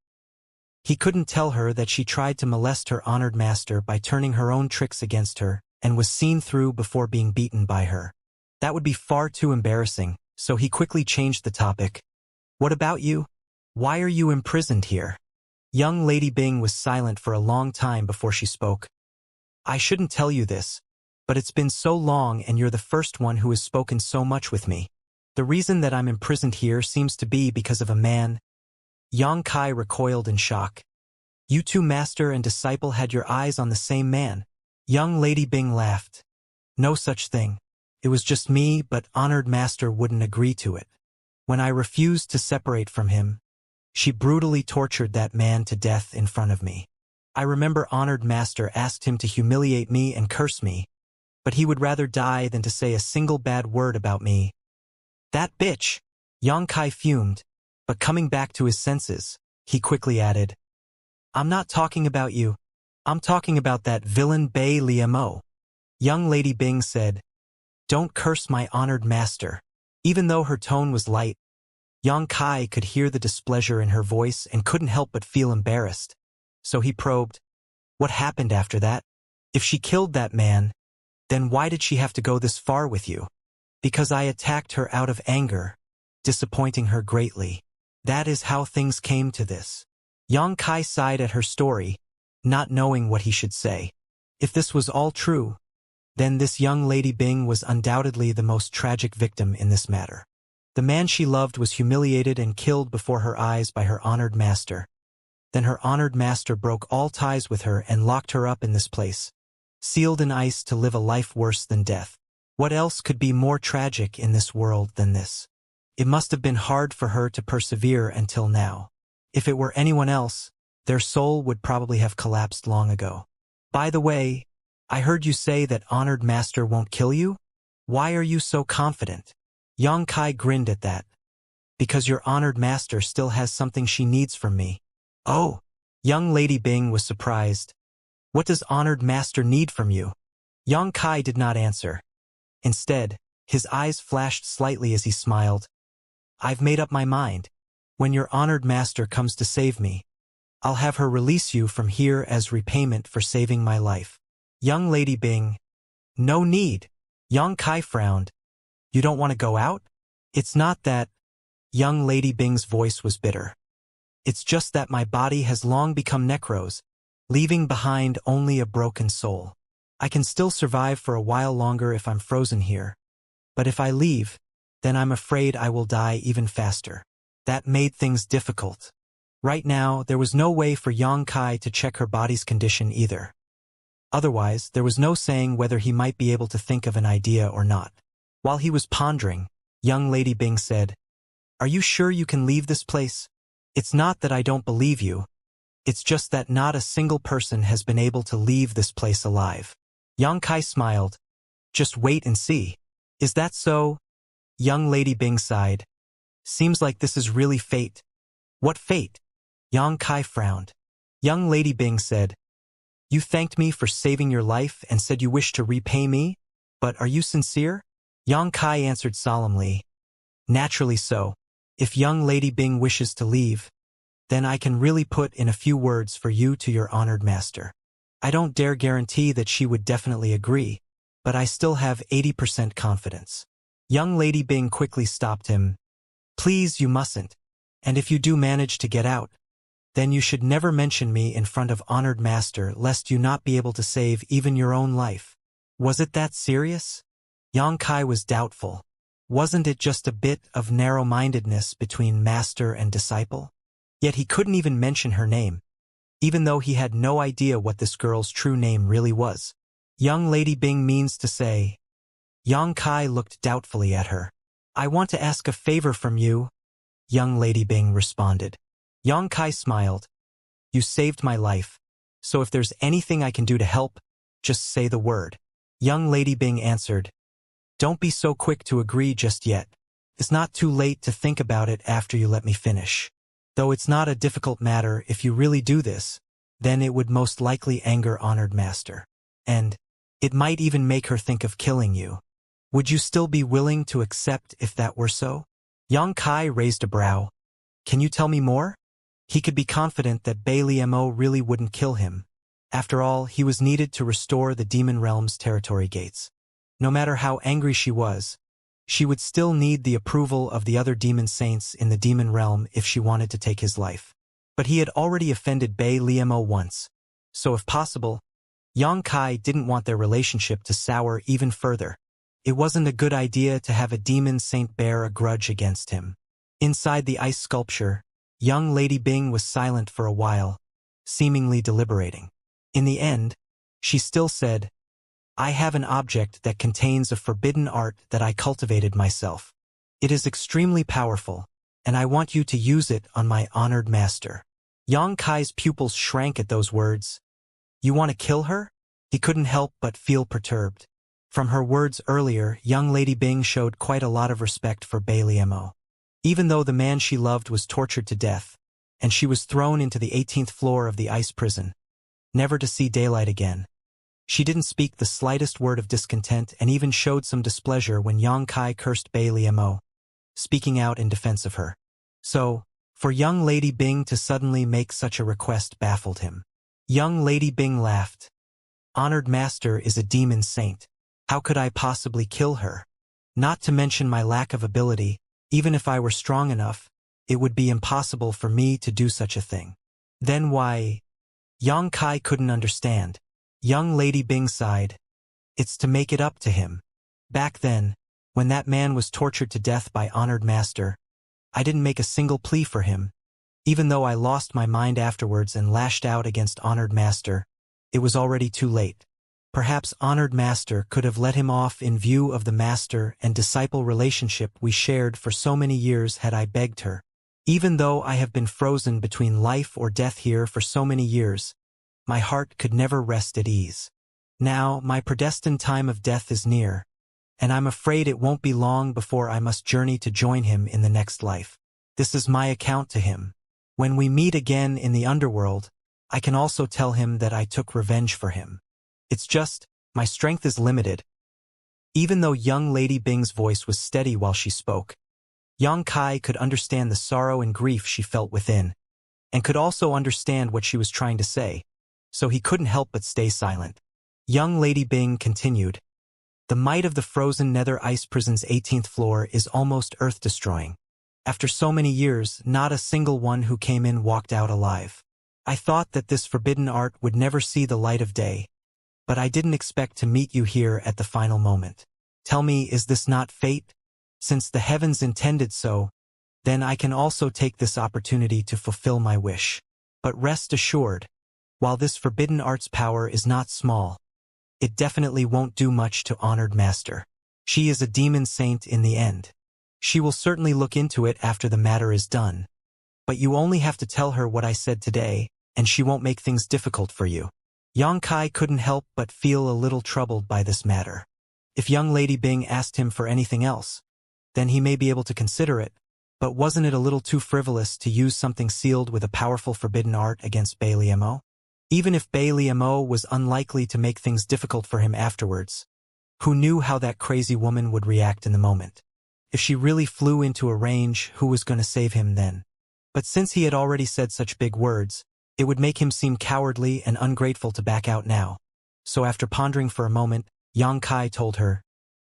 He couldn't tell her that she tried to molest her honored master by turning her own tricks against her and was seen through before being beaten by her. That would be far too embarrassing, so he quickly changed the topic. "What about you? Why are you imprisoned here?" Young Lady Bing was silent for a long time before she spoke. "I shouldn't tell you this, but it's been so long and you're the first one who has spoken so much with me. The reason that I'm imprisoned here seems to be because of a man." Yang Kai recoiled in shock. "You two master and disciple had your eyes on the same man." Young Lady Bing laughed. "No such thing. It was just me, but honored master wouldn't agree to it. When I refused to separate from him, she brutally tortured that man to death in front of me. I remember honored master asked him to humiliate me and curse me, but he would rather die than to say a single bad word about me." "That bitch!" Yang Kai fumed, but coming back to his senses, he quickly added, "I'm not talking about you. I'm talking about that villain Bai Liamo." Young Lady Bing said, "Don't curse my honored master." Even though her tone was light, Yang Kai could hear the displeasure in her voice and couldn't help but feel embarrassed. So he probed, "What happened after that? If she killed that man, then why did she have to go this far with you?" "Because I attacked her out of anger, disappointing her greatly. That is how things came to this." Yang Kai sighed at her story, not knowing what he should say. If this was all true, then this young Lady Bing was undoubtedly the most tragic victim in this matter. The man she loved was humiliated and killed before her eyes by her honored master. Then her honored master broke all ties with her and locked her up in this place, sealed in ice to live a life worse than death. What else could be more tragic in this world than this? It must have been hard for her to persevere until now. If it were anyone else, their soul would probably have collapsed long ago. "By the way, I heard you say that honored master won't kill you? Why are you so confident?" Yang Kai grinned at that. "Because your honored master still has something she needs from me." "Oh!" Young Lady Bing was surprised. "What does honored master need from you?" Yang Kai did not answer. Instead, his eyes flashed slightly as he smiled. "I've made up my mind. When your honored master comes to save me, I'll have her release you from here as repayment for saving my life." Young Lady Bing, "No need." Yang Kai frowned. "You don't want to go out?" "It's not that." Young Lady Bing's voice was bitter. "It's just that my body has long become necros, leaving behind only a broken soul. I can still survive for a while longer if I'm frozen here. But if I leave, then I'm afraid I will die even faster." That made things difficult. Right now, there was no way for Yang Kai to check her body's condition either. Otherwise, there was no saying whether he might be able to think of an idea or not. While he was pondering, young Lady Bing said, "Are you sure you can leave this place? It's not that I don't believe you. It's just that not a single person has been able to leave this place alive." Yang Kai smiled. "Just wait and see." "Is that so?" Young Lady Bing sighed. "Seems like this is really fate." "What fate?" Yang Kai frowned. Young Lady Bing said, "You thanked me for saving your life and said you wish to repay me, but are you sincere?" Yang Kai answered solemnly, "Naturally so. If young Lady Bing wishes to leave, then I can really put in a few words for you to your honored master. I don't dare guarantee that she would definitely agree, but I still have 80% confidence." Young Lady Bing quickly stopped him. "Please, you mustn't. And if you do manage to get out, then you should never mention me in front of honored master lest you not be able to save even your own life." Was it that serious? Yang Kai was doubtful. Wasn't it just a bit of narrow-mindedness between master and disciple? Yet he couldn't even mention her name, even though he had no idea what this girl's true name really was. Young Lady Bing means to say. Yang Kai looked doubtfully at her. "I want to ask a favor from you," young Lady Bing responded. Yang Kai smiled. "You saved my life, so if there's anything I can do to help, just say the word." Young Lady Bing answered, "Don't be so quick to agree just yet. It's not too late to think about it after you let me finish. Though it's not a difficult matter if you really do this, then it would most likely anger Honored Master. And it might even make her think of killing you. Would you still be willing to accept if that were so? Yang Kai raised a brow. Can you tell me more? He could be confident that Bailey Mo really wouldn't kill him. After all, he was needed to restore the demon realm's territory gates. No matter how angry she would still need the approval of the other demon saints in the demon realm if she wanted to take his life. But he had already offended Bailey Mo once, so if possible, Yang Kai didn't want their relationship to sour even further. It wasn't a good idea to have a demon saint bear a grudge against him. Inside the ice sculpture, young Lady Bing was silent for a while, seemingly deliberating. In the end, she still said, I have an object that contains a forbidden art that I cultivated myself. It is extremely powerful, and I want you to use it on my honored master. Yang Kai's pupils shrank at those words. You want to kill her? He couldn't help but feel perturbed. From her words earlier, young Lady Bing showed quite a lot of respect for Bailey Mo. Even though the man she loved was tortured to death, and she was thrown into the 18th floor of the ice prison, never to see daylight again. She didn't speak the slightest word of discontent and even showed some displeasure when Yang Kai cursed Bailey Mo, speaking out in defense of her. So, for young Lady Bing to suddenly make such a request baffled him. Young Lady Bing laughed. Honored Master is a demon saint. How could I possibly kill her? Not to mention my lack of ability, even if I were strong enough, it would be impossible for me to do such a thing. Then why? Yang Kai couldn't understand. Young Lady Bing sighed. It's to make it up to him. Back then, when that man was tortured to death by Honored Master, I didn't make a single plea for him. Even though I lost my mind afterwards and lashed out against Honored Master, it was already too late. Perhaps Honored Master could have let him off in view of the master and disciple relationship we shared for so many years had I begged her. Even though I have been frozen between life or death here for so many years, my heart could never rest at ease. Now, my predestined time of death is near, and I'm afraid it won't be long before I must journey to join him in the next life. This is my account to him. When we meet again in the underworld, I can also tell him that I took revenge for him. It's just, my strength is limited. Even though young Lady Bing's voice was steady while she spoke, Yang Kai could understand the sorrow and grief she felt within, and could also understand what she was trying to say, so he couldn't help but stay silent. Young Lady Bing continued, The might of the frozen nether ice prison's 18th floor is almost earth-destroying. After so many years, not a single one who came in walked out alive. I thought that this forbidden art would never see the light of day, but I didn't expect to meet you here at the final moment. Tell me, is this not fate? Since the heavens intended so, then I can also take this opportunity to fulfill my wish. But rest assured, while this forbidden art's power is not small, it definitely won't do much to Honored Master. She is a demon saint in the end. She will certainly look into it after the matter is done. But you only have to tell her what I said today, and she won't make things difficult for you. Yang Kai couldn't help but feel a little troubled by this matter. If young Lady Bing asked him for anything else, then he may be able to consider it, but wasn't it a little too frivolous to use something sealed with a powerful forbidden art against Bailey Mo? Even if Bailey Mo was unlikely to make things difficult for him afterwards, who knew how that crazy woman would react in the moment? If she really flew into a range, who was going to save him then? But since he had already said such big words, it would make him seem cowardly and ungrateful to back out now. So after pondering for a moment, Yang Kai told her,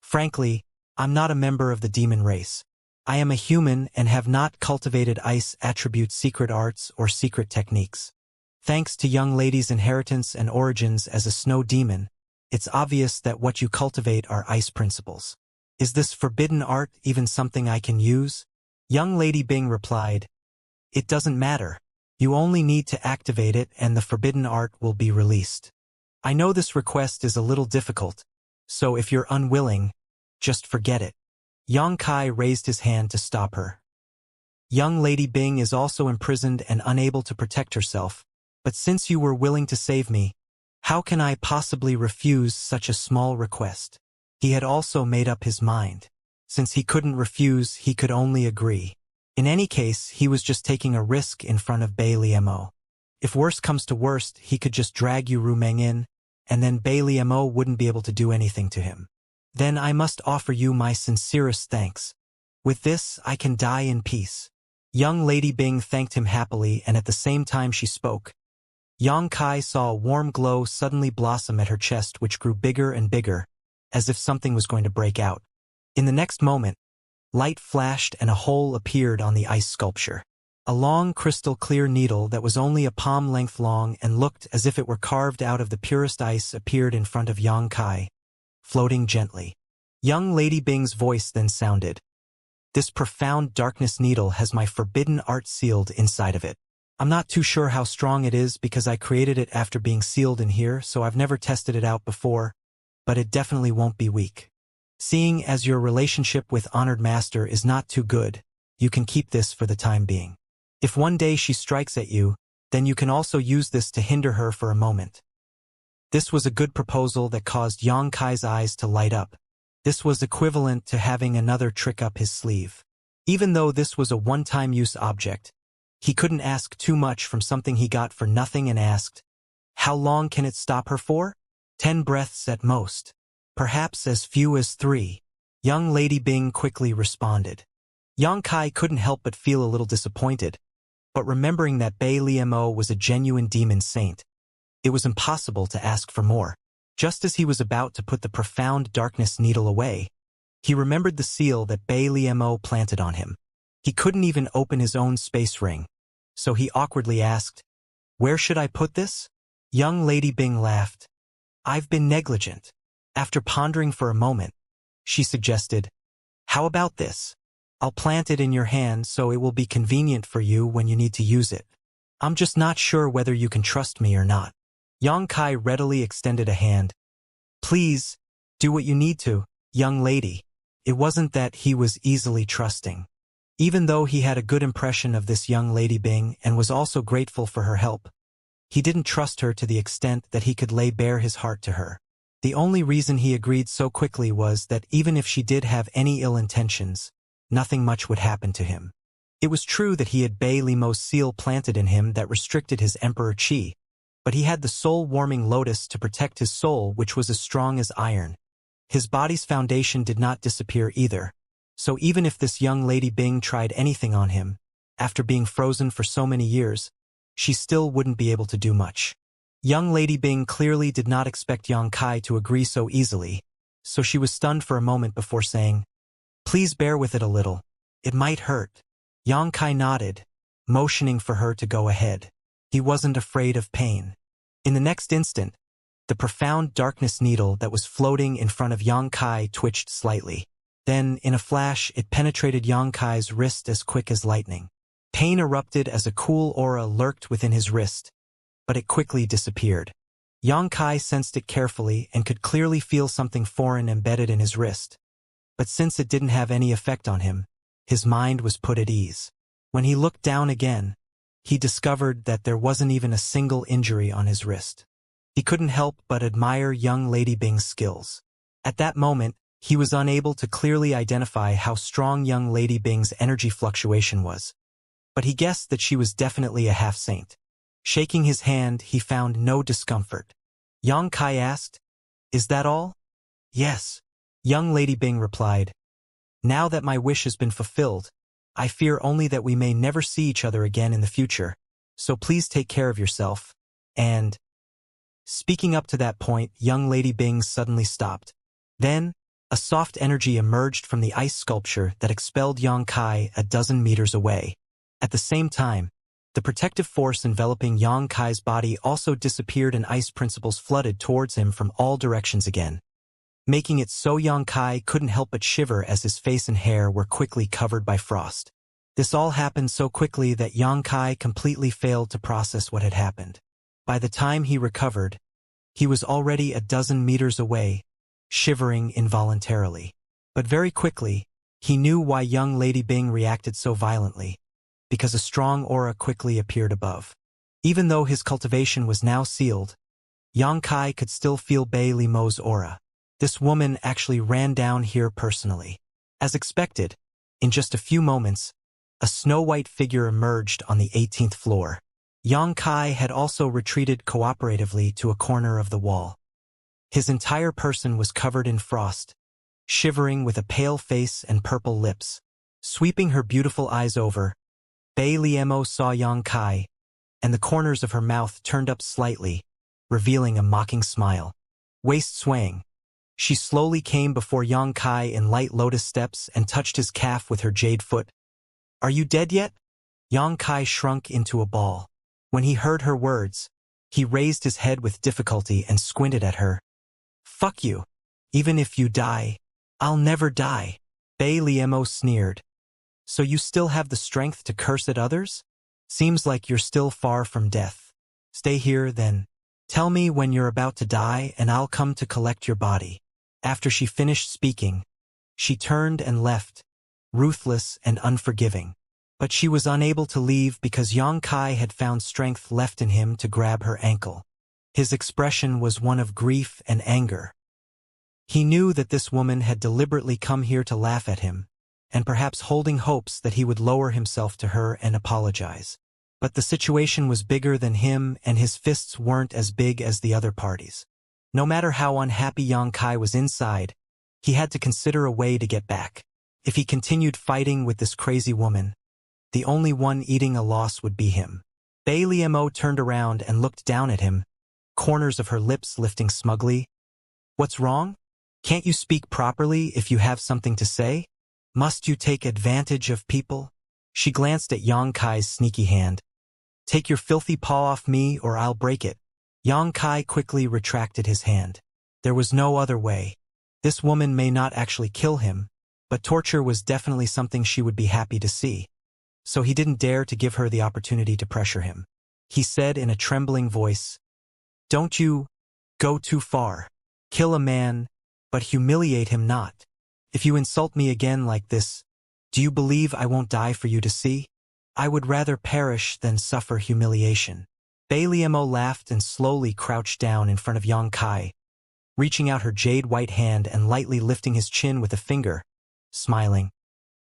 Frankly, I'm not a member of the demon race. I am a human and have not cultivated ice attribute secret arts or secret techniques. Thanks to young lady's inheritance and origins as a snow demon, it's obvious that what you cultivate are ice principles. Is this forbidden art even something I can use? Young Lady Bing replied, It doesn't matter. You only need to activate it and the forbidden art will be released. I know this request is a little difficult, so if you're unwilling, just forget it. Yang Kai raised his hand to stop her. Young Lady Bing is also imprisoned and unable to protect herself, but since you were willing to save me, how can I possibly refuse such a small request? He had also made up his mind. Since he couldn't refuse, he could only agree. In any case, he was just taking a risk in front of Bei Liemo. If worst comes to worst, he could just drag Yu Rumeng in, and then Bei Liemo wouldn't be able to do anything to him. Then I must offer you my sincerest thanks. With this, I can die in peace. Young Lady Bing thanked him happily, and at the same time she spoke, Yang Kai saw a warm glow suddenly blossom at her chest, which grew bigger and bigger, as if something was going to break out. In the next moment, light flashed and a hole appeared on the ice sculpture. A long crystal-clear needle that was only a palm length long and looked as if it were carved out of the purest ice appeared in front of Yang Kai, floating gently. Young Lady Bing's voice then sounded, "This profound darkness needle has my forbidden art sealed inside of it. I'm not too sure how strong it is because I created it after being sealed in here, so I've never tested it out before, but it definitely won't be weak. Seeing as your relationship with Honored Master is not too good, you can keep this for the time being. If one day she strikes at you, then you can also use this to hinder her for a moment." This was a good proposal that caused Yang Kai's eyes to light up. This was equivalent to having another trick up his sleeve. Even though this was a one-time use object, he couldn't ask too much from something he got for nothing and asked, "How long can it stop her for?" 10 breaths at most. Perhaps as few as 3. Young Lady Bing quickly responded. Yang Kai couldn't help but feel a little disappointed, but remembering that Bei Liemo was a genuine demon saint, it was impossible to ask for more. Just as he was about to put the profound darkness needle away, he remembered the seal that Bei Liemo planted on him. He couldn't even open his own space ring, so he awkwardly asked, "Where should I put this?" Young Lady Bing laughed. "I've been negligent." After pondering for a moment, she suggested, "How about this? I'll plant it in your hand so it will be convenient for you when you need to use it. I'm just not sure whether you can trust me or not." Yang Kai readily extended a hand. "Please, do what you need to, young lady." It wasn't that he was easily trusting. Even though he had a good impression of this young Lady Bing and was also grateful for her help, he didn't trust her to the extent that he could lay bare his heart to her. The only reason he agreed so quickly was that even if she did have any ill intentions, nothing much would happen to him. It was true that he had Bei Liemo's seal planted in him that restricted his Emperor Qi, but he had the soul-warming lotus to protect his soul, which was as strong as iron. His body's foundation did not disappear either, so even if this young Lady Bing tried anything on him, after being frozen for so many years, she still wouldn't be able to do much. Young Lady Bing clearly did not expect Yang Kai to agree so easily, so she was stunned for a moment before saying, "Please bear with it a little. It might hurt." Yang Kai nodded, motioning for her to go ahead. He wasn't afraid of pain. In the next instant, the profound darkness needle that was floating in front of Yang Kai twitched slightly. Then, in a flash, it penetrated Yang Kai's wrist as quick as lightning. Pain erupted as a cool aura lurked within his wrist, but it quickly disappeared. Yang Kai sensed it carefully and could clearly feel something foreign embedded in his wrist. But since it didn't have any effect on him, his mind was put at ease. When he looked down again, he discovered that there wasn't even a single injury on his wrist. He couldn't help but admire young Lady Bing's skills. At that moment, he was unable to clearly identify how strong young Lady Bing's energy fluctuation was, but he guessed that she was definitely a half-saint. Shaking his hand, he found no discomfort. Yang Kai asked, "Is that all?" "Yes," young Lady Bing replied. "Now that my wish has been fulfilled, I fear only that we may never see each other again in the future, so please take care of yourself, and—" Speaking up to that point, young Lady Bing suddenly stopped. Then, a soft energy emerged from the ice sculpture that expelled Yang Kai a dozen meters away. At the same time, the protective force enveloping Yang Kai's body also disappeared and ice principles flooded towards him from all directions again, making it so Yang Kai couldn't help but shiver as his face and hair were quickly covered by frost. This all happened so quickly that Yang Kai completely failed to process what had happened. By the time he recovered, he was already a dozen meters away, shivering involuntarily. But very quickly, he knew why young Lady Bing reacted so violently, because a strong aura quickly appeared above. Even though his cultivation was now sealed, Yang Kai could still feel Bei Liemo's aura. This woman actually ran down here personally. As expected, in just a few moments, a snow-white figure emerged on the 18th floor. Xianxia had also retreated cooperatively to a corner of the wall. His entire person was covered in frost, shivering with a pale face and purple lips. Sweeping her beautiful eyes over, Bei Liemo saw Xianxia, and the corners of her mouth turned up slightly, revealing a mocking smile. Waist swaying, she slowly came before Xianxia in light lotus steps and touched his calf with her jade foot. "Are you dead yet?" Xianxia shrunk into a ball. When he heard her words, he raised his head with difficulty and squinted at her. "Fuck you. Even if you die, I'll never die." Bei Liemo sneered. "So you still have the strength to curse at others? Seems like you're still far from death. Stay here, then. Tell me when you're about to die and I'll come to collect your body." After she finished speaking, she turned and left, ruthless and unforgiving. But she was unable to leave because Xianxia had found strength left in him to grab her ankle. His expression was one of grief and anger. He knew that this woman had deliberately come here to laugh at him, and perhaps holding hopes that he would lower himself to her and apologize. But the situation was bigger than him, and his fists weren't as big as the other parties. No matter how unhappy Xianxia was inside, he had to consider a way to get back. If he continued fighting with this crazy woman, the only one eating a loss would be him. Bei Liemo turned around and looked down at him, corners of her lips lifting smugly. "What's wrong? Can't you speak properly if you have something to say? Must you take advantage of people?" She glanced at Xianxia's sneaky hand. "Take your filthy paw off me or I'll break it." Xianxia quickly retracted his hand. There was no other way. This woman may not actually kill him, but torture was definitely something she would be happy to see. So he didn't dare to give her the opportunity to pressure him. He said in a trembling voice, "Don't you go too far. Kill a man, but humiliate him not. If you insult me again like this, do you believe I won't die for you to see? I would rather perish than suffer humiliation." Bei Liemo laughed and slowly crouched down in front of Xianxia, reaching out her jade-white hand and lightly lifting his chin with a finger, smiling.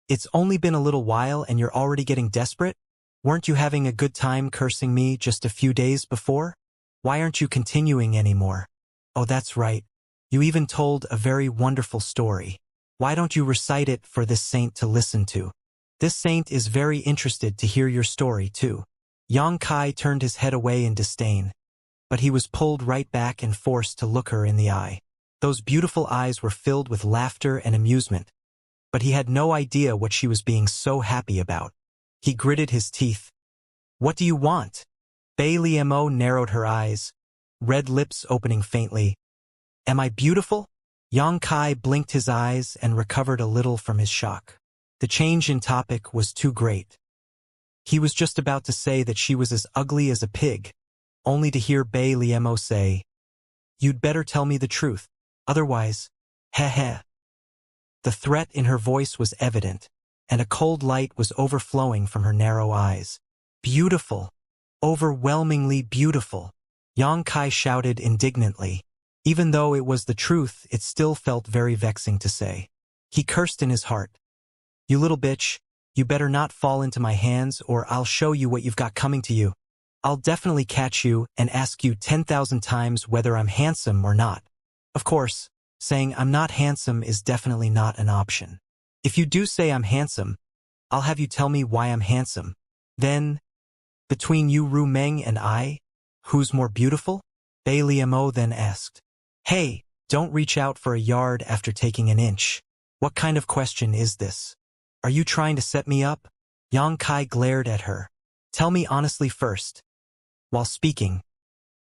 "It's only been a little while and you're already getting desperate? Weren't you having a good time cursing me just a few days before? Why aren't you continuing anymore? Oh, that's right. You even told a very wonderful story. Why don't you recite it for this saint to listen to? This saint is very interested to hear your story, too." Xianxia turned his head away in disdain, but he was pulled right back and forced to look her in the eye. Those beautiful eyes were filled with laughter and amusement, but he had no idea what she was being so happy about. He gritted his teeth. "What do you want?" Bei Liemo narrowed her eyes, red lips opening faintly. "Am I beautiful?" Xianxia blinked his eyes and recovered a little from his shock. The change in topic was too great. He was just about to say that she was as ugly as a pig, only to hear Bei Liemo say, "You'd better tell me the truth, otherwise, heh." The threat in her voice was evident, and a cold light was overflowing from her narrow eyes. "Beautiful, overwhelmingly beautiful," Xianxia shouted indignantly. Even though it was the truth, it still felt very vexing to say. He cursed in his heart. "You little bitch. You better not fall into my hands or I'll show you what you've got coming to you. I'll definitely catch you and ask you 10,000 times whether I'm handsome or not." Of course, saying I'm not handsome is definitely not an option. "If you do say I'm handsome, I'll have you tell me why I'm handsome. Then, between you Ru Meng and I, who's more beautiful?" Bei Liemo then asked. "Hey, don't reach out for a yard after taking an inch. What kind of question is this? Are you trying to set me up?" Xianxia glared at her. "Tell me honestly first." While speaking,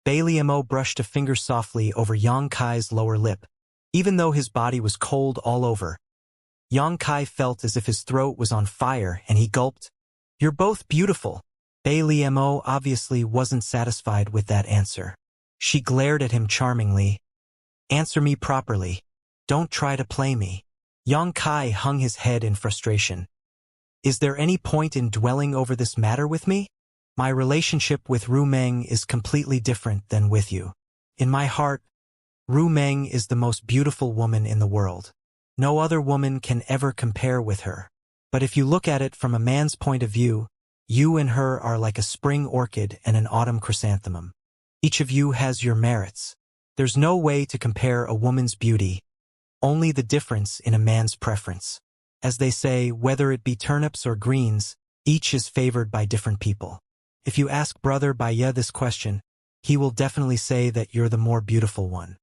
Bei Liemo brushed a finger softly over Xianxia's lower lip. Even though his body was cold all over, Xianxia felt as if his throat was on fire and he gulped. "You're both beautiful." Bei Liemo obviously wasn't satisfied with that answer. She glared at him charmingly. "Answer me properly. Don't try to play me." Xianxia hung his head in frustration. "Is there any point in dwelling over this matter with me? My relationship with Ru Meng is completely different than with you. In my heart, Ru Meng is the most beautiful woman in the world. No other woman can ever compare with her. But if you look at it from a man's point of view, you and her are like a spring orchid and an autumn chrysanthemum. Each of you has your merits. There's no way to compare a woman's beauty, only the difference in a man's preference. As they say, whether it be turnips or greens, each is favored by different people. If you ask Brother Baya this question, he will definitely say that you're the more beautiful one.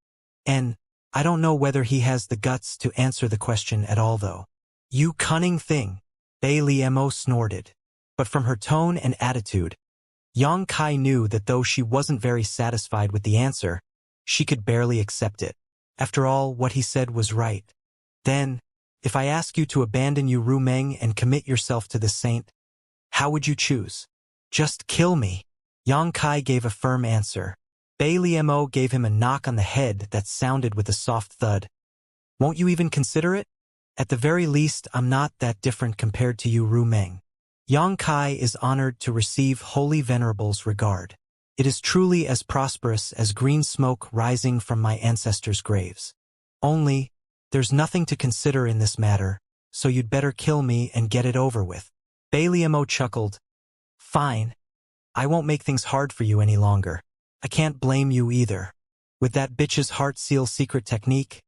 And I don't know whether he has the guts to answer the question at all though. You cunning thing, Mo snorted. But from her tone and attitude, Yang Kai knew that though she wasn't very satisfied with the answer, she could barely accept it. After all, what he said was right. Then, if I ask you to abandon Yu Rumeng and commit yourself to this saint, how would you choose? Just kill me. Yang Kai gave a firm answer. Mo gave him a knock on the head that sounded with a soft thud. Won't you even consider it? At the very least, I'm not that different compared to Yu Rumeng. Yang Kai is honored to receive Holy Venerable's regard. It is truly as prosperous as green smoke rising from my ancestors' graves. Only, there's nothing to consider in this matter, so you'd better kill me and get it over with. Mo chuckled. Fine. I won't make things hard for you any longer. I can't blame you either. With that bitch's heart seal secret technique,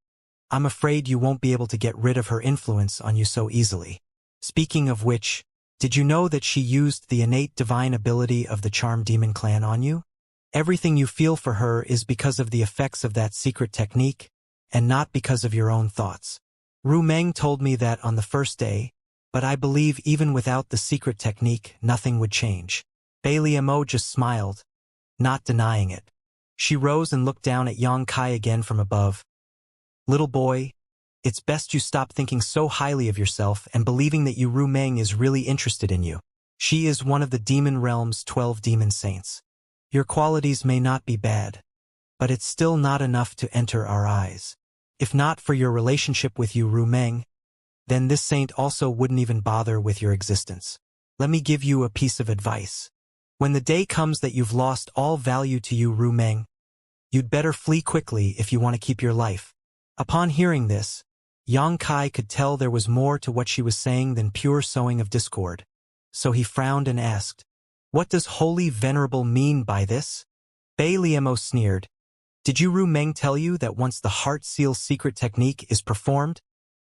I'm afraid you won't be able to get rid of her influence on you so easily. Speaking of which, did you know that she used the innate divine ability of the Charm Demon clan on you? Everything you feel for her is because of the effects of that secret technique, and not because of your own thoughts. Rumeng told me that on the first day, but I believe even without the secret technique, nothing would change. Mo just smiled, not denying it. She rose and looked down at Yang Kai again from above. Little boy, it's best you stop thinking so highly of yourself and believing that Yu Rumeng is really interested in you. She is one of the demon realm's 12 demon saints. Your qualities may not be bad, but it's still not enough to enter our eyes. If not for your relationship with Yu Rumeng, then this saint also wouldn't even bother with your existence. Let me give you a piece of advice. When the day comes that you've lost all value to Yu Rumeng, you'd better flee quickly if you want to keep your life. Upon hearing this, Yang Kai could tell there was more to what she was saying than pure sowing of discord. So he frowned and asked, What does Holy Venerable mean by this? Mo sneered. Did Yu Rumeng tell you that once the heart seal secret technique is performed,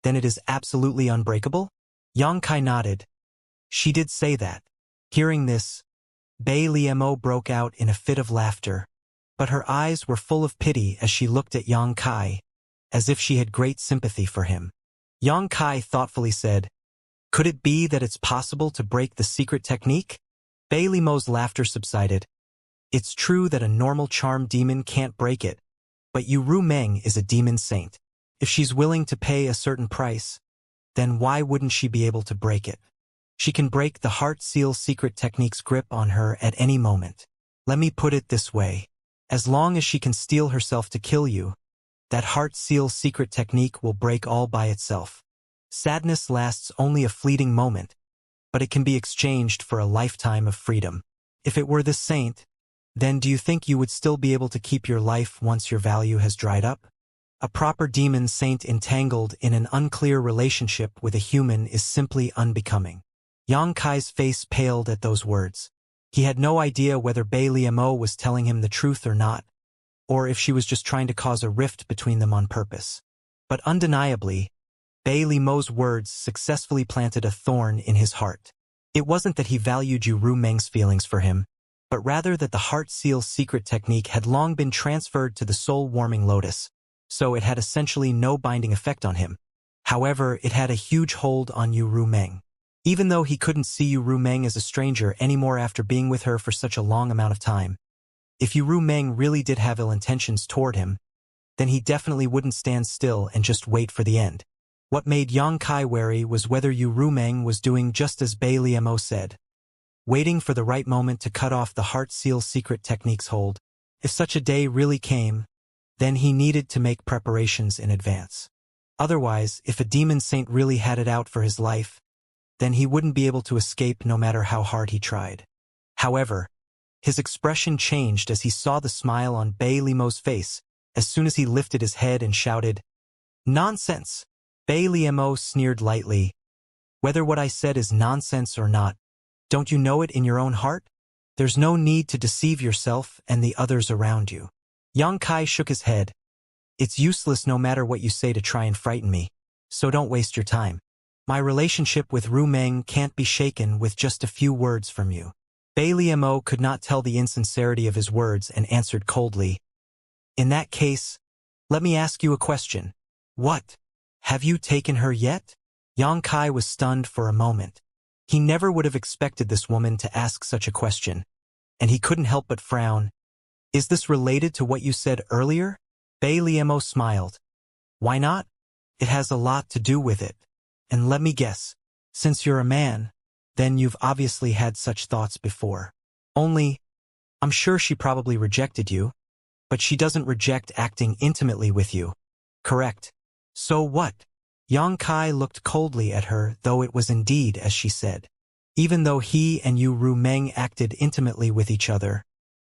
then it is absolutely unbreakable? Yang Kai nodded. She did say that. Hearing this, Mo broke out in a fit of laughter, but her eyes were full of pity as she looked at Yang Kai, as if she had great sympathy for him. Yang Kai thoughtfully said, Could it be that it's possible to break the secret technique? Mo's laughter subsided. It's true that a normal charm demon can't break it, but Yu Rumeng is a demon saint. If she's willing to pay a certain price, then why wouldn't she be able to break it? She can break the heart seal secret technique's grip on her at any moment. Let me put it this way. As long as she can steel herself to kill you, that heart seal secret technique will break all by itself. Sadness lasts only a fleeting moment, but it can be exchanged for a lifetime of freedom. If it were this saint, then do you think you would still be able to keep your life once your value has dried up? A proper demon saint entangled in an unclear relationship with a human is simply unbecoming. Yang Kai's face paled at those words. He had no idea whether Mo was telling him the truth or not, or if she was just trying to cause a rift between them on purpose. But undeniably, Mo's words successfully planted a thorn in his heart. It wasn't that he valued Yu Rumeng's feelings for him, but rather that the heart seal secret technique had long been transferred to the soul-warming lotus, so it had essentially no binding effect on him. However, it had a huge hold on Yu Rumeng. Even though he couldn't see Yu Rumeng as a stranger anymore after being with her for such a long amount of time, if Yu Rumeng really did have ill intentions toward him, then he definitely wouldn't stand still and just wait for the end. What made Yang Kai wary was whether Yu Rumeng was doing just as Mo said, waiting for the right moment to cut off the heart seal secret technique's hold. If such a day really came, then he needed to make preparations in advance. Otherwise, if a demon saint really had it out for his life, then he wouldn't be able to escape no matter how hard he tried. However, his expression changed as he saw the smile on Mo's face as soon as he lifted his head and shouted, Nonsense! Bei Liemo sneered lightly. Whether what I said is nonsense or not, don't you know it in your own heart? There's no need to deceive yourself and the others around you. Yang Kai shook his head. It's useless no matter what you say to try and frighten me, so don't waste your time. My relationship with Ru Meng can't be shaken with just a few words from you. Bei Liemo could not tell the insincerity of his words and answered coldly. In that case, let me ask you a question. What? Have you taken her yet? Yang Kai was stunned for a moment. He never would have expected this woman to ask such a question, and he couldn't help but frown. Is this related to what you said earlier? Bei Liemo smiled. Why not? It has a lot to do with it. And let me guess, since you're a man, then you've obviously had such thoughts before. Only, I'm sure she probably rejected you, but she doesn't reject acting intimately with you. Correct. So what? Yang Kai looked coldly at her, though it was indeed as she said. Even though he and Ru Meng acted intimately with each other,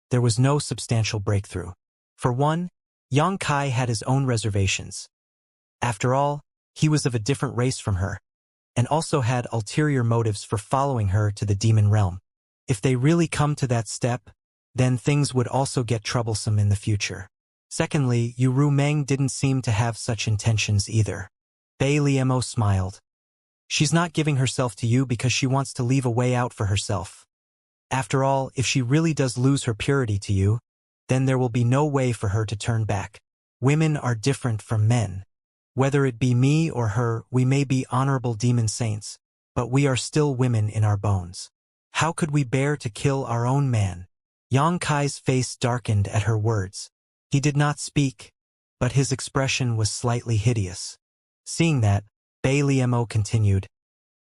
there was no substantial breakthrough. For one, Yang Kai had his own reservations. After all, he was of a different race from her, and also had ulterior motives for following her to the demon realm. If they really come to that step, then things would also get troublesome in the future. Secondly, Ru Meng didn't seem to have such intentions either. Bei Liemo smiled. She's not giving herself to you because she wants to leave a way out for herself. After all, if she really does lose her purity to you, then there will be no way for her to turn back. Women are different from men. Whether it be me or her, we may be honorable demon saints, but we are still women in our bones. How could we bear to kill our own man? Yang Kai's face darkened at her words. He did not speak, but his expression was slightly hideous. Seeing that, Bei Liemo continued.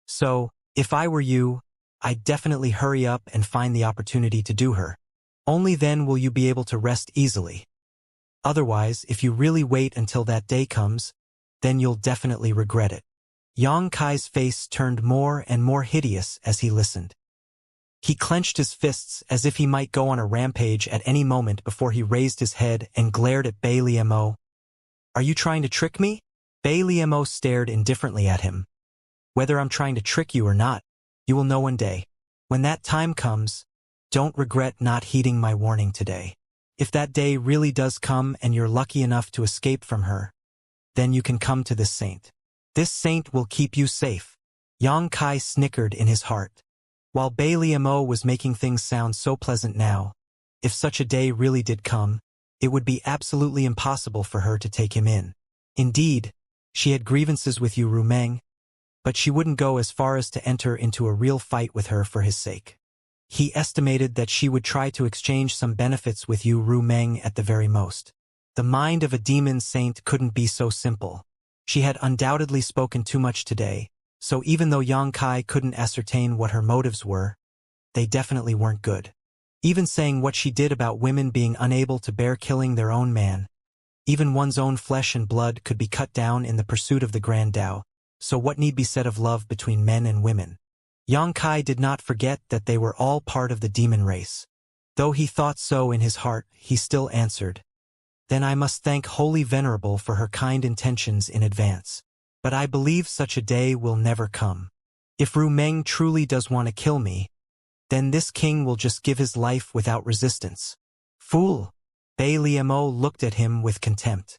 So, if I were you, I'd definitely hurry up and find the opportunity to do her. Only then will you be able to rest easily. Otherwise, if you really wait until that day comes, then you'll definitely regret it. Yang Kai's face turned more and more hideous as he listened. He clenched his fists as if he might go on a rampage at any moment before he raised his head and glared at Bei Liemo. Are you trying to trick me? Bei Liemo stared indifferently at him. Whether I'm trying to trick you or not, you will know one day. When that time comes, don't regret not heeding my warning today. If that day really does come and you're lucky enough to escape from her, then you can come to this saint. This saint will keep you safe. Yang Kai snickered in his heart. While Bei Liemo was making things sound so pleasant now, if such a day really did come, it would be absolutely impossible for her to take him in. Indeed, she had grievances with Ru Meng, but she wouldn't go as far as to enter into a real fight with her for his sake. He estimated that she would try to exchange some benefits with Ru Meng at the very most. The mind of a demon saint couldn't be so simple. She had undoubtedly spoken too much today, so even though Yang Kai couldn't ascertain what her motives were, they definitely weren't good. Even saying what she did about women being unable to bear killing their own man, even one's own flesh and blood could be cut down in the pursuit of the Grand Tao, so what need be said of love between men and women? Yang Kai did not forget that they were all part of the demon race. Though he thought so in his heart, he still answered, Then I must thank Holy Venerable for her kind intentions in advance. But I believe such a day will never come. If Ru Meng truly does want to kill me, then this king will just give his life without resistance. Fool! Bei Liemo looked at him with contempt.